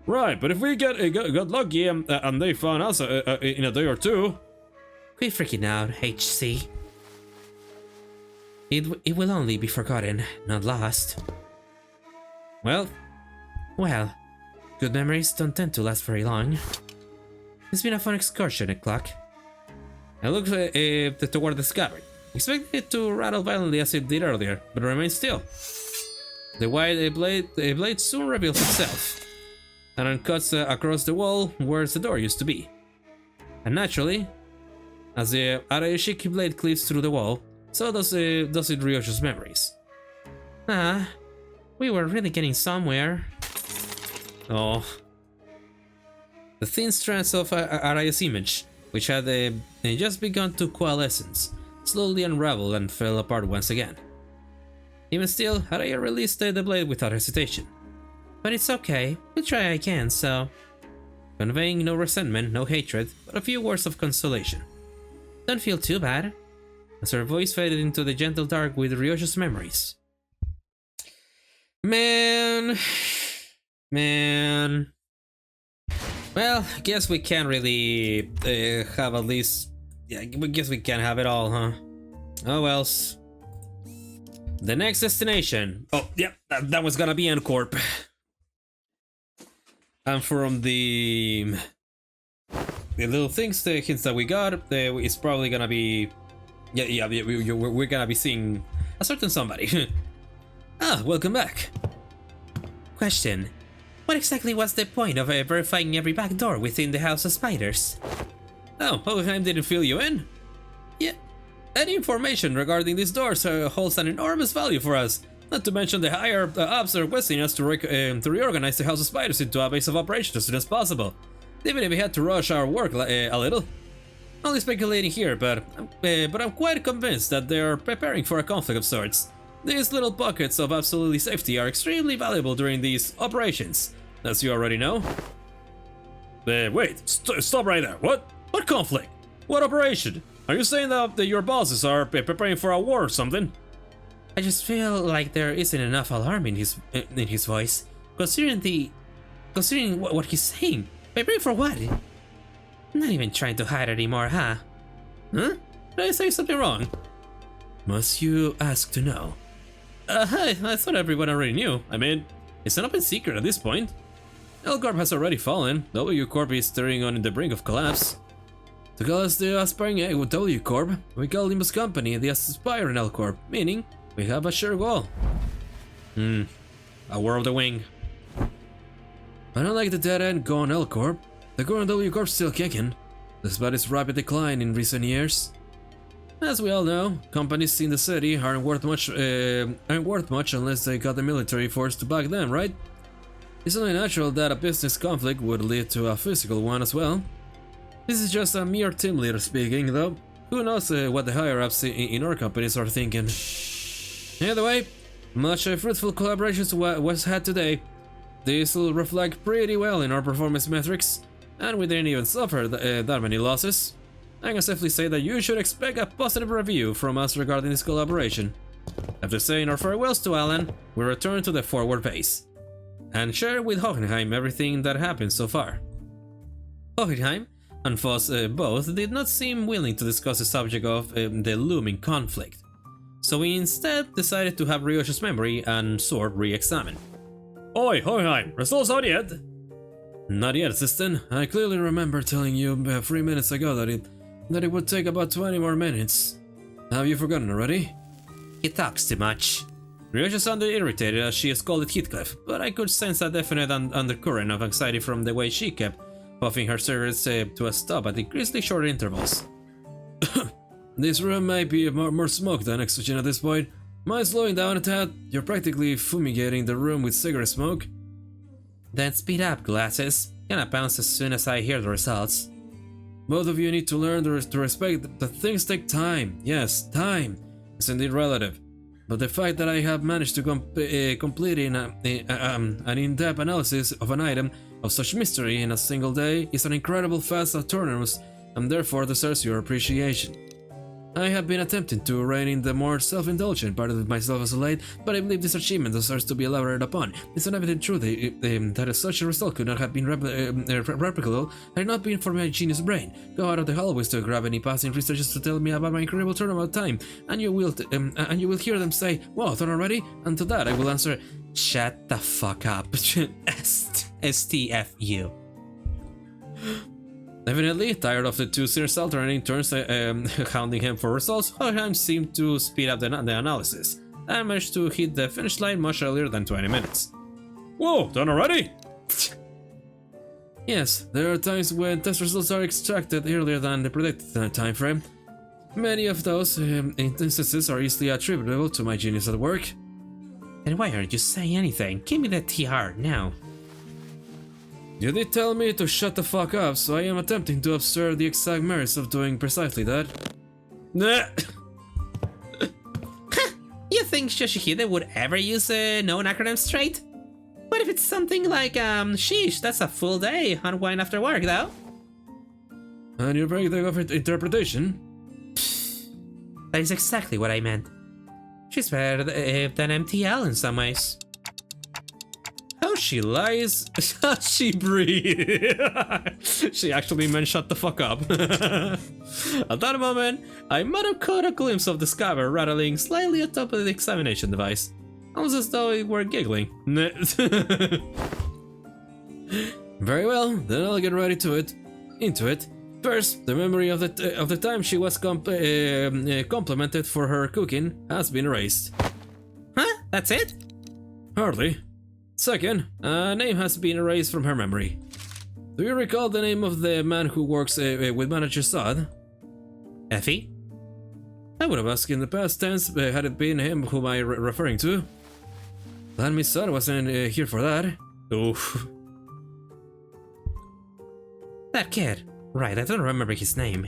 Right, but if we got lucky and they found us in a day or two... Quit freaking out, HC. It will only be forgotten, not lost. Well, good memories don't tend to last very long. It's been a fun excursion, Clock. I look toward the scabbard, expecting it to rattle violently as it did earlier, but remain still. The wide blade soon reveals itself, and then cuts across the wall where the door used to be. And naturally, as the Araishiki blade cleaves through the wall, so does it Ryoshi's memories. Ah, we were really getting somewhere. Oh. The thin strands of Araya's image, which had just begun to coalesce, slowly unraveled and fell apart once again. Even still, Araya released the blade without hesitation. But it's okay, we'll try again, so... Conveying no resentment, no hatred, but a few words of consolation. Don't feel too bad. As her voice faded into the gentle dark with Ryoshi's memories. Man... Well, guess we can't really have at least... Yeah, I guess we can't have it all, huh? Oh wells. The next destination. Oh, yeah, that was gonna be S.A.N.G.R.I.A. And from the little things, the hints that we got, it's probably gonna be... Yeah, we're gonna be seeing a certain somebody. Ah, welcome back. Question. What exactly was the point of verifying every back door within the House of Spiders? Oh, Hohenheim didn't fill you in? Yeah. Any information regarding these doors holds an enormous value for us. Not to mention the higher ups are requesting us to reorganize the House of Spiders into a base of operations as soon as possible. Even if we had to rush our work a little. Only speculating here, but I'm quite convinced that they are preparing for a conflict of sorts. These little pockets of absolute safety are extremely valuable during these operations, as you already know. Wait, stop right there. What? What conflict? What operation? Are you saying that your bosses are preparing for a war or something? I just feel like there isn't enough alarm in his voice, considering what he's saying. Preparing for what? Not even trying to hide anymore, huh? Huh? Did I say something wrong? Must you ask to know? I thought everyone already knew. I mean, it's an open secret at this point. S.A.N.G.R.I.A has already fallen. W Corp is steering on the brink of collapse. To call us the aspiring W Corp, we call Limbus Company the aspiring L Corp, meaning we have a shared goal. A war of the wing. But unlike the dead-end gone L Corp, the current W Corp's still kicking, despite its rapid decline in recent years. As we all know, companies in the city aren't worth much unless they got the military force to back them, right? It's only natural that a business conflict would lead to a physical one as well. This is just a mere team leader speaking, though. Who knows what the higher-ups in our companies are thinking. Either way, much fruitful collaborations was had today. This will reflect pretty well in our performance metrics, and we didn't even suffer that many losses. I can safely say that you should expect a positive review from us regarding this collaboration. After saying our farewells to Alan, we return to the forward base and share with Hohenheim everything that happened so far. Hohenheim and Voss both did not seem willing to discuss the subject of the looming conflict, so we instead decided to have Ryoshi's memory and sword re-examined. Oi, Hohenheim, results out yet? Not yet, assistant. I clearly remember telling you 3 minutes ago that it would take about 20 more minutes. Have you forgotten already? He talks too much. Ryoshi sounded irritated as she scolded Heathcliff, but I could sense a definite undercurrent of anxiety from the way she kept puffing her cigarettes to a stop at increasingly short intervals. This room may be more smoke than oxygen at this point. Mind slowing down a tad? You're practically fumigating the room with cigarette smoke. Then speed up, glasses. Gonna bounce as soon as I hear the results. Both of you need to learn to respect that things take time. Yes, time is indeed relative. But the fact that I have managed to complete an in-depth analysis of an item of such mystery in a single day is an incredible fast autonomous and therefore deserves your appreciation. I have been attempting to rein in the more self-indulgent part of myself as of late, but I believe this achievement deserves to be elaborated upon. It's an evident truth that such a result could not have been replicable had it not been for my genius brain. Go out of the hallways to grab any passing researchers to tell me about my incredible turnaround time, and you will hear them say, "Wow, done already?" And to that I will answer, "Shut the fuck up." STFU. Definitely tired of the two series alternating turns hounding him for results, Hohenheim seemed to speed up the analysis. I managed to hit the finish line much earlier than 20 minutes. Whoa, done already? Yes, there are times when test results are extracted earlier than the predicted time frame. Many of those instances are easily attributable to my genius at work. Then why aren't you saying anything? Give me the TR now. You did tell me to shut the fuck up, so I am attempting to observe the exact merits of doing precisely that. Nah. You think Yoshihide would ever use a known acronym straight? What if it's something like, sheesh, that's a full day unwind after work, though? And you're breaking of interpretation? That is exactly what I meant. She's better than MTL in some ways. How she lies, how she breathes. She actually meant shut the fuck up. At that moment, I might have caught a glimpse of the scabbard rattling slightly atop of the examination device, almost as though it were giggling. Very well, then I'll get right into it. First, the memory of the time she was complimented for her cooking has been erased. Huh? That's it? Hardly. Second, a name has been erased from her memory. Do you recall the name of the man who works with Manager Saad? Effie? I would have asked in the past tense had it been him whom I referring to. But Miss Saad wasn't here for that. Oof. That kid. Right, I don't remember his name.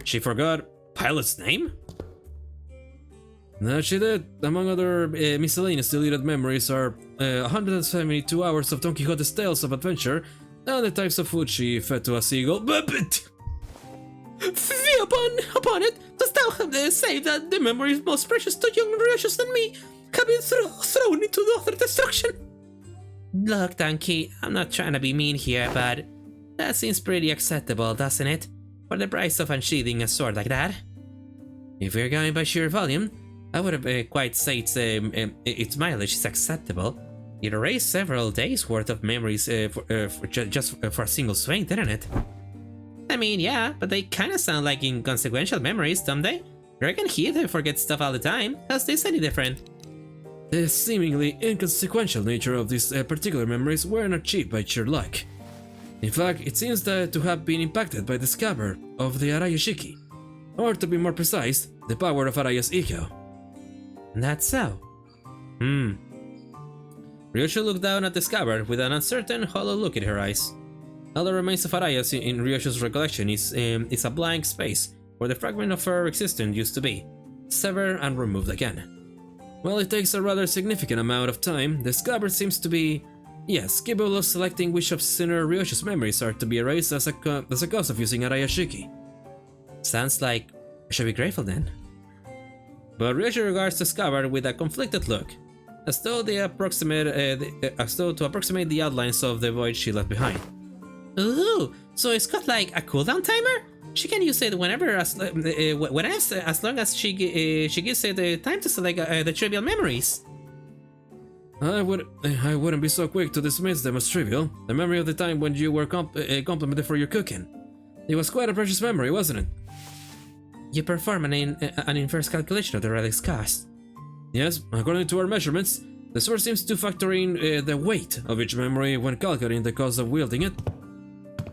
She forgot Pilot's name? That she did. Among other miscellaneous deleted memories are 172 hours of Don Quixote's tales of adventure and the types of food she fed to a seagull. Upon it, dost thou say that the memories most precious to young Ryoshi's than me have been thrown into the utter destruction? Look, Donkey, I'm not trying to be mean here, but that seems pretty acceptable, doesn't it? For the price of unsheathing a sword like that. If we're going by sheer volume, I would have quite say its mileage is acceptable. It erased several days worth of memories just for a single swing, didn't it? I mean, yeah, but they kinda sound like inconsequential memories, don't they? Reckon Heath forgets stuff all the time. How's this any different? The seemingly inconsequential nature of these particular memories weren't achieved by sheer luck. In fact, it seems to have been impacted by the scabbard of the Araya Shiki, or to be more precise, the power of Araya's ego. That's so. Ryoshi looked down at the scabbard with an uncertain, hollow look in her eyes. All that remains of Araya in Ryoshi's recollection is a blank space where the fragment of her existence used to be, severed and removed again. While it takes a rather significant amount of time, the scabbard seems to be, yes, capable of selecting which of Sinner Ryoshi's memories are to be erased as a cause of using Araya Shiki. Sounds like I should be grateful then. But Ryushi regards the scabbard with a conflicted look, as though to approximate the outlines of the void she left behind. Ooh, so it's got like a cooldown timer? She can use it whenever, as long as she gives it the time to select the trivial memories. I wouldn't be so quick to dismiss them as trivial. The memory of the time when you were complimented for your cooking. It was quite a precious memory, wasn't it? You perform an inverse calculation of the relic's cost. Yes, according to our measurements, the source seems to factor in the weight of each memory when calculating the cost of wielding it.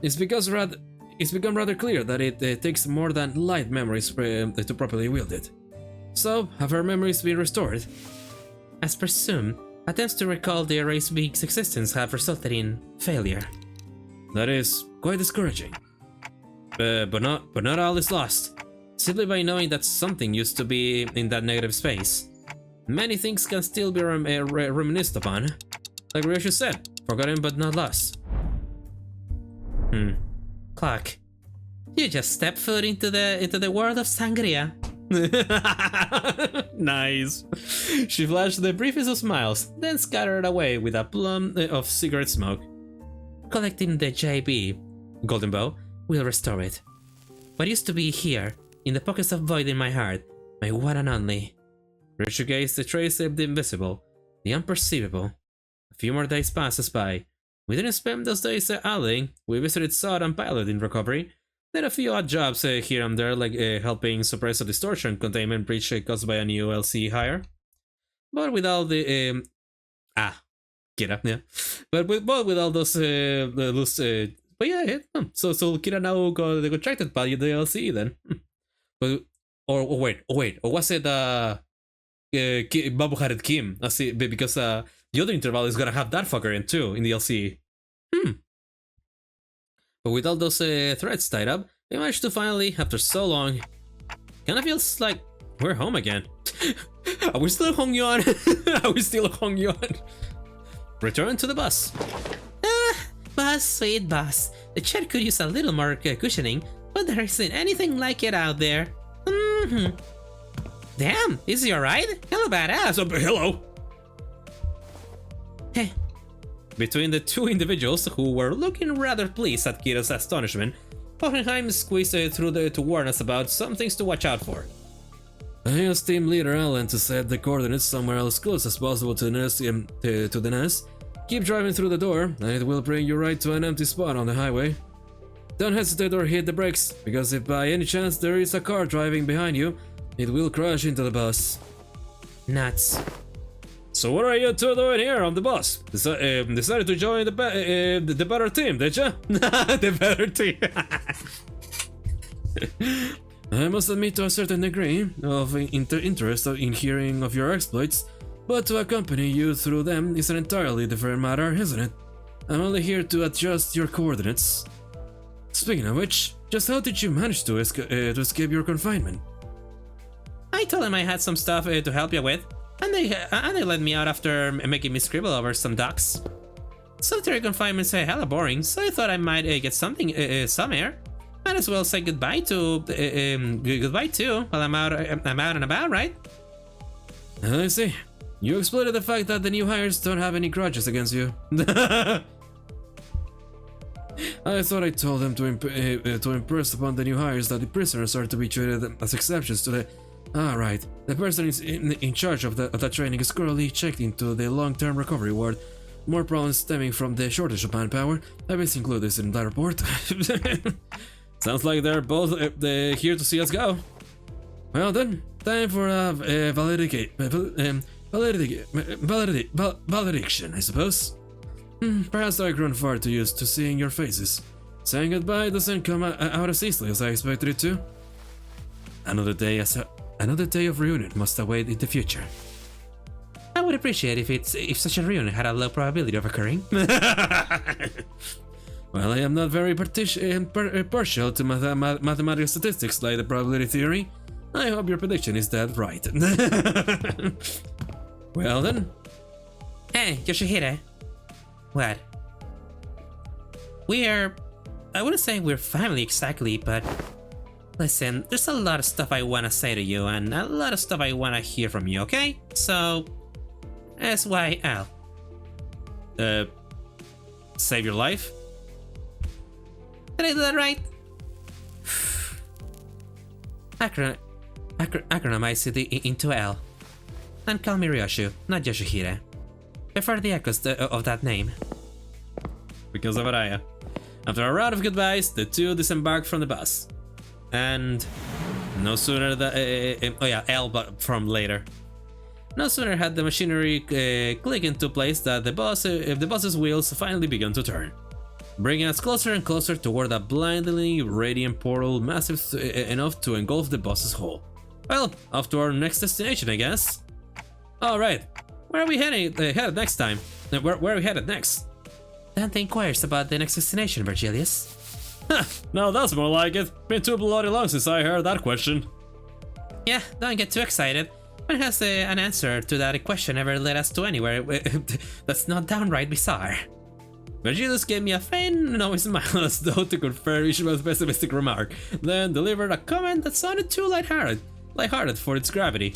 It's become rather clear that it takes more than light memories to properly wield it. So, have her memories been restored? As presumed, attempts to recall the erased being's existence have resulted in failure. That is quite discouraging. But not all is lost. Simply by knowing that something used to be in that negative space, many things can still be reminisced upon. Like Ryushi said, forgotten but not lost. Clock. You just step foot into the world of S.A.N.G.R.I.A. Nice. She flashed the briefest of smiles, then scattered away with a plume of cigarette smoke. Collecting the JB, Golden Bow, will restore it. What used to be here, in the pockets of void in my heart, my one and only. Ryushi gazed the trace of the invisible, the unperceivable. A few more days passes by. We didn't spend those days idling. We visited S.A.N.G.R.I.A and Pilot in recovery. Did a few odd jobs here and there, like helping suppress a distortion containment breach caused by a new LC hire. But with all the Kira, yeah. But with all those but yeah. So Kira now got the contracted by the LC then. But or wait, or was it Babu-headed Kim? I see, because the other Intervallo is gonna have that fucker in too in the LC. But with all those threads tied up, we managed to finally, after so long, kinda feels like we're home again. Are we still Hongyuan? Are we still Hongyuan? Return to the bus. Bus, sweet bus. The chair could use a little more cushioning, but there isn't anything like it out there. Damn, is he alright? Hello, badass. Hello. Hey. Between the two individuals who were looking rather pleased at Kira's astonishment, Hohenheim squeezed through to warn us about some things to watch out for. I asked team leader Alan to set the coordinates somewhere as close as possible to the nest. Keep driving through the door, and it will bring you right to an empty spot on the highway. Don't hesitate or hit the brakes, because if by any chance there is a car driving behind you, it will crash into the bus. Nuts. So what are you two doing here on the bus? Decided to join the better team, did ya? The better team. I must admit to a certain degree of interest in hearing of your exploits, but to accompany you through them is an entirely different matter, isn't it? I'm only here to adjust your coordinates. Speaking of which, just how did you manage to escape your confinement? I told them I had some stuff to help you with, and they let me out after making me scribble over some docs. Solitary confinement's hella boring, so I thought I might get something, some air. Might as well say goodbye too while I'm out and about, right? I see. You exploited the fact that the new hires don't have any grudges against you. I thought I told them to impress upon the new hires that the prisoners are to be treated as exceptions to the... right. The person in charge of that training is currently checked into the long-term recovery ward. More problems stemming from the shortage of manpower. I will include this in that report. Sounds like they're both here to see us go. Well then, time for a valediction, I suppose. Perhaps I've grown far too used to seeing your faces. Saying goodbye doesn't come out as easily as I expected it to. Another day of reunion must await in the future. I would appreciate if such a reunion had a low probability of occurring. Well, I am not very partial to mathematical statistics like the probability theory. I hope your prediction is that right. Well then. Hey, Yoshihide. What? I wouldn't say we're family exactly, but Listen, there's a lot of stuff I wanna say to you and a lot of stuff I wanna hear from you, okay? So, S.Y.L. Save your life? Did I do that right? Acronymize it into L. And call me Ryoshu, not Yoshihira. Prefer the echoes of that name. Because of Araya. After a round of goodbyes, the two disembarked from the bus. And no sooner L but from later. No sooner had the machinery click into place that the bus's wheels finally began to turn, bringing us closer and closer toward a blindingly radiant portal massive enough to engulf the bus's hull. Well, off to our next destination, I guess. Alright, where are we headed next time? Where are we headed next? Dante inquires about the next destination, Virgilius. No, that's more like it. Been too bloody long since I heard that question. Yeah, don't get too excited. When has an answer to that question ever led us to anywhere that's not downright bizarre? Virgilius gave me a faint knowing smile as though to confirm Ishima's pessimistic remark, then delivered a comment that sounded too lighthearted for its gravity.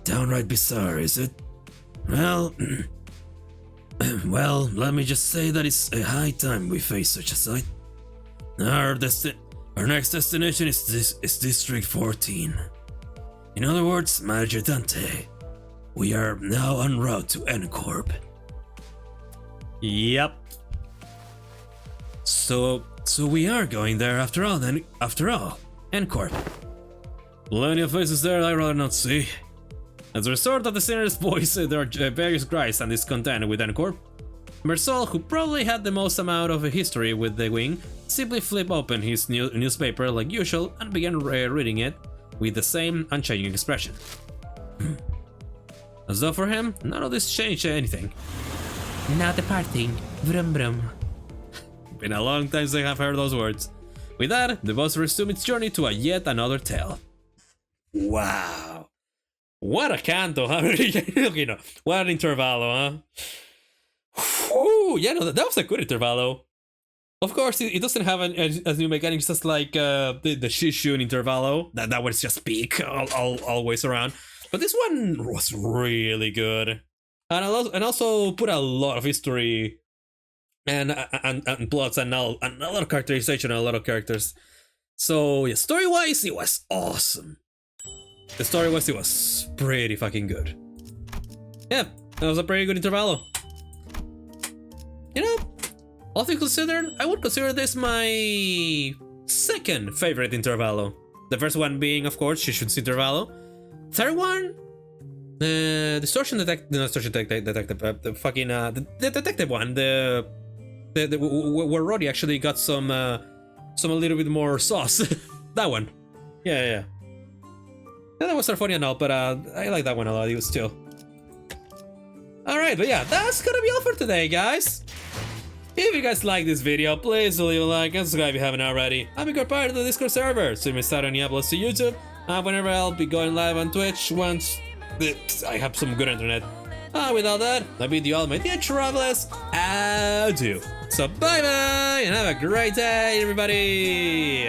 Downright bizarre, is it? Well, well, let me just say that it's a high time we face such a sight. Our next destination is District 14. In other words, Manager Dante, we are now en route to S.A.N.G.R.I.A. Yep. So we are going there after all, then, S.A.N.G.R.I.A. Plenty of faces there I'd rather not see. As a result of the senator's voice, there are various gripes and discontent with S.A.N.G.R.I.A. Mersol, who probably had the most amount of history with the wing, simply flipped open his newspaper like usual and began reading it with the same unchanging expression. As though for him, none of this changed anything. Now departing, vroom vroom. Been a long time since I have heard those words. With that, the bus resumed its journey to yet another tale. Wow. What a canto, huh? You know, what an intervallo, huh? Ooh, yeah, no, that was a good intervallo. Of course, it doesn't have as new mechanics as like the Xichun intervallo. That was just peak always around. But this one was really good, and also put a lot of history and plots and a lot of characterization and a lot of characters. So yeah, story-wise, it was awesome. The story-wise, it was pretty fucking good. Yeah, that was a pretty good intervallo. You know, all things considered, I would consider this my second favorite intervallo. The first one being, of course, Xichun's intervallo. Third one, the distortion detective, the detective one, the where Roddy actually got some a little bit more sauce. That one, yeah. That was funny and all, but I like that one a lot. It was still. All right, but yeah, that's gonna be all for today, guys. If you guys like this video, please leave a like and subscribe if you haven't already. I'm a part of the Discord server, so you may start any uploads to YouTube. Whenever I'll be going live on Twitch once I have some good internet. With all that, I bid you all my dear travelers adieu. So bye bye and have a great day, everybody.